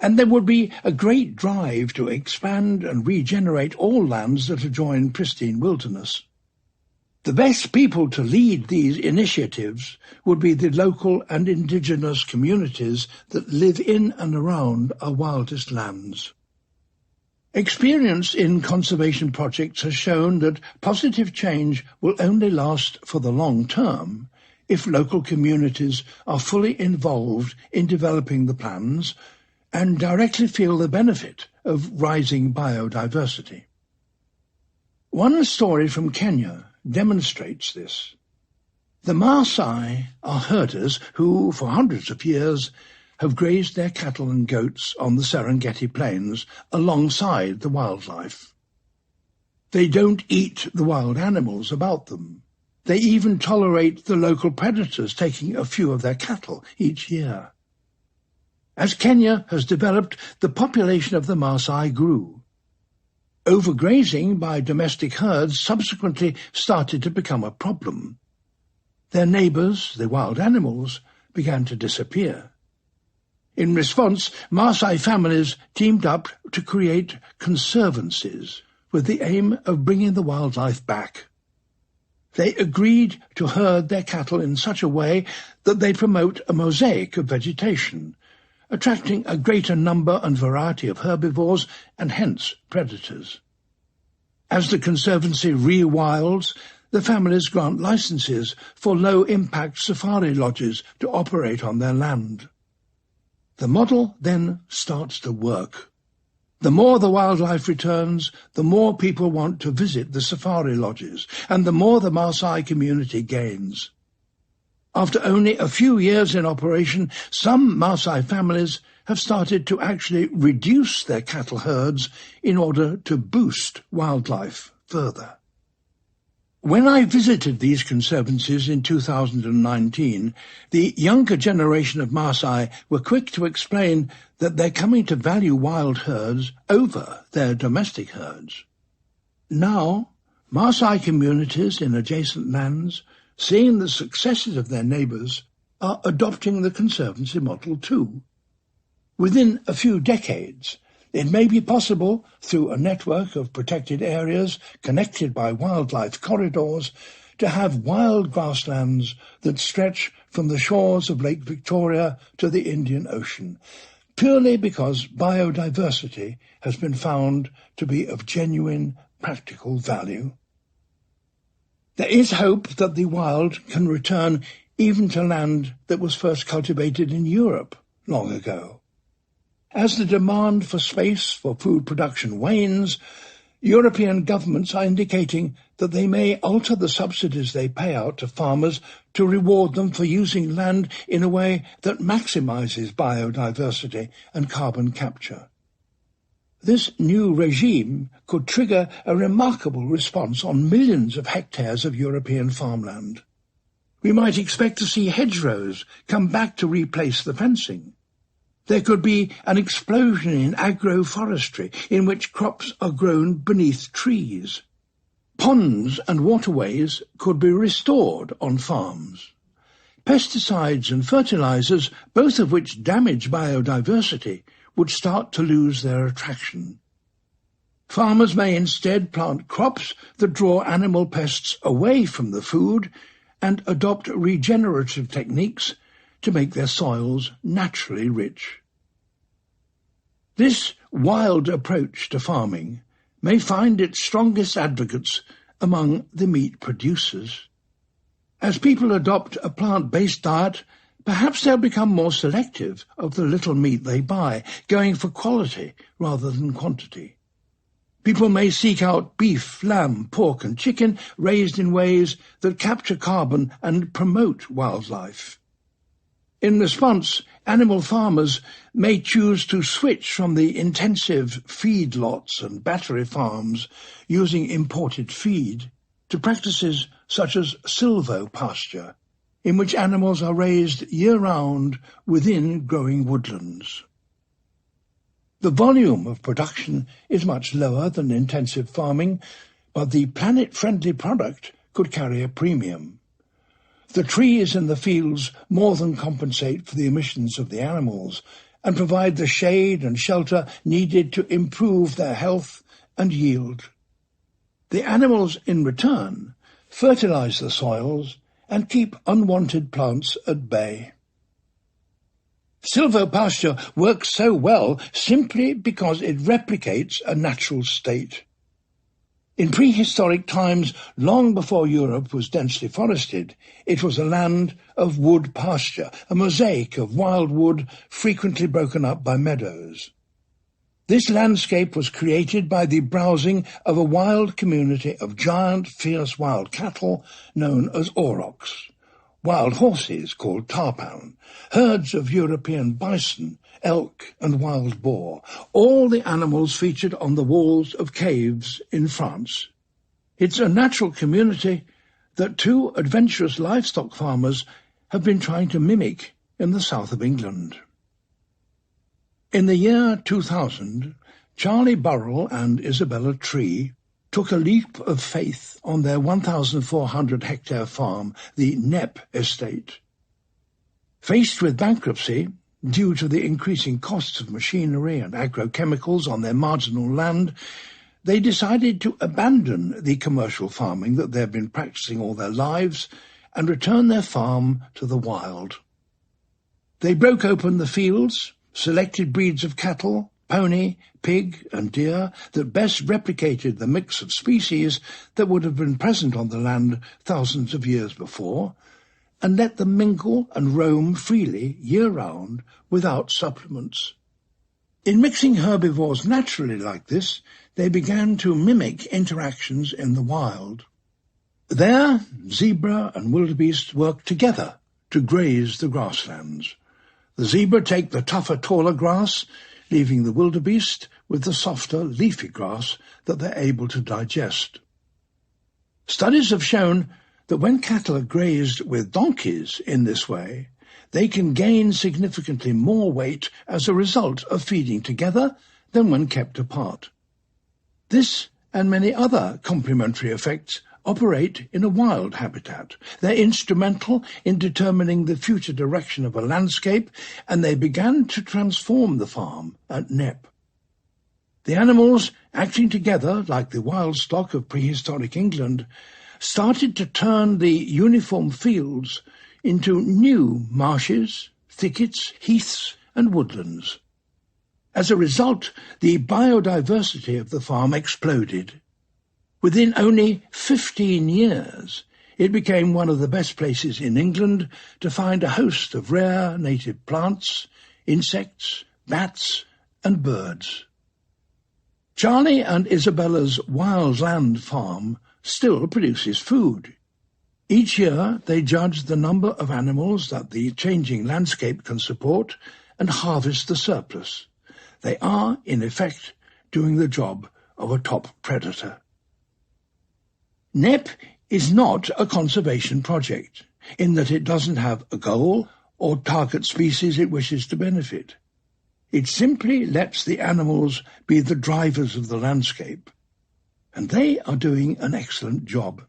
And there would be a great drive to expand and regenerate all lands that adjoin pristine wilderness. The best people to lead these initiatives would be the local and indigenous communities that live in and around our wildest lands. Experience in conservation projects has shown that positive change will only last for the long term if local communities are fully involved in developing the plans and directly feel the benefit of rising biodiversity. One story from Kenya demonstrates this. The Maasai are herders who, for hundreds of years, have grazed their cattle and goats on the Serengeti plains alongside the wildlife. They don't eat the wild animals about them. They even tolerate the local predators taking a few of their cattle each year. As Kenya has developed, the population of the Maasai grew. Overgrazing by domestic herds subsequently started to become a problem. Their neighbours, the wild animals, began to disappear. In response, Maasai families teamed up to create conservancies with the aim of bringing the wildlife back. They agreed to herd their cattle in such a way that they promote a mosaic of vegetation, attracting a greater number and variety of herbivores and hence predators. As the conservancy rewilds, the families grant licenses for low-impact safari lodges to operate on their land. The model then starts to work. The more the wildlife returns, the more people want to visit the safari lodges, and the more the Maasai community gains. After only a few years in operation, some Maasai families have started to actually reduce their cattle herds in order to boost wildlife further. When I visited these conservancies in 2019, the younger generation of Maasai were quick to explain that they're coming to value wild herds over their domestic herds. Now, Maasai communities in adjacent lands, seeing the successes of their neighbours, are adopting the conservancy model too. Within a few decades, it may be possible, through a network of protected areas connected by wildlife corridors, to have wild grasslands that stretch from the shores of Lake Victoria to the Indian Ocean, purely because biodiversity has been found to be of genuine practical value. There is hope that the wild can return even to land that was first cultivated in Europe long ago. As the demand for space for food production wanes, European governments are indicating that they may alter the subsidies they pay out to farmers to reward them for using land in a way that maximizes biodiversity and carbon capture. This new regime could trigger a remarkable response on millions of hectares of European farmland. We might expect to see hedgerows come back to replace the fencing. There could be an explosion in agroforestry in which crops are grown beneath trees. Ponds and waterways could be restored on farms. Pesticides and fertilizers, both of which damage biodiversity, would start to lose their attraction. Farmers may instead plant crops that draw animal pests away from the food and adopt regenerative techniques to make their soils naturally rich. This wild approach to farming may find its strongest advocates among the meat producers. As people adopt a plant-based diet, perhaps they'll become more selective of the little meat they buy, going for quality rather than quantity. People may seek out beef, lamb, pork and chicken raised in ways that capture carbon and promote wildlife. In response, animal farmers may choose to switch from the intensive feedlots and battery farms using imported feed to practices such as silvopasture, in which animals are raised year-round within growing woodlands. The volume of production is much lower than intensive farming, but the planet-friendly product could carry a premium. The trees in the fields more than compensate for the emissions of the animals and provide the shade and shelter needed to improve their health and yield. The animals, in return, fertilize the soils and keep unwanted plants at bay. Silvopasture works so well simply because it replicates a natural state. In prehistoric times, long before Europe was densely forested, it was a land of wood pasture, a mosaic of wild wood frequently broken up by meadows. This landscape was created by the browsing of a wild community of giant, fierce wild cattle known as aurochs, wild horses called tarpan, herds of European bison, elk and wild boar, all the animals featured on the walls of caves in France. It's a natural community that two adventurous livestock farmers have been trying to mimic in the south of England. In the year 2000, Charlie Burrell and Isabella Tree took a leap of faith on their 1,400-hectare farm, the Knepp estate. Faced with bankruptcy, due to the increasing costs of machinery and agrochemicals on their marginal land, they decided to abandon the commercial farming that they had been practicing all their lives and return their farm to the wild. They broke open the fields, selected breeds of cattle, pony, pig and deer that best replicated the mix of species that would have been present on the land thousands of years before, and let them mingle and roam freely year-round without supplements. In mixing herbivores naturally like this, they began to mimic interactions in the wild. There, zebra and wildebeest work together to graze the grasslands. The zebra take the tougher, taller grass, leaving the wildebeest with the softer, leafy grass that they're able to digest. Studies have shown that when cattle are grazed with donkeys in this way, they can gain significantly more weight as a result of feeding together than when kept apart. This and many other complementary effects operate in a wild habitat. They're instrumental in determining the future direction of a landscape, and they began to transform the farm at Knepp. The animals, acting together like the wild stock of prehistoric England, started to turn the uniform fields into new marshes, thickets, heaths and woodlands. As a result, the biodiversity of the farm exploded. Within only 15 years, it became one of the best places in England to find a host of rare native plants, insects, bats and birds. Charlie and Isabella's wild land farm still produces food. Each year they judge the number of animals that the changing landscape can support and harvest the surplus. They are, in effect, doing the job of a top predator. Knepp is not a conservation project, in that it doesn't have a goal or target species it wishes to benefit. It simply lets the animals be the drivers of the landscape, and they are doing an excellent job.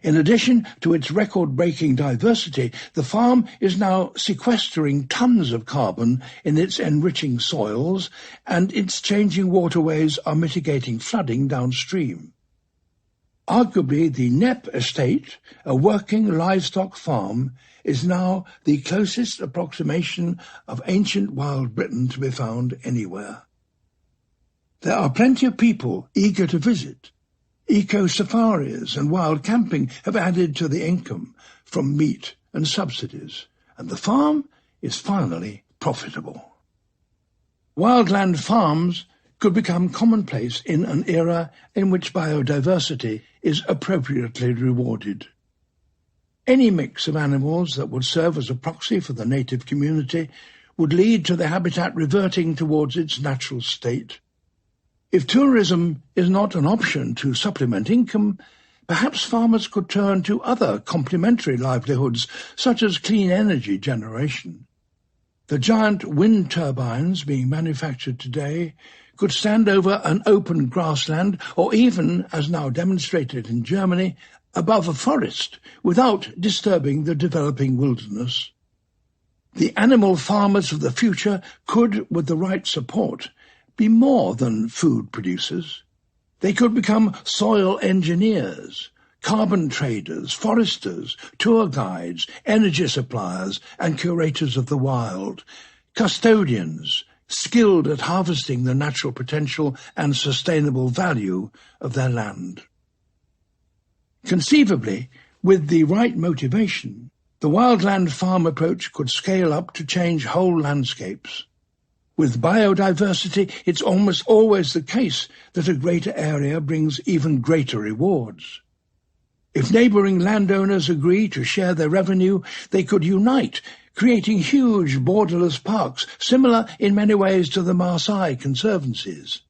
In addition to its record-breaking diversity, the farm is now sequestering tons of carbon in its enriching soils, and its changing waterways are mitigating flooding downstream. Arguably, the Knepp estate, a working livestock farm, is now the closest approximation of ancient wild Britain to be found anywhere. There are plenty of people eager to visit. Eco-safaris and wild camping have added to the income from meat and subsidies, and the farm is finally profitable. Wildland farms could become commonplace in an era in which biodiversity is appropriately rewarded. Any mix of animals that would serve as a proxy for the native community would lead to the habitat reverting towards its natural state. If tourism is not an option to supplement income, perhaps farmers could turn to other complementary livelihoods, such as clean energy generation. The giant wind turbines being manufactured today could stand over an open grassland, or even, as now demonstrated in Germany, above a forest, without disturbing the developing wilderness. The animal farmers of the future could, with the right support, be more than food producers. They could become soil engineers, carbon traders, foresters, tour guides, energy suppliers, and curators of the wild, custodians, skilled at harvesting the natural potential and sustainable value of their land. Conceivably, with the right motivation, the wildland farm approach could scale up to change whole landscapes. With biodiversity, it's almost always the case that a greater area brings even greater rewards. If neighbouring landowners agree to share their revenue, they could unite, creating huge borderless parks, similar in many ways to the Marseille conservancies.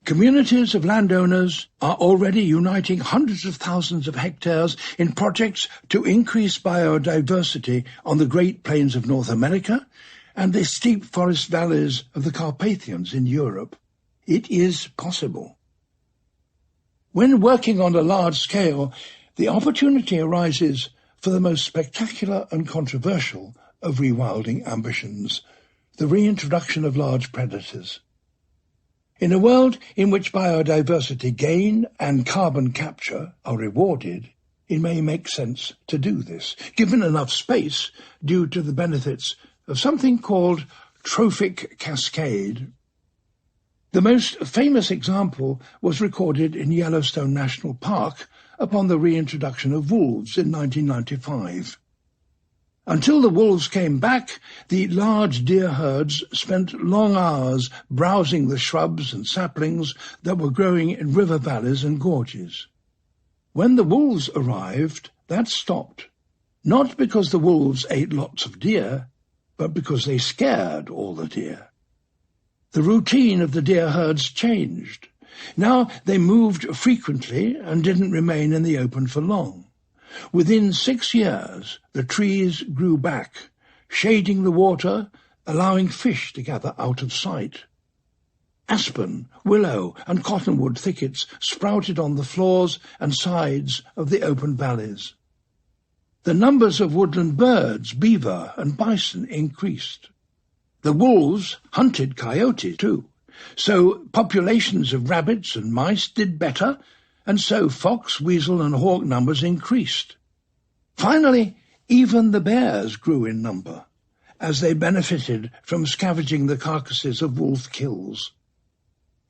Communities of landowners are already uniting hundreds of thousands of hectares in projects to increase biodiversity on the Great Plains of North America and the steep forest valleys of the Carpathians in Europe. It is possible. When working on a large scale, the opportunity arises for the most spectacular and controversial of rewilding ambitions, the reintroduction of large predators. In a world in which biodiversity gain and carbon capture are rewarded, it may make sense to do this, given enough space due to the benefits of something called trophic cascade. The most famous example was recorded in Yellowstone National Park upon the reintroduction of wolves in 1995. Until the wolves came back, the large deer herds spent long hours browsing the shrubs and saplings that were growing in river valleys and gorges. When the wolves arrived, that stopped, not because the wolves ate lots of deer, but because they scared all the deer. The routine of the deer herds changed. Now they moved frequently and didn't remain in the open for long. Within 6 years, the trees grew back, shading the water, allowing fish to gather out of sight. Aspen, willow, and cottonwood thickets sprouted on the floors and sides of the open valleys. The numbers of woodland birds, beaver, and bison increased. The wolves hunted coyote too, so populations of rabbits and mice did better, and so fox, weasel, and hawk numbers increased. Finally, even the bears grew in number, as they benefited from scavenging the carcasses of wolf kills.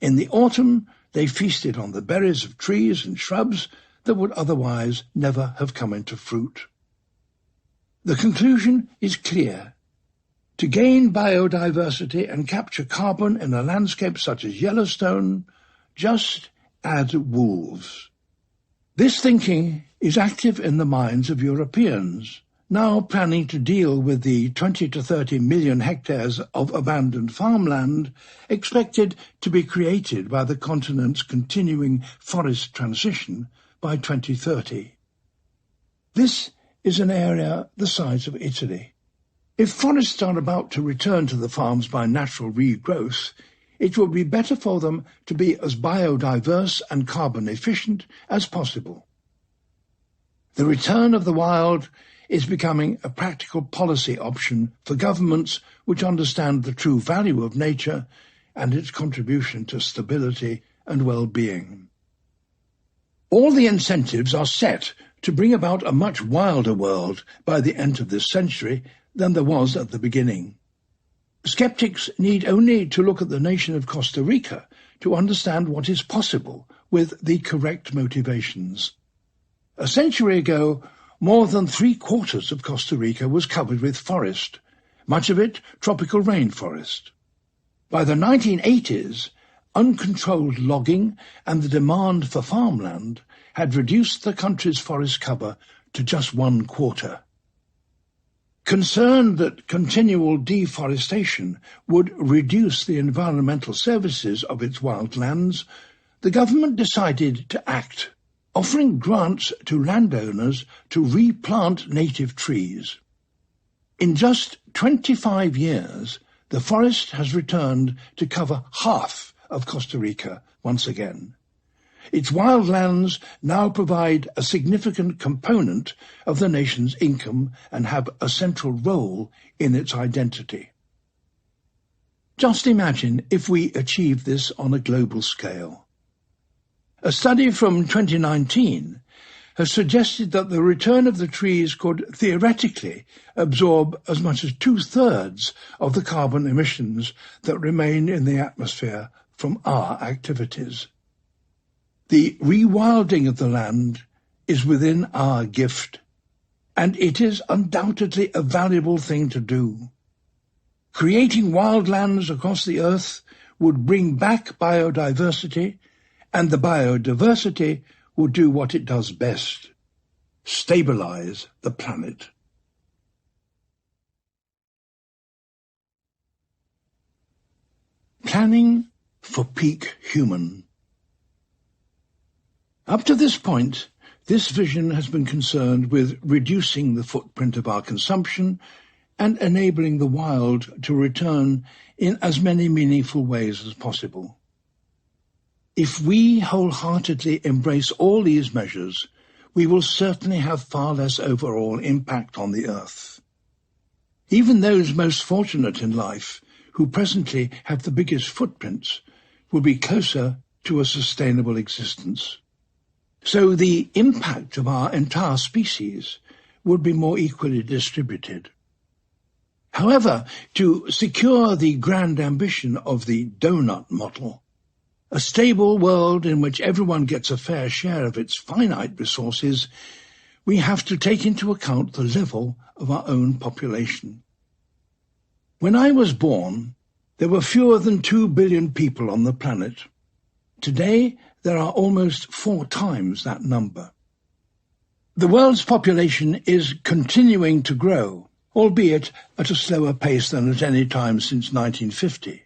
In the autumn, they feasted on the berries of trees and shrubs that would otherwise never have come into fruit. The conclusion is clear. To gain biodiversity and capture carbon in a landscape such as Yellowstone, just add wolves. This thinking is active in the minds of Europeans, now planning to deal with the 20 to 30 million hectares of abandoned farmland expected to be created by the continent's continuing forest transition by 2030. This is an area the size of Italy. If forests are about to return to the farms by natural regrowth, it will be better for them to be as biodiverse and carbon efficient as possible. The return of the wild is becoming a practical policy option for governments which understand the true value of nature and its contribution to stability and well-being. All the incentives are set to bring about a much wilder world by the end of this century than there was at the beginning. Skeptics need only to look at the nation of Costa Rica to understand what is possible with the correct motivations. A century ago, more than 3/4 of Costa Rica was covered with forest, much of it tropical rainforest. By the 1980s, uncontrolled logging and the demand for farmland had reduced the country's forest cover to just 1/4. Concerned that continual deforestation would reduce the environmental services of its wildlands, the government decided to act, offering grants to landowners to replant native trees. In just 25 years, the forest has returned to cover half of Costa Rica once again. Its wildlands now provide a significant component of the nation's income and have a central role in its identity. Just imagine if we achieved this on a global scale. A study from 2019 has suggested that the return of the trees could theoretically absorb as much as 2/3 of the carbon emissions that remain in the atmosphere from our activities. The rewilding of the land is within our gift, and it is undoubtedly a valuable thing to do. Creating wildlands across the earth would bring back biodiversity, and the biodiversity will do what it does best: stabilize the planet. Planning for peak human. Up to this point, this vision has been concerned with reducing the footprint of our consumption and enabling the wild to return in as many meaningful ways as possible. If we wholeheartedly embrace all these measures, we will certainly have far less overall impact on the earth. Even those most fortunate in life, who presently have the biggest footprints, will be closer to a sustainable existence. So the impact of our entire species would be more equally distributed. However, to secure the grand ambition of the donut model, a stable world in which everyone gets a fair share of its finite resources, we have to take into account the level of our own population. When I was born, there were fewer than 2 billion people on the planet. Today, there are almost 4 times that number. The world's population is continuing to grow, albeit at a slower pace than at any time since 1950.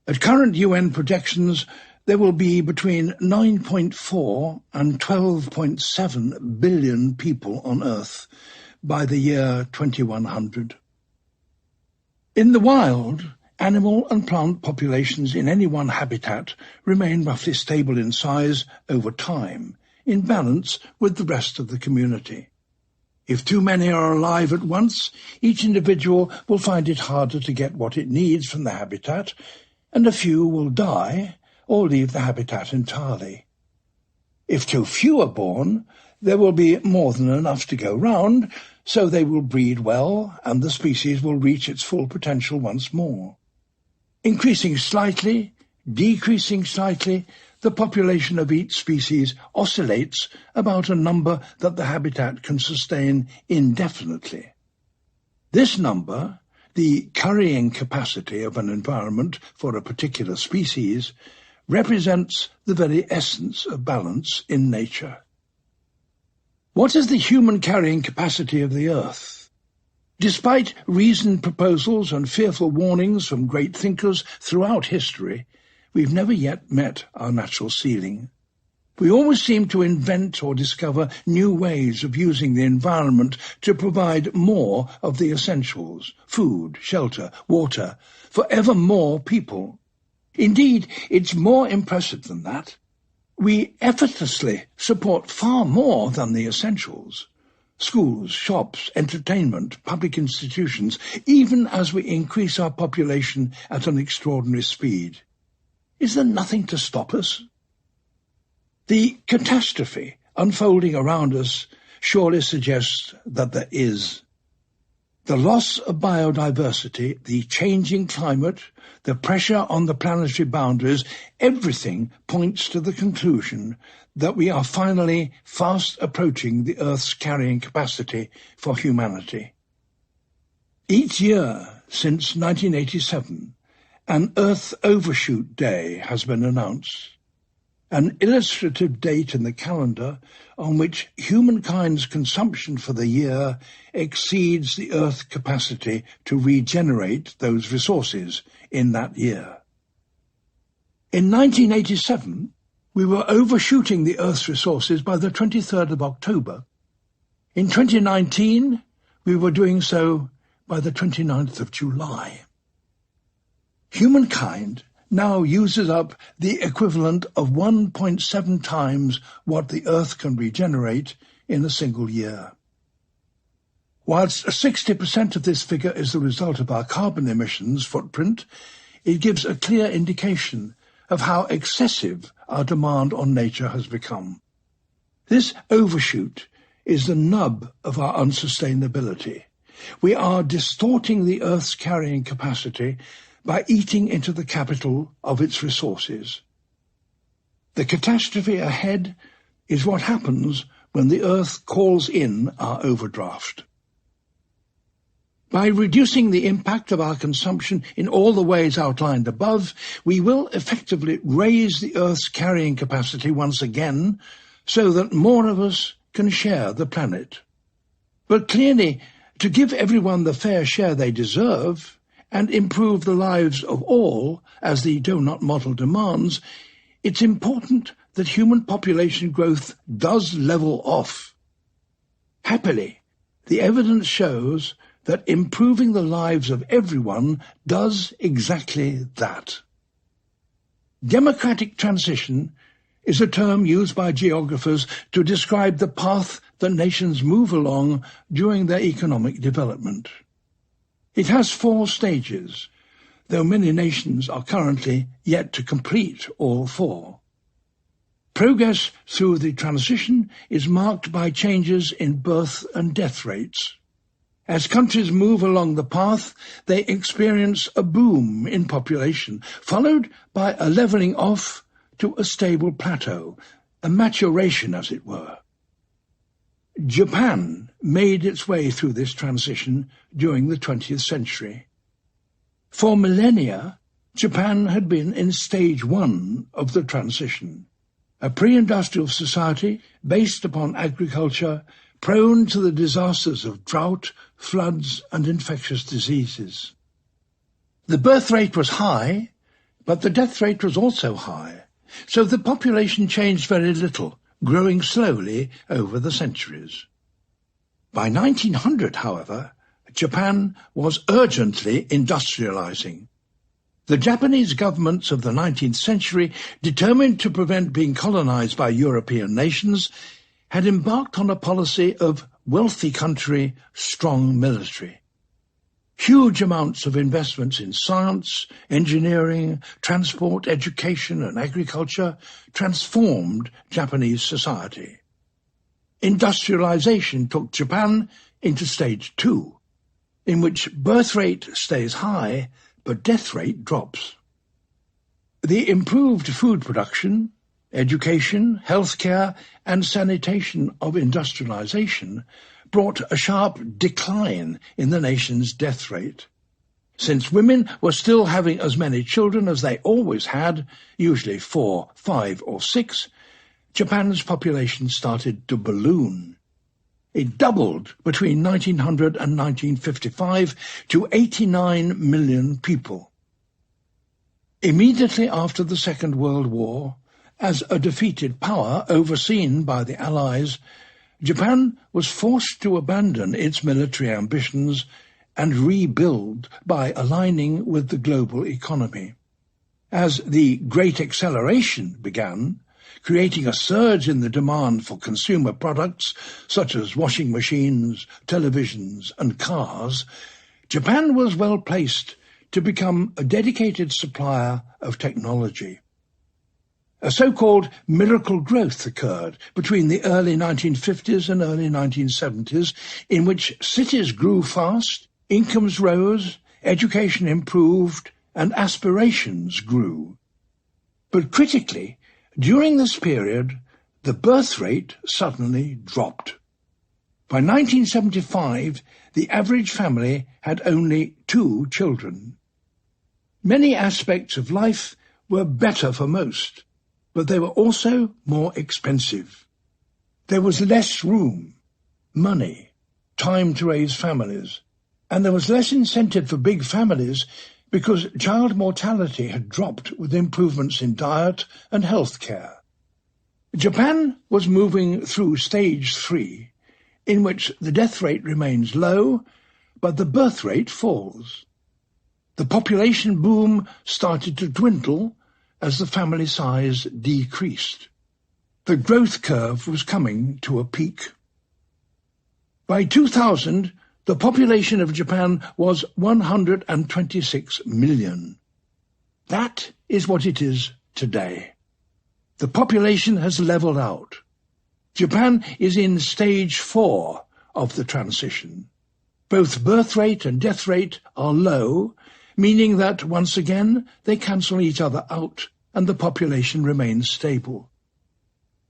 At current UN projections, there will be between 9.4 and 12.7 billion people on Earth by the year 2100. In the wild, animal and plant populations in any one habitat remain roughly stable in size over time, in balance with the rest of the community. If too many are alive at once, each individual will find it harder to get what it needs from the habitat, and a few will die or leave the habitat entirely. If too few are born, there will be more than enough to go round, so they will breed well and the species will reach its full potential once more. Increasing slightly, decreasing slightly, the population of each species oscillates about a number that the habitat can sustain indefinitely. This number, the carrying capacity of an environment for a particular species, represents the very essence of balance in nature. What is the human carrying capacity of the Earth? Despite reasoned proposals and fearful warnings from great thinkers throughout history, we've never yet met our natural ceiling. We always seem to invent or discover new ways of using the environment to provide more of the essentials: food, shelter, water, for ever more people. Indeed, it's more impressive than that. We effortlessly support far more than the essentials: schools, shops, entertainment, public institutions, even as we increase our population at an extraordinary speed. Is there nothing to stop us? The catastrophe unfolding around us surely suggests that there is. The loss of biodiversity, the changing climate, the pressure on the planetary boundaries, everything points to the conclusion that we are finally fast approaching the Earth's carrying capacity for humanity. Each year since 1987, an Earth Overshoot Day has been announced, an illustrative date in the calendar on which humankind's consumption for the year exceeds the Earth's capacity to regenerate those resources in that year. In 1987, we were overshooting the Earth's resources by the 23rd of October. In 2019, we were doing so by the 29th of July. Humankind now uses up the equivalent of 1.7 times what the Earth can regenerate in a single year. Whilst 60% of this figure is the result of our carbon emissions footprint, it gives a clear indication of how excessive our demand on nature has become. This overshoot is the nub of our unsustainability. We are distorting the Earth's carrying capacity by eating into the capital of its resources. The catastrophe ahead is what happens when the Earth calls in our overdraft. By reducing the impact of our consumption in all the ways outlined above, we will effectively raise the Earth's carrying capacity once again so that more of us can share the planet. But clearly, to give everyone the fair share they deserve and improve the lives of all, as the donut model demands, it's important that human population growth does level off. Happily, the evidence shows that improving the lives of everyone does exactly that. Democratic transition is a term used by geographers to describe the path that nations move along during their economic development. It has 4 stages, though many nations are currently yet to complete all 4. Progress through the transition is marked by changes in birth and death rates. As countries move along the path, they experience a boom in population, followed by a levelling off to a stable plateau, a maturation, as it were. Japan made its way through this transition during the 20th century. For millennia, Japan had been in stage 1 of the transition, a pre-industrial society based upon agriculture, prone to the disasters of drought, floods, and infectious diseases. The birth rate was high, but the death rate was also high, so the population changed very little, growing slowly over the centuries. By 1900, however, Japan was urgently industrializing. The Japanese governments of the 19th century, determined to prevent being colonized by European nations, had embarked on a policy of wealthy country, strong military. Huge amounts of investments in science, engineering, transport, education, and agriculture transformed Japanese society. Industrialization took Japan into stage 2, in which birth rate stays high, but death rate drops. The improved food production, education, healthcare, and sanitation of industrialization brought a sharp decline in the nation's death rate. Since women were still having as many children as they always had, usually 4, 5, or 6, Japan's population started to balloon. It doubled between 1900 and 1955 to 89 million people. Immediately after the Second World War, as a defeated power overseen by the Allies, Japan was forced to abandon its military ambitions and rebuild by aligning with the global economy. As the Great Acceleration began, creating a surge in the demand for consumer products such as washing machines, televisions, and cars, Japan was well placed to become a dedicated supplier of technology. A so-called miracle growth occurred between the early 1950s and early 1970s, in which cities grew fast, Incomes rose, education improved, and aspirations grew. But critically, during this period, the birth rate suddenly dropped. By 1975, the average family had only 2 children. Many aspects of life were better for most, but they were also more expensive. There was less room, money, time to raise families, and there was less incentive for big families because child mortality had dropped with improvements in diet and health care. Japan was moving through stage 3, in which the death rate remains low, but the birth rate falls. The population boom started to dwindle as the family size decreased. The growth curve was coming to a peak. By 2000, the population of Japan was 126 million. That is what it is today. The population has leveled out. Japan is in stage 4 of the transition. Both birth rate and death rate are low, meaning that, once again, they cancel each other out and the population remains stable.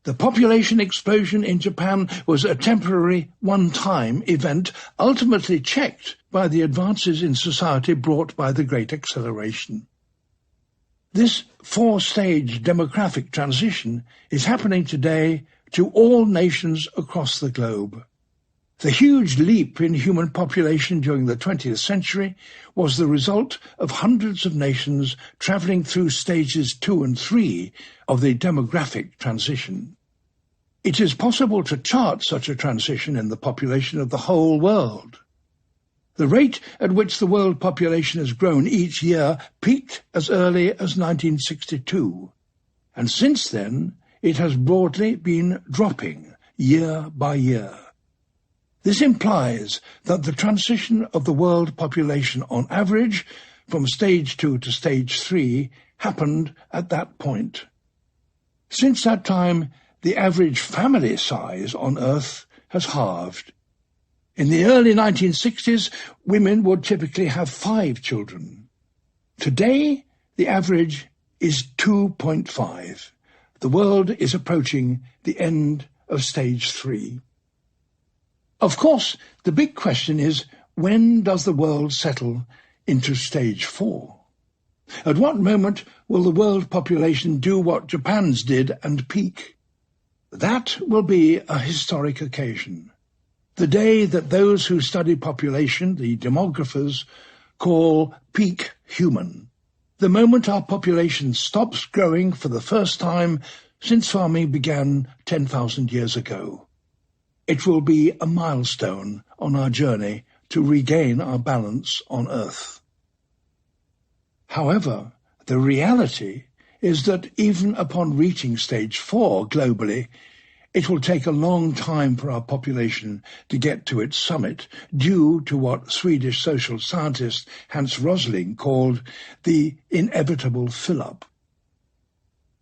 The population explosion in Japan was a temporary, one-time event, ultimately checked by the advances in society brought by the Great Acceleration. This 4-stage demographic transition is happening today to all nations across the globe. The huge leap in human population during the 20th century was the result of hundreds of nations travelling through stages 2 and 3 of the demographic transition. It is possible to chart such a transition in the population of the whole world. The rate at which the world population has grown each year peaked as early as 1962, and since then it has broadly been dropping year by year. This implies that the transition of the world population on average from stage 2 to stage 3 happened at that point. Since that time, the average family size on Earth has halved. In the early 1960s, women would typically have 5 children. Today, the average is 2.5. The world is approaching the end of stage 3. Of course, the big question is, when does the world settle into stage 4? At what moment will the world population do what Japan's did and peak? That will be a historic occasion. The day that those who study population, the demographers, call peak human. The moment our population stops growing for the first time since farming began 10,000 years ago. It will be a milestone on our journey to regain our balance on Earth. However, the reality is that even upon reaching stage 4 globally, it will take a long time for our population to get to its summit due to what Swedish social scientist Hans Rosling called the inevitable fill-up.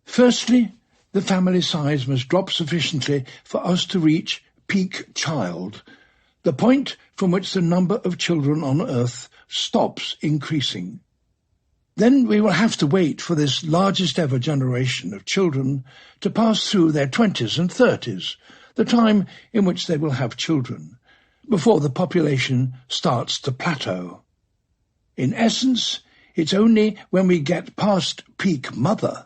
Firstly, the family size must drop sufficiently for us to reach peak child, the point from which the number of children on Earth stops increasing. Then we will have to wait for this largest ever generation of children to pass through their 20s and 30s, the time in which they will have children, before the population starts to plateau. In essence, it's only when we get past peak mother,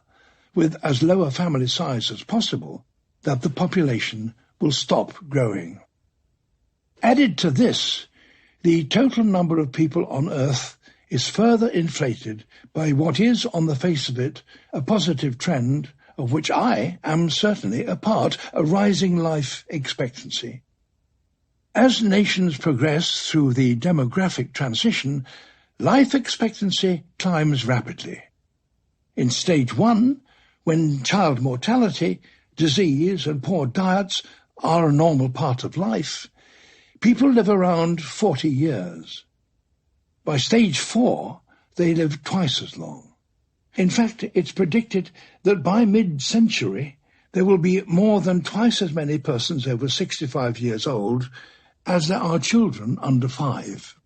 with as low a family size as possible, that the population will stop growing. Added to this, the total number of people on Earth is further inflated by what is, on the face of it, a positive trend of which I am certainly a part, a rising life expectancy. As nations progress through the demographic transition, life expectancy climbs rapidly. In stage 1, when child mortality, disease and poor diets are a normal part of life, people live around 40 years. By stage 4, they live twice as long. In fact, it's predicted that by mid-century there will be more than twice as many persons over 65 years old as there are children under 5.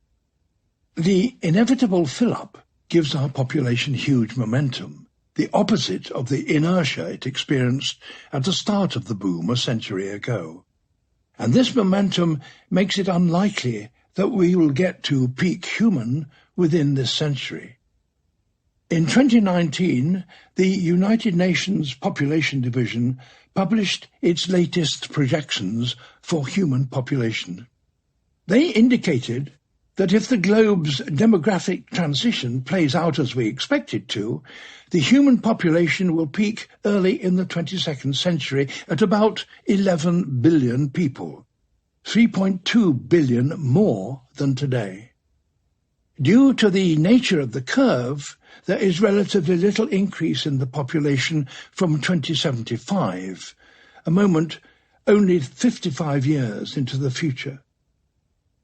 The inevitable fill-up gives our population huge momentum, the opposite of the inertia it experienced at the start of the boom a century ago. And this momentum makes it unlikely that we will get to peak human within this century. In 2019, the United Nations Population Division published its latest projections for human population. They indicated that if the globe's demographic transition plays out as we expect it to, the human population will peak early in the 22nd century at about 11 billion people, 3.2 billion more than today. Due to the nature of the curve, there is relatively little increase in the population from 2075, a moment only 55 years into the future.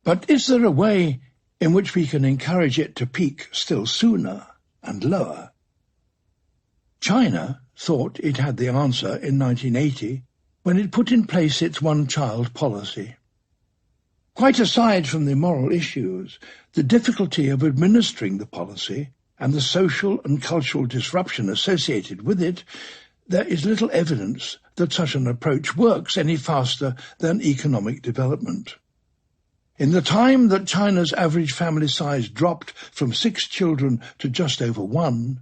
But is there a way in which we can encourage it to peak still sooner and lower? China thought it had the answer in 1980 when it put in place its one-child policy. Quite aside from the moral issues, the difficulty of administering the policy and the social and cultural disruption associated with it, there is little evidence that such an approach works any faster than economic development. In the time that China's average family size dropped from 6 children to just over 1,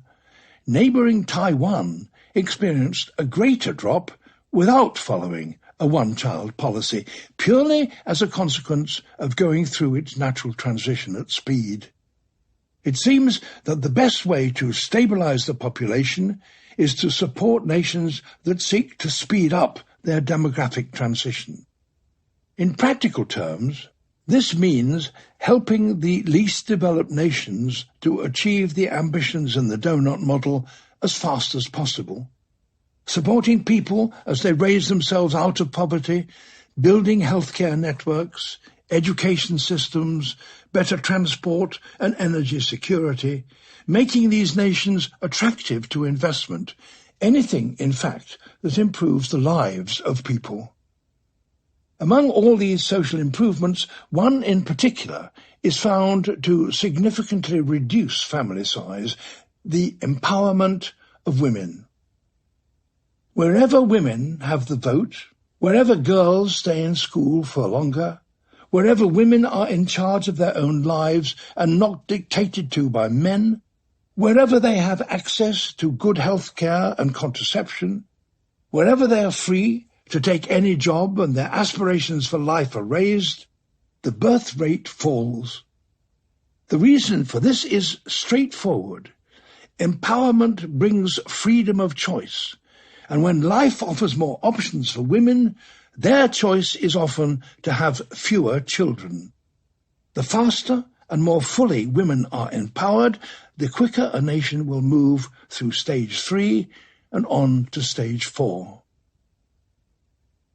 neighbouring Taiwan experienced a greater drop without following a one-child policy, purely as a consequence of going through its natural transition at speed. It seems that the best way to stabilise the population is to support nations that seek to speed up their demographic transition. In practical terms, this means helping the least developed nations to achieve the ambitions in the donut model as fast as possible, supporting people as they raise themselves out of poverty, building healthcare networks, education systems, better transport and energy security, making these nations attractive to investment, anything, in fact, that improves the lives of people. Among all these social improvements, one in particular is found to significantly reduce family size: the empowerment of women. Wherever women have the vote, wherever girls stay in school for longer, wherever women are in charge of their own lives and not dictated to by men, wherever they have access to good health care and contraception, wherever they are free to take any job and their aspirations for life are raised, the birth rate falls. The reason for this is straightforward. Empowerment brings freedom of choice, and when life offers more options for women, their choice is often to have fewer children. The faster and more fully women are empowered, the quicker a nation will move through stage 3 and on to stage 4.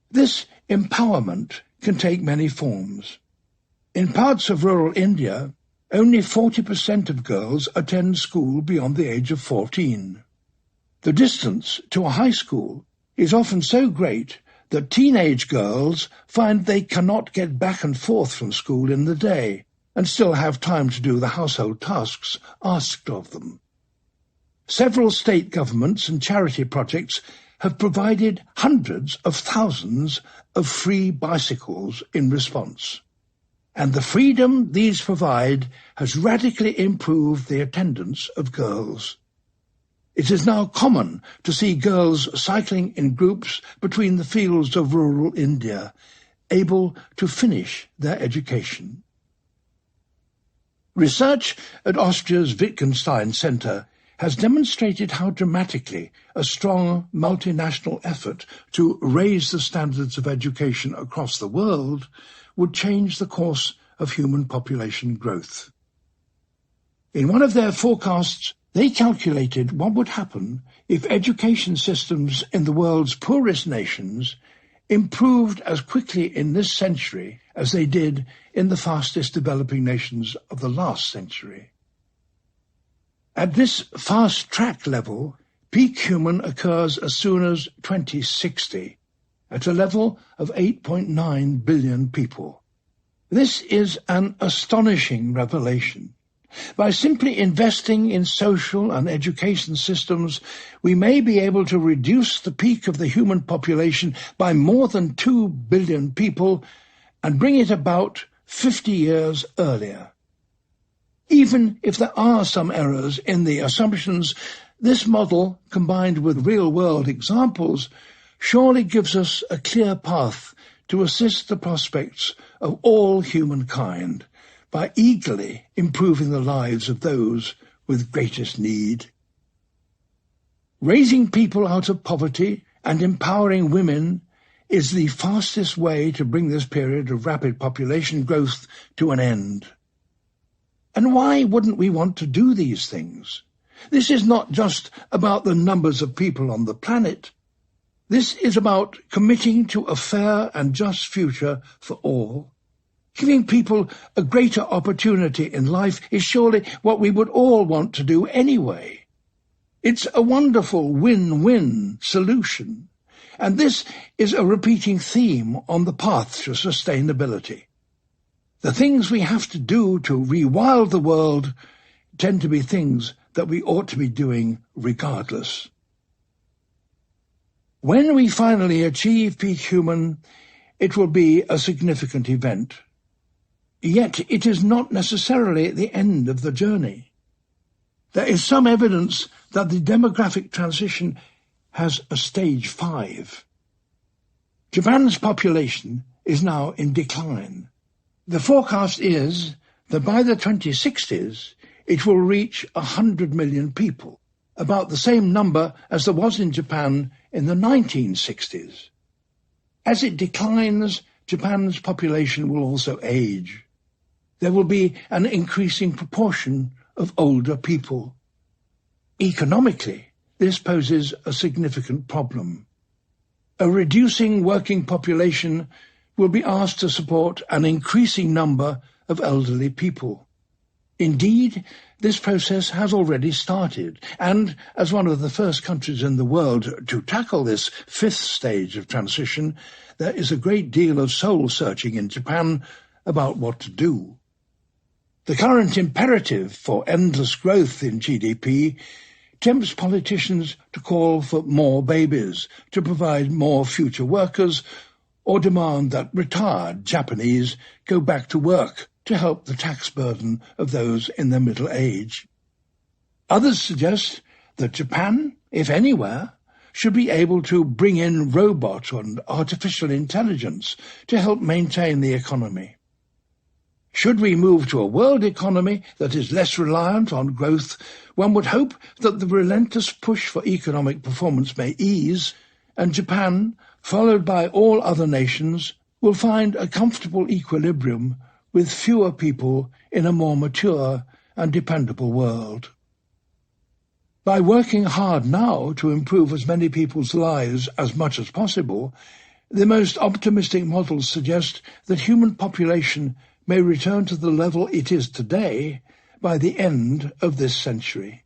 This empowerment can take many forms. In parts of rural India, only 40% of girls attend school beyond the age of 14. The distance to a high school is often so great that teenage girls find they cannot get back and forth from school in the day and still have time to do the household tasks asked of them. Several state governments and charity projects have provided hundreds of thousands of free bicycles in response, and the freedom these provide has radically improved the attendance of girls. It is now common to see girls cycling in groups between the fields of rural India, able to finish their education. Research at Austria's Wittgenstein Centre has demonstrated how dramatically a strong multinational effort to raise the standards of education across the world would change the course of human population growth. In one of their forecasts, they calculated what would happen if education systems in the world's poorest nations improved as quickly in this century as they did in the fastest developing nations of the last century. At this fast-track level, peak human occurs as soon as 2060, at a level of 8.9 billion people. This is an astonishing revelation. By simply investing in social and education systems, we may be able to reduce the peak of the human population by more than 2 billion people and bring it about 50 years earlier. Even if there are some errors in the assumptions, this model, combined with real-world examples, surely gives us a clear path to assist the prospects of all humankind by eagerly improving the lives of those with greatest need. Raising people out of poverty and empowering women is the fastest way to bring this period of rapid population growth to an end. And why wouldn't we want to do these things? This is not just about the numbers of people on the planet. This is about committing to a fair and just future for all. Giving people a greater opportunity in life is surely what we would all want to do anyway. It's a wonderful win-win solution, and this is a repeating theme on the path to sustainability. The things we have to do to rewild the world tend to be things that we ought to be doing regardless. When we finally achieve peak human, it will be a significant event. Yet it is not necessarily the end of the journey. There is some evidence that the demographic transition has a stage 5. Japan's population is now in decline. The forecast is that by the 2060s, it will reach 100 million people, about the same number as there was in Japan in the 1960s. As it declines, Japan's population will also age. There will be an increasing proportion of older people. Economically, this poses a significant problem. A reducing working population will be asked to support an increasing number of elderly people. Indeed, this process has already started, and as one of the first countries in the world to tackle this 5th stage of transition, there is a great deal of soul-searching in Japan about what to do. The current imperative for endless growth in GDP tempts politicians to call for more babies, to provide more future workers, or demand that retired Japanese go back to work to help the tax burden of those in their middle age. Others suggest that Japan, if anywhere, should be able to bring in robot and artificial intelligence to help maintain the economy. Should we move to a world economy that is less reliant on growth, one would hope that the relentless push for economic performance may ease, and Japan, followed by all other nations, will find a comfortable equilibrium with fewer people in a more mature and dependable world. By working hard now to improve as many people's lives as much as possible, the most optimistic models suggest that human population may return to the level it is today by the end of this century.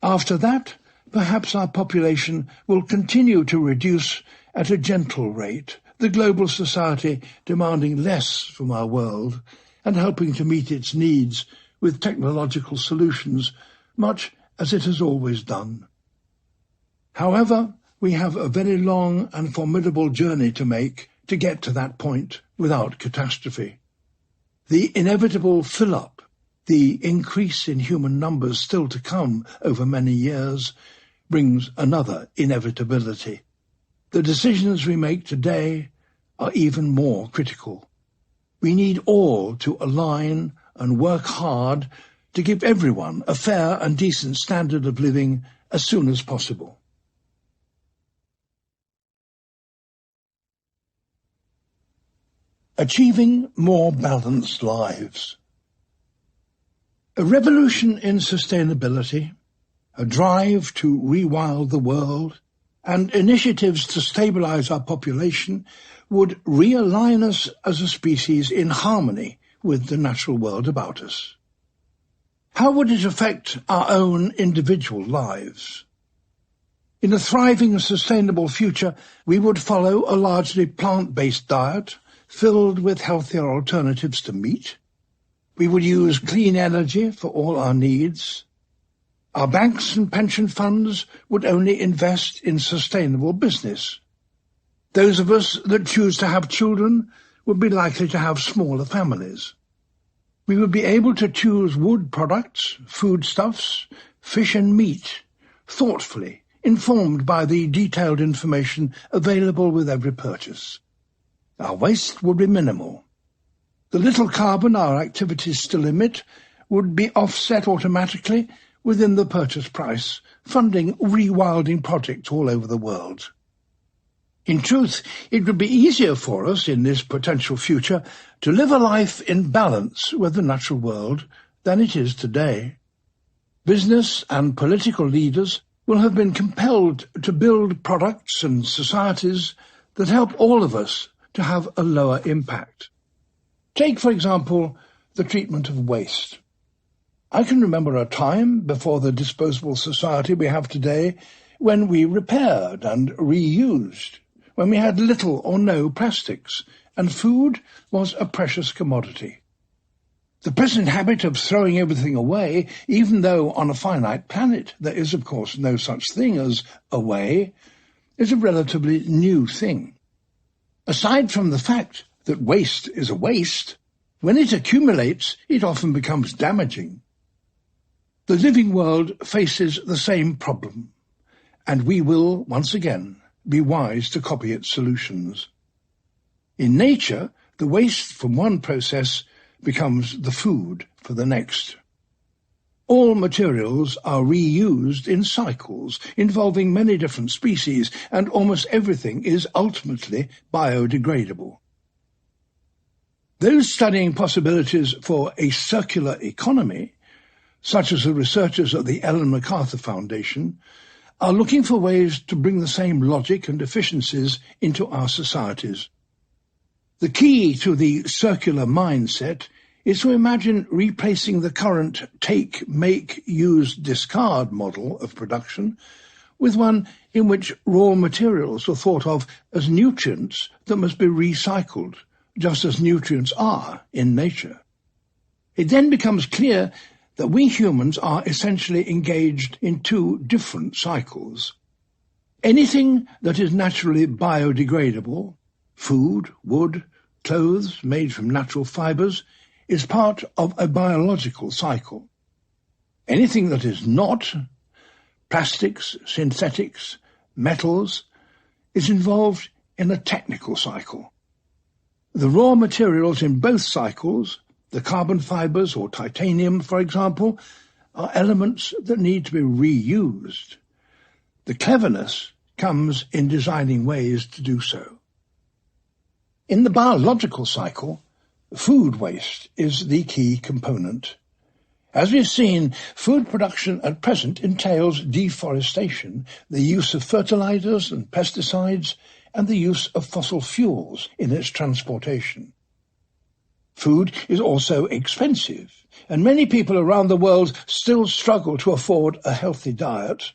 After that, perhaps our population will continue to reduce at a gentle rate, the global society demanding less from our world and helping to meet its needs with technological solutions, much as it has always done. However, we have a very long and formidable journey to make to get to that point without catastrophe. The inevitable fill-up, the increase in human numbers still to come over many years, brings another inevitability. The decisions we make today are even more critical. We need all to align and work hard to give everyone a fair and decent standard of living as soon as possible. Achieving more balanced lives. A revolution in sustainability, a drive to rewild the world, and initiatives to stabilize our population would realign us as a species in harmony with the natural world about us. How would it affect our own individual lives? In a thriving, sustainable future, we would follow a largely plant-based diet, filled with healthier alternatives to meat. We would use clean energy for all our needs. Our banks and pension funds would only invest in sustainable business. Those of us that choose to have children would be likely to have smaller families. We would be able to choose wood products, foodstuffs, fish and meat, thoughtfully, informed by the detailed information available with every purchase. Our waste would be minimal. The little carbon our activities still emit would be offset automatically within the purchase price, funding rewilding projects all over the world. In truth, it would be easier for us in this potential future to live a life in balance with the natural world than it is today. Business and political leaders will have been compelled to build products and societies that help all of us to have a lower impact. Take, for example, the treatment of waste. I can remember a time before the disposable society we have today when we repaired and reused, when we had little or no plastics, and food was a precious commodity. The present habit of throwing everything away, even though on a finite planet there is of course no such thing as away, is a relatively new thing. Aside from the fact that waste is a waste, when it accumulates, it often becomes damaging. The living world faces the same problem, and we will, once again, be wise to copy its solutions. In nature, the waste from one process becomes the food for the next. All materials are reused in cycles involving many different species, and almost everything is ultimately biodegradable. Those studying possibilities for a circular economy, such as the researchers at the Ellen MacArthur Foundation, are looking for ways to bring the same logic and efficiencies into our societies. The key to the circular mindset is to imagine replacing the current take, make, use, discard model of production with one in which raw materials are thought of as nutrients that must be recycled, just as nutrients are in nature. It then becomes clear that we humans are essentially engaged in two different cycles. Anything that is naturally biodegradable, food, wood, clothes made from natural fibres, is part of a biological cycle. Anything that is not, plastics, synthetics, metals, is involved in a technical cycle. The raw materials in both cycles, the carbon fibres or titanium, for example, are elements that need to be reused. The cleverness comes in designing ways to do so. In the biological cycle, food waste is the key component. As we've seen, food production at present entails deforestation, the use of fertilizers and pesticides, and the use of fossil fuels in its transportation. Food is also expensive, and many people around the world still struggle to afford a healthy diet.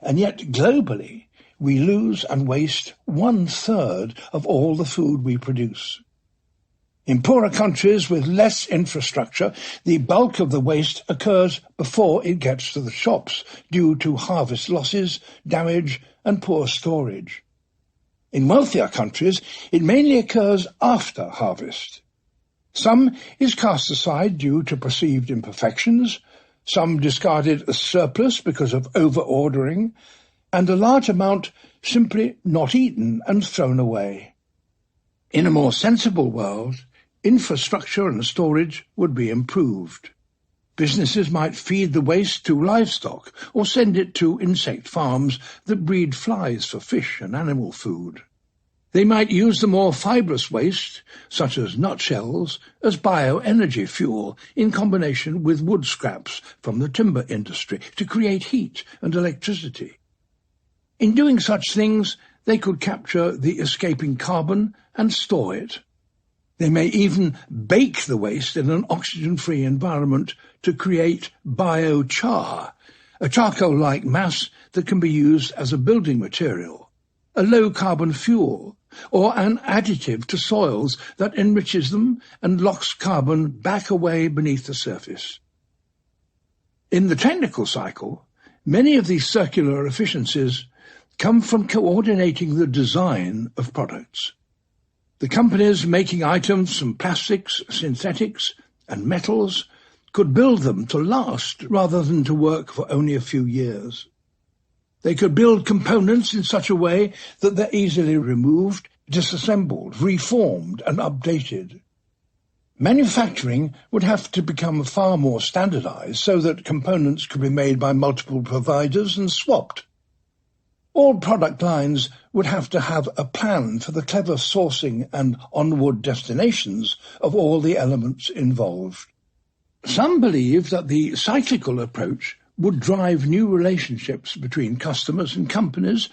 And yet, globally, we lose and waste 1/3 of all the food we produce. In poorer countries with less infrastructure, the bulk of the waste occurs before it gets to the shops due to harvest losses, damage, and poor storage. In wealthier countries, it mainly occurs after harvest. Some is cast aside due to perceived imperfections, some discarded as surplus because of over-ordering, and a large amount simply not eaten and thrown away. In a more sensible world, infrastructure and storage would be improved. Businesses might feed the waste to livestock or send it to insect farms that breed flies for fish and animal food. They might use the more fibrous waste, such as nutshells, as bioenergy fuel in combination with wood scraps from the timber industry to create heat and electricity. In doing such things, they could capture the escaping carbon and store it. They may even bake the waste in an oxygen-free environment to create biochar, a charcoal-like mass that can be used as a building material, a low-carbon fuel or an additive to soils that enriches them and locks carbon back away beneath the surface. In the technical cycle, many of these circular efficiencies come from coordinating the design of products. The companies making items from plastics, synthetics, and metals could build them to last rather than to work for only a few years. They could build components in such a way that they're easily removed, disassembled, reformed, and updated. Manufacturing would have to become far more standardized so that components could be made by multiple providers and swapped. All product lines would have to have a plan for the clever sourcing and onward destinations of all the elements involved. Some believe that the cyclical approach would drive new relationships between customers and companies,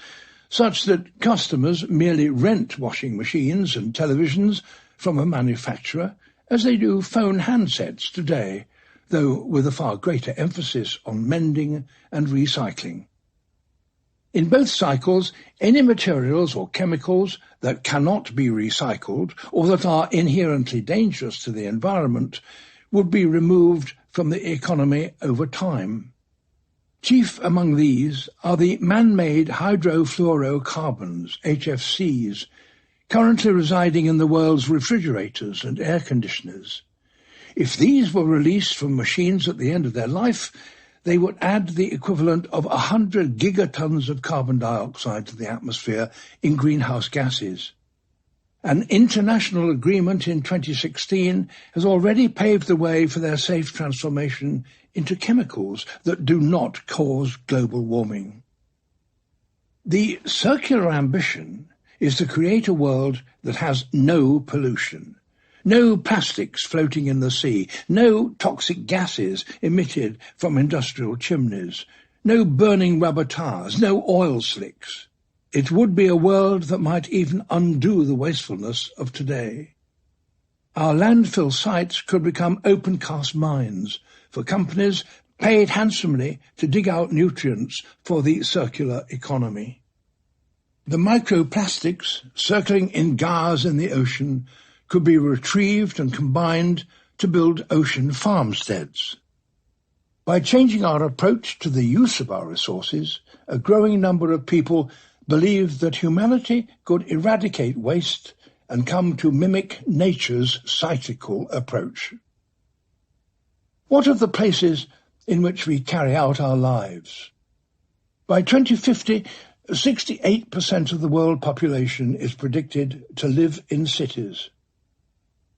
such that customers merely rent washing machines and televisions from a manufacturer, as they do phone handsets today, though with a far greater emphasis on mending and recycling. In both cycles, any materials or chemicals that cannot be recycled or that are inherently dangerous to the environment would be removed from the economy over time. Chief among these are the man-made hydrofluorocarbons, HFCs, currently residing in the world's refrigerators and air conditioners. If these were released from machines at the end of their life, they would add the equivalent of 100 gigatons of carbon dioxide to the atmosphere in greenhouse gases. An international agreement in 2016 has already paved the way for their safe transformation into chemicals that do not cause global warming. The circular ambition is to create a world that has no pollution. No plastics floating in the sea, no toxic gases emitted from industrial chimneys, no burning rubber tires, no oil slicks. It would be a world that might even undo the wastefulness of today. Our landfill sites could become open-cast mines for companies paid handsomely to dig out nutrients for the circular economy. The microplastics circling in gyres in the ocean could be retrieved and combined to build ocean farmsteads. By changing our approach to the use of our resources, a growing number of people believe that humanity could eradicate waste and come to mimic nature's cyclical approach. What of the places in which we carry out our lives? By 2050, 68% of the world population is predicted to live in cities.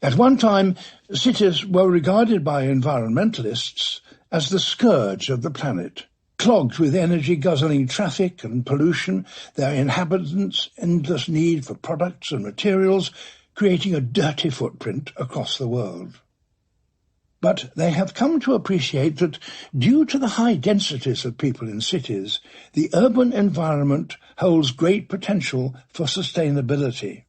At one time, cities were regarded by environmentalists as the scourge of the planet. Clogged with energy-guzzling traffic and pollution, their inhabitants' endless need for products and materials, creating a dirty footprint across the world. But they have come to appreciate that, due to the high densities of people in cities, the urban environment holds great potential for sustainability.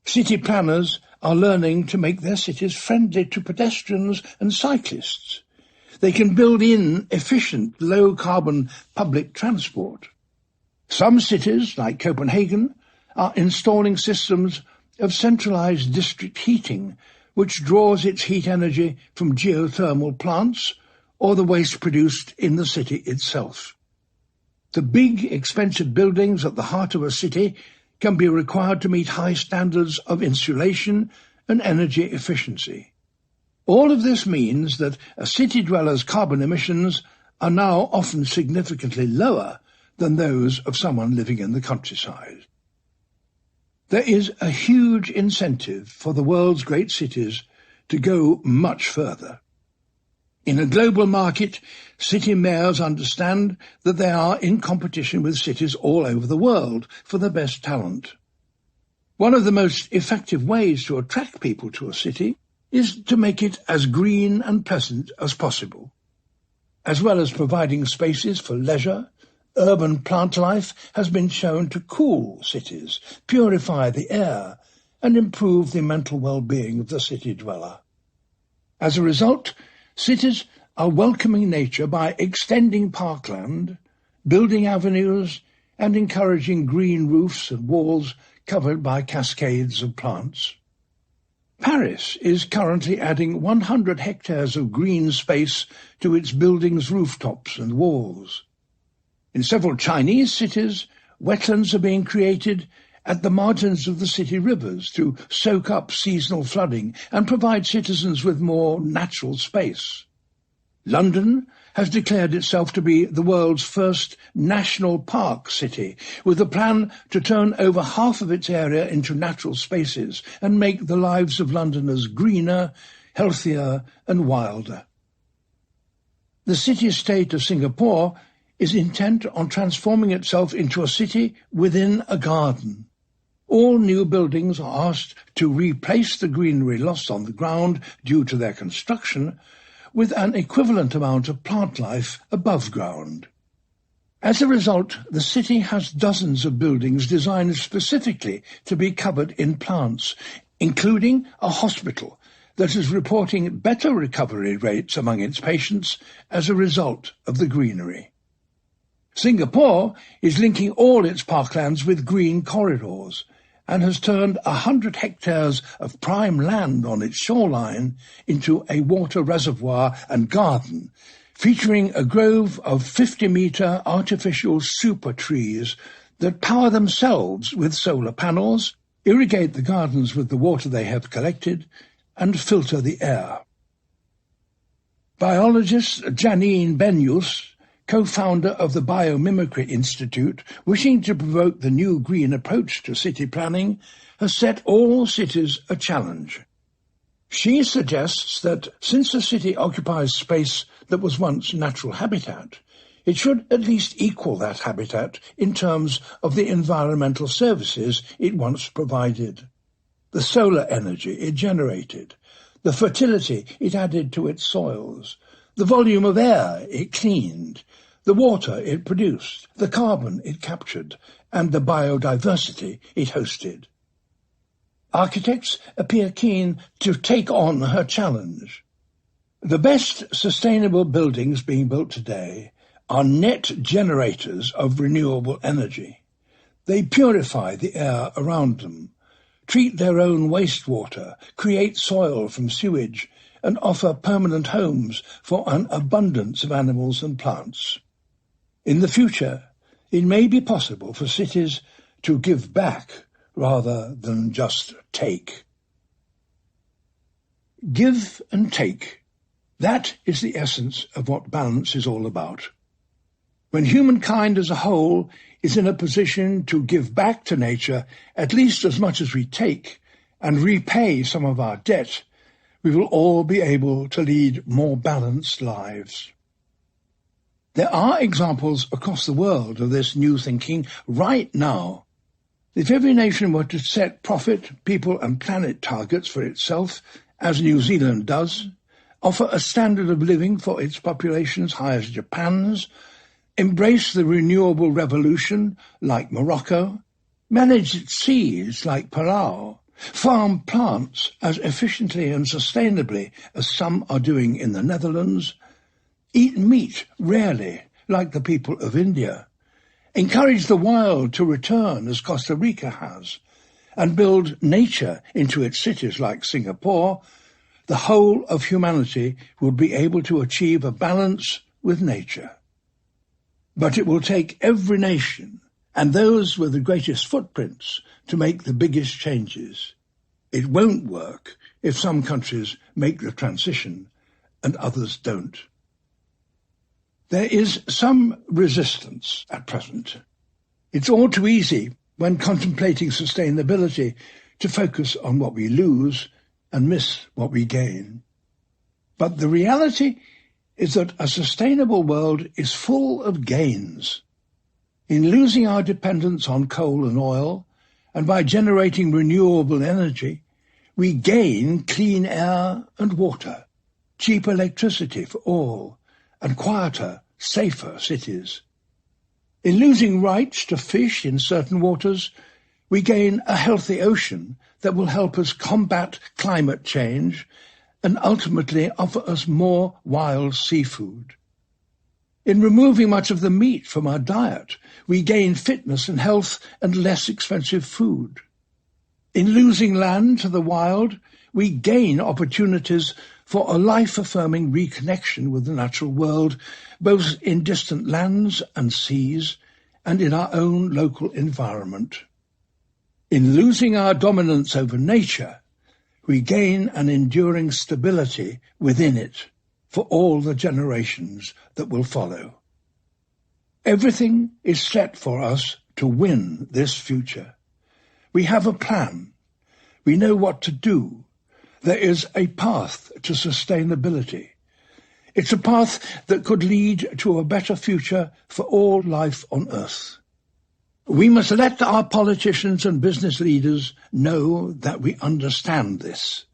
City planners are learning to make their cities friendly to pedestrians and cyclists. They can build in efficient, low-carbon public transport. Some cities, like Copenhagen, are installing systems of centralized district heating, which draws its heat energy from geothermal plants or the waste produced in the city itself. The big, expensive buildings at the heart of a city can be required to meet high standards of insulation and energy efficiency. All of this means that a city dweller's carbon emissions are now often significantly lower than those of someone living in the countryside. There is a huge incentive for the world's great cities to go much further. In a global market, city mayors understand that they are in competition with cities all over the world for the best talent. One of the most effective ways to attract people to a city is to make it as green and pleasant as possible. As well as providing spaces for leisure, urban plant life has been shown to cool cities, purify the air, and improve the mental well-being of the city dweller. As a result, cities are welcoming nature by extending parkland, building avenues, and encouraging green roofs and walls covered by cascades of plants. Paris is currently adding 100 hectares of green space to its buildings' rooftops and walls. In several Chinese cities, wetlands are being created at the margins of the city rivers to soak up seasonal flooding and provide citizens with more natural space. London has declared itself to be the world's first national park city, with a plan to turn over half of its area into natural spaces and make the lives of Londoners greener, healthier and wilder. The city-state of Singapore is intent on transforming itself into a city within a garden. All new buildings are asked to replace the greenery lost on the ground due to their construction with an equivalent amount of plant life above ground. As a result, the city has dozens of buildings designed specifically to be covered in plants, including a hospital that is reporting better recovery rates among its patients as a result of the greenery. Singapore is linking all its parklands with green corridors and has turned 100 hectares of prime land on its shoreline into a water reservoir and garden, featuring a grove of 50-metre artificial super trees that power themselves with solar panels, irrigate the gardens with the water they have collected, and filter the air. Biologist Janine Benyus, co-founder of the Biomimicry Institute, wishing to promote the new green approach to city planning, has set all cities a challenge. She suggests that since a city occupies space that was once natural habitat, it should at least equal that habitat in terms of the environmental services it once provided. The solar energy it generated, the fertility it added to its soils, the volume of air it cleaned, the water it produced, the carbon it captured, and the biodiversity it hosted. Architects appear keen to take on her challenge. The best sustainable buildings being built today are net generators of renewable energy. They purify the air around them, treat their own wastewater, create soil from sewage, and offer permanent homes for an abundance of animals and plants. In the future, it may be possible for cities to give back rather than just take. Give and take. That is the essence of what balance is all about. When humankind as a whole is in a position to give back to nature at least as much as we take and repay some of our debt, we will all be able to lead more balanced lives. There are examples across the world of this new thinking right now. If every nation were to set profit, people and planet targets for itself, as New Zealand does, offer a standard of living for its population as high as Japan's, embrace the renewable revolution like Morocco, manage its seas like Palau, farm plants as efficiently and sustainably as some are doing in the Netherlands, eat meat rarely like the people of India, encourage the wild to return as Costa Rica has, and build nature into its cities like Singapore, the whole of humanity would be able to achieve a balance with nature. But it will take every nation, and those with the greatest footprints, to make the biggest changes. It won't work if some countries make the transition and others don't. There is some resistance at present. It's all too easy when contemplating sustainability to focus on what we lose and miss what we gain. But the reality is that a sustainable world is full of gains. In losing our dependence on coal and oil, and by generating renewable energy, we gain clean air and water, cheap electricity for all, and quieter, safer cities. In losing rights to fish in certain waters, we gain a healthy ocean that will help us combat climate change and ultimately offer us more wild seafood. In removing much of the meat from our diet, we gain fitness and health and less expensive food. In losing land to the wild, we gain opportunities for a life-affirming reconnection with the natural world, both in distant lands and seas, and in our own local environment. In losing our dominance over nature, we gain an enduring stability within it for all the generations that will follow. Everything is set for us to win this future. We have a plan. We know what to do. There is a path to sustainability. It's a path that could lead to a better future for all life on Earth. We must let our politicians and business leaders know that we understand this,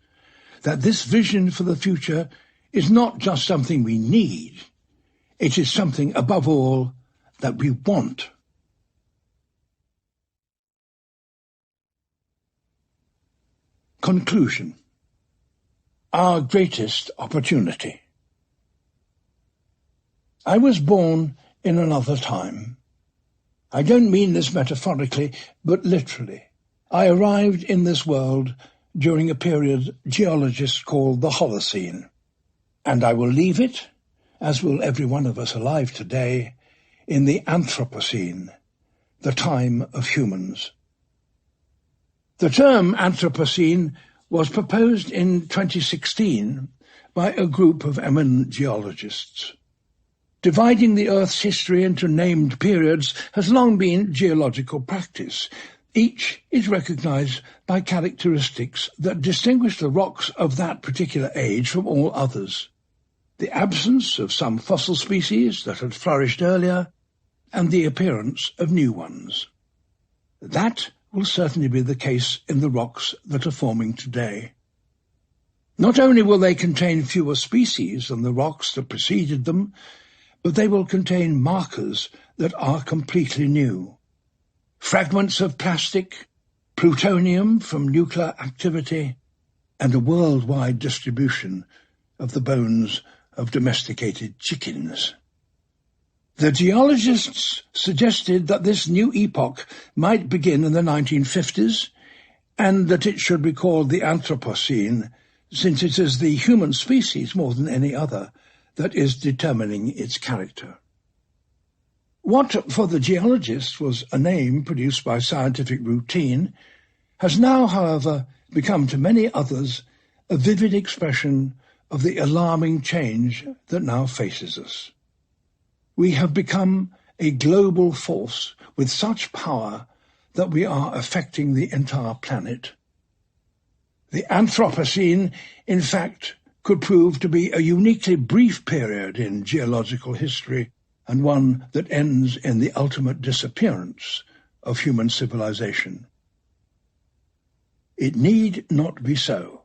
that this vision for the future is not just something we need, it is something above all that we want. Conclusion. Our greatest opportunity. I was born in another time. I don't mean this metaphorically, but literally. I arrived in this world during a period geologists call the Holocene, and I will leave it, as will every one of us alive today, in the Anthropocene, the time of humans. The term Anthropocene was proposed in 2016 by a group of eminent geologists. Dividing the Earth's history into named periods has long been geological practice. Each is recognized by characteristics that distinguish the rocks of that particular age from all others. The absence of some fossil species that had flourished earlier, and the appearance of new ones. That will certainly be the case in the rocks that are forming today. Not only will they contain fewer species than the rocks that preceded them, but they will contain markers that are completely new. Fragments of plastic, plutonium from nuclear activity, and a worldwide distribution of the bones of domesticated chickens. The geologists suggested that this new epoch might begin in the 1950s, and that it should be called the Anthropocene, since it is the human species more than any other that is determining its character. What for the geologists was a name produced by scientific routine has now, however, become to many others a vivid expression of the alarming change that now faces us. We have become a global force with such power that we are affecting the entire planet. The Anthropocene, in fact, could prove to be a uniquely brief period in geological history, and one that ends in the ultimate disappearance of human civilization. It need not be so.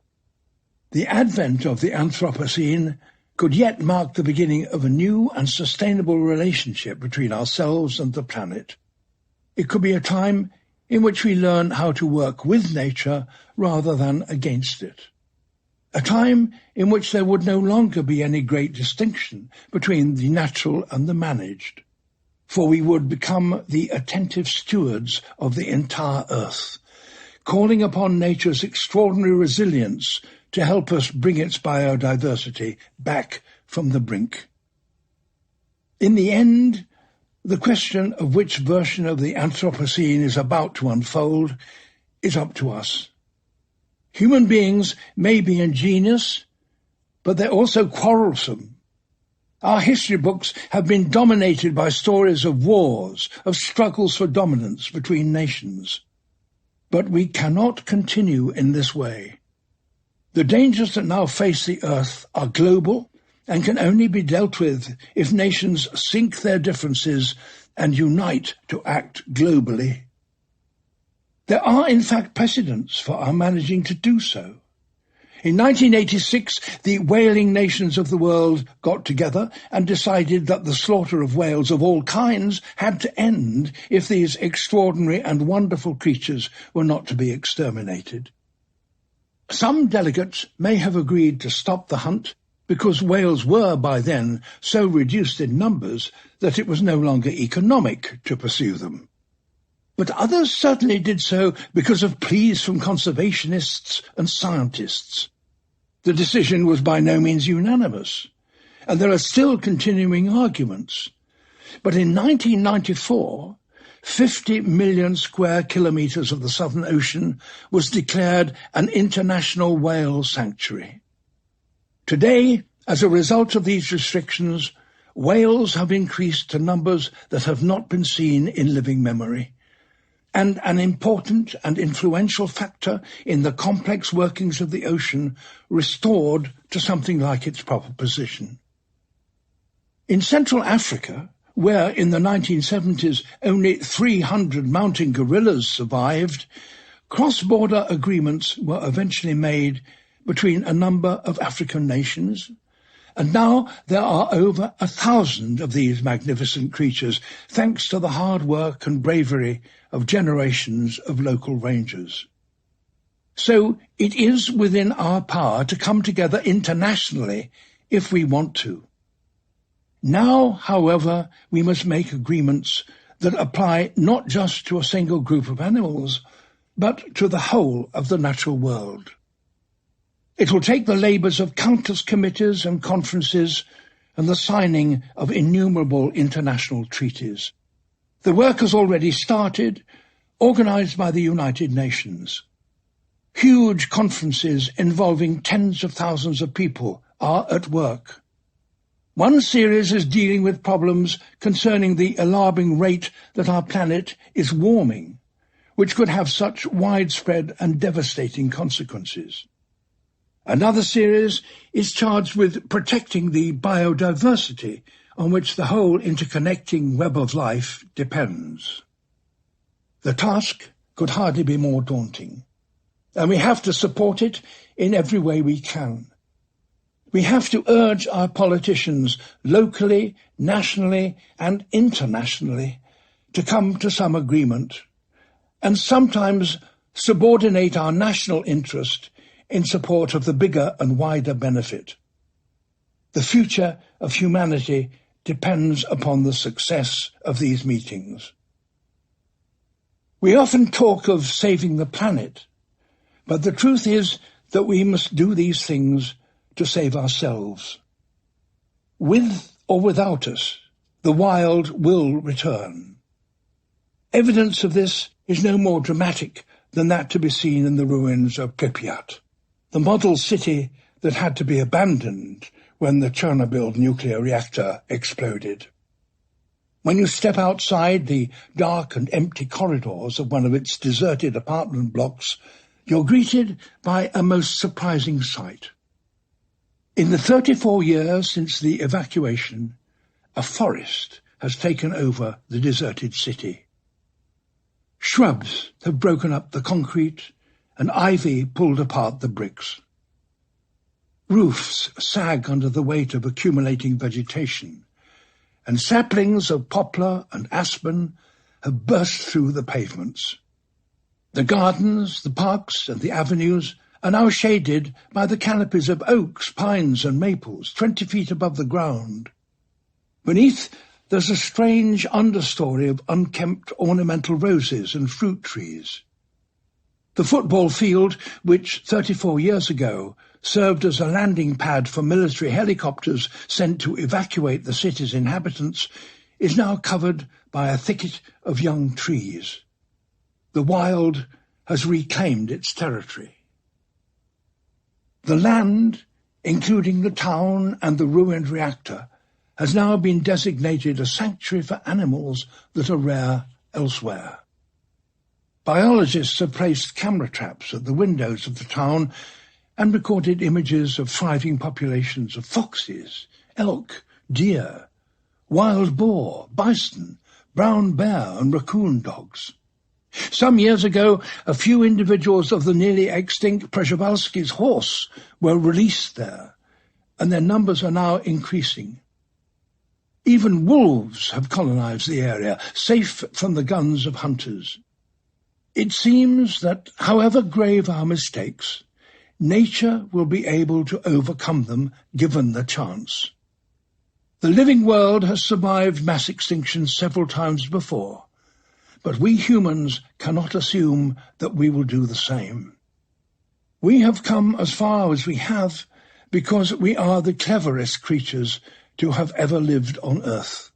The advent of the Anthropocene could yet mark the beginning of a new and sustainable relationship between ourselves and the planet. It could be a time in which we learn how to work with nature rather than against it. A time in which there would no longer be any great distinction between the natural and the managed, for we would become the attentive stewards of the entire earth, calling upon nature's extraordinary resilience to help us bring its biodiversity back from the brink. In the end, the question of which version of the Anthropocene is about to unfold is up to us. Human beings may be ingenious, but they're also quarrelsome. Our history books have been dominated by stories of wars, of struggles for dominance between nations. But we cannot continue in this way. The dangers that now face the earth are global and can only be dealt with if nations sink their differences and unite to act globally. There are, in fact, precedents for our managing to do so. In 1986, the whaling nations of the world got together and decided that the slaughter of whales of all kinds had to end if these extraordinary and wonderful creatures were not to be exterminated. Some delegates may have agreed to stop the hunt, because whales were by then so reduced in numbers that it was no longer economic to pursue them. But others certainly did so because of pleas from conservationists and scientists. The decision was by no means unanimous, and there are still continuing arguments. But in 1994, 50 million square kilometres of the Southern Ocean was declared an international whale sanctuary. Today, as a result of these restrictions, whales have increased to numbers that have not been seen in living memory, and an important and influential factor in the complex workings of the ocean restored to something like its proper position. In Central Africa, where in the 1970s only 300 mountain gorillas survived, cross-border agreements were eventually made between a number of African nations, and now there are over 1,000 of these magnificent creatures, thanks to the hard work and bravery of generations of local rangers. So it is within our power to come together internationally if we want to. Now, however, we must make agreements that apply not just to a single group of animals, but to the whole of the natural world. It will take the labours of countless committees and conferences and the signing of innumerable international treaties. The work has already started, organised by the United Nations. Huge conferences involving tens of thousands of people are at work. One series is dealing with problems concerning the alarming rate that our planet is warming, which could have such widespread and devastating consequences. Another series is charged with protecting the biodiversity on which the whole interconnecting web of life depends. The task could hardly be more daunting, and we have to support it in every way we can. We have to urge our politicians locally, nationally, and internationally to come to some agreement, and sometimes subordinate our national interest in support of the bigger and wider benefit. The future of humanity depends upon the success of these meetings. We often talk of saving the planet, but the truth is that we must do these things to save ourselves. With or without us, the wild will return. Evidence of this is no more dramatic than that to be seen in the ruins of Pripyat, the model city that had to be abandoned when the Chernobyl nuclear reactor exploded. When you step outside the dark and empty corridors of one of its deserted apartment blocks, you're greeted by a most surprising sight. In the 34 years since the evacuation, a forest has taken over the deserted city. Shrubs have broken up the concrete, and ivy pulled apart the bricks. Roofs sag under the weight of accumulating vegetation, and saplings of poplar and aspen have burst through the pavements. The gardens, the parks, and the avenues are now shaded by the canopies of oaks, pines, and maples, 20 feet above the ground. Beneath, there's a strange understory of unkempt ornamental roses and fruit trees. The football field, which 34 years ago served as a landing pad for military helicopters sent to evacuate the city's inhabitants, is now covered by a thicket of young trees. The wild has reclaimed its territory. The land, including the town and the ruined reactor, has now been designated a sanctuary for animals that are rare elsewhere. Biologists have placed camera traps at the windows of the town and recorded images of thriving populations of foxes, elk, deer, wild boar, bison, brown bear and raccoon dogs. Some years ago, a few individuals of the nearly extinct Przewalski's horse were released there, and their numbers are now increasing. Even wolves have colonized the area, safe from the guns of hunters. It seems that, however grave our mistakes, nature will be able to overcome them given the chance. The living world has survived mass extinction several times before, but we humans cannot assume that we will do the same. We have come as far as we have because we are the cleverest creatures to have ever lived on Earth.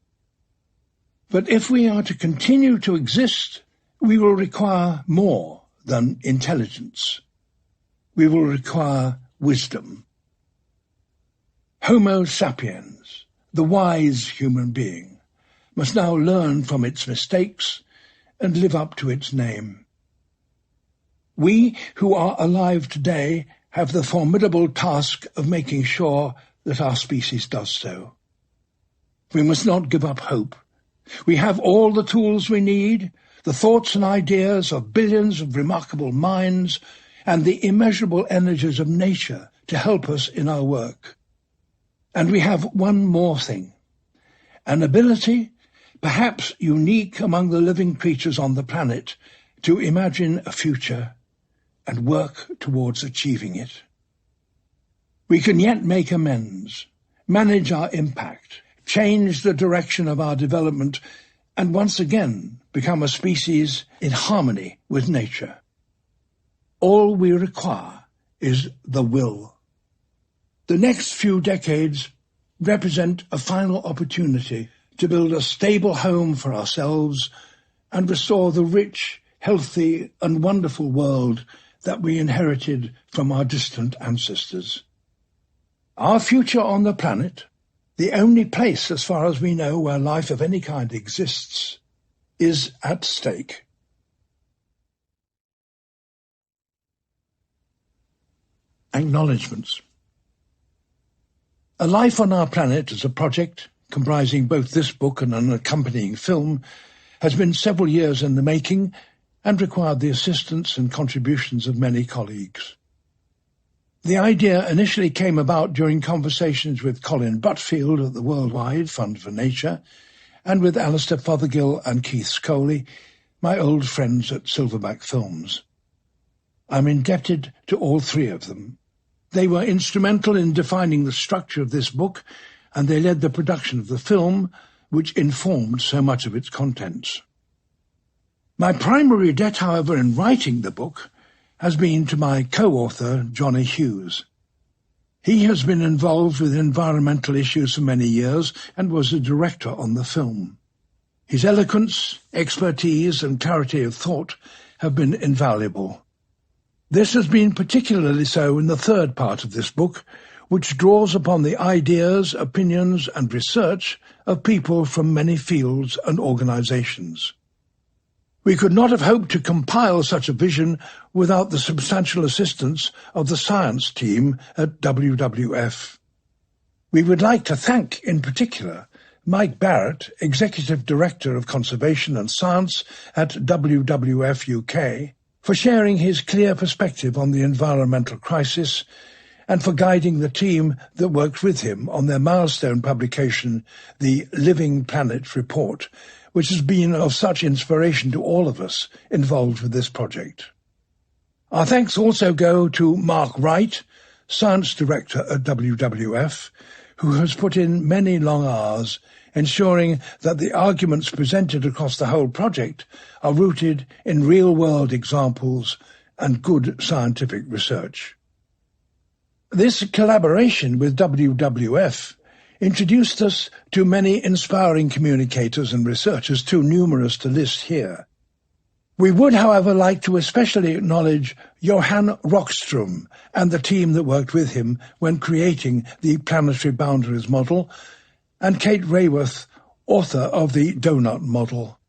But if we are to continue to exist, we will require more than intelligence. We will require wisdom. Homo sapiens, the wise human being, must now learn from its mistakes and live up to its name. We who are alive today have the formidable task of making sure that our species does so. We must not give up hope. We have all the tools we need, the thoughts and ideas of billions of remarkable minds, and the immeasurable energies of nature to help us in our work. And we have one more thing, an ability, perhaps unique among the living creatures on the planet, to imagine a future and work towards achieving it. We can yet make amends, manage our impact, change the direction of our development, and once again become a species in harmony with nature. All we require is the will. The next few decades represent a final opportunity to build a stable home for ourselves and restore the rich, healthy, and wonderful world that we inherited from our distant ancestors. Our future on the planet, the only place as far as we know where life of any kind exists, is at stake. Acknowlegements. A Life on Our Planet as a project, comprising both this book and an accompanying film, has been several years in the making and required the assistance and contributions of many colleagues. The idea initially came about during conversations with Colin Butfield at the Worldwide Fund for Nature and with Alistair Fothergill and Keith Scoley, my old friends at Silverback Films. I'm indebted to all three of them. They were instrumental in defining the structure of this book, and they led the production of the film, which informed so much of its contents. My primary debt, however, in writing the book has been to my co-author, Johnny Hughes. He has been involved with environmental issues for many years and was a director on the film. His eloquence, expertise, and clarity of thought have been invaluable. This has been particularly so in the third part of this book, which draws upon the ideas, opinions, and research of people from many fields and organizations. We could not have hoped to compile such a vision without the substantial assistance of the science team at WWF. We would like to thank, in particular, Mike Barrett, Executive Director of Conservation and Science at WWF UK, for sharing his clear perspective on the environmental crisis and for guiding the team that worked with him on their milestone publication, the Living Planet Report, which has been of such inspiration to all of us involved with this project. Our thanks also go to Mark Wright, Science Director at WWF, who has put in many long hours ensuring that the arguments presented across the whole project are rooted in real-world examples and good scientific research. This collaboration with WWF introduced us to many inspiring communicators and researchers, too numerous to list here. We would, however, like to especially acknowledge Johan Rockström and the team that worked with him when creating the planetary boundaries model, and Kate Rayworth, author of the Donut model.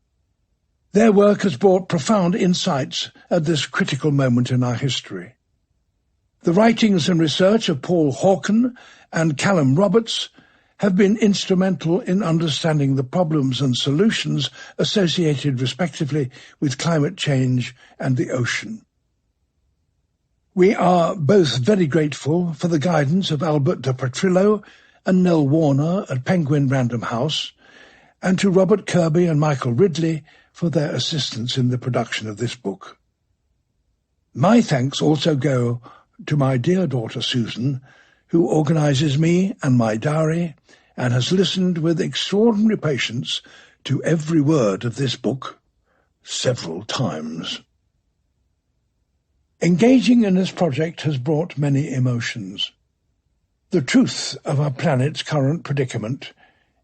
Their work has brought profound insights at this critical moment in our history. The writings and research of Paul Hawken and Callum Roberts have been instrumental in understanding the problems and solutions associated respectively with climate change and the ocean. We are both very grateful for the guidance of Albert de Petrillo and Nell Warner at Penguin Random House, and to Robert Kirby and Michael Ridley for their assistance in the production of this book. My thanks also go to my dear daughter Susan, who organises me and my diary and has listened with extraordinary patience to every word of this book several times. Engaging in this project has brought many emotions. The truth of our planet's current predicament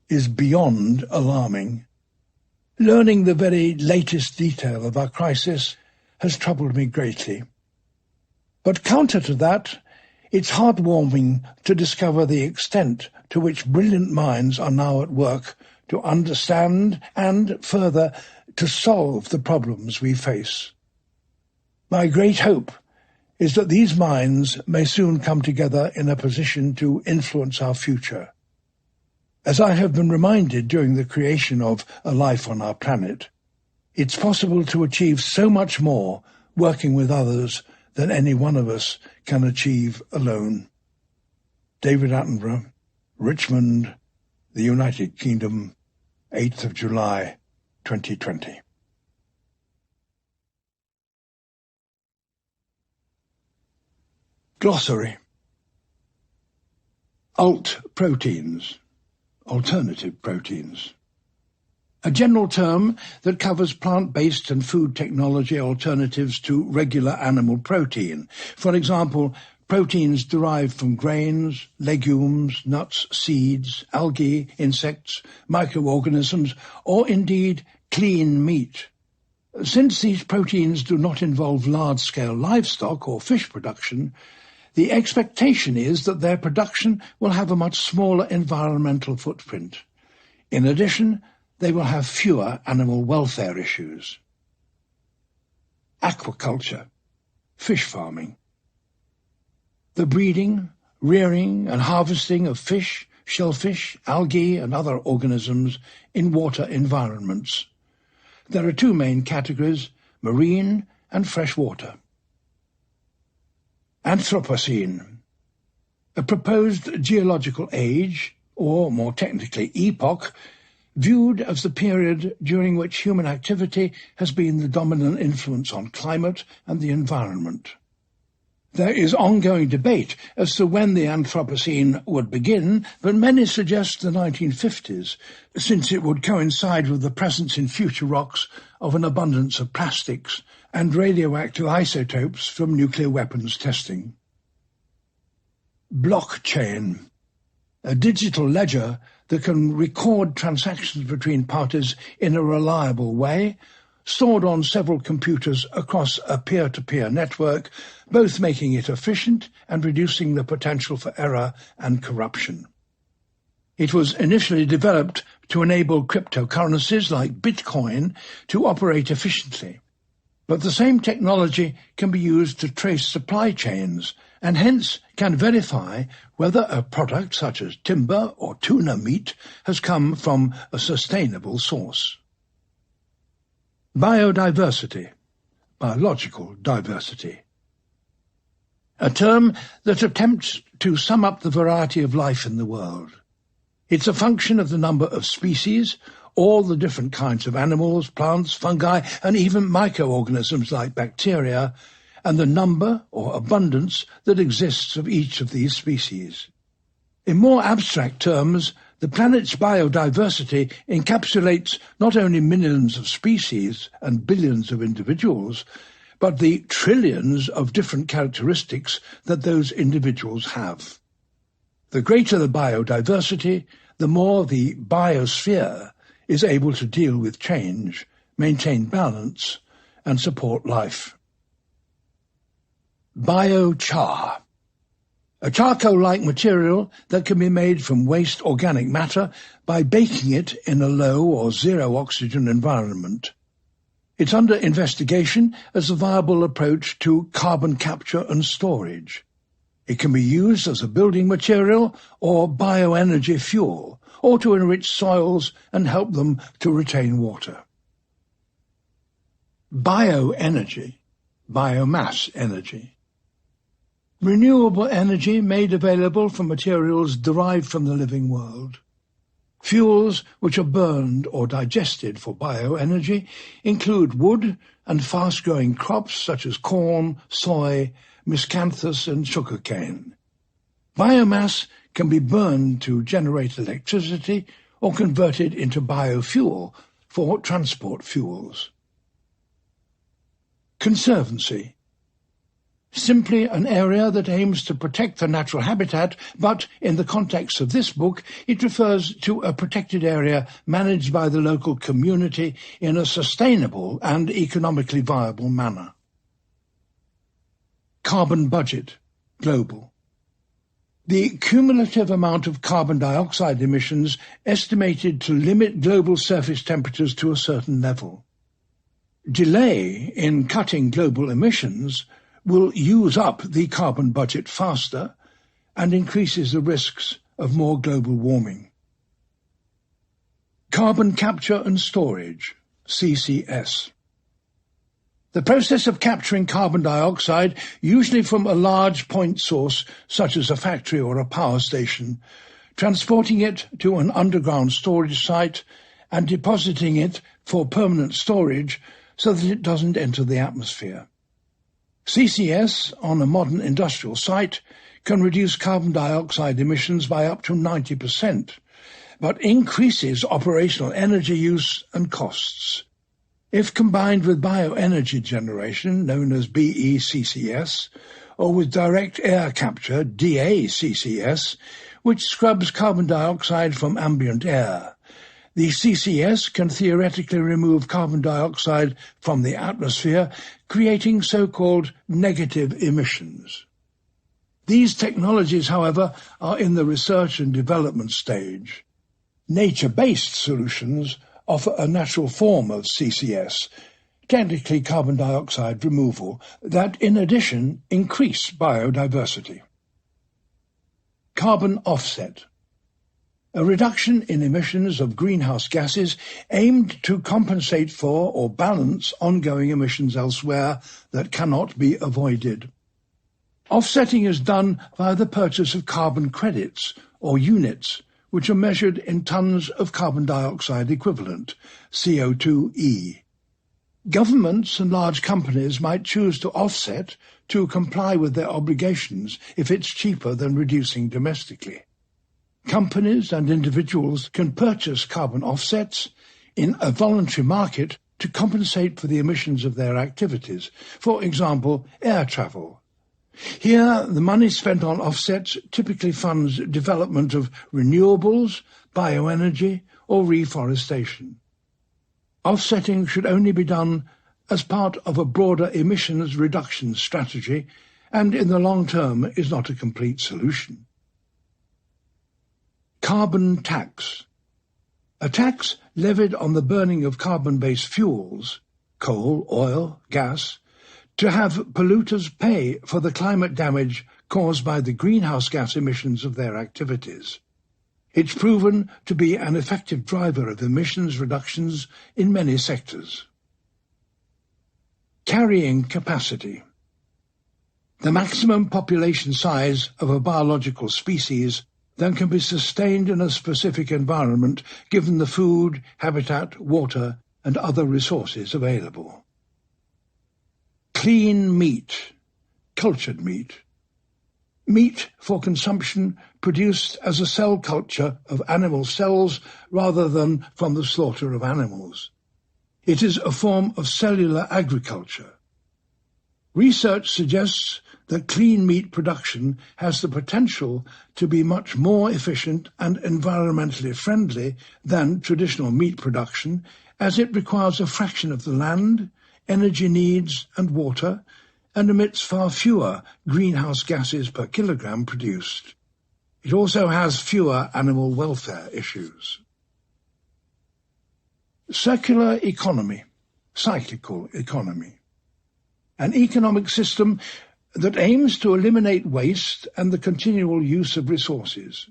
is beyond alarming. Learning the very latest detail of our crisis has troubled me greatly. But counter to that, it's heartwarming to discover the extent to which brilliant minds are now at work to understand and, further, to solve the problems we face. My great hope is that these minds may soon come together in a position to influence our future. As I have been reminded during the creation of a life on our planet, it's possible to achieve so much more working with others than any one of us can achieve alone. David Attenborough, Richmond, the United Kingdom, 8th of July, 2020. Glossary. Alt proteins, alternative proteins. A general term that covers plant-based and food technology alternatives to regular animal protein. For example, proteins derived from grains, legumes, nuts, seeds, algae, insects, microorganisms, or indeed clean meat. Since these proteins do not involve large-scale livestock or fish production, the expectation is that their production will have a much smaller environmental footprint. In addition, they will have fewer animal welfare issues. Aquaculture, fish farming. The breeding, rearing and harvesting of fish, shellfish, algae and other organisms in water environments. There are two main categories, marine and freshwater. Anthropocene, a proposed geological age, or more technically epoch, viewed as the period during which human activity has been the dominant influence on climate and the environment. There is ongoing debate as to when the Anthropocene would begin, but many suggest the 1950s, since it would coincide with the presence in future rocks of an abundance of plastics and radioactive isotopes from nuclear weapons testing. Blockchain, a digital ledger that can record transactions between parties in a reliable way, stored on several computers across a peer-to-peer network, both making it efficient and reducing the potential for error and corruption. It was initially developed to enable cryptocurrencies like Bitcoin to operate efficiently, but the same technology can be used to trace supply chains and hence can verify whether a product such as timber or tuna meat has come from a sustainable source. Biodiversity, biological diversity. A term that attempts to sum up the variety of life in the world. It's a function of the number of species, all the different kinds of animals, plants, fungi, and even microorganisms like bacteria, and the number or abundance that exists of each of these species. In more abstract terms, the planet's biodiversity encapsulates not only millions of species and billions of individuals, but the trillions of different characteristics that those individuals have. The greater the biodiversity, the more the biosphere is able to deal with change, maintain balance, and support life. Biochar, a charcoal-like material that can be made from waste organic matter by baking it in a low or zero-oxygen environment. It's under investigation as a viable approach to carbon capture and storage. It can be used as a building material or bioenergy fuel, or to enrich soils and help them to retain water. Bioenergy, biomass energy. Renewable energy made available from materials derived from the living world. Fuels which are burned or digested for bioenergy include wood and fast-growing crops such as corn, soy, miscanthus and sugarcane. Biomass can be burned to generate electricity or converted into biofuel for transport fuels. Conservancy. Simply an area that aims to protect the natural habitat, but in the context of this book, it refers to a protected area managed by the local community in a sustainable and economically viable manner. Carbon budget, global. The cumulative amount of carbon dioxide emissions estimated to limit global surface temperatures to a certain level. Delay in cutting global emissions will use up the carbon budget faster and increases the risks of more global warming. Carbon capture and storage, CCS. The process of capturing carbon dioxide, usually from a large point source such as a factory or a power station, transporting it to an underground storage site and depositing it for permanent storage so that it doesn't enter the atmosphere. CCS on a modern industrial site can reduce carbon dioxide emissions by up to 90%, but increases operational energy use and costs. If combined with bioenergy generation, known as BECCS, or with direct air capture, DACCS, which scrubs carbon dioxide from ambient air, the CCS can theoretically remove carbon dioxide from the atmosphere, creating so-called negative emissions. These technologies, however, are in the research and development stage. Nature-based solutions offer a natural form of CCS, technically carbon dioxide removal, that in addition increase biodiversity. Carbon offset. A reduction in emissions of greenhouse gases aimed to compensate for or balance ongoing emissions elsewhere that cannot be avoided. Offsetting is done via the purchase of carbon credits or units, which are measured in tons of carbon dioxide equivalent, CO2e. Governments and large companies might choose to offset to comply with their obligations if it's cheaper than reducing domestically. Companies and individuals can purchase carbon offsets in a voluntary market to compensate for the emissions of their activities, for example, air travel. Here, the money spent on offsets typically funds development of renewables, bioenergy, or reforestation. Offsetting should only be done as part of a broader emissions reduction strategy, and in the long term is not a complete solution. Carbon tax. A tax levied on the burning of carbon-based fuels, coal, oil, gas, to have polluters pay for the climate damage caused by the greenhouse gas emissions of their activities. It's proven to be an effective driver of emissions reductions in many sectors. Carrying capacity. The maximum population size of a biological species then can be sustained in a specific environment given the food, habitat, water, and other resources available. Clean meat, cultured meat. Meat for consumption produced as a cell culture of animal cells rather than from the slaughter of animals. It is a form of cellular agriculture. Research suggests that clean meat production has the potential to be much more efficient and environmentally friendly than traditional meat production, as it requires a fraction of the land, energy needs and water, and emits far fewer greenhouse gases per kilogram produced. It also has fewer animal welfare issues. Circular economy, cyclical economy. An economic system that aims to eliminate waste and the continual use of resources.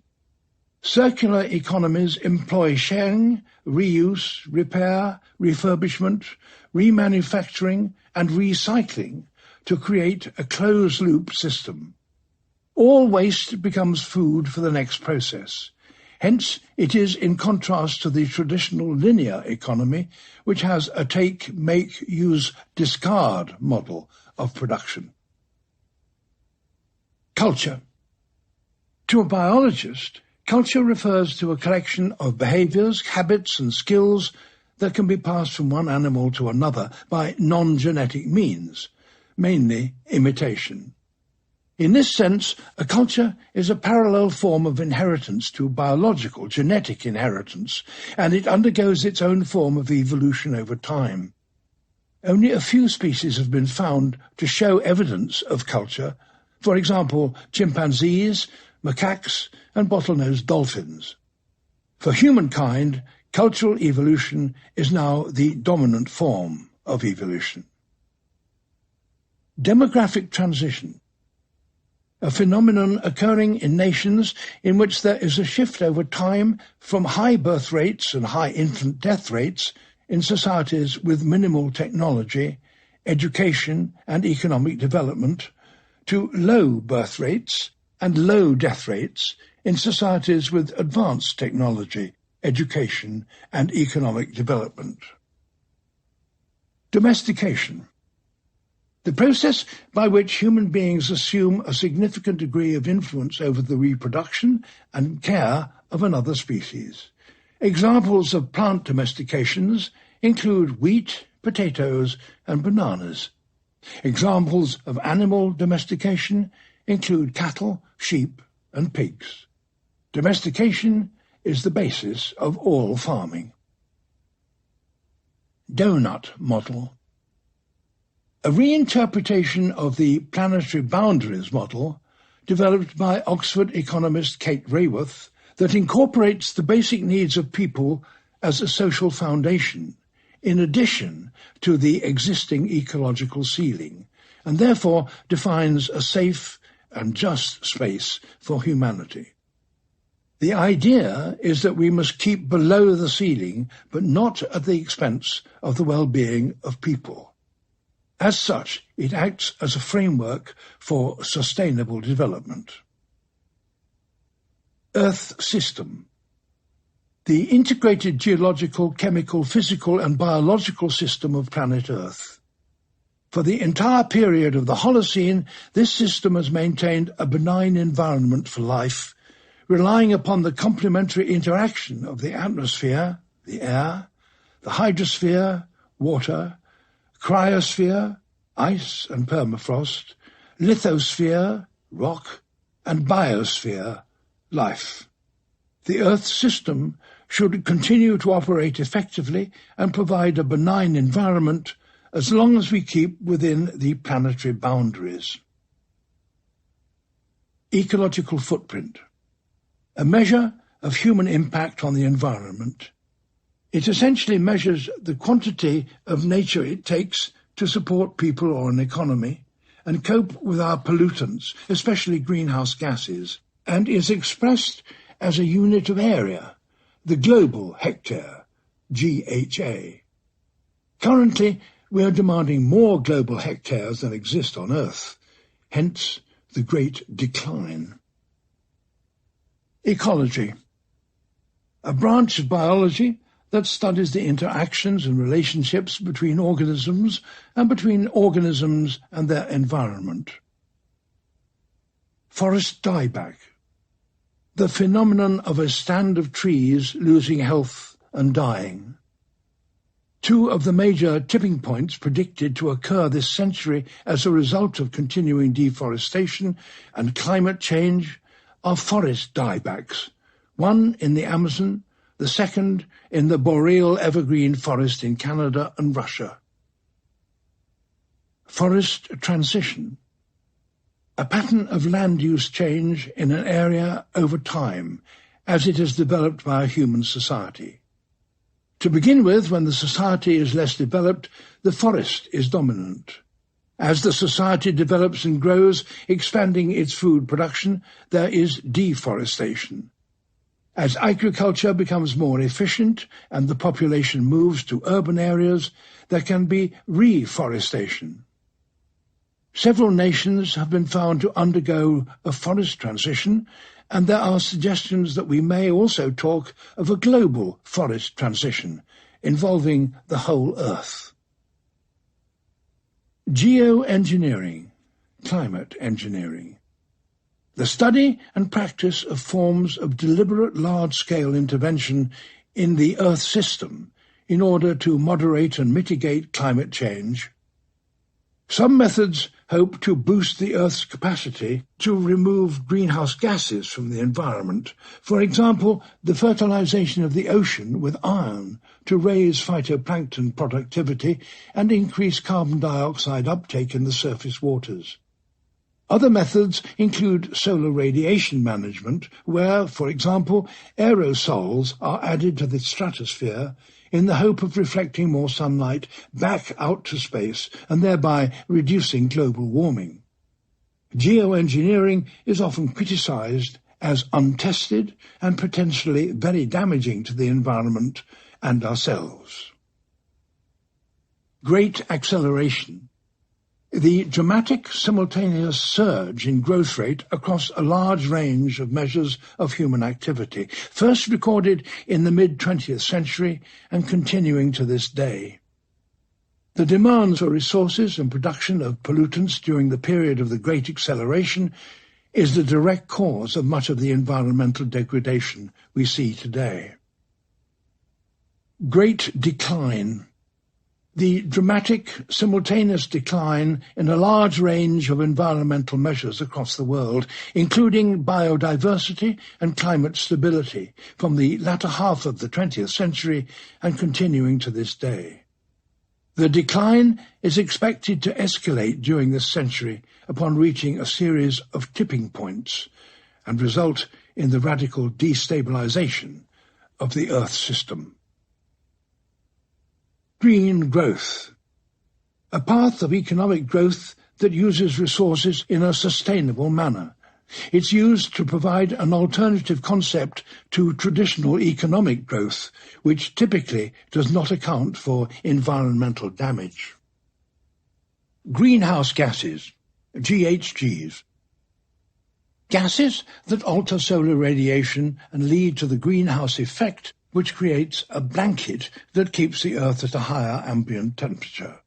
Circular economies employ sharing, reuse, repair, refurbishment, remanufacturing, and recycling to create a closed-loop system. All waste becomes food for the next process. Hence, it is in contrast to the traditional linear economy, which has a take, make, use, discard model of production. Culture. To a biologist, culture refers to a collection of behaviours, habits and skills that can be passed from one animal to another by non-genetic means, mainly imitation. In this sense, a culture is a parallel form of inheritance to biological, genetic inheritance, and it undergoes its own form of evolution over time. Only a few species have been found to show evidence of culture, for example, chimpanzees, macaques, and bottlenose dolphins. For humankind, cultural evolution is now the dominant form of evolution. Demographic transition. A phenomenon occurring in nations in which there is a shift over time from high birth rates and high infant death rates in societies with minimal technology, education and economic development to low birth rates and low death rates in societies with advanced technology, education and economic development. Domestication. The process by which human beings assume a significant degree of influence over the reproduction and care of another species. Examples of plant domestications include wheat, potatoes, and bananas. Examples of animal domestication include cattle, sheep, and pigs. Domestication is the basis of all farming. Donut model. A reinterpretation of the planetary boundaries model, developed by Oxford economist Kate Raworth, that incorporates the basic needs of people as a social foundation, in addition to the existing ecological ceiling, and therefore defines a safe and just space for humanity. The idea is that we must keep below the ceiling, but not at the expense of the well-being of people. As such, it acts as a framework for sustainable development. Earth system. The integrated geological, chemical, physical and biological system of planet Earth. For the entire period of the Holocene, this system has maintained a benign environment for life, relying upon the complementary interaction of the atmosphere, the air, the hydrosphere, water, cryosphere, ice and permafrost, lithosphere, rock, and biosphere, life. The Earth system should continue to operate effectively and provide a benign environment as long as we keep within the planetary boundaries. Ecological footprint. A measure of human impact on the environment. It essentially measures the quantity of nature it takes to support people or an economy and cope with our pollutants, especially greenhouse gases, and is expressed as a unit of area, the global hectare, GHA. Currently, we are demanding more global hectares than exist on Earth, hence the great decline. Ecology. A branch of biology that studies the interactions and relationships between organisms and between organisms and their environment. Forest dieback. The phenomenon of a stand of trees losing health and dying. Two of the major tipping points predicted to occur this century as a result of continuing deforestation and climate change are forest diebacks, one in the Amazon, the second in the boreal evergreen forest in Canada and Russia. Forest transition. A pattern of land use change in an area over time as it is developed by a human society. To begin with, when the society is less developed, the forest is dominant. As the society develops and grows, expanding its food production, there is deforestation. As agriculture becomes more efficient and the population moves to urban areas, there can be reforestation. Several nations have been found to undergo a forest transition, and there are suggestions that we may also talk of a global forest transition involving the whole Earth. Geoengineering, climate engineering. The study and practice of forms of deliberate large-scale intervention in the Earth system in order to moderate and mitigate climate change. Some methods hope to boost the Earth's capacity to remove greenhouse gases from the environment. For example, the fertilization of the ocean with iron to raise phytoplankton productivity and increase carbon dioxide uptake in the surface waters. Other methods include solar radiation management, where, for example, aerosols are added to the stratosphere in the hope of reflecting more sunlight back out to space and thereby reducing global warming. Geoengineering is often criticized as untested and potentially very damaging to the environment and ourselves. Great acceleration. The dramatic simultaneous surge in growth rate across a large range of measures of human activity, first recorded in the mid-20th century and continuing to this day. The demands for resources and production of pollutants during the period of the Great Acceleration is the direct cause of much of the environmental degradation we see today. Great decline. The dramatic, simultaneous decline in a large range of environmental measures across the world, including biodiversity and climate stability, from the latter half of the 20th century and continuing to this day. The decline is expected to escalate during this century upon reaching a series of tipping points and result in the radical destabilization of the Earth system. Green growth. A path of economic growth that uses resources in a sustainable manner. It's used to provide an alternative concept to traditional economic growth, which typically does not account for environmental damage. Greenhouse gases, GHGs. Gases that alter solar radiation and lead to the greenhouse effect, which creates a blanket that keeps the Earth at a higher ambient temperature.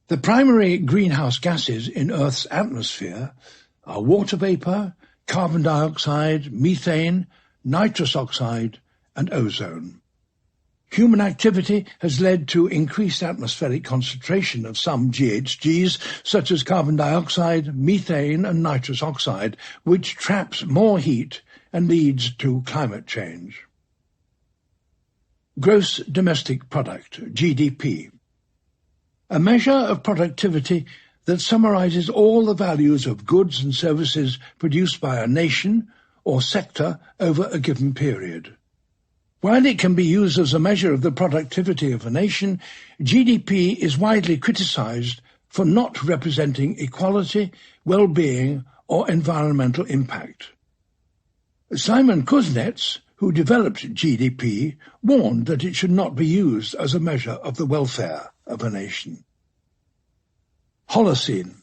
The primary greenhouse gases in Earth's atmosphere are water vapor, carbon dioxide, methane, nitrous oxide, and ozone. Human activity has led to increased atmospheric concentration of some GHGs, such as carbon dioxide, methane, and nitrous oxide, which traps more heat and leads to climate change. Gross domestic product, GDP. A measure of productivity that summarizes all the values of goods and services produced by a nation or sector over a given period. While it can be used as a measure of the productivity of a nation, GDP is widely criticized for not representing equality, well-being, or environmental impact. Simon Kuznets, who developed GDP, warned that it should not be used as a measure of the welfare of a nation. Holocene,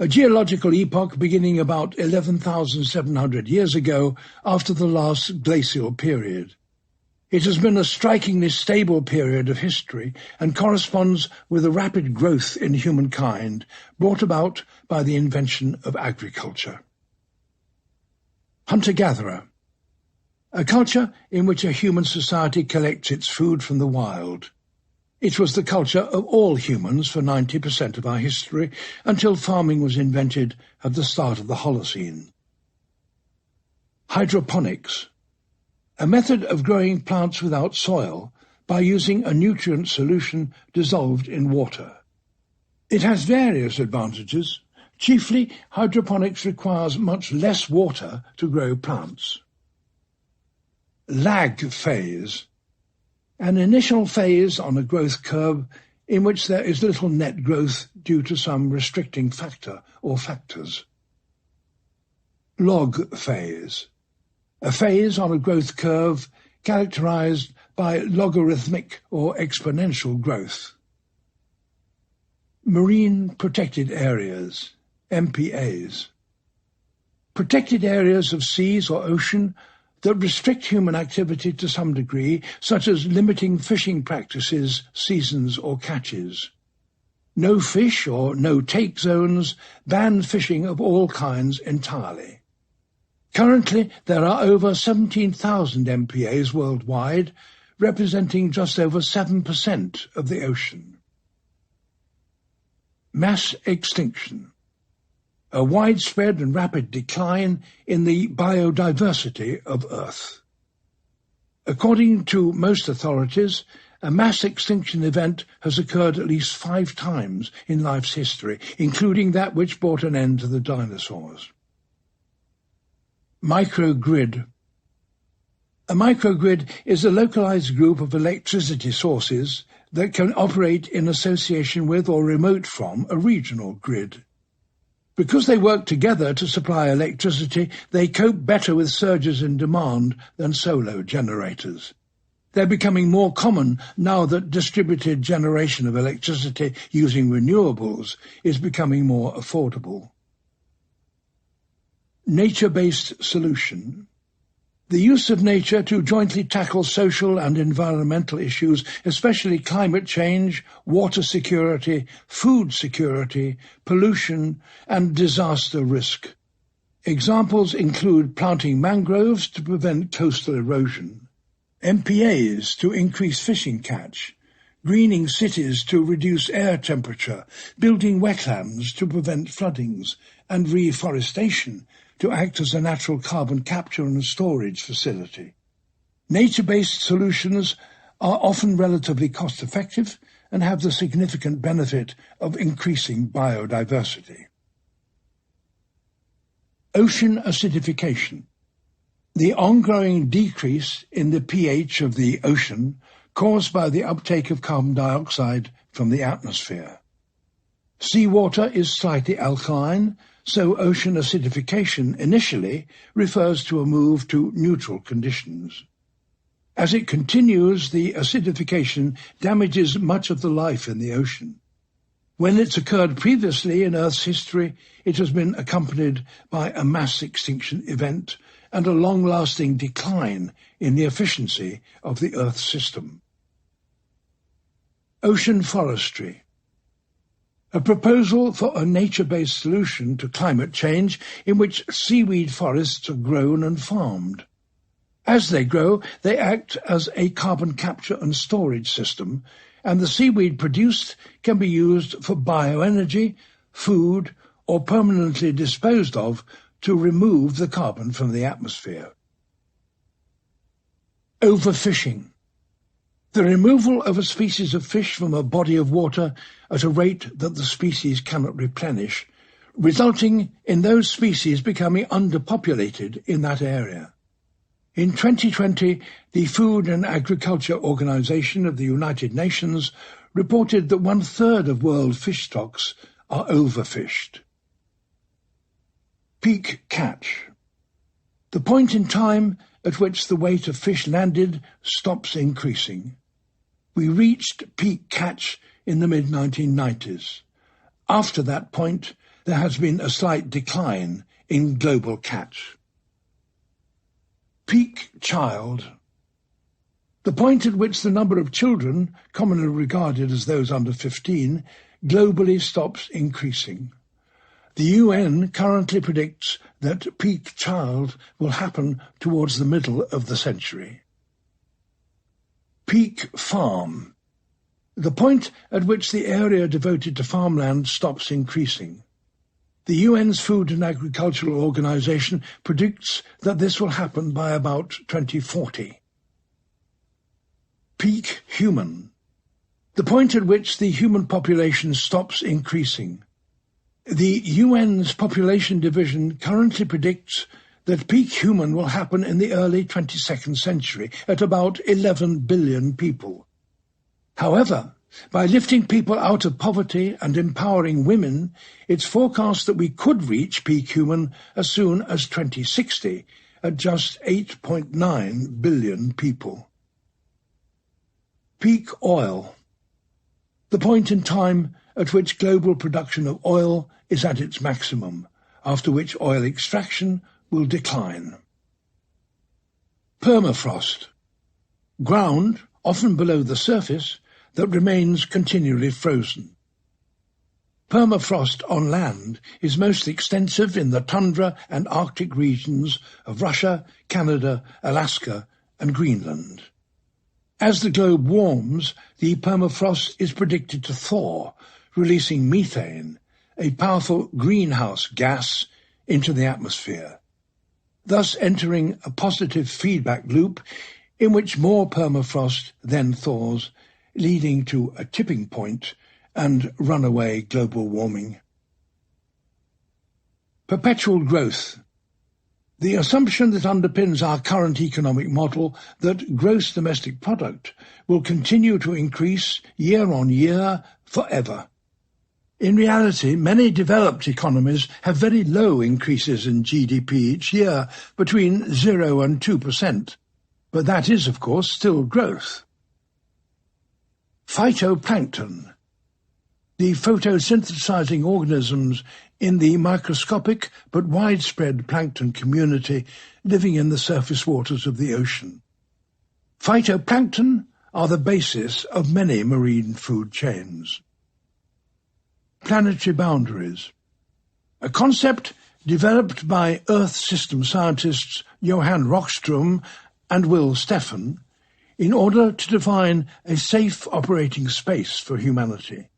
a geological epoch beginning about 11,700 years ago after the last glacial period. It has been a strikingly stable period of history and corresponds with a rapid growth in humankind brought about by the invention of agriculture. Hunter-gatherer, a culture in which a human society collects its food from the wild. It was the culture of all humans for 90% of our history until farming was invented at the start of the Holocene. Hydroponics, a method of growing plants without soil by using a nutrient solution dissolved in water. It has various advantages. Chiefly, hydroponics requires much less water to grow plants. Lag phase, an initial phase on a growth curve in which there is little net growth due to some restricting factor or factors. Log phase, a phase on a growth curve characterized by logarithmic or exponential growth. Marine protected areas, MPAs. Protected areas of seas or ocean that restrict human activity to some degree, such as limiting fishing practices, seasons, or catches. No fish or no take zones ban fishing of all kinds entirely. Currently, there are over 17,000 MPAs worldwide, representing just over 7% of the ocean. Mass extinction. A widespread and rapid decline in the biodiversity of Earth. According to most authorities, a mass extinction event has occurred at least 5 times in life's history, including that which brought an end to the dinosaurs. Microgrid. A microgrid is a localized group of electricity sources that can operate in association with or remote from a regional grid. Because they work together to supply electricity, they cope better with surges in demand than solo generators. They're becoming more common now that distributed generation of electricity using renewables is becoming more affordable. Nature-based solution. The use of nature to jointly tackle social and environmental issues, especially climate change, water security, food security, pollution, and disaster risk. Examples include planting mangroves to prevent coastal erosion, MPAs to increase fishing catch, greening cities to reduce air temperature, building wetlands to prevent floodings, and reforestation to act as a natural carbon capture and storage facility. Nature-based solutions are often relatively cost-effective and have the significant benefit of increasing biodiversity. Ocean acidification. The ongoing decrease in the pH of the ocean caused by the uptake of carbon dioxide from the atmosphere. Seawater is slightly alkaline, so ocean acidification initially refers to a move to neutral conditions. As it continues, the acidification damages much of the life in the ocean. When it's occurred previously in Earth's history, it has been accompanied by a mass extinction event and a long-lasting decline in the efficiency of the Earth system. Ocean forestry. A proposal for a nature-based solution to climate change in which seaweed forests are grown and farmed. As they grow, they act as a carbon capture and storage system, and the seaweed produced can be used for bioenergy, food, or permanently disposed of to remove the carbon from the atmosphere. Overfishing. The removal of a species of fish from a body of water at a rate that the species cannot replenish, resulting in those species becoming underpopulated in that area. In 2020, the Food and Agriculture Organization of the United Nations reported that 1/3 of world fish stocks are overfished. Peak catch. The point in time at which the weight of fish landed stops increasing. We reached peak catch in the mid-1990s. After that point, there has been a slight decline in global catch. Peak child. The point at which the number of children, commonly regarded as those under 15, globally stops increasing. The UN currently predicts that peak child will happen towards the middle of the century. Peak farm. The point at which the area devoted to farmland stops increasing. The UN's Food and Agricultural Organization predicts that this will happen by about 2040. Peak human. The point at which the human population stops increasing. The UN's Population Division currently predicts that peak human will happen in the early 22nd century at about 11 billion people. However, by lifting people out of poverty and empowering women, it's forecast that we could reach peak human as soon as 2060 at just 8.9 billion people. Peak oil. The point in time at which global production of oil is at its maximum, after which oil extraction will decline. Permafrost. Ground, often below the surface, that remains continually frozen. Permafrost on land is most extensive in the tundra and Arctic regions of Russia, Canada, Alaska, and Greenland. As the globe warms, the permafrost is predicted to thaw, releasing methane, a powerful greenhouse gas, into the atmosphere, thus entering a positive feedback loop in which more permafrost then thaws, leading to a tipping point and runaway global warming. Perpetual growth. The assumption that underpins our current economic model that gross domestic product will continue to increase year on year forever. In reality, many developed economies have very low increases in GDP each year, between 0 and 2%, but that is, of course, still growth. Phytoplankton. The photosynthesizing organisms in the microscopic but widespread plankton community living in the surface waters of the ocean. Phytoplankton are the basis of many marine food chains. Planetary boundaries. A concept developed by Earth system scientists Johan Rockström and Will Steffen in order to define a safe operating space for humanity.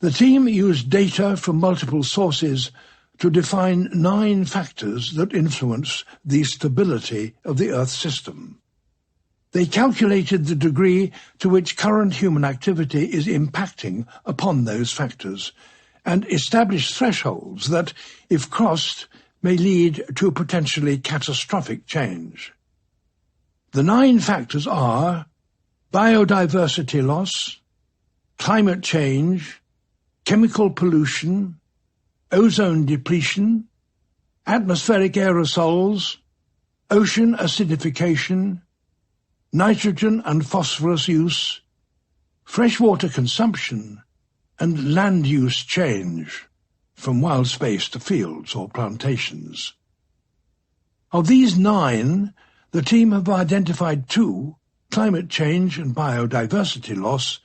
The team used data from multiple sources to define 9 factors that influence the stability of the Earth system. They calculated the degree to which current human activity is impacting upon those factors and established thresholds that, if crossed, may lead to a potentially catastrophic change. The 9 factors are biodiversity loss, climate change, chemical pollution, ozone depletion, atmospheric aerosols, ocean acidification, nitrogen and phosphorus use, freshwater consumption, and land use change, from wild space to fields or plantations. Of these 9, the team have identified 2, climate change and biodiversity loss,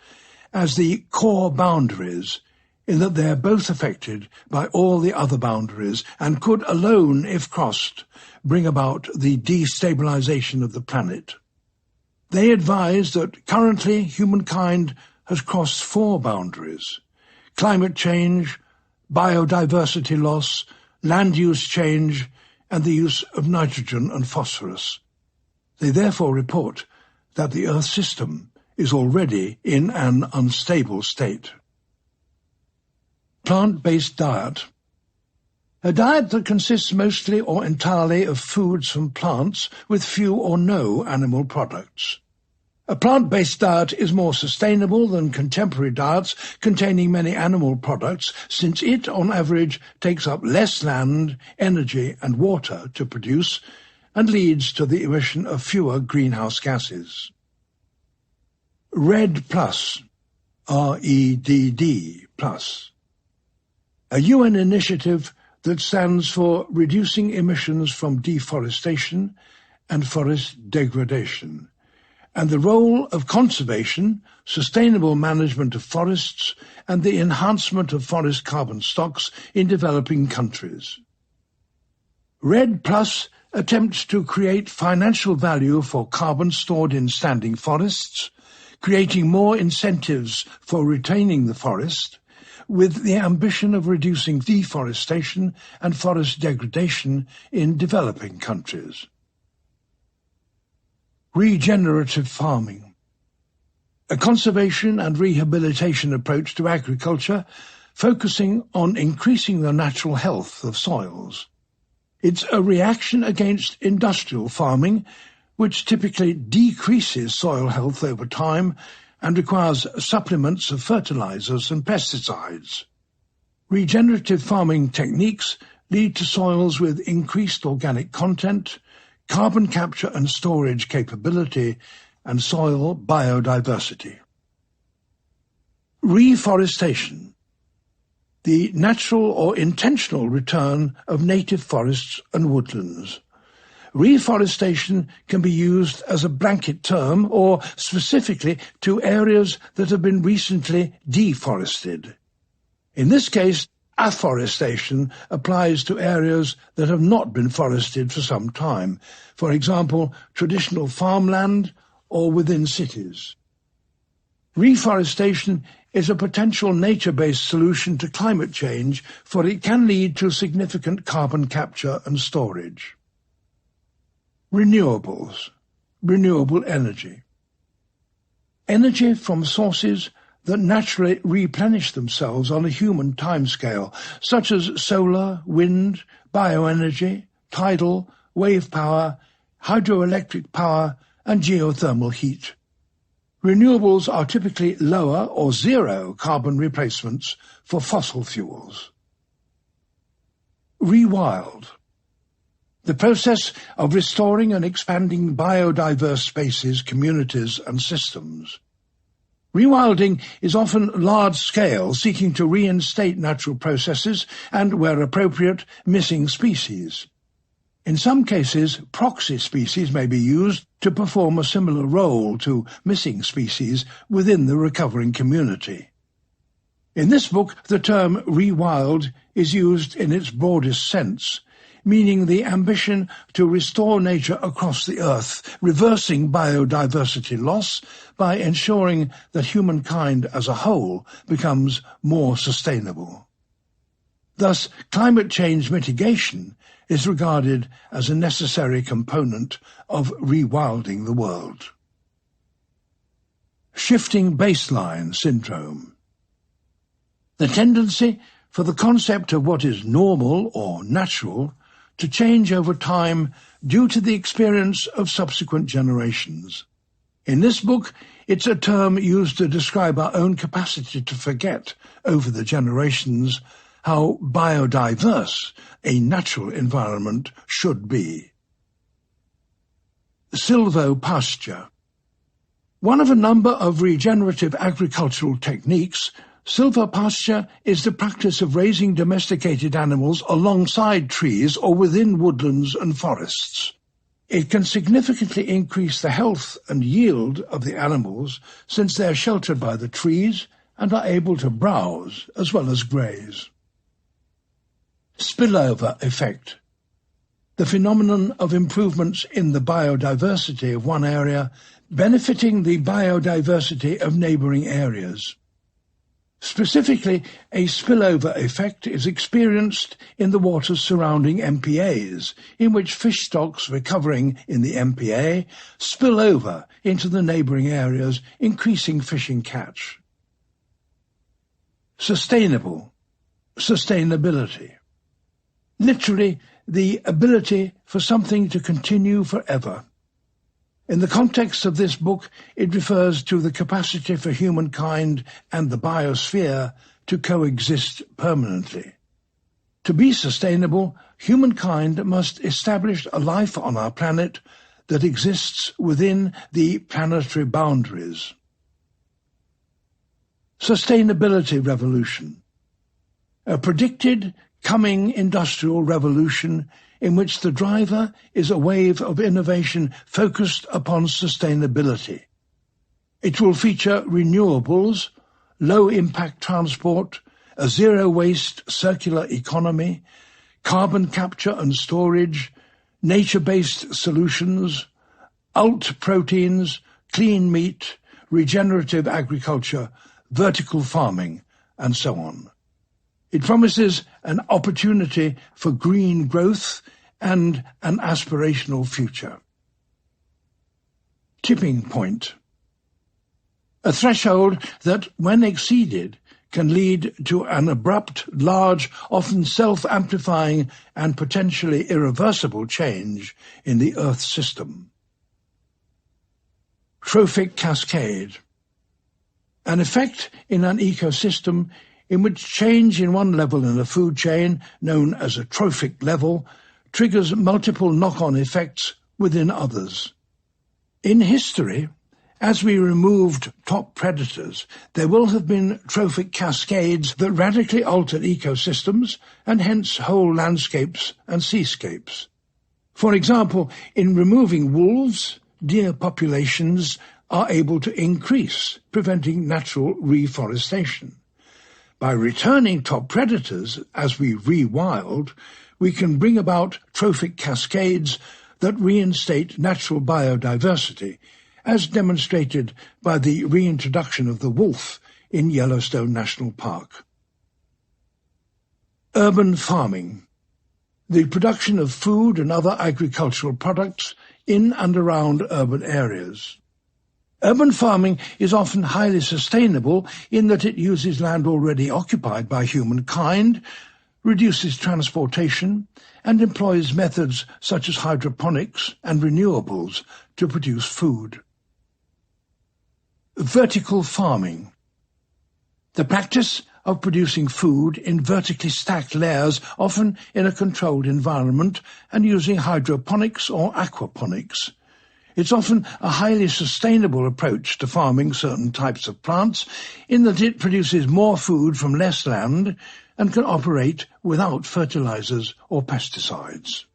as the core boundaries, in that they are both affected by all the other boundaries and could alone, if crossed, bring about the destabilization of the planet. They advise that currently humankind has crossed 4 boundaries: climate change, biodiversity loss, land use change, and the use of nitrogen and phosphorus. They therefore report that the Earth system is already in an unstable state. Plant-based diet. A diet that consists mostly or entirely of foods from plants with few or no animal products. A plant-based diet is more sustainable than contemporary diets containing many animal products, since it, on average, takes up less land, energy and water to produce, and leads to the emission of fewer greenhouse gases. REDD+, R-E-D-D+, a UN initiative that stands for Reducing Emissions from Deforestation and Forest Degradation, and the role of conservation, sustainable management of forests, and the enhancement of forest carbon stocks in developing countries. REDD+ attempts to create financial value for carbon stored in standing forests, creating more incentives for retaining the forest, with the ambition of reducing deforestation and forest degradation in developing countries. Regenerative farming. A conservation and rehabilitation approach to agriculture, focusing on increasing the natural health of soils. It's a reaction against industrial farming, which typically decreases soil health over time and requires supplements of fertilizers and pesticides. Regenerative farming techniques lead to soils with increased organic content, carbon capture and storage capability, and soil biodiversity. Reforestation. The natural or intentional return of native forests and woodlands. Reforestation can be used as a blanket term or specifically to areas that have been recently deforested. In this case, afforestation applies to areas that have not been forested for some time, for example, traditional farmland or within cities. Reforestation is a potential nature-based solution to climate change, for it can lead to significant carbon capture and storage. Renewables, renewable energy. Energy from sources that naturally replenish themselves on a human timescale, such as solar, wind, bioenergy, tidal, wave power, hydroelectric power, and geothermal heat. Renewables are typically lower or zero carbon replacements for fossil fuels. Rewild. The process of restoring and expanding biodiverse spaces, communities, and systems. Rewilding is often large-scale, seeking to reinstate natural processes and, where appropriate, missing species. In some cases, proxy species may be used to perform a similar role to missing species within the recovering community. In this book, the term rewild is used in its broadest sense, meaning the ambition to restore nature across the earth, reversing biodiversity loss by ensuring that humankind as a whole becomes more sustainable. Thus, climate change mitigation is regarded as a necessary component of rewilding the world. Shifting baseline syndrome. The tendency for the concept of what is normal or natural to change over time due to the experience of subsequent generations. In this book, it's a term used to describe our own capacity to forget over the generations how biodiverse a natural environment should be. Silvopasture. One of a number of regenerative agricultural techniques, silvopasture is the practice of raising domesticated animals alongside trees or within woodlands and forests. It can significantly increase the health and yield of the animals, since they are sheltered by the trees and are able to browse as well as graze. Spillover effect. The phenomenon of improvements in the biodiversity of one area benefiting the biodiversity of neighbouring areas. Specifically, a spillover effect is experienced in the waters surrounding MPAs, in which fish stocks recovering in the MPA spill over into the neighbouring areas, increasing fishing catch. Sustainability. Literally, the ability for something to continue forever. In the context of this book, it refers to the capacity for humankind and the biosphere to coexist permanently. To be sustainable, humankind must establish a life on our planet that exists within the planetary boundaries. Sustainability revolution. A predicted coming industrial revolution in which the driver is a wave of innovation focused upon sustainability. It will feature renewables, low-impact transport, a zero-waste circular economy, carbon capture and storage, nature-based solutions, alt proteins, clean meat, regenerative agriculture, vertical farming, and so on. It promises an opportunity for green growth and an aspirational future. Tipping point. A threshold that, when exceeded, can lead to an abrupt, large, often self-amplifying and potentially irreversible change in the Earth system. Trophic cascade. An effect in an ecosystem in which change in one level in a food chain, known as a trophic level, triggers multiple knock-on effects within others. In history, as we removed top predators, there will have been trophic cascades that radically altered ecosystems and hence whole landscapes and seascapes. For example, in removing wolves, deer populations are able to increase, preventing natural reforestation. By returning top predators as we rewild, we can bring about trophic cascades that reinstate natural biodiversity, as demonstrated by the reintroduction of the wolf in Yellowstone National Park. Urban farming. The production of food and other agricultural products in and around urban areas. Urban farming is often highly sustainable in that it uses land already occupied by humankind, reduces transportation, and employs methods such as hydroponics and renewables to produce food. Vertical farming. The practice of producing food in vertically stacked layers, often in a controlled environment, and using hydroponics or aquaponics. It's often a highly sustainable approach to farming certain types of plants, in that it produces more food from less land and can operate without fertilizers or pesticides.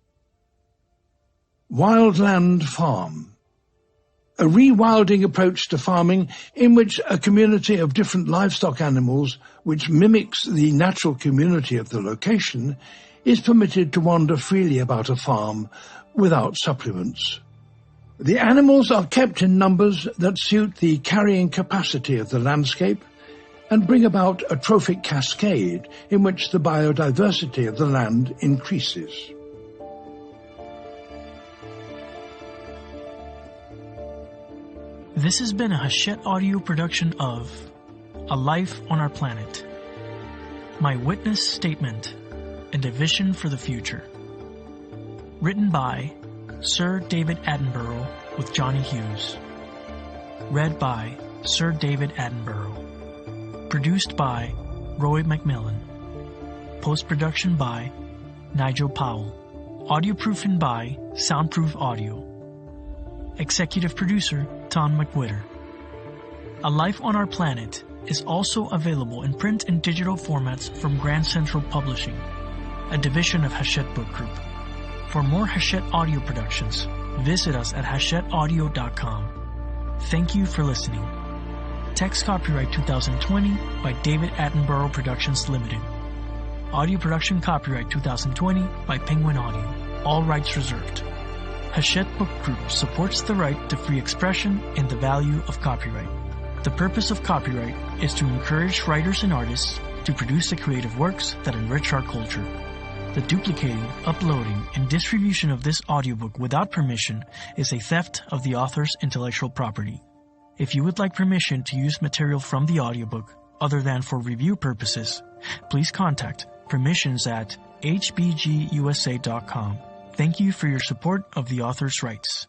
Wildland farm. A rewilding approach to farming in which a community of different livestock animals, which mimics the natural community of the location, is permitted to wander freely about a farm without supplements. The animals are kept in numbers that suit the carrying capacity of the landscape and bring about a trophic cascade in which the biodiversity of the land increases. This has been a Hachette audio production of A Life on Our Planet. My Witness Statement and a Vision for the Future. Written by Sir David Attenborough with Johnny Hughes. Read by Sir David Attenborough. Produced by Roy McMillan. Post-production by Nigel Powell. Audio-proofing by Soundproof Audio. Executive producer Tom McWhitter. A Life on Our Planet is also available in print and digital formats from Grand Central Publishing, a division of Hachette Book Group. For more Hachette audio productions, visit us at hachetteaudio.com. Thank you for listening. Text copyright 2020 by David Attenborough Productions Limited. Audio production copyright 2020 by Penguin Audio. All rights reserved. Hachette Book Group supports the right to free expression and the value of copyright. The purpose of copyright is to encourage writers and artists to produce the creative works that enrich our culture. The duplicating, uploading, and distribution of this audiobook without permission is a theft of the author's intellectual property. If you would like permission to use material from the audiobook other than for review purposes, please contact permissions@hbgusa.com. Thank you for your support of the author's rights.